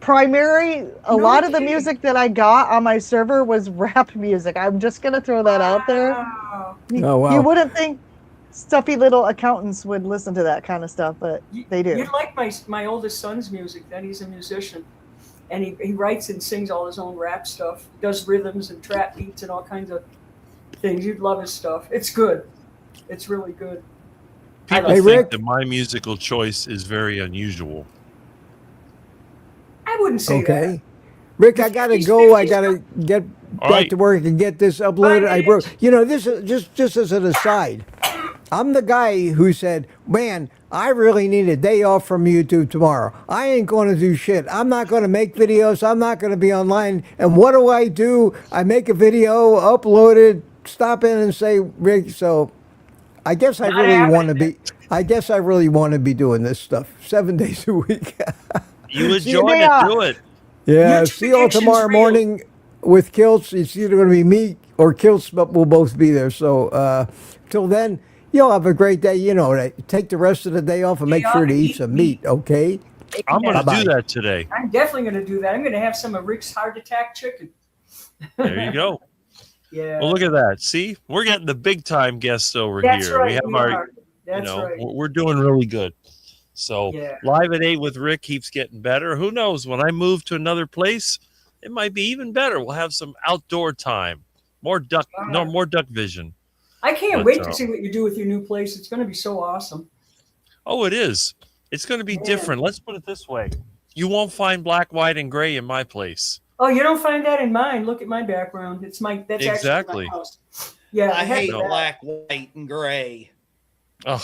primary. A No lot of the kidding. music that I got on my server was rap music. I'm just gonna throw that out there. Wow. Oh, wow. You wouldn't think stuffy little accountants would listen to that kind of stuff, but they do. You'd like my oldest son's music. Then he's a musician, and he writes and sings all his own rap stuff. Does rhythms and trap beats and all kinds of things. You'd love his stuff. It's good. It's really good. People Hey, think Rick. that my musical choice is very unusual. I wouldn't say Okay. Rick, I gotta go. I gotta get All back right. to work and get this uploaded. I broke. This is just as an aside. I'm the guy who said, "Man, I really need a day off from YouTube tomorrow. I ain't going to do shit. I'm not going to make videos. I'm not going to be online." And what do? I make a video, upload it, stop in and say, Rick, so I guess I Not really want to happening. be. I guess I really want to be doing this stuff 7 days a week. You See, enjoy it, do it. yeah, YouTube see you all addiction's tomorrow real. morning with Kilts. It's either going to be me or Kilts, but we'll both be there. So till then, you'll have a great day. You know, take the rest of the day off and Day make sure off to and eat eat some meat. meat. Okay. I'm going to Bye-bye. do that today. I'm definitely going to do that. I'm going to have some of Rick's heart attack chicken. There you go. Yeah. Well, look at that. See, we're getting the big time guests over That's here. right. We have We our, are. That's right. we're doing really good. So Yeah. Live at 8 with Rick keeps getting better. Who knows? When I move to another place, it might be even better. We'll have some outdoor time, more duck vision. I can't But, wait to see what you do with your new place. It's going to be so awesome. Oh, it is. It's going to be Yeah. different. Let's put it this way. You won't find black, white, and gray in my place. Oh, you don't find that in mine. Look at my background. That's Exactly. actually my house. Yeah. I hate that. black, white, and gray. Ugh.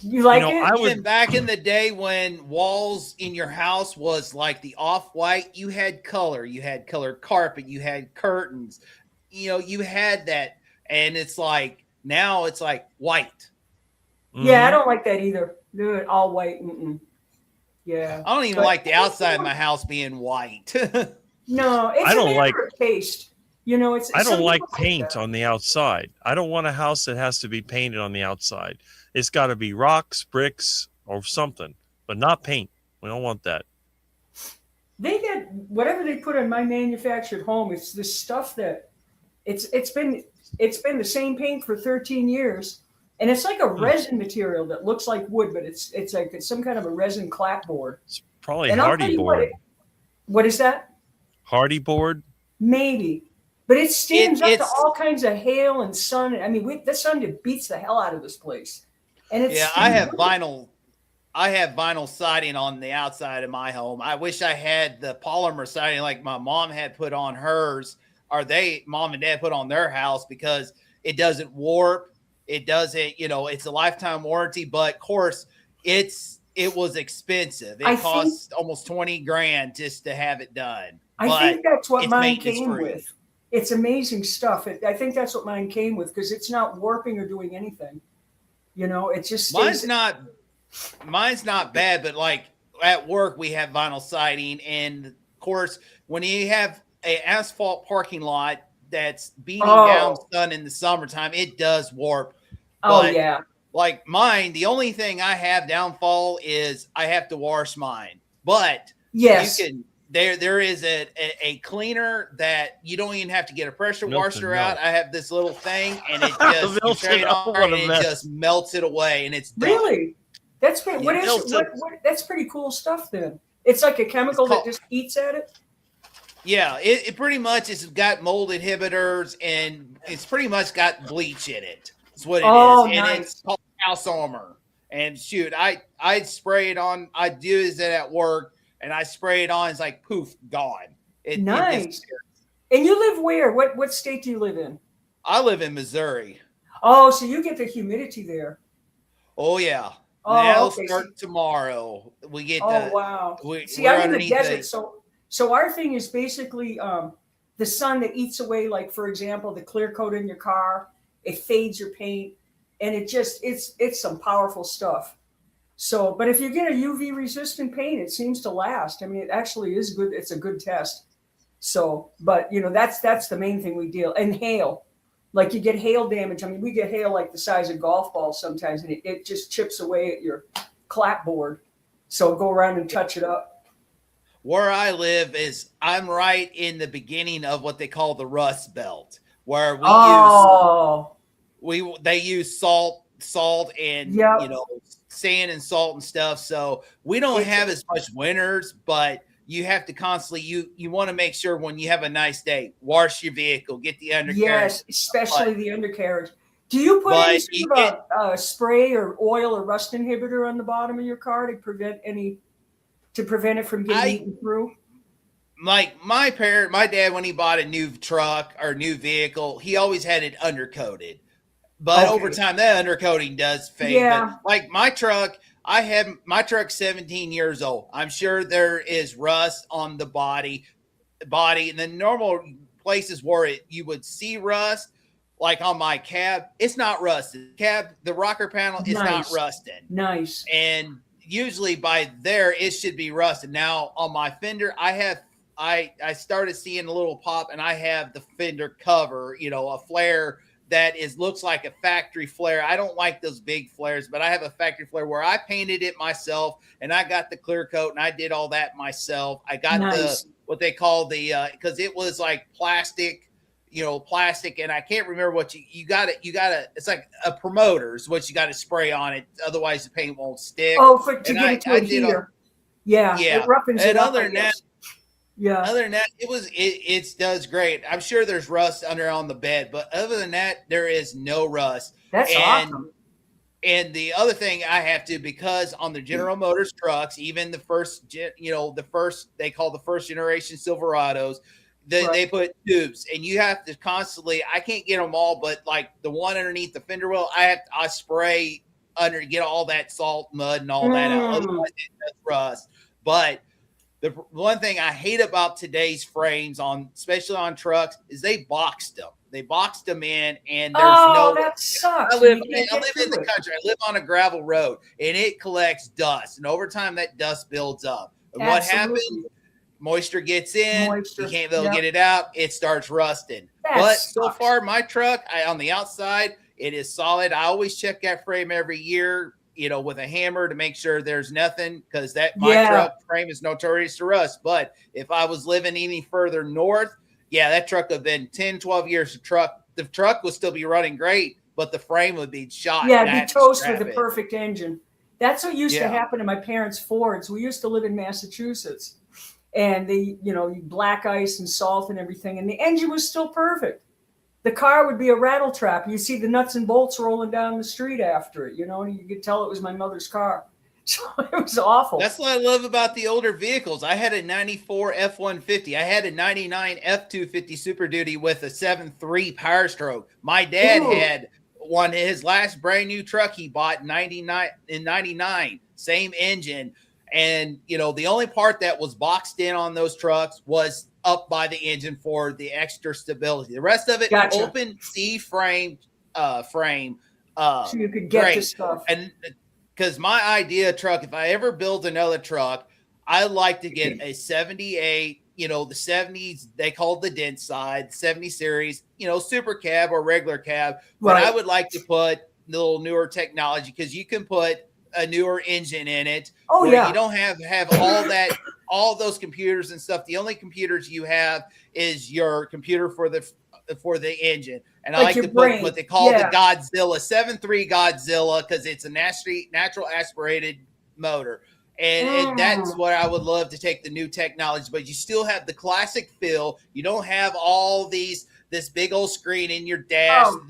You like You know, it? I would- Even back in the day when walls in your house was like the off-white, you had color. You had colored carpet. You had curtains. You know, you had that. And it's like, now it's like white. Yeah, I Mhm. don't like that either. Do it all white. Mm-mm. Yeah. I don't even But- like the outside of my house being white. No, it's I a don't matter like- of taste. You know, it's. I some don't like people paint that. on the outside. I don't want a house that has to be painted on the outside. It's got to be rocks, bricks, or something, but not paint. We don't want that. They get whatever they put in my manufactured home. It's this stuff that it's been the same paint for 13 years, and it's like a resin material that looks like wood, but it's like it's some kind of a resin clapboard. It's probably And I'll tell hardy you what, board. what is that? Hardy board. Maybe, but it stands up to it's- all kinds of hail and sun. I mean, the sun just beats the hell out of this place, and it's Yeah, I have vinyl siding on the outside of my home. I wish I had the polymer siding like my mom had put on hers, or mom and dad put on their house, because it doesn't warp. It doesn't, it's a lifetime warranty, but of course it was expensive. It cost almost 20 grand just to have it done. I think that's what it's mine maintenance came free. with. It's amazing stuff. I think that's what mine came with, because it's not warping or doing anything. It just stays. Mine's not bad, but like at work we have vinyl siding, and of course when you have an asphalt parking lot that's beating down sun in the summertime, it does warp. Oh But yeah. like mine, the only thing I have downfall is I have to wash mine. But Yes. you can there is a cleaner that you don't even have to get a pressure Milton, washer no. out. I have this little thing, and it just you Milton, turn it oh, on what a and it mess. just melts it away, and it's done. Really? That's pretty. Yeah, That's pretty cool stuff. Then it's like a chemical It's called- that just eats at it. Yeah, it pretty much has got mold inhibitors, and it's pretty much got bleach in it. That's what it Oh, is, and nice. it's called house armor. And shoot, I spray it on. I do it at work, and I spray it on. It's like poof, gone. It Nice. disappears. And you live where? What state do you live in? I live in Missouri. Oh, so you get the humidity there. Oh yeah, Oh, that'll okay. start tomorrow. We get Oh the wow. we, See, we're I'm in the underneath desert, it. so our thing is basically the sun that eats away, like for example, the clear coat in your car. It fades your paint, and it's some powerful stuff. So, but if you get a UV resistant paint, it seems to last. I mean, it actually is good. It's a good test. So, but that's the main thing we deal. And hail, like you get hail damage. I mean, we get hail like the size of golf balls sometimes, and it just chips away at your clapboard. So go around and touch it up. Where I live is I'm right in the beginning of what they call the Rust Belt, where they use salt and Yep. sand and salt and stuff. So we don't have as much winters, but you have to constantly you want to make sure when you have a nice day, wash your vehicle, get the undercarriage. Yes, especially the undercarriage. Do you put But any you sort of spray or oil or rust inhibitor on the bottom of your car to prevent it from getting eaten through? Like my dad, when he bought a new truck or new vehicle, he always had it undercoated. But Okay. over time, that undercoating does fade. Yeah. But like my truck, my truck's 17 years old. I'm sure there is rust on the body. And the normal places where you would see rust like on my cab, it's not rusted. The rocker panel is not rusted. Nice. And usually by there, it should be rusted. Now on my fender, I started seeing a little pop, and I have the fender cover, a flare that looks like a factory flare. I don't like those big flares, but I have a factory flare where I painted it myself, and I got the clear coat, and I did all that myself. I got what they call because it was like plastic, and I can't remember what you got it. It's like a promoter is what you got to spray on it. Otherwise the paint won't stick. Oh, to get it to adhere. Yeah. It roughens it up. Other than that, it does great. I'm sure there's rust under on the bed, but other than that, there is no rust. That's awesome. And the other thing I have to, because on the General Motors trucks, even the first they call the first generation Silverados, they put tubes, and you have to constantly, I can't get them all, but like the one underneath the fender well, I spray under to get all that salt, mud, and all that out. Otherwise it does rust. But the one thing I hate about today's frames, especially on trucks, is they boxed them. They boxed them in, and there's that sucks. I live in the country. I live on a gravel road, and it collects dust, and over time that dust builds up. And what happens? Moisture gets in. You can't be able to get it out. It starts rusting. So far, my truck, on the outside, it is solid. I always check that frame every year, with a hammer to make sure there's nothing, because my truck frame is notorious to rust. But if I was living any further north, that truck would have been 10, 12 years of truck. The truck would still be running great, but the frame would be shot. Yeah, it'd be toast with a perfect engine. That's what used to happen to my parents' Fords. We used to live in Massachusetts, and black ice and salt and everything, and the engine was still perfect. The car would be a rattle trap. You see the nuts and bolts rolling down the street after it, and you could tell it was my mother's car. So it was awful. That's what I love about the older vehicles. I had a 94 F-150. I had a 99 F-250 Super Duty with a 7.3 Power Stroke. My dad had one, his last brand new truck he bought in 99, same engine. And, the only part that was boxed in on those trucks was up by the engine for the extra stability. The rest of it, open C frame, so you could get the stuff. And because my idea truck, if I ever build another truck, I like to get a 78, the 70s, they call it the dent side, 70 series, super cab or regular cab. But I would like to put a little newer technology, because you can put a newer engine in it. You don't have all those computers and stuff. The only computers you have is your computer for the engine. And I like to put what they call the Godzilla 7.3 Godzilla, because it's a natural aspirated motor. And that's what I would love to take the new technology, but you still have the classic feel. You don't have all this big old screen in your dash, or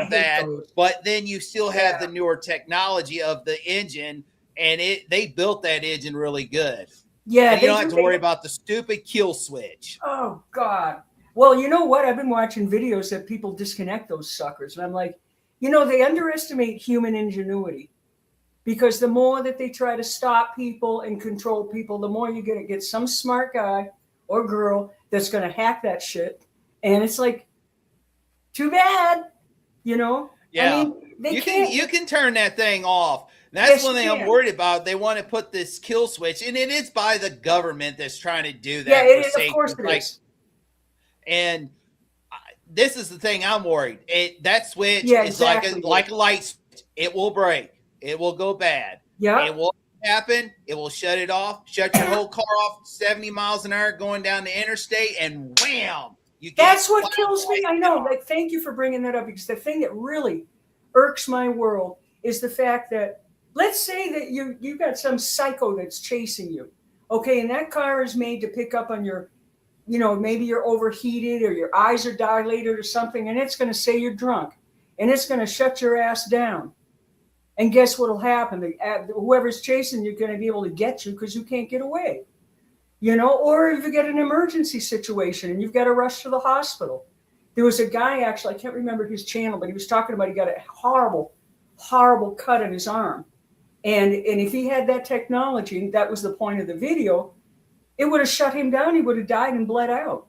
that, but then you still have the newer technology of the engine, and they built that engine really good. Yeah, and you don't have to worry about the stupid kill switch. Oh God. Well, you know what? I've been watching videos that people disconnect those suckers, and I'm like, they underestimate human ingenuity, because the more that they try to stop people and control people, the more you're going to get some smart guy or girl that's going to hack that shit. And it's like, too bad, Yeah. I mean, you can turn that thing off. That's one thing I'm worried about. They want to put this kill switch, and it is by the government that's trying to do that. Yeah, it is. Of course it is. And this is the thing I'm worried. That switch is like a light switch. It will break. It will go bad. Yeah. It will happen. It will shut it off. Shut your whole car off 70 miles an hour going down the interstate, and wham! That's what kills me. I know. Like, thank you for bringing that up, because the thing that really irks my world is the fact that, let's say that you got some psycho that's chasing you, okay, and that car is made to pick up on your, maybe you're overheated or your eyes are dilated or something, and it's going to say you're drunk, and it's going to shut your ass down. And guess what'll happen? Whoever's chasing you is going to be able to get you, because you can't get away. Or if you get an emergency situation and you've got to rush to the hospital. There was a guy, actually, I can't remember his channel, but he was talking about he got a horrible, horrible cut in his arm. And if he had that technology, and that was the point of the video, it would have shut him down. He would have died and bled out.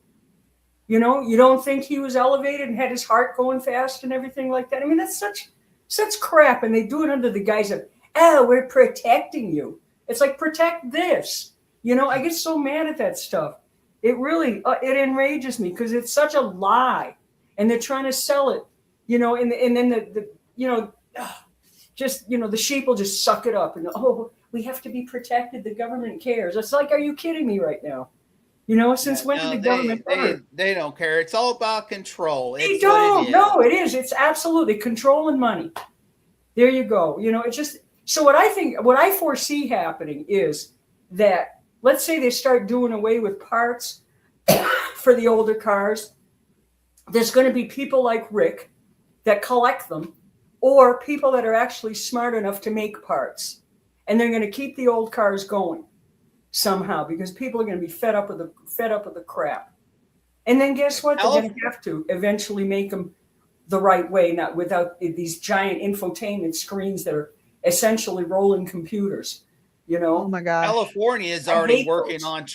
You know, you don't think he was elevated and had his heart going fast and everything like that? I mean, that's such crap. And they do it under the guise of, oh, we're protecting you. It's like, protect this. You know, I get so mad at that stuff. It really, it enrages me because it's such a lie. And they're trying to sell it, you know, and then the you know, just, you know, the sheep will just suck it up and, oh, we have to be protected. The government cares. It's like, are you kidding me right now? You know, since when did the government they don't care. It's all about control. They don't. No, it is. It's absolutely control and money. There you go. You know, it's just, so what I foresee happening is that, let's say they start doing away with parts for the older cars. There's going to be people like Rick that collect them, or people that are actually smart enough to make parts. And they're going to keep the old cars going somehow, because people are going to be fed up with the crap. And then guess what? They're going to have to eventually make them the right way, not without these giant infotainment screens that are essentially rolling computers. You know? Oh my God. California is already working on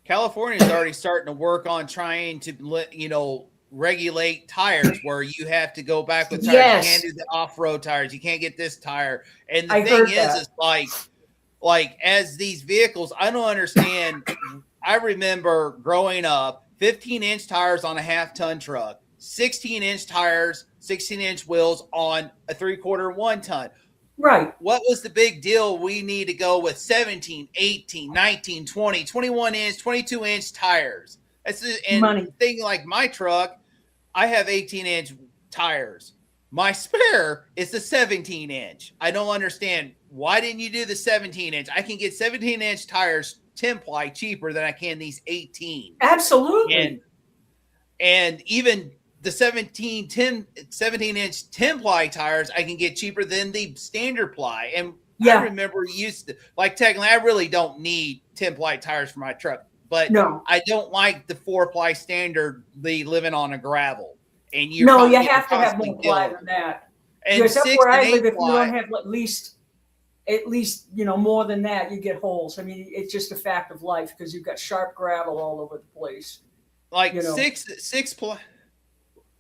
California is already starting to work on trying to, you know, regulate tires, where you have to go back with tires. Yes. You can't do the off-road tires. You can't get this tire. And the I thing heard is, that. it's like as these vehicles, I don't understand. I remember growing up, 15-inch tires on a half-ton truck, 16-inch tires, 16-inch wheels on a 3/4 1-ton. Right. What was the big deal? We need to go with 17, 18, 19, 20, 21-inch, 22-inch tires. That's and Money. thing like my truck, I have 18-inch tires. My spare is the 17-inch. I don't understand. Why didn't you do the 17-inch? I can get 17-inch tires 10-ply cheaper than I can these 18. Absolutely. And even the 17-inch 10-ply tires I can get cheaper than the standard ply. And Yeah. I remember used to, like, technically I really don't need 10-ply tires for my truck, but No. I don't like the 4-ply standard, the living on a gravel. And You have to have more ply than that. And Except 6 where I and live, 8 if you ply, don't have at least, you know, more than that, you get holes. I mean, it's just a fact of life because you've got sharp gravel all over the place. like, you know. 6 ply.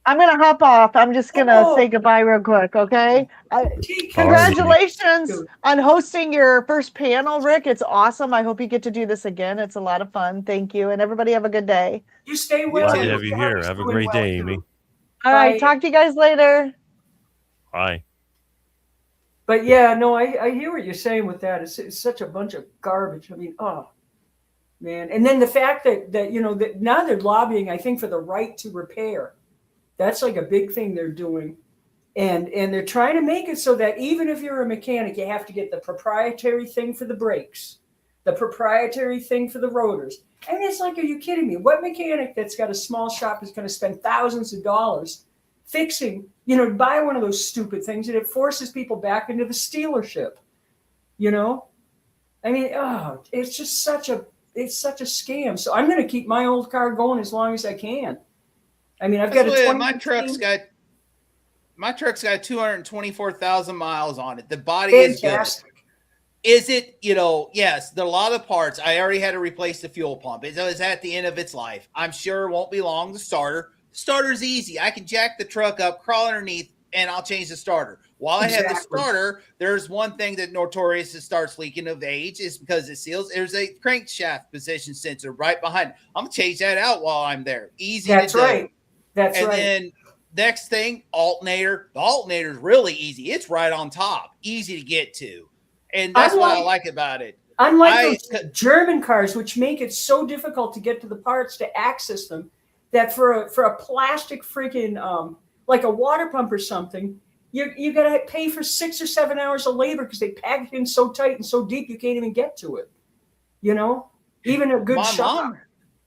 I'm gonna hop off. I'm just gonna say goodbye real quick, okay? Congratulations on hosting your first panel, Rick. It's awesome. I hope you get to do this again. It's a lot of fun. Thank you, and everybody have a good day. You stay well. Glad to have you here. Have a great day, Amy. All right, talk to you guys later. Bye. But yeah, no, I hear what you're saying with that. It's such a bunch of garbage. I mean, oh man. And then the fact that you know that now they're lobbying, I think, for the right to repair. That's like a big thing they're doing. And they're trying to make it so that even if you're a mechanic, you have to get the proprietary thing for the brakes, the proprietary thing for the rotors. And it's like, are you kidding me? What mechanic that's got a small shop is going to spend thousands of dollars fixing, you know, buy one of those stupid things, and it forces people back into the stealership, you know? I mean, it's just such a scam. So I'm going to keep my old car going as long as I can. I mean, I've got my truck's got 224,000 miles on it. The body is good. Is it, you know, yes, there are a lot of parts. I already had to replace the fuel pump. It was at the end of its life. I'm sure it won't be long. The starter's easy. I can jack the truck up, crawl underneath, and I'll change the starter. While I have the starter, there's one thing that notorious starts leaking of age is because it seals. There's a crankshaft position sensor right behind it. I'm going to change that out while I'm there. Easy to do. Right. That's and right. Then next thing, alternator. The alternator is really easy. It's right on top, easy to get to, and that's what I like about it. Unlike those German cars, which make it so difficult to get to the parts to access them, that for a plastic freaking like a water pump or something, you got to pay for 6 or 7 hours of labor because they pack it in so tight and so deep you can't even get to it. You know, even a good shop.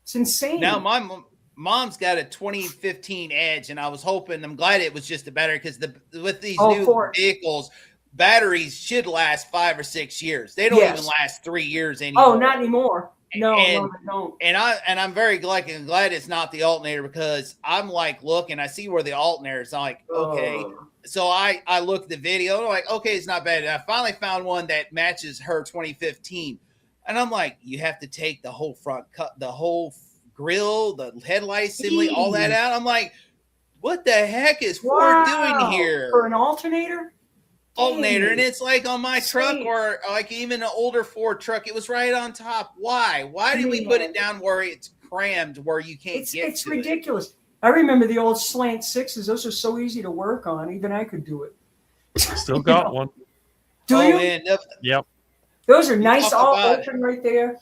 It's insane. Now my mom's got a 2015 Edge, and I'm glad it was just a battery, because with these new vehicles, batteries should last 5 or 6 years. They don't even last 3 years anymore. Oh, not anymore. No, they don't. And I'm very glad it's not the alternator, because I'm like, I see where the alternator is. I'm like, okay. So I look at the video, and I'm like, okay, it's not bad. And I finally found one that matches her 2015. And I'm like, you have to take the whole grill, the headlight assembly, all that out. I'm like, what the heck is Ford doing here? For an alternator? Alternator, and it's like on my truck, or like even an older Ford truck, it was right on top. Why did we put it down where it's crammed, where you can't get it's to ridiculous. I remember the old slant sixes. Those are so easy to work on. Even I could do it. Still got one. Do you? Man, Yep. Those are nice, all open right there.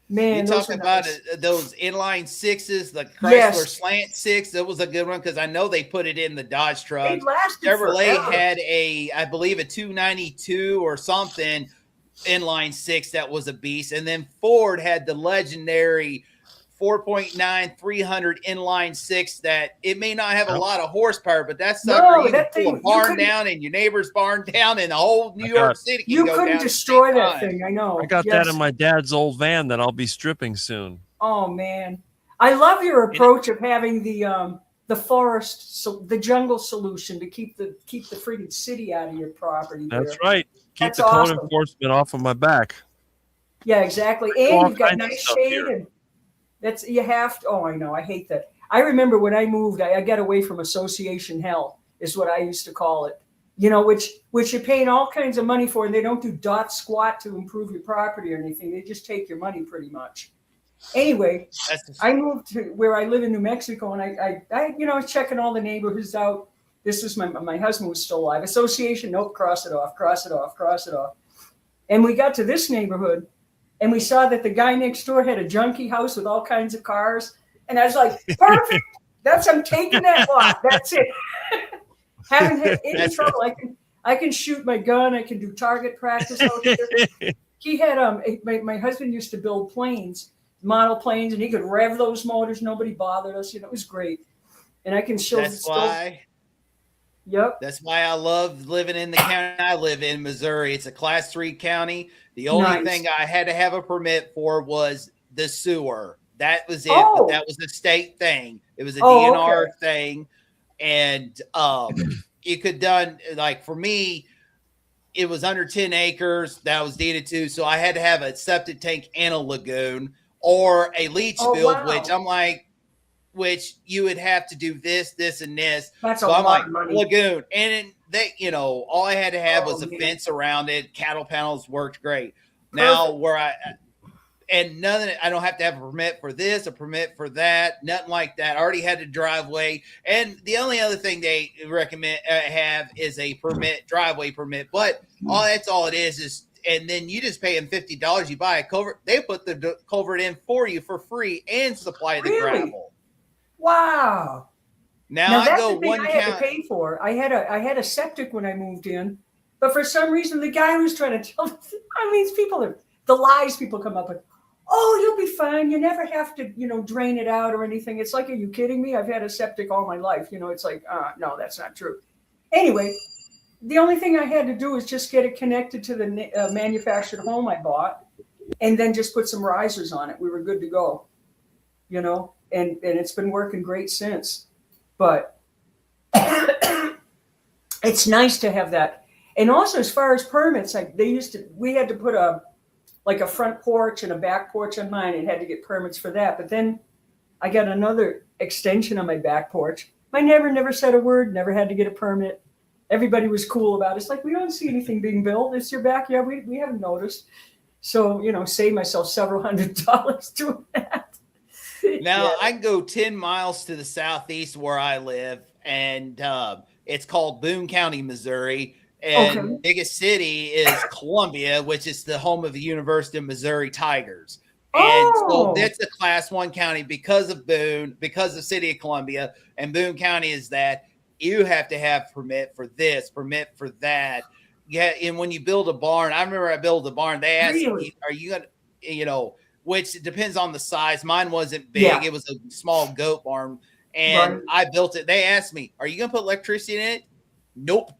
Man, you talk about nice. Those inline sixes, the Chrysler Slant 6. That was a good one because I know they put it in the Dodge truck. Chevrolet had I believe a 292 or something inline 6 that was a beast, and then Ford had the legendary 4.9 300 inline 6 that it may not have a lot of horsepower, but that sucker, you can pull a barn down and your neighbor's barn down, and the whole New York City can go down. You couldn't destroy that thing. I know. I got that in my dad's old van that I'll be stripping soon. Oh man, I love your approach of having the forest, so the jungle solution to keep the freaking city out of your property. That's right. Keep the code enforcement off of my back. Yeah, exactly. And you've got nice shade and. You have to. Oh, I know. I hate that. I remember when I moved, I got away from association hell, is what I used to call it. You know, which you're paying all kinds of money for, and they don't do dot squat to improve your property or anything. They just take your money pretty much. Anyway, I moved to where I live in New Mexico, and I was checking all the neighborhoods out. This was my husband was still alive. Association, nope, cross it off, cross it off, cross it off. And we got to this neighborhood. And we saw that the guy next door had a junkie house with all kinds of cars. And I was like, perfect. I'm taking that lot. That's it. Haven't had any trouble. I can shoot my gun. I can do target practice out here. He had my husband used to build planes, model planes, and he could rev those motors. Nobody bothered us. It was great. And I can show. That's why. Yep. That's why I love living in the county I live in, Missouri. It's a Class 3 county. The only thing I had to have a permit for was the sewer. That was it. But that was a state thing. It was a DNR thing. And you could done, like for me, it was under 10 acres that was deeded to. So I had to have a septic tank and a lagoon or a leach field, which I'm like, which you would have to do this, and this. That's so a lot of money. Lagoon. And all I had to have was a fence around it. Cattle panels worked great. Now I don't have to have a permit for this, a permit for that, nothing like that. I already had a driveway. And the only other thing they recommend have is a driveway permit. But that's all it is, and then you just pay them $50. You buy a culvert. They put the culvert in for you for free and supply the gravel. Wow. Now I that's go the thing I had to pay for. I had a septic when I moved in, but for some reason the guy was trying to tell me, the lies people come up with. Oh, you'll be fine. You never have to, drain it out or anything. It's like, are you kidding me? I've had a septic all my life. It's like, no, that's not true. Anyway, the only thing I had to do was just get it connected to the manufactured home I bought, and then just put some risers on it. We were good to go, and it's been working great since. But it's nice to have that. And also, as far as permits, we had to put a front porch and a back porch on mine, and had to get permits for that. But then I got another extension on my back porch. My neighbor never said a word, never had to get a permit. Everybody was cool about it. It's like, we don't see anything being built. It's your backyard. We haven't noticed. So, save myself several $100s doing that. Now I can go 10 miles to the southeast where I live, and it's called Boone County, Missouri. And biggest city is Columbia, which is the home of the University of Missouri Tigers. And so that's a Class 1 county because of Boone, because of City of Columbia. And Boone County is that you have to have permit for this, permit for that. Yeah, and when you build a barn, I remember I built a barn. They asked me, are you going to, which depends on the size. Mine wasn't big. Yeah. It was a small goat barn. And I built it. They asked me, are you going to put electricity in it? Nope.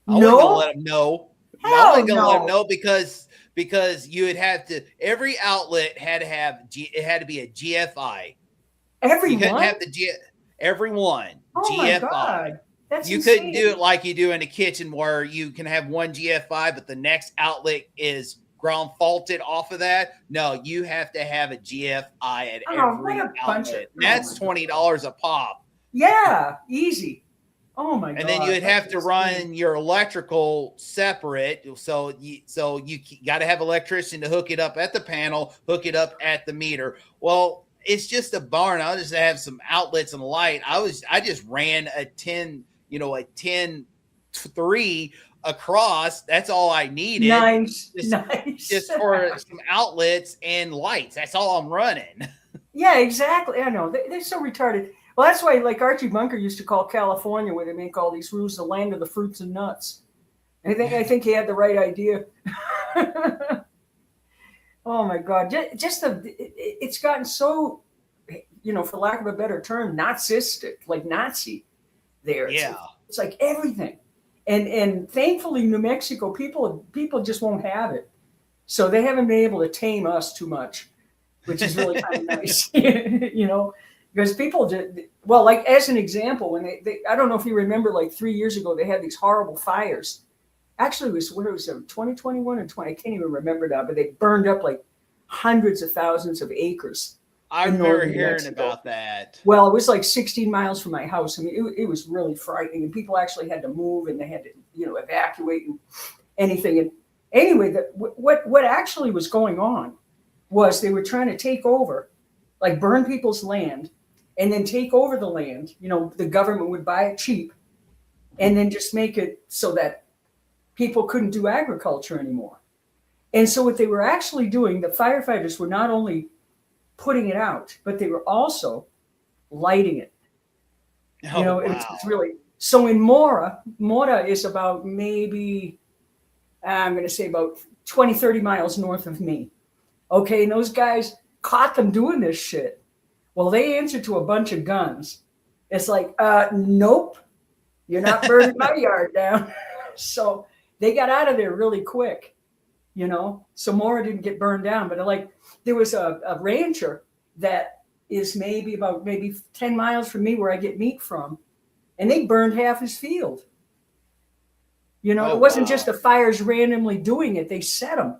I wasn't going to let them know. I wasn't going to let them know because you would have to, every outlet had to be a GFI. Every you couldn't one? have every one. Oh GFI. My God. That's you insane. couldn't do it like you do in a kitchen where you can have one GFI, but the next outlet is ground faulted off of that. No, you have to have a GFI at every outlet. That's $20 a pop. Yeah, easy. Oh my god! And then you would have to run your electrical separate. So you got to have electrician to hook it up at the panel, hook it up at the meter. Well, it's just a barn. I'll just have some outlets and light. I just ran a 10, a 10-3 across. That's all I needed. Nice. Just for some outlets and lights. That's all I'm running. Yeah, exactly. I know. They're so retarded. Well, that's why, like Archie Bunker used to call California, where they make all these rules, the land of the fruits and nuts. I think he had the right idea. Oh my God! It's gotten so, for lack of a better term, Nazistic, like Nazi. There, it's like everything, and thankfully, New Mexico people just won't have it, so they haven't been able to tame us too much, which is really kind of nice, Because people did well, like as an example, when they I don't know if you remember, like 3 years ago, they had these horrible fires. Actually, it was 2021 and 20. I can't even remember now, but they burned up like hundreds of thousands of acres. I remember hearing about that. Well, it was like 16 miles from my house. I mean, it was really frightening, and people actually had to move, and they had to evacuate and anything. And anyway, what actually was going on was they were trying to take over, like burn people's land. And then take over the land, the government would buy it cheap and then just make it so that people couldn't do agriculture anymore. And so what they were actually doing, the firefighters were not only putting it out, but they were also lighting it. Wow. It's really, so in Mora is about maybe, I'm going to say about 20, 30 miles north of me. Okay. And those guys caught them doing this shit. Well, they answered to a bunch of guns. It's like, nope, you're not burning my yard down. So they got out of there really quick, So Mora didn't get burned down. But there was a rancher that is maybe 10 miles from me where I get meat from, and they burned half his field. It wasn't just the fires randomly doing it; they set them.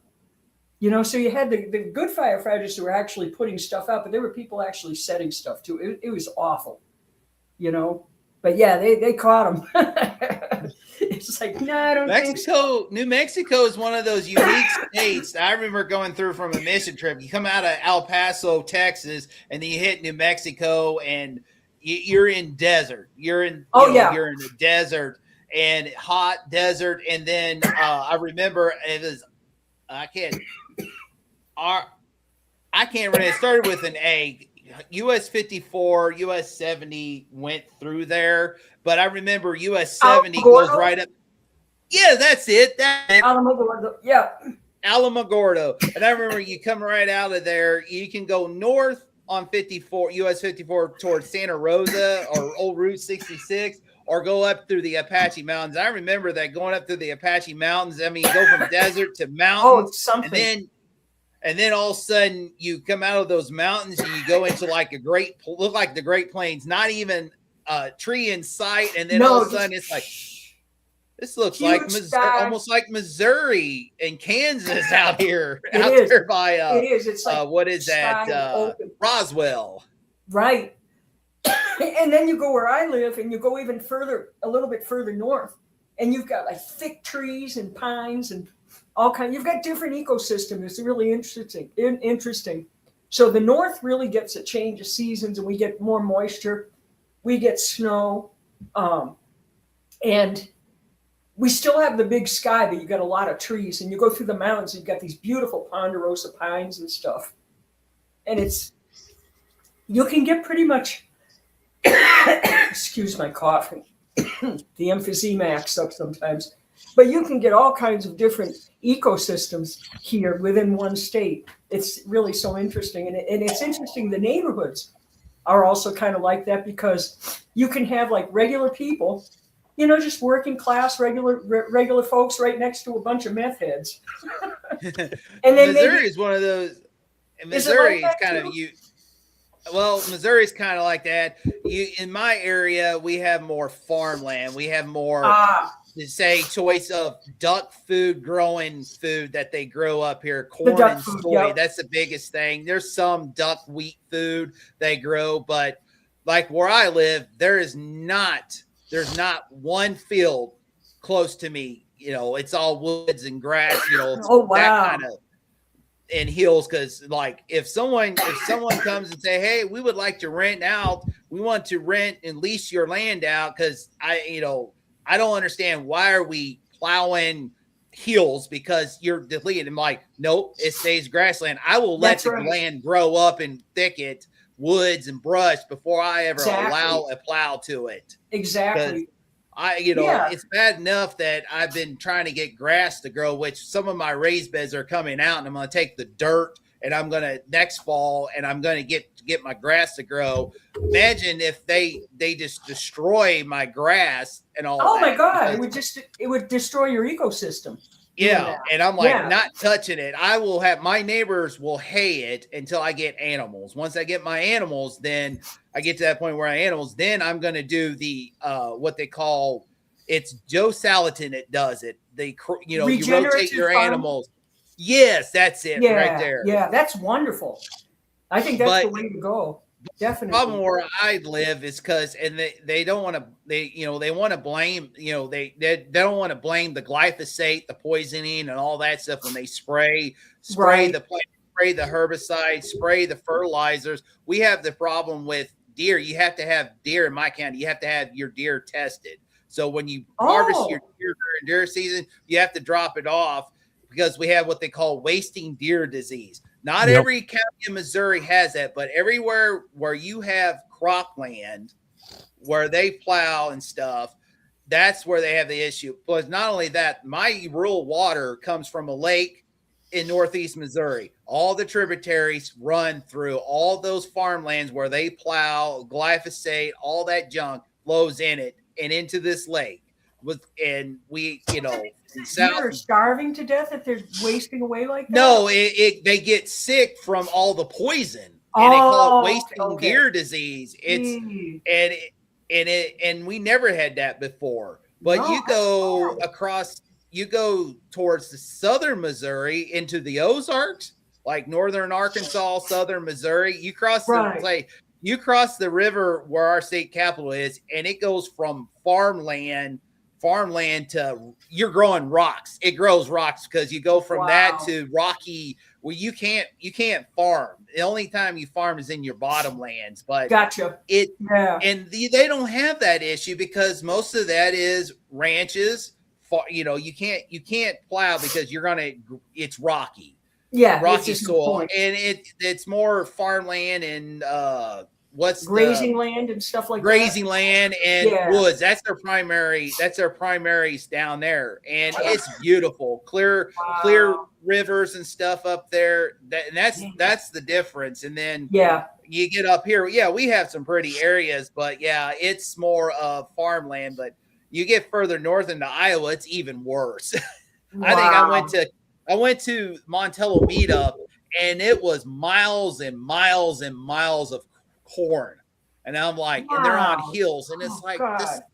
So you had the good firefighters who were actually putting stuff out, but there were people actually setting stuff too. It was awful, But yeah, they caught them. It's like, no, I don't think so. New Mexico is one of those unique states. I remember going through from a mission trip. You come out of El Paso, Texas, and then you hit New Mexico, and you're in desert. You're in you're in the desert and hot desert. And then I remember it was I can't remember. It started with an A. US 54, US 70 went through there, but I remember US 70 goes right up. Yeah, that's it. Alamogordo. Yeah. Alamogordo. And I remember you come right out of there. You can go north on 54, US 54 towards Santa Rosa or Old Route 66, or go up through the Apache Mountains. I remember that going up through the Apache Mountains. I mean, you go from desert to mountains. It's something. And then all of a sudden you come out of those mountains and you go into like look like the Great Plains, not even a tree in sight. And then all of a sudden it's like, this looks like almost like Missouri and Kansas out here. There by, it is. It's like, what is that? Roswell. Right. And then you go where I live and you go even further, a little bit further north, and you've got like thick trees and pines and all kinds. You've got different ecosystems. It's really interesting. So the north really gets a change of seasons, and we get more moisture. We get snow, and we still have the big sky, but you got a lot of trees. And you go through the mountains, you've got these beautiful ponderosa pines and stuff. And you can get pretty much. Excuse my coughing. The emphysema acts up sometimes. But you can get all kinds of different ecosystems here within one state. It's really so interesting. And it's interesting, the neighborhoods are also kind of like that, because you can have like regular people, just working class, regular folks right next to a bunch of meth heads. And then Missouri is one of those. Missouri is kind of you. Well, Missouri's kind of like that. In my area, we have more farmland. We have more to say choice of duck food, growing food that they grow up here, The corn duck and food, soy. yep. That's the biggest thing. There's some duck wheat food they grow, but like where I live, there's not one field close to me. You know, it's all woods and grass, you know, Oh, wow. that kind of in hills. Cause like if someone comes and say, hey, we would like to rent out, we want to rent and lease your land out. Cause I don't understand, why are we plowing hills because you're deleting? I'm like, nope, it stays grassland. I will let That's the right. land grow up in thicket, woods and brush before I ever Exactly. allow a plow to it. Exactly. Yeah. It's bad enough that I've been trying to get grass to grow, which some of my raised beds are coming out, and I'm going to take the dirt and I'm going to next fall and I'm going to get my grass to grow. Imagine if they just destroy my grass and all. Oh that, my God. because, It would destroy your ecosystem. yeah. And I'm like, Yeah. not touching it. I will have, my neighbors will hay it until I get animals. Once I get my animals, then I get to that point where then I'm going to do the, what they call, it's Joe Salatin that does it. You rotate your farming? animals. Yes, that's it right there. Yeah, that's wonderful. I think that's the way to go. Definitely. The problem where I live is because, and they don't want to, they want to blame, they don't want to blame the glyphosate, the poisoning, and all that stuff when they spray Right. the plant, spray the herbicides, spray the fertilizers. We have the problem with deer. You have to have deer in my county. You have to have your deer tested. So when you harvest your deer during deer season, you have to drop it off because we have what they call wasting deer disease. Not every county in Missouri has that, but everywhere where you have cropland, where they plow and stuff, that's where they have the issue. But not only that, my rural water comes from a lake in northeast Missouri. All the tributaries run through all those farmlands where they plow, glyphosate, all that junk flows in it and into this lake. You're starving to death if they're wasting away like that? No, they get sick from all the poison, and they call it wasting deer disease. And we never had that before. But you go across, you go towards the southern Missouri into the Ozarks, like northern Arkansas, southern Missouri. You cross you cross the river where our state capital is, and it goes from farmland to, you're growing rocks. It grows rocks because you go from that to rocky, where you can't farm. The only time you farm is in your bottomlands. But gotcha. And they don't have that issue because most of that is ranches. You can't plow because it's rocky. Yeah, rocky soil, and it's more farmland and grazing land and stuff like grazing land and woods. That's their primaries down there, and it's beautiful, clear rivers and stuff up there. That's the difference. And then you get up here, we have some pretty areas, but it's more of farmland. But you get further north into Iowa, it's even worse. I think I went to Montello meetup, and it was miles and miles and miles of corn, and I'm like, and they're on hills, and it's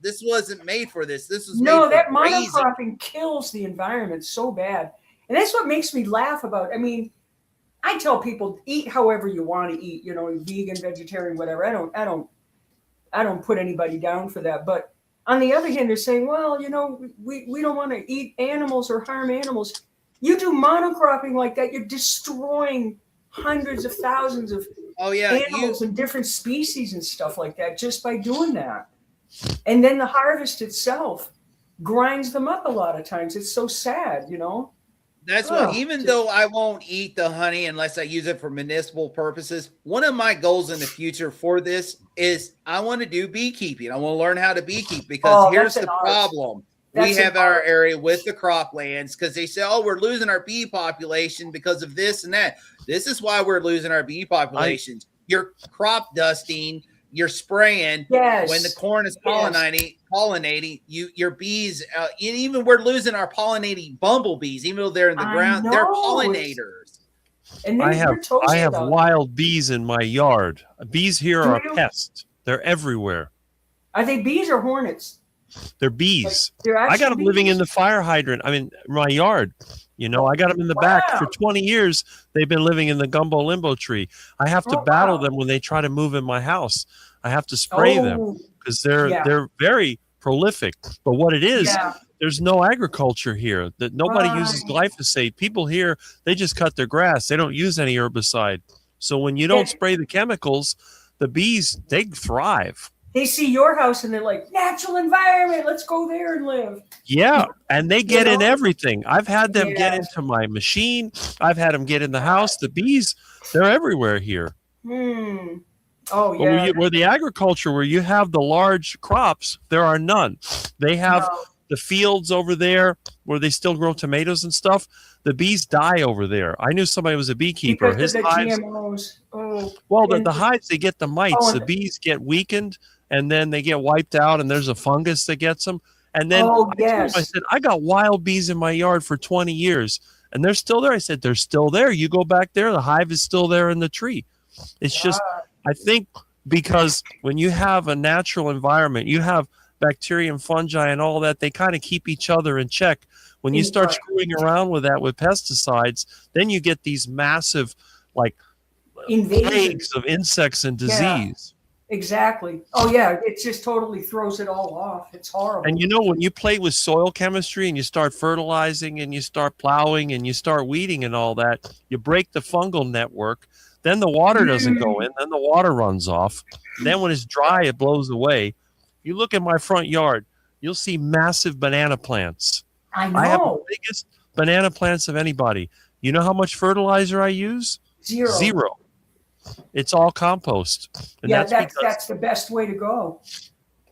this wasn't made for this. This was made that for grazing. monocropping kills the environment so bad, and that's what makes me laugh about. I mean, I tell people, eat however you want to eat. Vegan, vegetarian, whatever. I don't put anybody down for that, but on the other hand, they're saying, well, we don't want to eat animals or harm animals. You do monocropping like that, you're destroying hundreds of thousands of animals and different species and stuff like that just by doing that. And then the harvest itself grinds them up a lot of times. It's so sad, That's what, even though I won't eat the honey unless I use it for municipal purposes, one of my goals in the future for this is I want to do beekeeping. I want to learn how to beekeep, because here's the problem. We have our area with the croplands, because they say, we're losing our bee population because of this and that. This is why we're losing our bee populations. You're crop dusting, you're spraying. When the corn is pollinating, your bees, and even we're losing our pollinating bumblebees, even though they're in the ground, they're pollinators. And I have wild bees in my yard. Bees here are a pest. They're everywhere. Are they bees or hornets? They're bees. They're I got actual them living in bees? the fire hydrant. I mean, my yard. You know, I got them in the back for Wow. 20 years. They've been living in the gumbo limbo tree. I have to Oh, battle wow. them when they try to move in my house. I have to spray them Oh, because yeah. they're very prolific. But what it is, Yeah. there's no agriculture here. That nobody uses Right. glyphosate. People here, they just cut their grass. They don't use any herbicide. So when you don't Yeah. spray the chemicals, the bees, they thrive. They see your house and they're like, natural environment. Let's go there and live. Yeah, and they get in know? everything. I've had them get Yeah. into my machine. I've had them get in the house. The bees, they're everywhere here. Hmm. Oh, But where, yeah. where the agriculture, where you have the large crops, there are none. They have No. the fields over there where they still grow tomatoes and stuff. The bees die over there. I knew somebody who was a beekeeper. Because His of the hives, GMOs. Oh, well, and- the hives, they get the mites. Oh, The and- bees get weakened, and then they get wiped out, and there's a fungus that gets them. And then Oh, I told him, I yes. said, I got wild bees in my yard for 20 years, and they're still there. I said, they're still there. You go back there, the hive is still there in the tree. It's just, I think, because when you have a natural environment, you have bacteria and fungi and all that, they kind of keep each other in check. When you start Right. screwing around with that with pesticides, then you get these massive, like, Invasion. plagues of insects and disease. Exactly. Oh, yeah. It just totally throws it all off. It's horrible. And you know, when you play with soil chemistry and you start fertilizing and you start plowing and you start weeding and all that, you break the fungal network. Then the water doesn't go in. Then the water runs off. Then when it's dry, it blows away. You look at my front yard, you'll see massive banana plants. I know. I have the biggest banana plants of anybody. You know how much fertilizer I use? Zero. It's all compost. And Yeah, because that's the best way to go.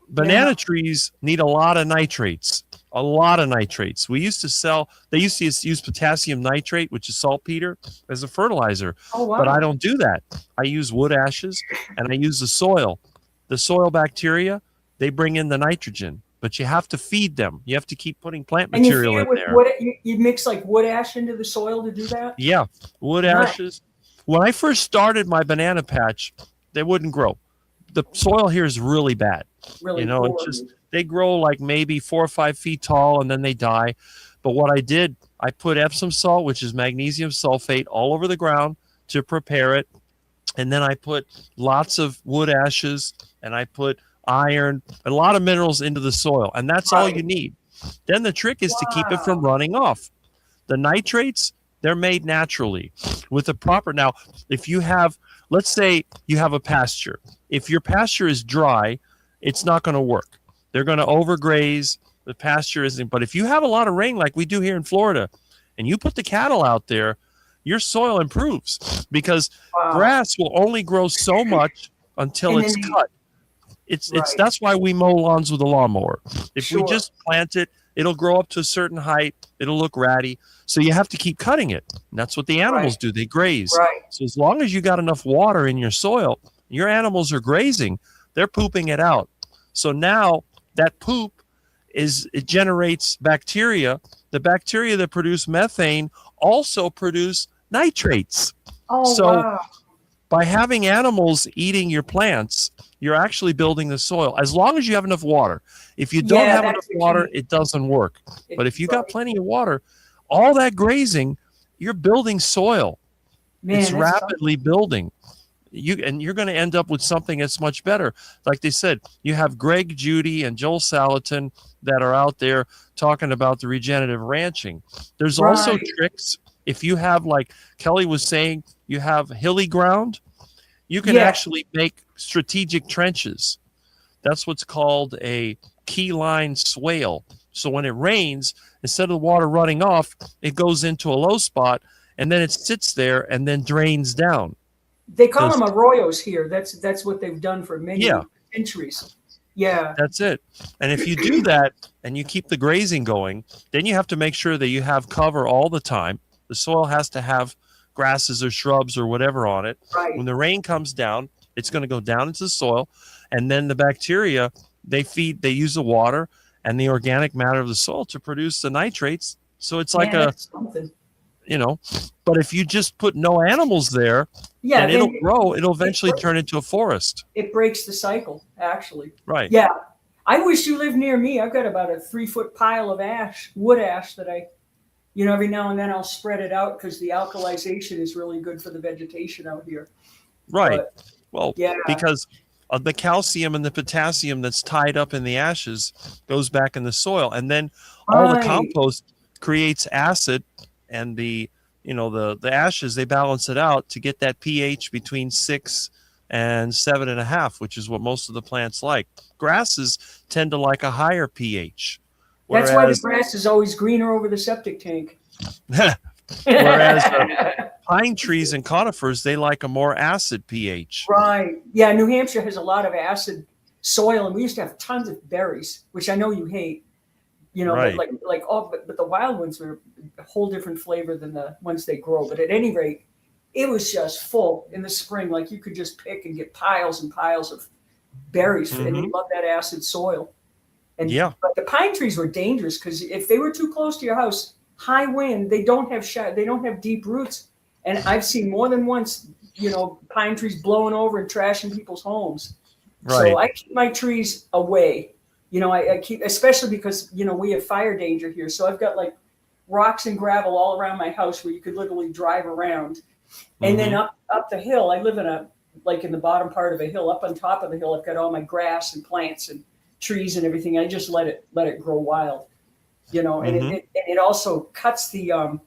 banana trees need a lot of nitrates. A lot of nitrates. They used to use potassium nitrate, which is saltpeter, as a fertilizer. Oh, wow. But I don't do that. I use wood ashes and I use the soil. The soil bacteria, they bring in the nitrogen, but you have to feed them. You have to keep putting plant And you material feed in it with there. wood, you mix like wood ash into the soil to do that? Yeah, wood Nice. ashes. When I first started my banana patch, they wouldn't grow. The soil here is really bad. Really You know, poor. it's just they grow like maybe 4 or 5 feet tall and then they die. But what I did, I put Epsom salt, which is magnesium sulfate, all over the ground to prepare it. And then I put lots of wood ashes and I put iron, a lot of minerals into the soil. And that's all Right. you need. Then the trick is to keep it from running off. The nitrates, they're made naturally with the proper. Now, if you have, let's say you have a pasture. If your pasture is dry, it's not going to work. They're going to overgraze. The pasture isn't. But if you have a lot of rain like we do here in Florida, and you put the cattle out there, your soil improves because Wow. grass will only grow so much until And it's then cut. It's Right. that's why we mow lawns with a lawnmower. If we Sure. just plant it, it'll grow up to a certain height. It'll look ratty. So you have to keep cutting it. And that's what the animals Right. do. They graze. Right. So as long as you got enough water in your soil, your animals are grazing. They're pooping it out. So now that poop it generates bacteria. The bacteria that produce methane also produce nitrates. Oh, So- wow. By having animals eating your plants, you're actually building the soil. As long as you have enough water. If you don't Yeah, have that's enough the water, key. it doesn't work. But if you got Right. plenty of water, all that grazing, you're building soil. Man, It's that's rapidly building. You're going to end up with something that's much better. Like they said, you have Greg Judy and Joel Salatin that are out there talking about the regenerative ranching. There's also Right. tricks. If you have, like Kelly was saying, you have hilly ground, you can Yeah. actually make strategic trenches. That's what's called a key line swale. So when it rains, instead of the water running off, it goes into a low spot and then it sits there and then drains down. They call Those- them arroyos here. That's what they've done for many Yeah. centuries. Yeah. That's it. And if you do that and you keep the grazing going, then you have to make sure that you have cover all the time. The soil has to have grasses or shrubs or whatever on it. Right. When the rain comes down, it's going to go down into the soil, and then the bacteria, they use the water and the organic matter of the soil to produce the nitrates. So it's like Man, that's something. but if you just put no animals there, Yeah. and then it'll grow, it'll eventually it- turn into a forest. It breaks the cycle, actually. Right. Yeah. I wish you lived near me. I've got about a 3-foot pile of wood ash that I, every now and then I'll spread it out because the alkalization is really good for the vegetation out here. Right. But Well, yeah, because of the calcium and the potassium that's tied up in the ashes goes back in the soil, and then all the right. compost creates acid, and the the ashes, they balance it out to get that pH between 6 and 7.5, which is what most of the plants like. Grasses tend to like a higher pH, That's why the whereas grass is always greener over the septic tank. whereas pine trees and conifers, they like a more acid pH. Right. Yeah, New Hampshire has a lot of acid soil, and we used to have tons of berries, which I know you hate. Right. But but the wild ones are a whole different flavor than the ones they grow. But at any rate, it was just full in the spring. Like you could just pick and get piles and piles of berries, and they love that acid soil. And Yeah. but the pine trees were dangerous because if they were too close to your house, high wind, they don't have deep roots. And I've seen more than once, pine trees blowing over and trashing people's homes. Right. So I keep my trees away. I keep, especially because, we have fire danger here. So I've got like rocks and gravel all around my house where you could literally drive around. And then up the hill, I live in in the bottom part of a hill. Up on top of the hill, I've got all my grass and plants and trees and everything. I just let it grow wild, and it also cuts the,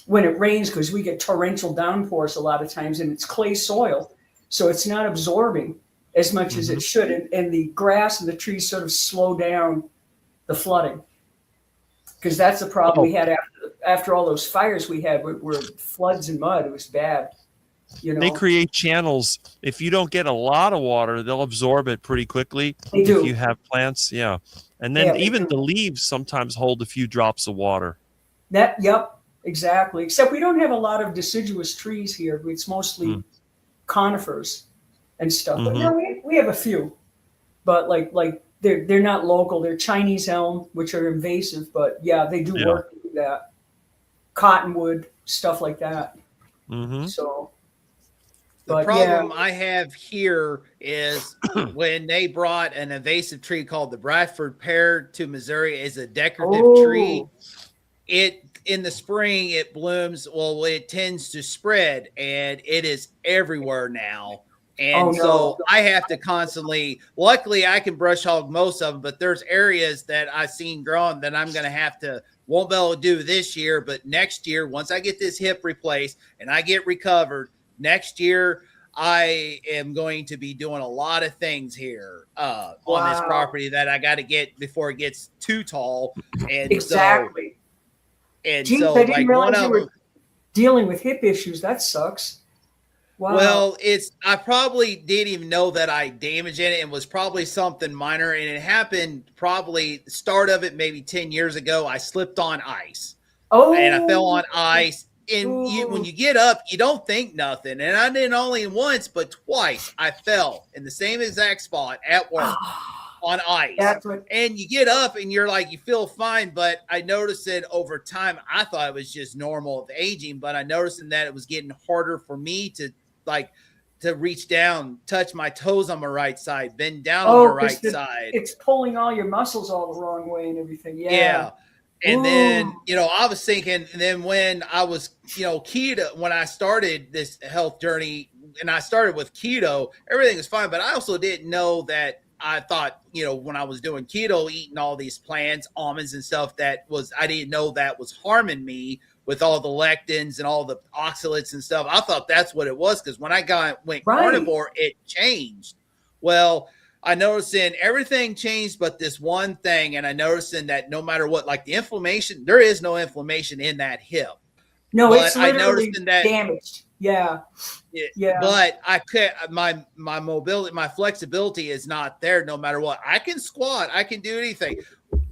when it rains, because we get torrential downpours a lot of times, and it's clay soil. So it's not absorbing as much as it should. And the grass and the trees sort of slow down the flooding, because that's the problem we had after all those fires we had were floods and mud. It was bad. They create channels. If you don't get a lot of water, they'll absorb it pretty quickly. They do. If you have plants, yeah. And then even the leaves sometimes hold a few drops of water. Yep, exactly. Except we don't have a lot of deciduous trees here. It's mostly conifers and stuff. But no, we have a few. But like they're not local. They're Chinese elm, which are invasive. But yeah, they do work to do that. Cottonwood, stuff like that. So. The problem I have here is when they brought an invasive tree called the Bradford pear to Missouri as a decorative tree. It in the spring it blooms. Well, it tends to spread, and it is everywhere now. And so I have to constantly. Luckily, I can brush hog most of them, but there's areas that I've seen growing that I'm going to won't be able to do this year, but next year, once I get this hip replaced and I get recovered. Next year, I am going to be doing a lot of things here on this property that I got to get before it gets too tall. And exactly. I didn't realize you were dealing with hip issues. That sucks. Wow. Well, I probably didn't even know that I damaged it. It was probably something minor, and it happened probably the start of it maybe 10 years ago. I slipped on ice. And I fell on ice. And when you get up, you don't think nothing. And I didn't only once, but twice I fell in the same exact spot at work on ice. And you get up and you're like, you feel fine. But I noticed that over time, I thought it was just normal of aging. But I noticed that it was getting harder for me to reach down, touch my toes on my right side, bend down on my right side. It's pulling all your muscles all the wrong way and everything. Yeah. And then, I was thinking, and then when I was, keto, when I started this health journey and I started with keto, everything was fine. But I also didn't know that I thought, when I was doing keto, eating all these plants, almonds and stuff, I didn't know that was harming me with all the lectins and all the oxalates and stuff. I thought that's what it was. Because when I went carnivore, it changed. Well, I noticed everything changed but this one thing. And I noticed that no matter what, like the inflammation, there is no inflammation in that hip. No, but it's literally damaged. Yeah. But I could, my mobility, my flexibility is not there no matter what. I can squat. I can do anything.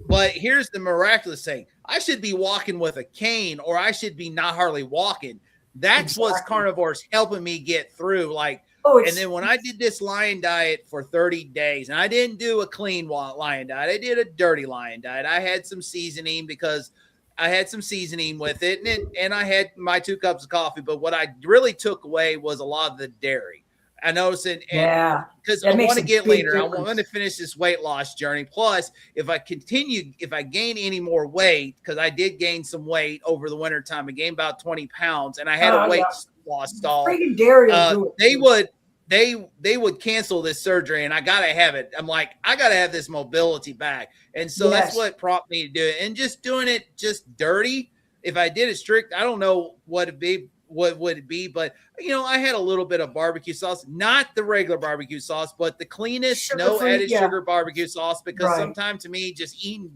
But here's the miraculous thing. I should be walking with a cane, or I should be not hardly walking. That's what's carnivore's helping me get through. And then when I did this lion diet for 30 days, and I didn't do a clean lion diet, I did a dirty lion diet. I had some seasoning because I had some seasoning with it, and I had my 2 cups of coffee. But what I really took away was a lot of the dairy. I noticed it, and Yeah. because That I makes want to a get big leaner. I difference. want to finish this weight loss journey. Plus, if I gain any more weight, because I did gain some weight over the winter time, I gained about 20 pounds, and I had a weight loss stall. Freaking Dairy will do it. They would cancel this surgery, and I gotta have it. I'm like, I gotta have this mobility back, and so that's what prompted me to do it. And just doing it just dirty. If I did it strict, I don't know what it'd be. What would it be? But I had a little bit of barbecue sauce, not the regular barbecue sauce, but the cleanest, no added sugar barbecue sauce. Because sometimes to me, just eating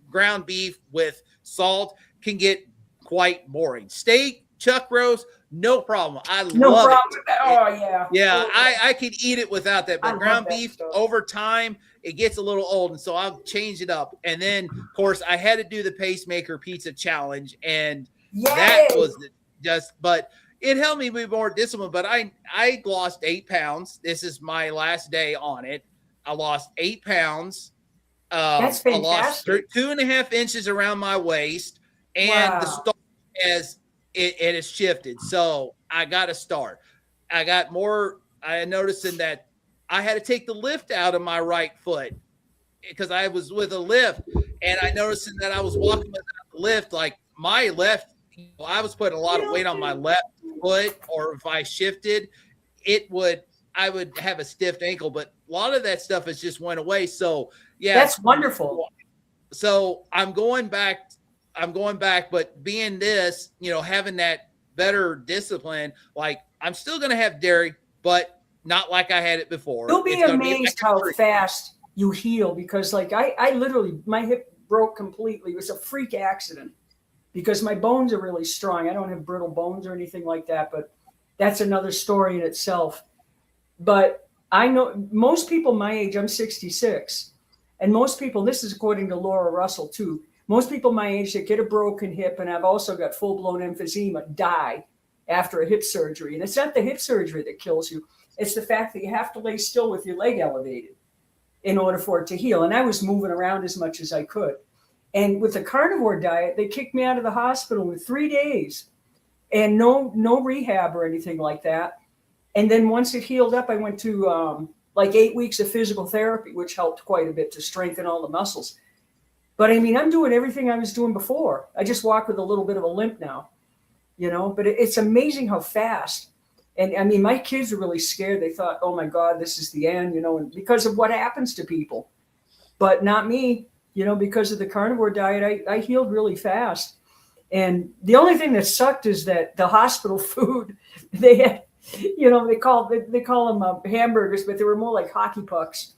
ground beef with salt can get quite boring. Steak, chuck roast, no problem. I love it. Oh yeah. Yeah, I could eat it without that. But ground beef over time, it gets a little old, and so I'll change it up. And then, of course, I had to do the pacemaker pizza challenge, and that was but it helped me be more disciplined. But I lost 8 pounds. This is my last day on it. I lost 8 pounds. That's fantastic. I lost 2.5 inches around my waist, and the start it has shifted. So I got to start. I got more. I noticed in that I had to take the lift out of my right foot because I was with a lift, and I noticed that I was walking without the lift. Like my left, I was putting a lot of weight on my left foot, or if I shifted, I would have a stiff ankle. But a lot of that stuff has just went away. So yeah, that's wonderful. So I'm going back, but being this, having that better discipline, like I'm still going to have dairy, but not like I had it before. You'll be amazed how fast you heal, because like I literally, my hip broke completely. It was a freak accident because my bones are really strong. I don't have brittle bones or anything like that, but that's another story in itself. But I know most people my age, I'm 66, and most people, this is according to Laura Russell too, most people my age that get a broken hip, and I've also got full-blown emphysema, die after a hip surgery. And it's not the hip surgery that kills you. It's the fact that you have to lay still with your leg elevated in order for it to heal. And I was moving around as much as I could. And with the carnivore diet, they kicked me out of the hospital in 3 days, and no rehab or anything like that. And then once it healed up, I went to like 8 weeks of physical therapy, which helped quite a bit to strengthen all the muscles. But I mean, I'm doing everything I was doing before. I just walk with a little bit of a limp now, but it's amazing how fast. And I mean, my kids are really scared. They thought, oh my God, this is the end, and because of what happens to people. But not me, because of the carnivore diet, I healed really fast. And the only thing that sucked is that the hospital food, they had, they call them hamburgers, but they were more like hockey pucks,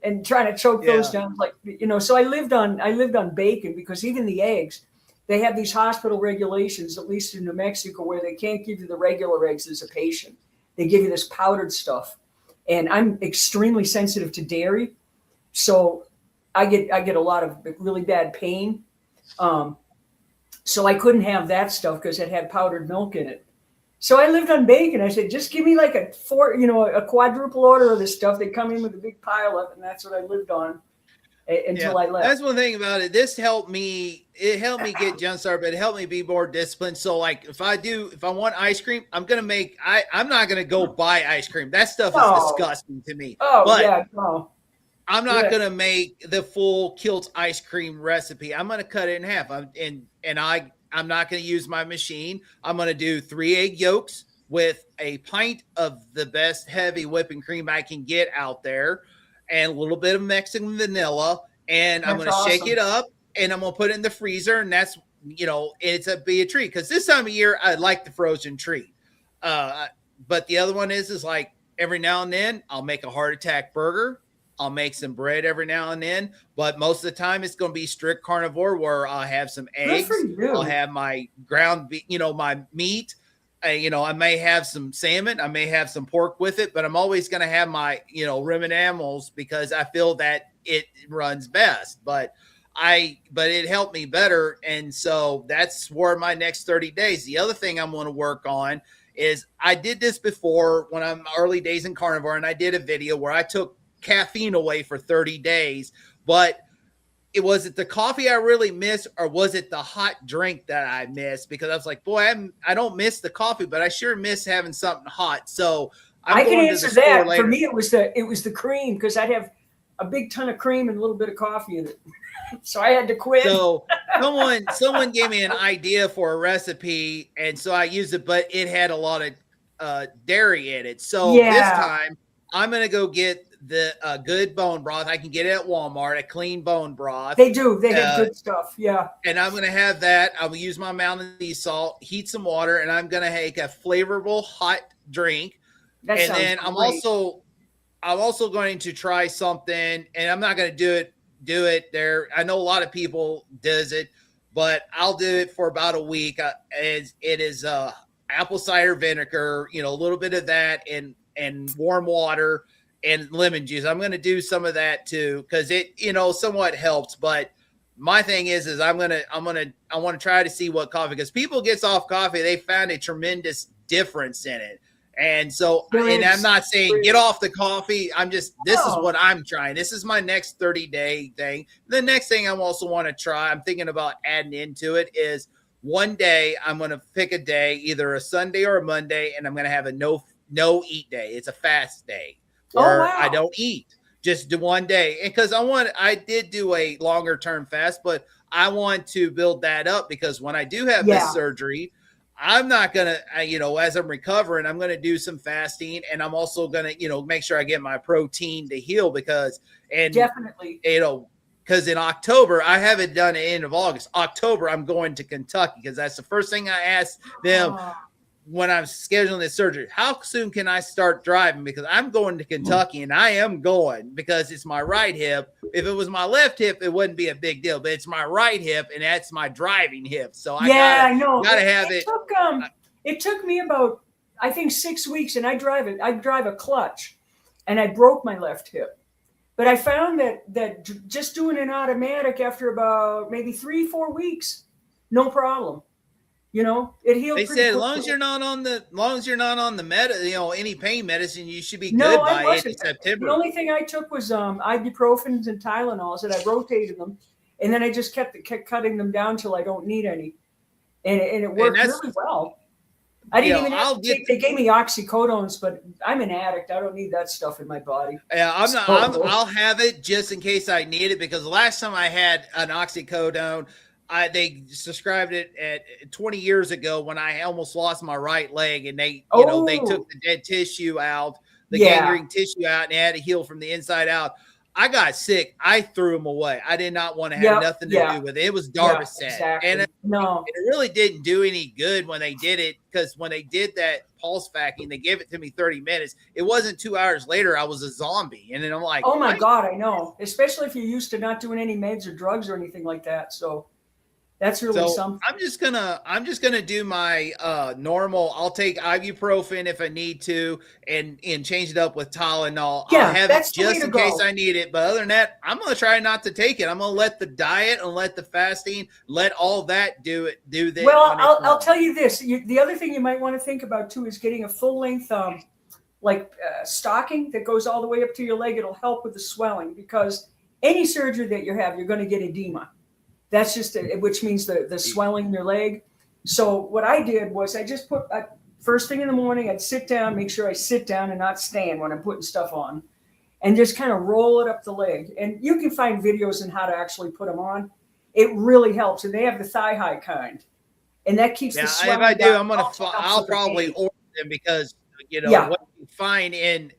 and trying to choke those down, like, so I lived on bacon, because even the eggs, they have these hospital regulations, at least in New Mexico, where they can't give you the regular eggs as a patient. They give you this powdered stuff. And I'm extremely sensitive to dairy. So I get a lot of really bad pain. So I couldn't have that stuff because it had powdered milk in it. So I lived on bacon. I said, just give me like a quadruple order of this stuff. They come in with a big pile of it, and that's what I lived on until I left. That's one thing about it. This helped me. It helped me get jump started, but it helped me be more disciplined. So like if I want ice cream, I'm not gonna go buy ice cream. That stuff is disgusting to me. I'm not gonna make the full Kilt ice cream recipe. I'm gonna cut it in half. I'm not going to use my machine. I'm going to do 3 egg yolks with a pint of the best heavy whipping cream I can get out there, and a little bit of Mexican vanilla. And I'm going to shake it up, and I'm going to put it in the freezer. And that's, it's be a treat, because this time of year, I like the frozen treat. But the other one is like every now and then I'll make a heart attack burger. I'll make some bread every now and then, but most of the time it's going to be strict carnivore, where I'll have some eggs. I'll have my ground, my meat. I may have some salmon. I may have some pork with it, but I'm always going to have my, ruminant animals, because I feel that it runs best. But it helped me better. And so that's for my next 30 days. The other thing I'm going to work on is, I did this before when I'm early days in carnivore, and I did a video where I took caffeine away for 30 days, but was it the coffee I really missed, or was it the hot drink that I missed? Because I was like, boy, I don't miss the coffee, but I sure miss having something hot. So I can going answer to the store that. later. For me, it was the cream, because I'd have a big ton of cream and a little bit of coffee in it. So I had to quit. So someone gave me an idea for a recipe, and so I used it, but it had a lot of dairy in it. So this time I'm gonna go get the good bone broth. I can get it at Walmart, a clean bone broth. They do. They have good stuff. Yeah. And I'm gonna have that. I will use my Mountain Dew salt, heat some water, and I'm gonna make a flavorful hot drink. That and sounds then great. I'm also going to try something, and I'm not going to do it there. I know a lot of people does it, but I'll do it for about a week. It is apple cider vinegar, a little bit of that, and warm water and lemon juice. I'm going to do some of that too, because it somewhat helps. But my thing is I want to try to see what coffee, because people gets off coffee, they found a tremendous difference in it. And so, and I'm not saying get off the coffee. This is what I'm trying. This is my next 30-day thing. The next thing I also want to try, I'm thinking about adding into it, is one day I'm going to pick a day, either a Sunday or a Monday, and I'm going to have a no eat day. It's a fast day where I don't eat. Just do one day. And because I did do a longer term fast, but I want to build that up, because when I do have this surgery, I'm not going to, as I'm recovering, I'm going to do some fasting, and I'm also going to, make sure I get my protein to heal, definitely, because in October, I haven't done it end of August. October, I'm going to Kentucky, because that's the first thing I asked them when I'm scheduling this surgery. How soon can I start driving? Because I'm going to Kentucky, and I am going because it's my right hip. If it was my left hip, it wouldn't be a big deal, but it's my right hip, and that's my driving hip. So I gotta have it. It took me about, I think, 6 weeks, and I drive a clutch, and I broke my left hip. But I found that just doing an automatic after about maybe 3-4 weeks, no problem. It healed. They said as long as you're not on the any pain medicine, you should be good by end of September. The only thing I took was ibuprofens and Tylenols, and I rotated them, and then I just kept cutting them down till I don't need any, and it worked really well. I didn't even have to take. They gave me oxycodones, but I'm an addict. I don't need that stuff in my body. Yeah, I'll have it just in case I need it, because the last time I had an oxycodone, they described it at 20 years ago when I almost lost my right leg, and they took the dead tissue out, the gangrene tissue out, and it had to heal from the inside out. I got sick. I threw them away. I did not want to have nothing to do with it. It was Darvocet. Exactly. And it really didn't do any good when they did it, because when they did that pulse vacuum, they gave it to me 30 minutes. It wasn't 2 hours later, I was a zombie. And then I'm like, oh my God, I know. Especially if you're used to not doing any meds or drugs or anything like that. So that's really something. I'm just gonna do my normal. I'll take ibuprofen if I need to, and change it up with Tylenol. Yeah, I'll have it just in case I need it. But other than that, I'm gonna try not to take it. I'm gonna let the diet and let the fasting, let all that do that. Well, I'll tell you this. The other thing you might want to think about too is getting a full length stocking that goes all the way up to your leg. It'll help with the swelling, because any surgery that you have, you're going to get edema. That's just which means the swelling in your leg. So what I did was I just put first thing in the morning, I'd sit down, make sure I sit down and not stand when I'm putting stuff on, and just kind of roll it up the leg. And you can find videos on how to actually put them on. It really helps. And they have the thigh high kind, and that keeps the swelling if I do, down. I'll probably order them, because what you find in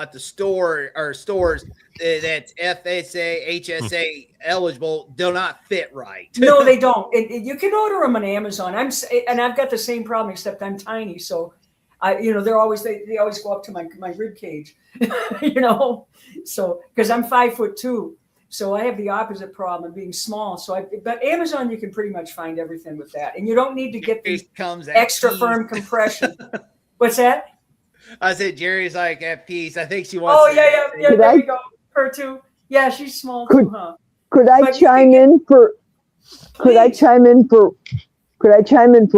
at the store or stores that's FSA, HSA eligible do not fit right. No, they don't. And you can order them on Amazon. I've got the same problem, except I'm tiny, so they always go up to my rib cage, so because I'm 5'2", so I have the opposite problem of being small. But Amazon, you can pretty much find everything with that, and you don't need to get the extra firm compression. What's that? I said Jerry's like at peace. I think she wants. Oh yeah. There you go. Her too. Yeah, she's small too, huh? Could I chime in for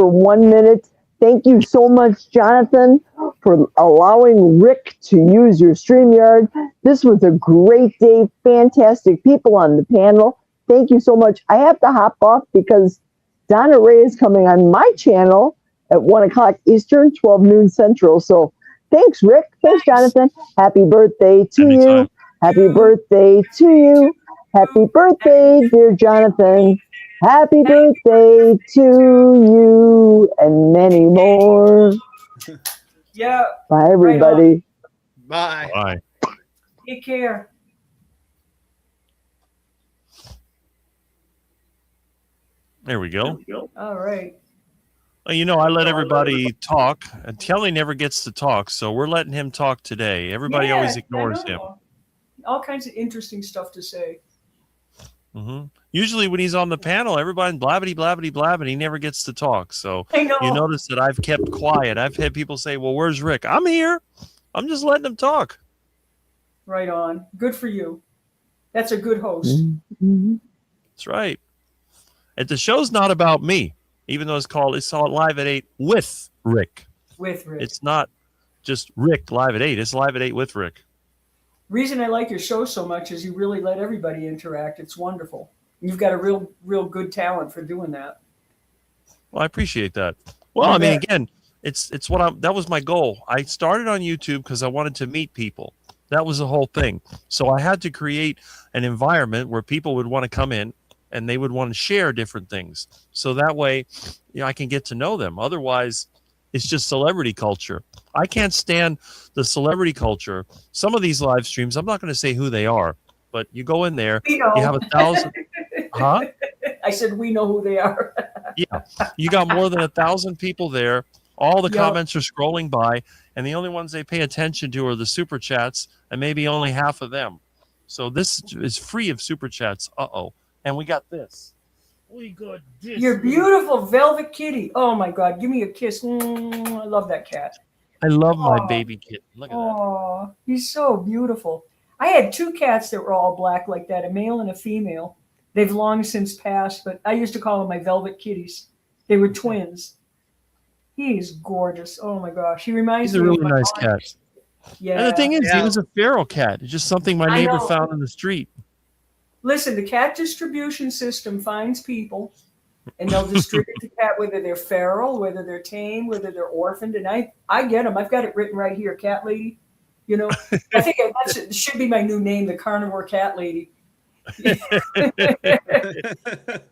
1 minute? Thank you so much, Jonathan, for allowing Rick to use your StreamYard. This was a great day. Fantastic people on the panel. Thank you so much. I have to hop off because Donna Ray is coming on my channel at 1 o'clock Eastern, 12 noon Central. So thanks, Rick. Thanks, Jonathan. Happy birthday to Anytime. you. Happy birthday to you. Happy birthday, dear Jonathan. Happy birthday to you and many more. Yeah. Bye, everybody. Bye. Bye. Take care. There we go. All right. Well, you know, I let everybody talk, and Kelly never gets to talk, so we're letting him talk today. Everybody always Yeah, ignores I him. know. All kinds of interesting stuff to say. Usually when he's on the panel, everybody blabbity, blabbity, blabbity. He never gets to talk. So I know. you notice that I've kept quiet. I've had people say, well, where's Rick? I'm here. I'm just letting him talk. Right on. Good for you. That's a good host. That's right. And the show's not about me, even though it's Live at 8 with Rick. With Rick. It's not just Rick Live at 8. It's Live at 8 with Rick. Reason I like your show so much is you really let everybody interact. It's wonderful. You've got a real good talent for doing that. Well, I appreciate that. Well, I mean, again, that was my goal. I started on YouTube because I wanted to meet people. That was the whole thing. So I had to create an environment where people would want to come in and they would want to share different things. So that way, I can get to know them. Otherwise, it's just celebrity culture. I can't stand the celebrity culture. Some of these live streams, I'm not going to say who they are, but you go in there, you have 1,000. Huh? I said, we know who they are. Yeah. You got more than 1,000 people there. All the comments are scrolling by, and the only ones they pay attention to are the super chats, and maybe only half of them. So this is free of super chats. Uh-oh. And we got this. We got this. Your beautiful velvet kitty. Oh my God. Give me a kiss. I love that cat. I love my baby kitten. Look at that. Oh, he's so beautiful. I had 2 cats that were all black like that, a male and a female. They've long since passed, but I used to call them my velvet kitties. They were twins. He's gorgeous. Oh my gosh. He reminds He's me a of really my nice aunt. cat. Yeah. And the thing is, Yeah. he was a feral cat. It's just something my I neighbor know. found in the street. Listen, the cat distribution system finds people and they'll distribute the cat whether they're feral, whether they're tame, whether they're orphaned. And I get them. I've got it written right here, cat lady. You know, I think it should be my new name, the Carnivore Cat Lady. And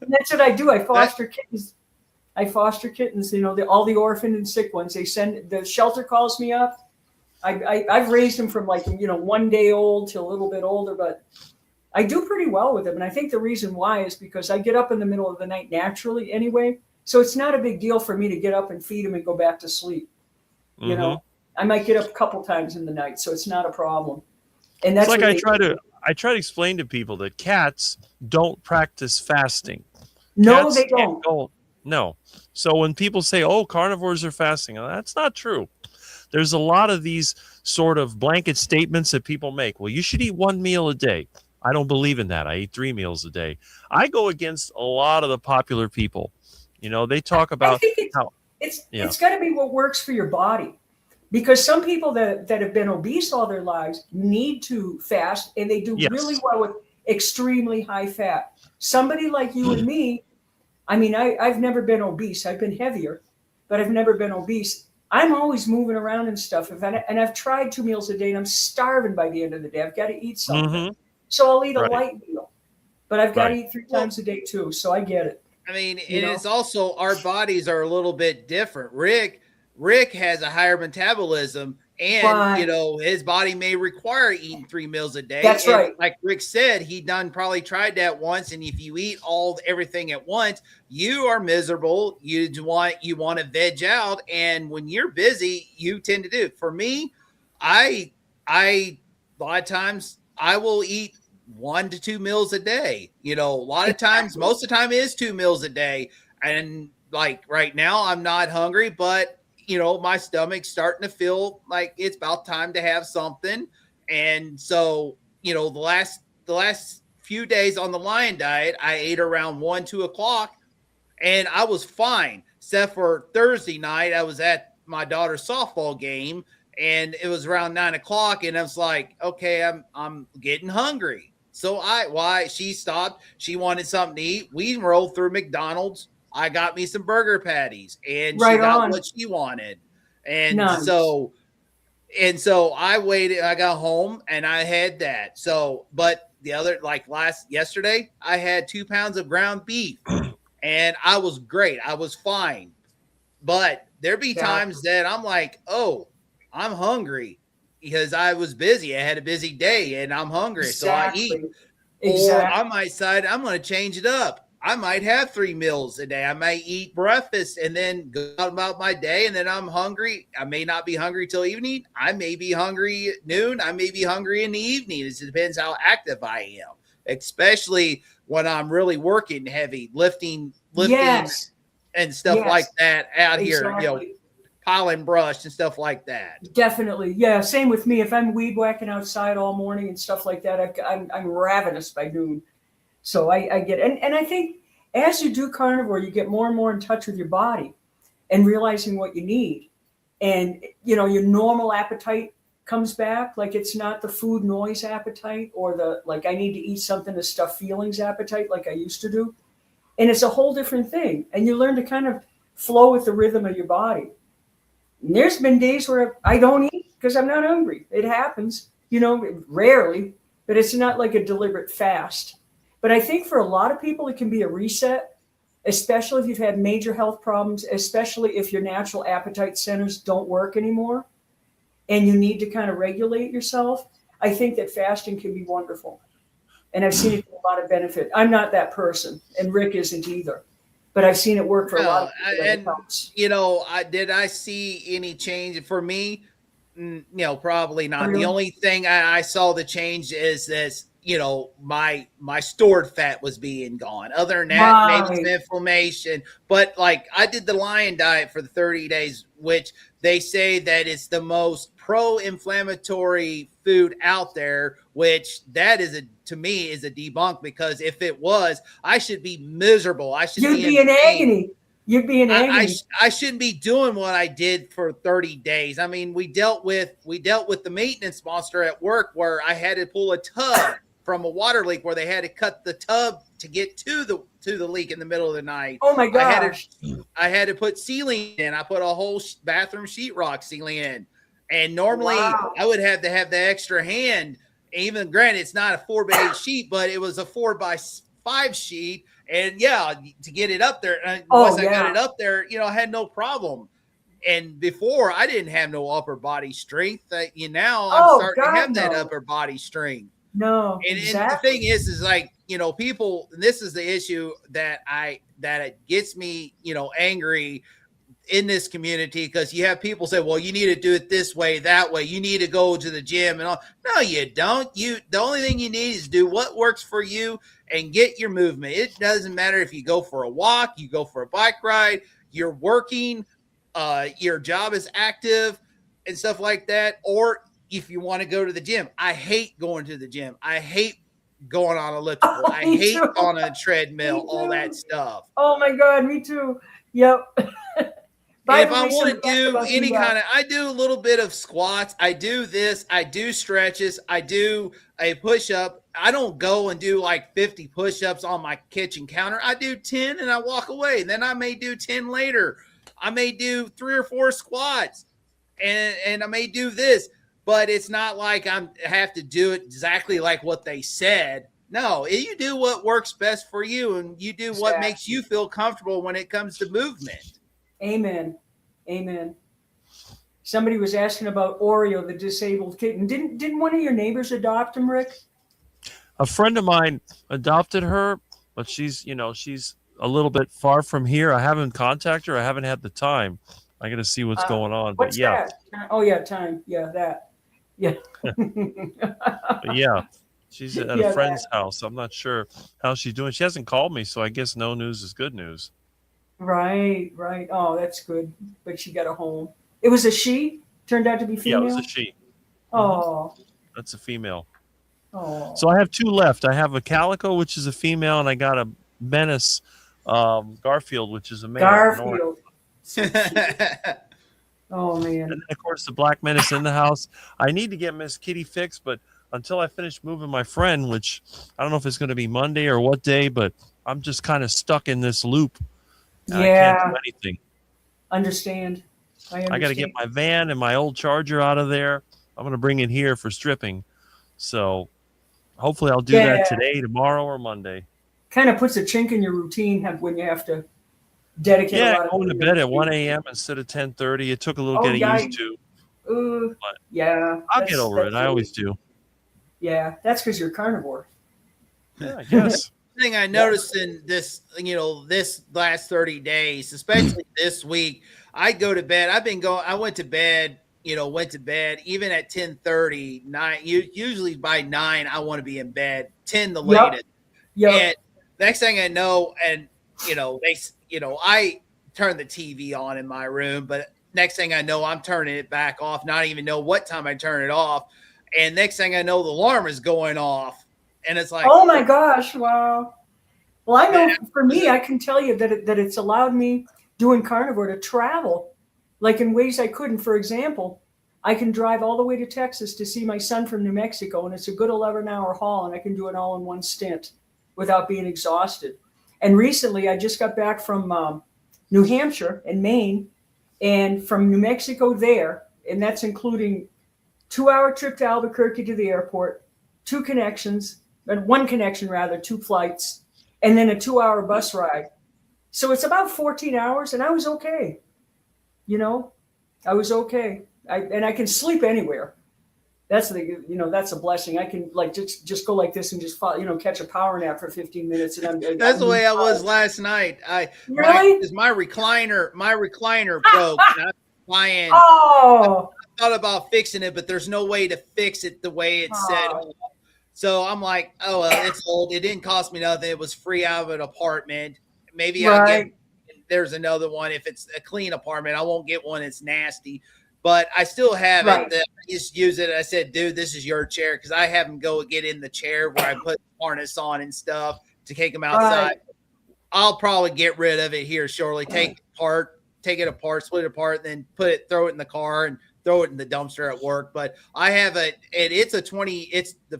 that's what I do. I foster kittens. You know, all the orphaned and sick ones. The shelter calls me up. I've raised them from 1 day old to a little bit older, but I do pretty well with them. And I think the reason why is because I get up in the middle of the night naturally anyway. So it's not a big deal for me to get up and feed them and go back to sleep. You know, I might get up a couple times in the night, so it's not a problem. And that's It's like what I try to explain to people that cats don't practice fasting. No, Cats they can't don't. go- No. So when people say, "Oh, carnivores are fasting," that's not true. There's a lot of these sort of blanket statements that people make. Well, you should eat 1 meal a day. I don't believe in that. I eat 3 meals a day. I go against a lot of the popular people. You know, they talk I about think how it's got to be what works for your body. Because some people that have been obese all their lives need to fast, and they do really well with extremely high fat. Somebody like you and me, I mean, I've never been obese. I've been heavier, but I've never been obese. I'm always moving around and stuff. And I've tried 2 meals a day, and I'm starving by the end of the day. I've got to eat something. So I'll eat a light meal, but I've got to eat 3 times a day too. So I get it. I mean, it's also our bodies are a little bit different. Rick has a higher metabolism, and his body may require eating 3 meals a day. That's right. Like Rick said, he probably tried that once, and if you eat everything at once, you are miserable. You want to veg out, and when you're busy, you tend to do. For me, I a lot of times I will eat 1 to 2 meals a day. You know, a lot of times, most of the time, it is 2 meals a day, and like right now, I'm not hungry, but my stomach's starting to feel like it's about time to have something. And so, the last few days on the Lion diet, I ate around 1, 2 o'clock, and I was fine. Except for Thursday night, I was at my daughter's softball game, and it was around 9 o'clock, and I was like, okay, I'm getting hungry. So she stopped. She wanted something to eat. We rolled through McDonald's. I got me some burger patties, and she Right got on. what she wanted. And Nice. so I waited. I got home and I had that. So, but the other, like yesterday, I had 2 pounds of ground beef, and I was great. I was fine. But there be times that I'm like, oh, I'm hungry because I was busy. I had a busy day and I'm hungry. So I eat. Or I might decide I'm going to change it up. I might have 3 meals a day. I might eat breakfast and then go about my day, and then I'm hungry. I may not be hungry till evening. I may be hungry at noon. I may be hungry in the evening. It depends how active I am, especially when I'm really working heavy, lifting Yes. and stuff Yes. like that out Exactly. here, piling brush and stuff like that. Definitely. Yeah. Same with me. If I'm weed whacking outside all morning and stuff like that, I'm ravenous by noon. So I get it. And I think as you do carnivore, you get more and more in touch with your body and realizing what you need. And, your normal appetite comes back. Like it's not the food noise appetite or the, like, I need to eat something to stuff feelings appetite like I used to do. And it's a whole different thing. And you learn to kind of flow with the rhythm of your body. And there's been days where I don't eat because I'm not hungry. It happens, rarely, but it's not like a deliberate fast. But I think for a lot of people, it can be a reset, especially if you've had major health problems, especially if your natural appetite centers don't work anymore and you need to kind of regulate yourself. I think that fasting can be wonderful. And I've seen it do a lot of benefit. I'm not that person, and Rick isn't either. But I've seen it work for a lot of people. And did I see any change for me? Probably not. Really? The only thing I saw the change is this. My stored fat was being gone. Other than that, maybe some inflammation. But like I did the lion diet for the 30 days, which they say that it's the most pro-inflammatory food out there, which that is to me is a debunk, because if it was, I should be miserable. I should be in agony. You'd be in agony. I shouldn't be doing what I did for 30 days. I mean, we dealt with the maintenance monster at work where I had to pull a tub from a water leak where they had to cut the tub to get to the leak in the middle of the night. Oh my gosh. I had to put ceiling in. I put a whole bathroom sheetrock ceiling in. And normally I would have to have the extra hand. Even granted, it's not a 4x8 sheet, but it was a 4x5 sheet. And to get it up there, once I got it up there, I had no problem. And before, I didn't have no upper body strength. Now I'm starting to have that upper body strength. No, and the thing is like, people, and this is the issue that it gets me, angry in this community, because you have people say, well, you need to do it this way, that way. You need to go to the gym and all. No, you don't. The only thing you need is do what works for you and get your movement. It doesn't matter if you go for a walk, you go for a bike ride, you're working, your job is active and stuff like that. Or if you want to go to the gym. I hate going to the gym. I hate going on elliptical. I hate on a treadmill, all that stuff. Oh my God, me too. Yep. If I want to do any kind of, I do a little bit of squats. I do this. I do stretches. I do a push-up. I don't go and do like 50 push-ups on my kitchen counter. I do 10 and I walk away. Then I may do 10 later. I may do 3 or 4 squats and I may do this, but it's not like I have to do it exactly like what they said. No, you do what works best for you, and you do what makes you feel comfortable when it comes to movement. Amen. Amen. Somebody was asking about Oreo, the disabled kitten. Didn't one of your neighbors adopt him, Rick? A friend of mine adopted her, but she's a little bit far from here. I haven't contacted her. I haven't had the time. I got to see what's going on. What's that? Oh yeah, time. Yeah, that. Yeah. But yeah, she's at a friend's house. I'm not sure how she's doing. She hasn't called me, so I guess no news is good news. Right. Oh, that's good. But she got a home. It was a she? Turned out to be female? Yeah, it was a she. Oh. That's a female. Oh. So I have 2 left. I have a calico, which is a female, and I got a Menace Garfield, which is a male. Garfield. Oh, man. And then, of course, the Black Menace in the house. I need to get Miss Kitty fixed, but until I finish moving my friend, which I don't know if it's going to be Monday or what day, but I'm just kind of stuck in this loop and I can't do Yeah, anything. understand. I I got to get understand. my van and my old charger out of there. I'm going to bring it here for stripping. So hopefully I'll do that Yeah, today, tomorrow, or Monday. kind of puts a chink in your routine when you have to dedicate a Yeah, lot of going to time bed at to 1 a.m. instead of 10:30. It took a little Oh, getting yeah. used to, but Yeah, I'll get over it. I always do. Yeah, that's because you're carnivore. Yeah, I guess. Thing I noticed in this, this last 30 days, especially this week, I go to bed. I went to bed, even at 10:30, 9, usually by 9, I want to be in bed, 10 the Yep. latest. Yep. And next thing I know, I turn the TV on in my room, but next thing I know, I'm turning it back off, not even know what time I turn it off. And next thing I know, the alarm is going off. And it's like, Oh my gosh! Wow. Well, I know for me, I can tell you that it's allowed me doing carnivore to travel, like in ways I couldn't. For example, I can drive all the way to Texas to see my son from New Mexico, and it's a good 11-hour haul, and I can do it all in one stint without being exhausted. And recently, I just got back from New Hampshire and Maine, and from New Mexico there, and that's including 2-hour trip to Albuquerque to the airport, 2 connections. But 1 connection rather, 2 flights, and then a 2-hour bus ride. So it's about 14 hours, and I was okay. I was okay. I can sleep anywhere. That's that's a blessing. I can just go like this and just catch a power nap for 15 minutes, and that's the way I was last night. Really? My recliner broke. And I'm flying. Oh. I thought about fixing it, but there's no way to fix it the way it's set up. So I'm like, oh, well, it's old. It didn't cost me nothing. It was free out of an apartment. Maybe I'll get, there's another one. If it's a clean apartment, I won't get one that's nasty. But I still have it. I just use it. I said, dude, this is your chair. Because I have him go get in the chair where I put harness on and stuff to take him outside. I'll probably get rid of it here shortly. Take it apart, split it apart, then throw it in the car and throw it in the dumpster at work. But I have the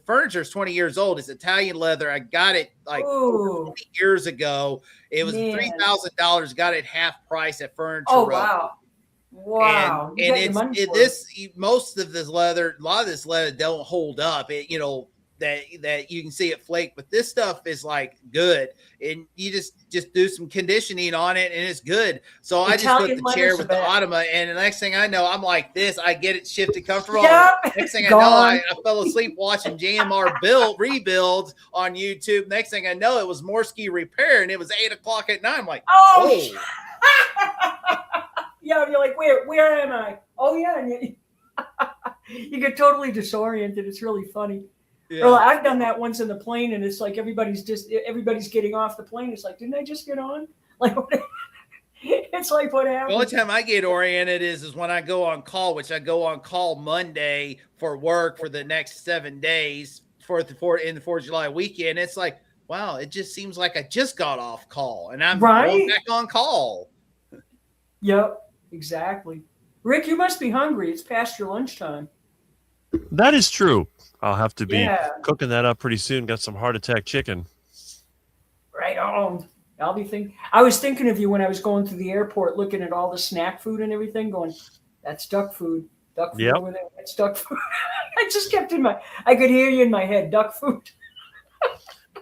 furniture is 20 years old. It's Italian leather. I got it 20 years ago. It was $3,000. Got it half price at Furniture Row. Wow. Wow. And most of this leather, a lot of this leather don't hold up. That you can see it flake, but this stuff is good, and you just do some conditioning on it, and it's good. So I just put the chair with the ottoman, and the next thing I know, I'm like this. I get it shifted comfortable. Next thing I know, I fell asleep watching JMR rebuilds on YouTube. Next thing I know, it was Morsky Repair, and it was 8 o'clock at night. I'm like, oh. Yeah, you're like, where am I? Oh yeah, and you get totally disoriented. It's really funny. Yeah. Well, I've done that once in the plane, and it's like everybody's getting off the plane. It's like, didn't I just get on? It's like, what happened? The only time I get oriented is when I go on call, which I go on call Monday for work for the next 7 days in the 4th of July weekend. It's like, wow, it just seems like I just got off call, and I'm going back on call. Yep, exactly. Rick, you must be hungry. It's past your lunchtime. That is true. I'll have to be cooking that up pretty soon. Got some heart attack chicken. Right on. I was thinking of you when I was going through the airport, looking at all the snack food and everything, going, that's duck food. Duck food over there. That's duck food. I just kept I could hear you in my head, duck food.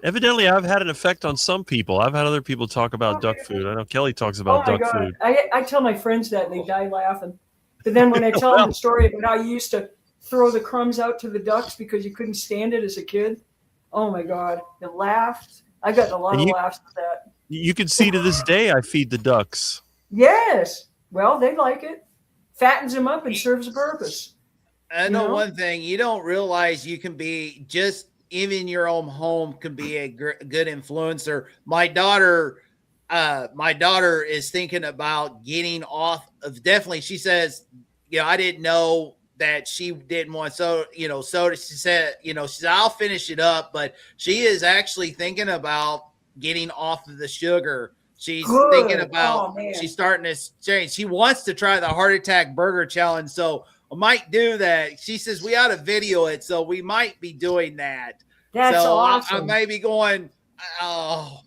Evidently, I've had an effect on some people. I've had other people talk about duck food. I know Kelly talks about duck food. I tell my friends that, and they die laughing. But then when I tell them the story about how you used to throw the crumbs out to the ducks because you couldn't stand it as a kid. Oh my God. They laughed. I got a lot of laughs at that. You can see to this day I feed the ducks. Yes. Well, they like it. Fattens them up and serves a purpose. I know one thing. You don't realize you can be even your own home can be a good influencer. My daughter is thinking about getting off of, definitely, she says, I didn't know that she didn't want soda. She said, I'll finish it up, but she is actually thinking about getting off of the sugar. She's thinking about, she's starting to change. She wants to try the heart attack burger challenge. So might do that. She says we ought to video it, so we might be doing that. That's so awesome. I may be going, because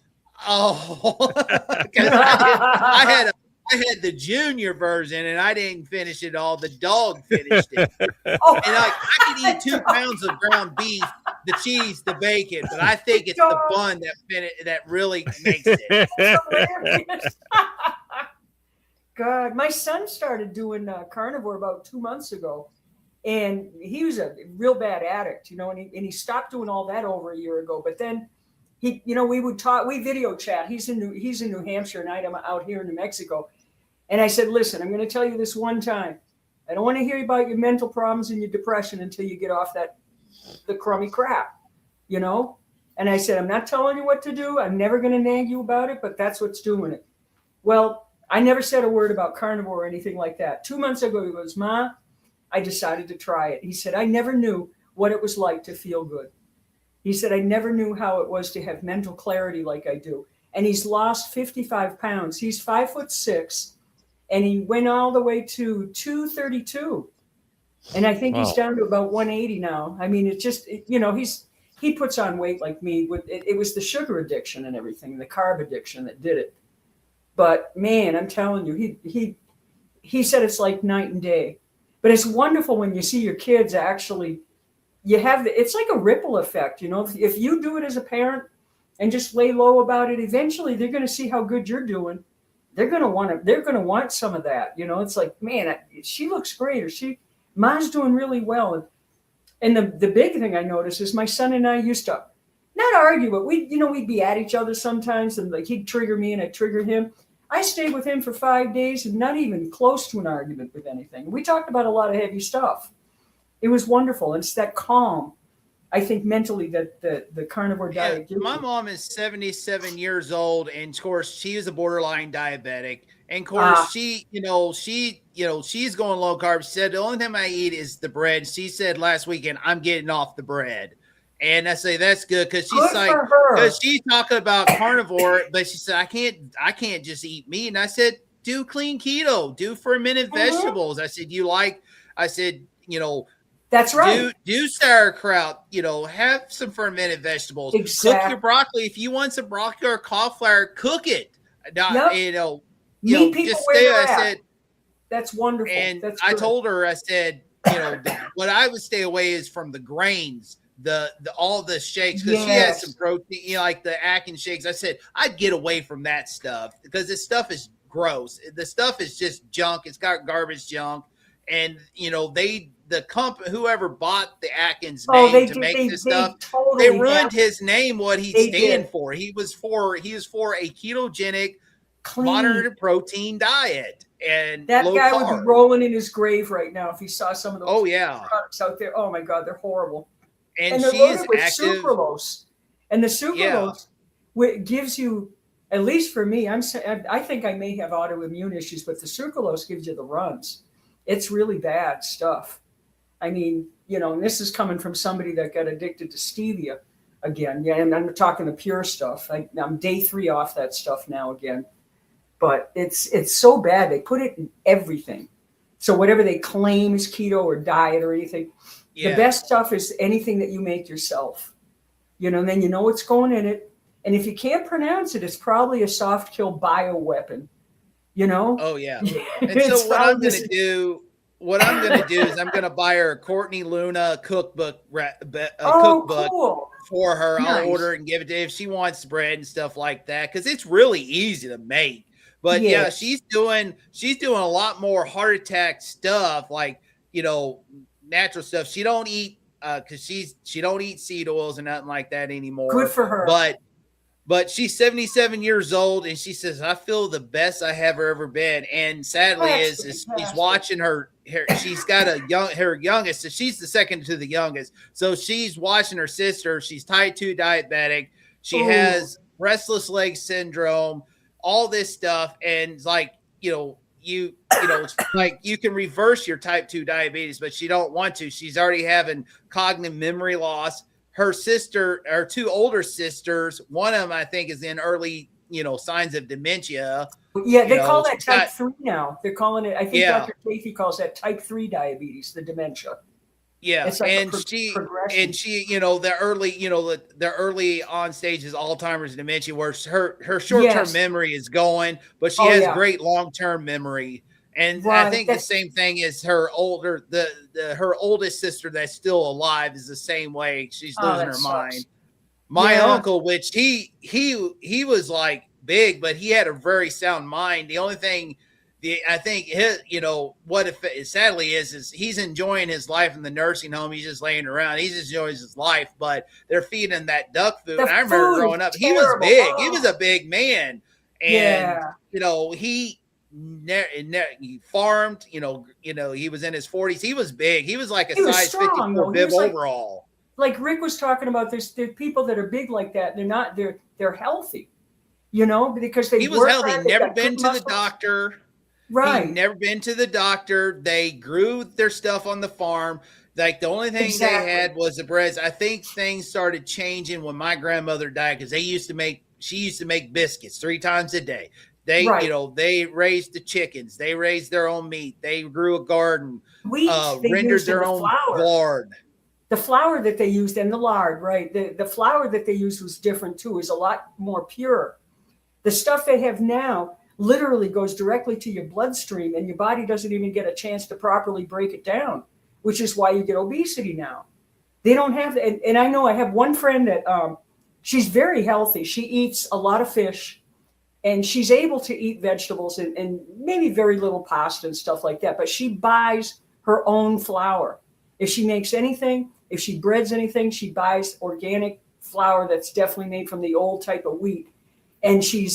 I had the junior version and I didn't finish it all. The dog finished it. Oh. And I could eat 2 pounds of ground beef, the cheese, the bacon, but I think it's the bun that really makes it. Hilarious. God, my son started doing carnivore about 2 months ago, and he was a real bad addict, you know, and he stopped doing all that over a year ago. But then he, you know, we would talk, we video chat. He's in New Hampshire, and I'm out here in New Mexico. And I said, listen, I'm going to tell you this one time. I don't want to hear about your mental problems and your depression until you get off the crummy crap, you know? And I said, I'm not telling you what to do. I'm never going to nag you about it, but that's what's doing it. Well, I never said a word about carnivore or anything like that. 2 months ago, he goes, Ma, I decided to try it. He said, I never knew what it was like to feel good. He said, I never knew how it was to have mental clarity like I do. And he's lost 55 pounds. He's 5'6", and he went all the way to 232. And I think he's down to about 180 now. I mean, it's just, you know, he puts on weight like me. It was the sugar addiction and everything, the carb addiction that did it. But man, I'm telling you, he said it's like night and day. But it's wonderful when you see your kids actually, it's like a ripple effect, you know. If you do it as a parent and just lay low about it, eventually they're going to see how good you're doing. They're going to want some of that, you know. It's like, man, she looks great, or Ma's doing really well. And the big thing I noticed is my son and I used to not argue, but we'd be at each other sometimes, and like he'd trigger me and I'd trigger him. I stayed with him for 5 days and not even close to an argument with anything. We talked about a lot of heavy stuff. It was wonderful. And it's that calm, I think, mentally that the carnivore diet gives. My mom is 77 years old, and of course she is a borderline diabetic. And of course she's going low carb. She said the only time I eat is the bread. She said last weekend, I'm getting off the bread. And I say that's good because she's talking about carnivore, but she said I can't just eat meat. And I said, do clean keto, do fermented vegetables. I said that's right. Do sauerkraut, have some fermented vegetables. Exactly. Cook your broccoli. If you want some broccoli or cauliflower, cook it. Meet people where they're at. Said, that's wonderful. And that's I told her, I said, what I would stay away is from the grains. All the shakes, because she has some protein, like the Atkins shakes. I said I'd get away from that stuff because this stuff is gross. The stuff is just junk. It's got garbage junk, and whoever bought the Atkins name to make this stuff, they ruined his name. What he stand for? He was for a ketogenic, modern protein diet, and that guy carb. would be rolling in his grave right now if he saw some of those products out there. Oh my God, they're horrible. And they're loaded with sucralose. And the sucralose gives you, at least for me, I think I may have autoimmune issues, but the sucralose gives you the runs. It's really bad stuff. I mean, and this is coming from somebody that got addicted to stevia again. Yeah, and I'm talking the pure stuff. I'm day 3 off that stuff now again. But it's so bad. They put it in everything. So whatever they claim is keto or diet or anything, the best stuff is anything that you make yourself, and then what's going in it. And if you can't pronounce it, it's probably a soft kill bioweapon, Oh yeah. And so what I'm going to do is I'm going to buy her a Courtney Luna cookbook cool. for her. Nice. I'll order it and give it to her if she wants bread and stuff like that, because it's really easy to make. But she's doing a lot more heart attack stuff, like natural stuff. She don't eat because she don't eat seed oils and nothing like that anymore. Good for her. But she's 77 years old, and she says, I feel the best I have ever been. And sadly she's watching her she's got her youngest, so she's the second to the youngest. So she's watching her sister. She's type 2 diabetic. She has restless leg syndrome, all this stuff. And it's like, like you can reverse your type 2 diabetes, but she don't want to. She's already having cognitive memory loss. Her 2 older sisters, one of them I think is in early signs of dementia. Yeah, they call that she's type got- 3 now. They're calling it, I think Yeah. Dr. Chafee calls that type 3 diabetes, the dementia. Yeah, It's like and a progression. she, the early, the early on stages Alzheimer's and dementia, where her short term Yes. memory is going, but she Oh, has yeah. great long term memory. And I Right, think the that's- same thing is her her oldest sister that's still alive is the same way. She's Oh, losing that her sucks. mind. My Yeah. uncle, which he was like big, but he had a very sound mind. The only thing I think his, what if sadly is he's enjoying his life in the nursing home. He's just laying around. He's just enjoying his life, but they're feeding him that duck food. The And I remember food growing is up, he was terrible. big. Oh. He was a big man. And, Yeah. he farmed, he was in his 40s. He was big. He was like a He was size strong, 54 though. He bib was like- overall. Like Rick was talking about, there are people that are big like that. They're healthy, because they He was work healthy. hard, they Never got been good to the muscles. doctor. Right. He'd never been to the doctor. They grew their stuff on the farm. Like the only thing Exactly. they had was the breads. I think things started changing when my grandmother died because she used to make biscuits 3 times a day. They, Right. they raised the chickens. They raised their own meat. They grew a garden. Wheat, they Rendered used in their the own flour. lard. The flour that they used and the lard, right? The flour that they used was different too. It was a lot more pure. The stuff they have now literally goes directly to your bloodstream, and your body doesn't even get a chance to properly break it down, which is why you get obesity now. They don't have, and I know I have one friend that she's very healthy. She eats a lot of fish, and she's able to eat vegetables and maybe very little pasta and stuff like that. But she buys her own flour. If she makes anything, if she breads anything, she buys organic flour that's definitely made from the old type of wheat. And she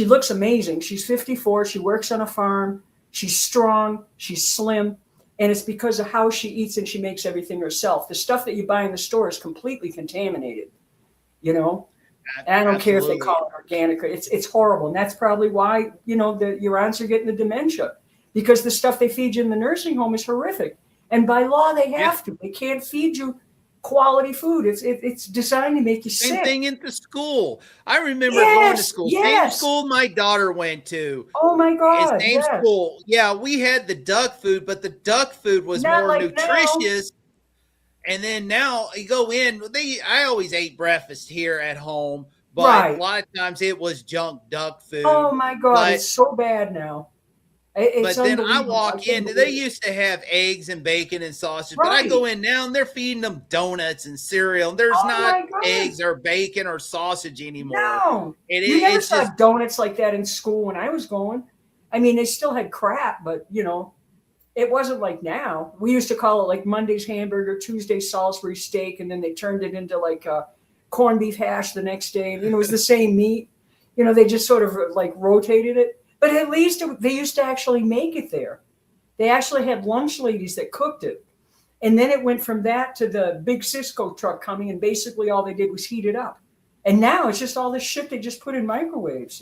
looks amazing. She's 54. She works on a farm. She's strong. She's slim. And it's because of how she eats and she makes everything herself. The stuff that you buy in the store is completely contaminated, And I don't care if they call it organic. It's horrible. And that's probably why, your aunts are getting the dementia, because the stuff they feed you in the nursing home is horrific. And by law, they have to. They can't feed you quality food. It's designed to make you sick. Same thing into school. I remember going to school. Same school my daughter went to. Oh my God. Same school. Yeah, we had the duck food, but the duck food was Not more like nutritious. And then now you go in, I always ate breakfast here at home, but a lot of times it was junk duck food. Oh my God, it's so bad now. It's but then I unbelievable. walk in, they used to have eggs and bacon and sausage, but I go in now and they're feeding them donuts and cereal. There's not eggs or bacon or sausage anymore. No, you never saw donuts like that in school when I was going. I mean, they still had crap, but it wasn't like now. We used to call it like Monday's hamburger, Tuesday's Salisbury steak, and then they turned it into like a corned beef hash the next day. It was the same meat. They just sort of like rotated it. But at least they used to actually make it there. They actually had lunch ladies that cooked it. And then it went from that to the big Cisco truck coming, and basically all they did was heat it up. And now it's just all this shit they just put in microwaves.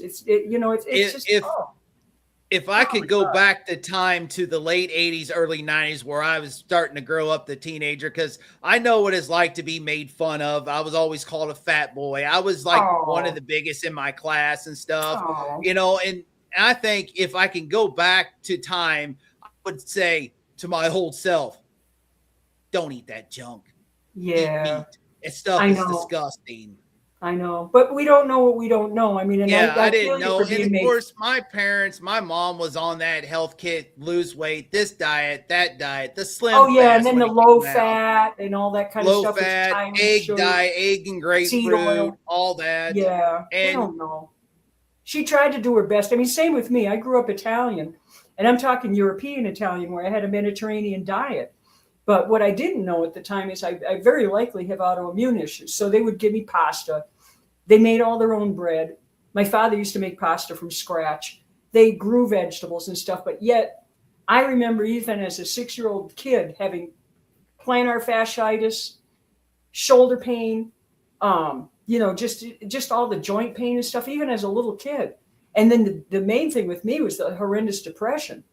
If I could go back the time to the late 80s, early 90s, where I was starting to grow up the teenager, because I know what it's like to be made fun of. I was always called a fat boy. I was like one of the biggest in my class and stuff, and I think if I can go back to time, I would say to my old self, don't eat that junk. Yeah. That stuff is disgusting. I know, but we don't know what we don't know. I mean, and I didn't know. And of course, my mom was on that health kit, lose weight, this diet, that diet, the slim. Oh yeah, and then the low fat and all that kind of stuff. Low fat, egg diet, egg and grapefruit, all that. Yeah, I don't know. She tried to do her best. I mean, same with me. I grew up Italian, and I'm talking European Italian, where I had a Mediterranean diet. But what I didn't know at the time is I very likely have autoimmune issues. So they would give me pasta. They made all their own bread. My father used to make pasta from scratch. They grew vegetables and stuff. But yet I remember even as a 6-year-old kid having plantar fasciitis, shoulder pain, just all the joint pain and stuff, even as a little kid. And then the main thing with me was the horrendous depression.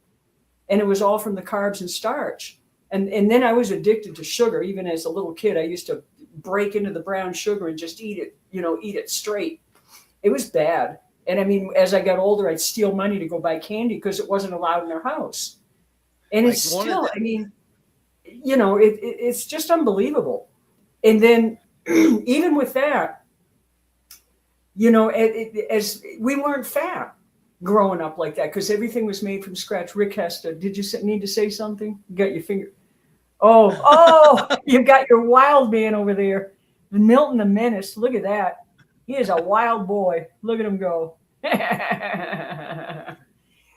And it was all from the carbs and starch. And then I was addicted to sugar. Even as a little kid, I used to break into the brown sugar and just eat it straight. It was bad. And I mean, as I got older, I'd steal money to go buy candy because it wasn't allowed in our house. And Like it's one of still, the- I mean, you know, it's just unbelievable. And then even with that, you know, as we weren't fat growing up like that because everything was made from scratch. Rick Hester, did you need to say something? You got your finger. Oh, you got your wild man over there. Milton the Menace. Look at that. He is a wild boy. Look at him go.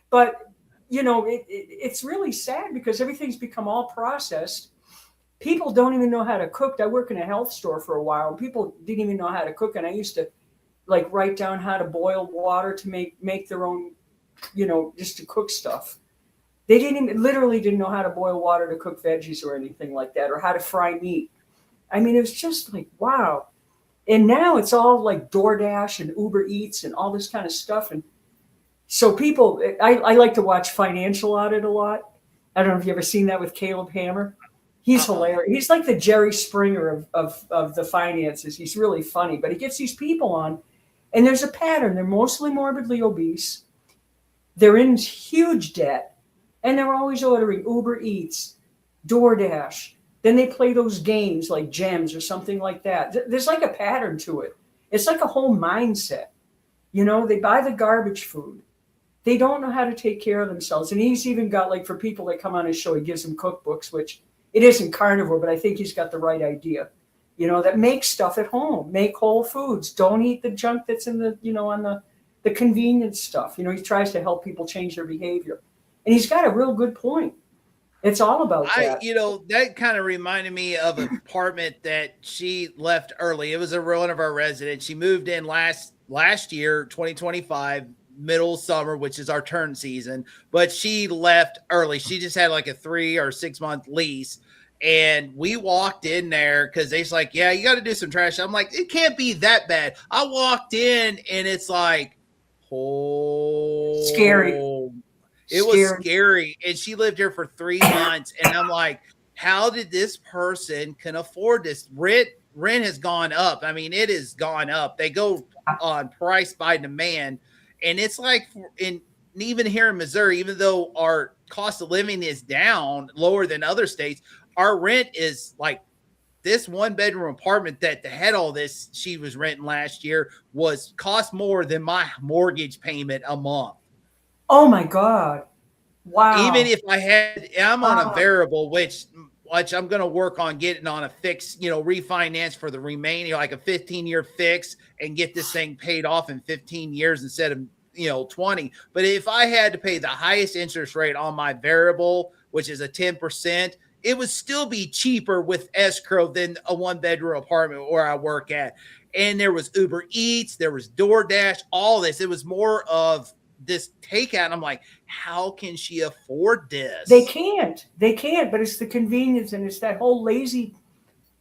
But, you know, it's really sad because everything's become all processed. People don't even know how to cook. I work in a health store for a while. People didn't even know how to cook. And I used to like write down how to boil water to make their own, you know, just to cook stuff. They literally didn't know how to boil water to cook veggies or anything like that, or how to fry meat. I mean, it was just like, wow. And now it's all like DoorDash and Uber Eats and all this kind of stuff. And so people, I like to watch Financial Audit a lot. I don't know if you ever seen that with Caleb Hammer. He's hilarious. He's like the Jerry Springer of the finances. He's really funny, but he gets these people on, and there's a pattern. They're mostly morbidly obese. They're in huge debt, and they're always ordering Uber Eats, DoorDash. Then they play those games like Gems or something like that. There's like a pattern to it. It's like a whole mindset. You know, they buy the garbage food. They don't know how to take care of themselves. And he's even got, like, for people that come on his show, he gives them cookbooks, which it isn't carnivore, but I think he's got the right idea. You know, that make stuff at home, make whole foods. Don't eat the junk that's in the, you know, on the convenience stuff. You know, he tries to help people change their behavior. And he's got a real good point. It's all about that. You know, that kind of reminded me of an apartment that she left early. It was one of our residents. She moved in last year, 2025, middle summer, which is our turn season, but she left early. She just had like a 3 or 6 month lease. And we walked in there because they's like, yeah, you got to do some trash. I'm like, it can't be that bad. I walked in and it's like, oh, Scary. It was scary. And she lived here for 3 months. And I'm like, how did this person can afford this? Rent has gone up. I mean, it has gone up. They go on price by demand. And it's like, even here in Missouri, even though our cost of living is down lower than other states, our rent is like this 1-bedroom apartment that had all this she was renting last year cost more than my mortgage payment a month. Oh my God. Wow. Even if I'm on a variable, which I'm going to work on getting on a fix, you know, refinance for the remaining, like a 15-year fix and get this thing paid off in 15 years instead of, you know, 20. But if I had to pay the highest interest rate on my variable, which is a 10%, it would still be cheaper with escrow than a 1-bedroom apartment where I work at. And there was Uber Eats, there was DoorDash, all this. It was more of this takeout. I'm like, how can she afford this? They can't, but it's the convenience and it's that whole lazy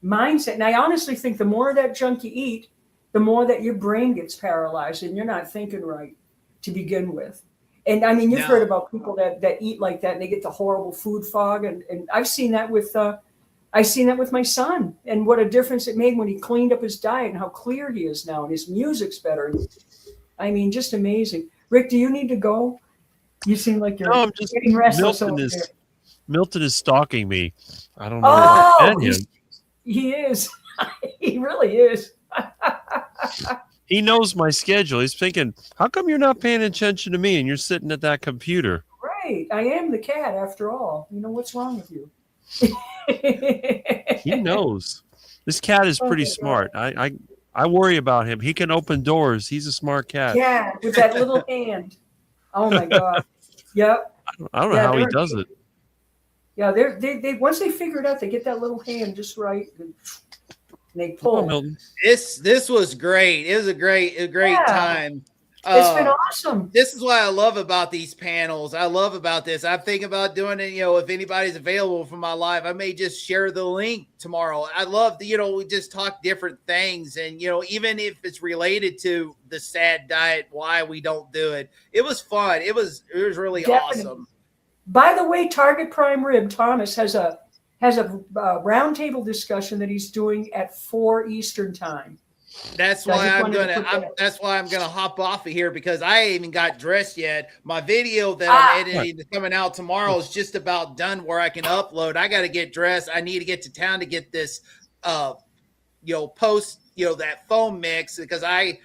mindset. And I honestly think the more of that junk you eat, the more that your brain gets paralyzed and you're not thinking right to begin with. And I mean, you've heard about people that eat like that and they get the horrible food fog. And I've seen that with my son and what a difference it made when he cleaned up his diet and how clear he is now and his music's better. I mean, just amazing. Rick, do you need to go? You seem like you're getting restless. Milton is stalking me. I don't know if I've met him. He is. He really is. He knows my schedule. He's thinking, how come you're not paying attention to me and you're sitting at that computer? Right. I am the cat after all. You know, what's wrong with you? He knows. This cat is pretty smart. I worry about him. He can open doors. He's a smart cat. Yeah, with that little hand. Oh my God. Yep. I don't know how he does it. Yeah, they once they figure it out, they get that little hand just right. And they pull. This was great. It was a great time. It's been awesome. This is what I love about these panels. I love about this. I'm thinking about doing it. You know, if anybody's available for my live, I may just share the link tomorrow. I love you know, we just talk different things. And, you know, even if it's related to the sad diet, why we don't do it. It was fun. It was really awesome. By the way, Target Prime Rib Thomas has a roundtable discussion that he's doing at 4 Eastern time. That's So I why just I'm wanted to gonna. put that- That's why I'm gonna hop off of here because I ain't even got dressed yet. My video that I'm editing that's coming out tomorrow is just about done where I can upload. I got to get dressed. I need to get to town to get this, post, that foam mix because I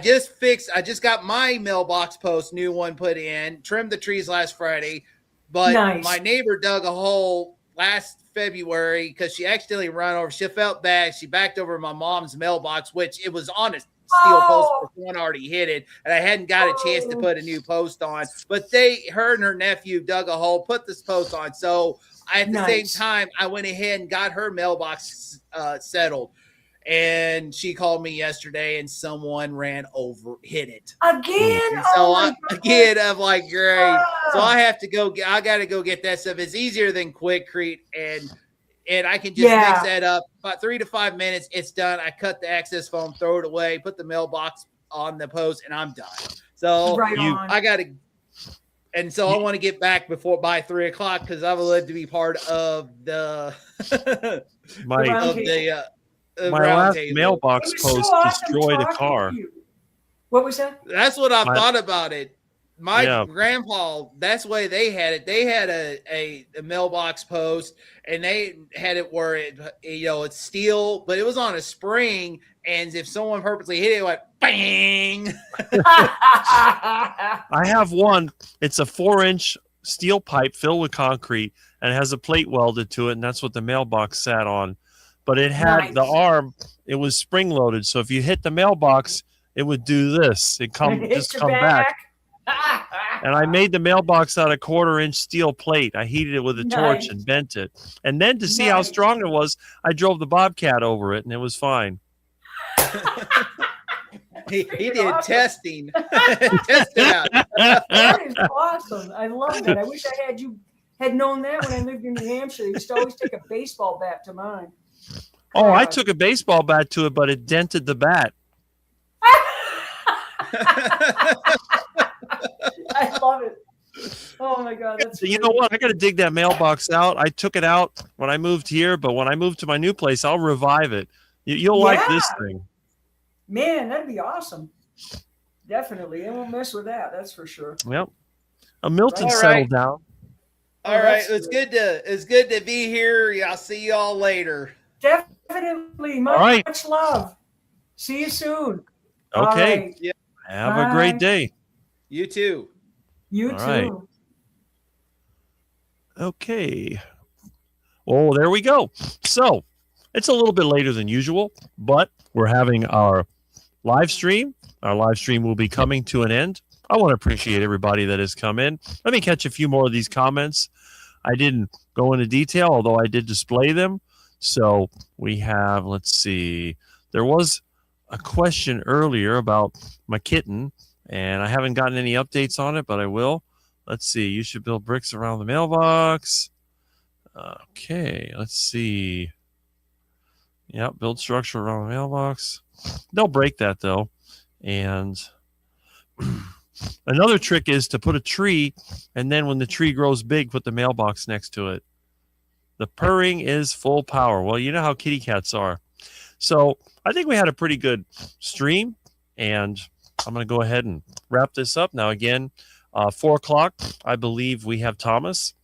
just got my mailbox post, new one put in, trimmed the trees last Friday, but Nice. my neighbor dug a hole last February because she accidentally run over. She felt bad. She backed over my mom's mailbox, which it was on a steel post, but someone already hit it, and I hadn't got a chance to put a new post on. But her and her nephew dug a hole, put this post on. So at the same time, I went ahead and got her mailbox settled. And she called me yesterday, and someone hit it again. And so I'm like, great. So I have to go. I got to go get that stuff. It's easier than Quickcrete, and I can just mix that up. About 3 to 5 minutes, it's done. I cut the access foam, throw it away, put the mailbox on the post, and I'm done. So I got to. And so I want to get back by 3 o'clock because I would love to be part of the My last mailbox post destroyed a car. What was that? That's what I thought about it. My grandpa, that's the way they had it. They had a mailbox post, and they had it where it's steel, but it was on a spring. And if someone purposely hit it, it went bang. I have one. It's a 4-inch steel pipe filled with concrete, and it has a plate welded to it, and that's what the mailbox sat on. But it had the arm. It was spring loaded, so if you hit the mailbox, it would do this. It come back. And I made the mailbox out of 1/4-inch steel plate. I heated it with a torch and bent it. And then to see how strong it was, I drove the Bobcat over it, and it was fine. he did testing. Tested out. That is awesome. I love that. I wish I had known that when I lived in New Hampshire. I used to always take a baseball bat to mine. Oh, I took a baseball bat to it, but it dented the bat. I love it. Oh my God. That's you know what? I got to dig that mailbox out. I took it out when I moved here, but when I moved to my new place, I'll revive it. You'll like this thing. Man, that'd be awesome. Definitely. I won't mess with that. That's for sure. Yep. Milton settled down. All right. It's good to be here. I'll see y'all later. Definitely. Much love. See you soon. Okay. Right. Yeah. Have a great day. You too. You too. Right. Okay. Oh, there we go. So it's a little bit later than usual, but we're having our live stream. Our live stream will be coming to an end. I want to appreciate everybody that has come in. Let me catch a few more of these comments. I didn't go into detail, although I did display them. So we have, let's see, there was a question earlier about my kitten, and I haven't gotten any updates on it, but I will. Let's see, you should build bricks around the mailbox. Okay, let's see. Yep, build structure around the mailbox. They'll break that, though. And another trick is to put a tree, and then when the tree grows big, put the mailbox next to it. The purring is full power. Well, you know how kitty cats are. So I think we had a pretty good stream, and I'm going to go ahead and wrap this up. Now, again, 4 o'clock, I believe we have Thomas.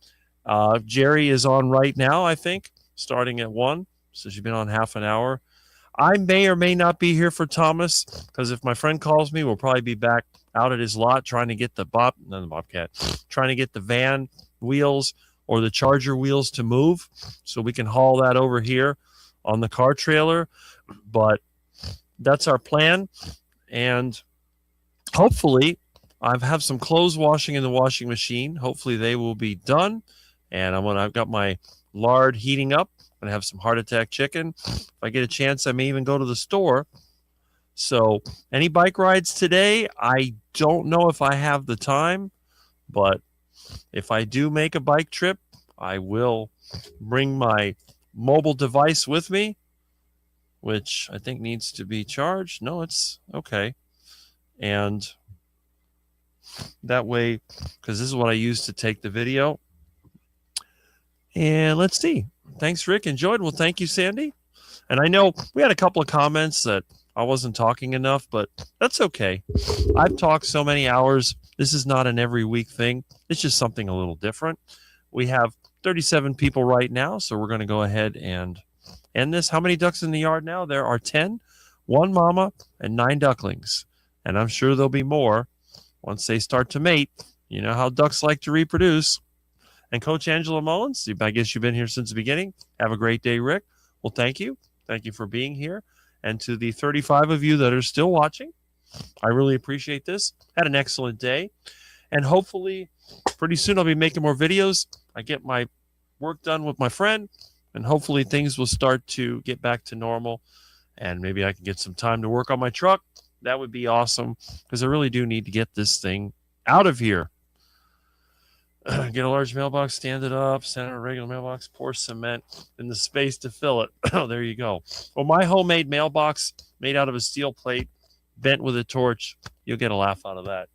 Jerry is on right now, I think, starting at 1. So she's been on half an hour. I may or may not be here for Thomas, because if my friend calls me, we'll probably be back out at his lot trying to get trying to get the van wheels or the Charger wheels to move so we can haul that over here on the car trailer. But that's our plan. And hopefully I have some clothes washing in the washing machine. Hopefully they will be done. And I've got my lard heating up. I'm going to have some heart attack chicken. If I get a chance, I may even go to the store. So any bike rides today? I don't know if I have the time, but if I do make a bike trip, I will bring my mobile device with me, which I think needs to be charged. No, it's okay. And that way, because this is what I use to take the video. And let's see. Thanks, Rick. Enjoyed. Well, thank you, Sandy. And I know we had a couple of comments that I wasn't talking enough, but that's okay. I've talked so many hours. This is not an every week thing. It's just something a little different. We have 37 people right now, so we're going to go ahead and end this. How many ducks in the yard now? There are 10, 1 mama, and 9 ducklings. And I'm sure there'll be more once they start to mate. You know how ducks like to reproduce. And Coach Angela Mullins, I guess you've been here since the beginning. Have a great day, Rick. Well, thank you. Thank you for being here. And to the 35 of you that are still watching, I really appreciate this. Had an excellent day. And hopefully, pretty soon I'll be making more videos. I get my work done with my friend, and hopefully things will start to get back to normal. And maybe I can get some time to work on my truck. That would be awesome, because I really do need to get this thing out of here. Get a large mailbox, stand it up, send it a regular mailbox, pour cement in the space to fill it. Oh, there you go. Well, my homemade mailbox made out of a steel plate, bent with a torch, you'll get a laugh out of that.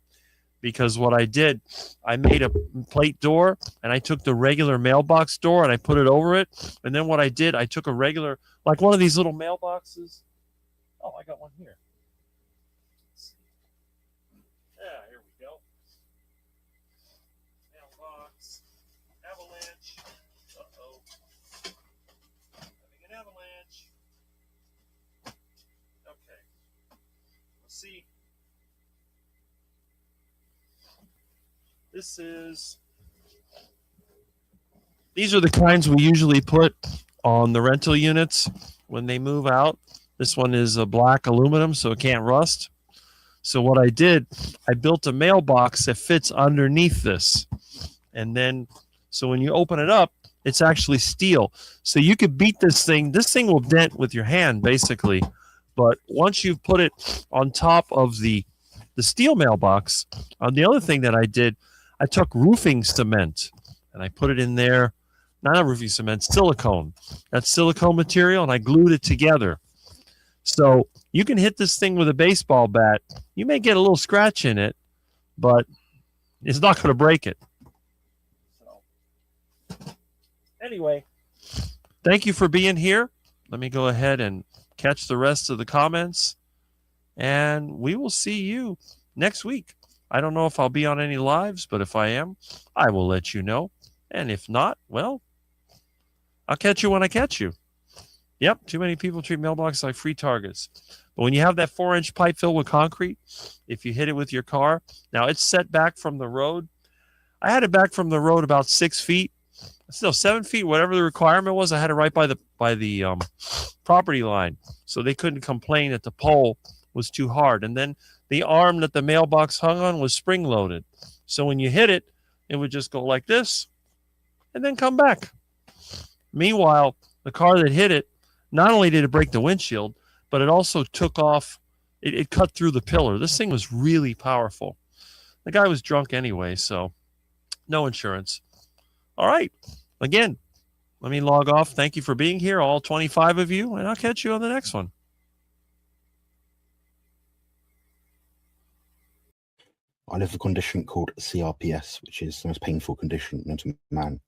Because what I did, I made a plate door, and I took the regular mailbox door and I put it over it. And then what I did, I took a regular, like one of these little mailboxes. Oh, I got one here. Yeah, here we go. Mailbox. Avalanche. Uh-oh. Having an avalanche. Okay. Let's see. These are the kinds we usually put on the rental units when they move out. This one is a black aluminum, so it can't rust. So what I did, I built a mailbox that fits underneath this. And then, so when you open it up, it's actually steel. So you could beat this thing. This thing will dent with your hand, basically. But once you've put it on top of the steel mailbox, the other thing that I did, I took roofing cement and I put it in there. Not roofing cement, silicone. That's silicone material, and I glued it together. So you can hit this thing with a baseball bat. You may get a little scratch in it, but it's not going to break it. So, anyway, thank you for being here. Let me go ahead and catch the rest of the comments, and we will see you next week. I don't know if I'll be on any lives, but if I am, I will let you know. And if not, well, I'll catch you when I catch you. Yep, too many people treat mailboxes like free targets. But when you have that 4-inch pipe filled with concrete, if you hit it with your car, now it's set back from the road. I had it back from the road about 6 feet. Still 7 feet, whatever the requirement was. I had it right by the property line, so they couldn't complain that the pole was too hard. And then the arm that the mailbox hung on was spring loaded, so when you hit it, it would just go like this, and then come back. Meanwhile, the car that hit it, not only did it break the windshield, but it also took off. It cut through the pillar. This thing was really powerful. The guy was drunk anyway, so no insurance. All right. Again, let me log off. Thank you for being here, all 25 of you, and I'll catch you on the next one. I live with a condition called CRPS, which is the most painful condition known to man,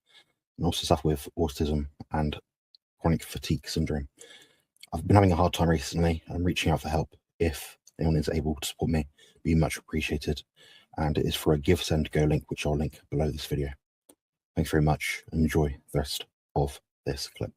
and also suffer with autism and chronic fatigue syndrome. I've been having a hard time recently. I'm reaching out for help. If anyone is able to support me, it'd be much appreciated. And it is for a Give, Send, Go link, which I'll link below this video. Thanks very much, and enjoy the rest of this clip.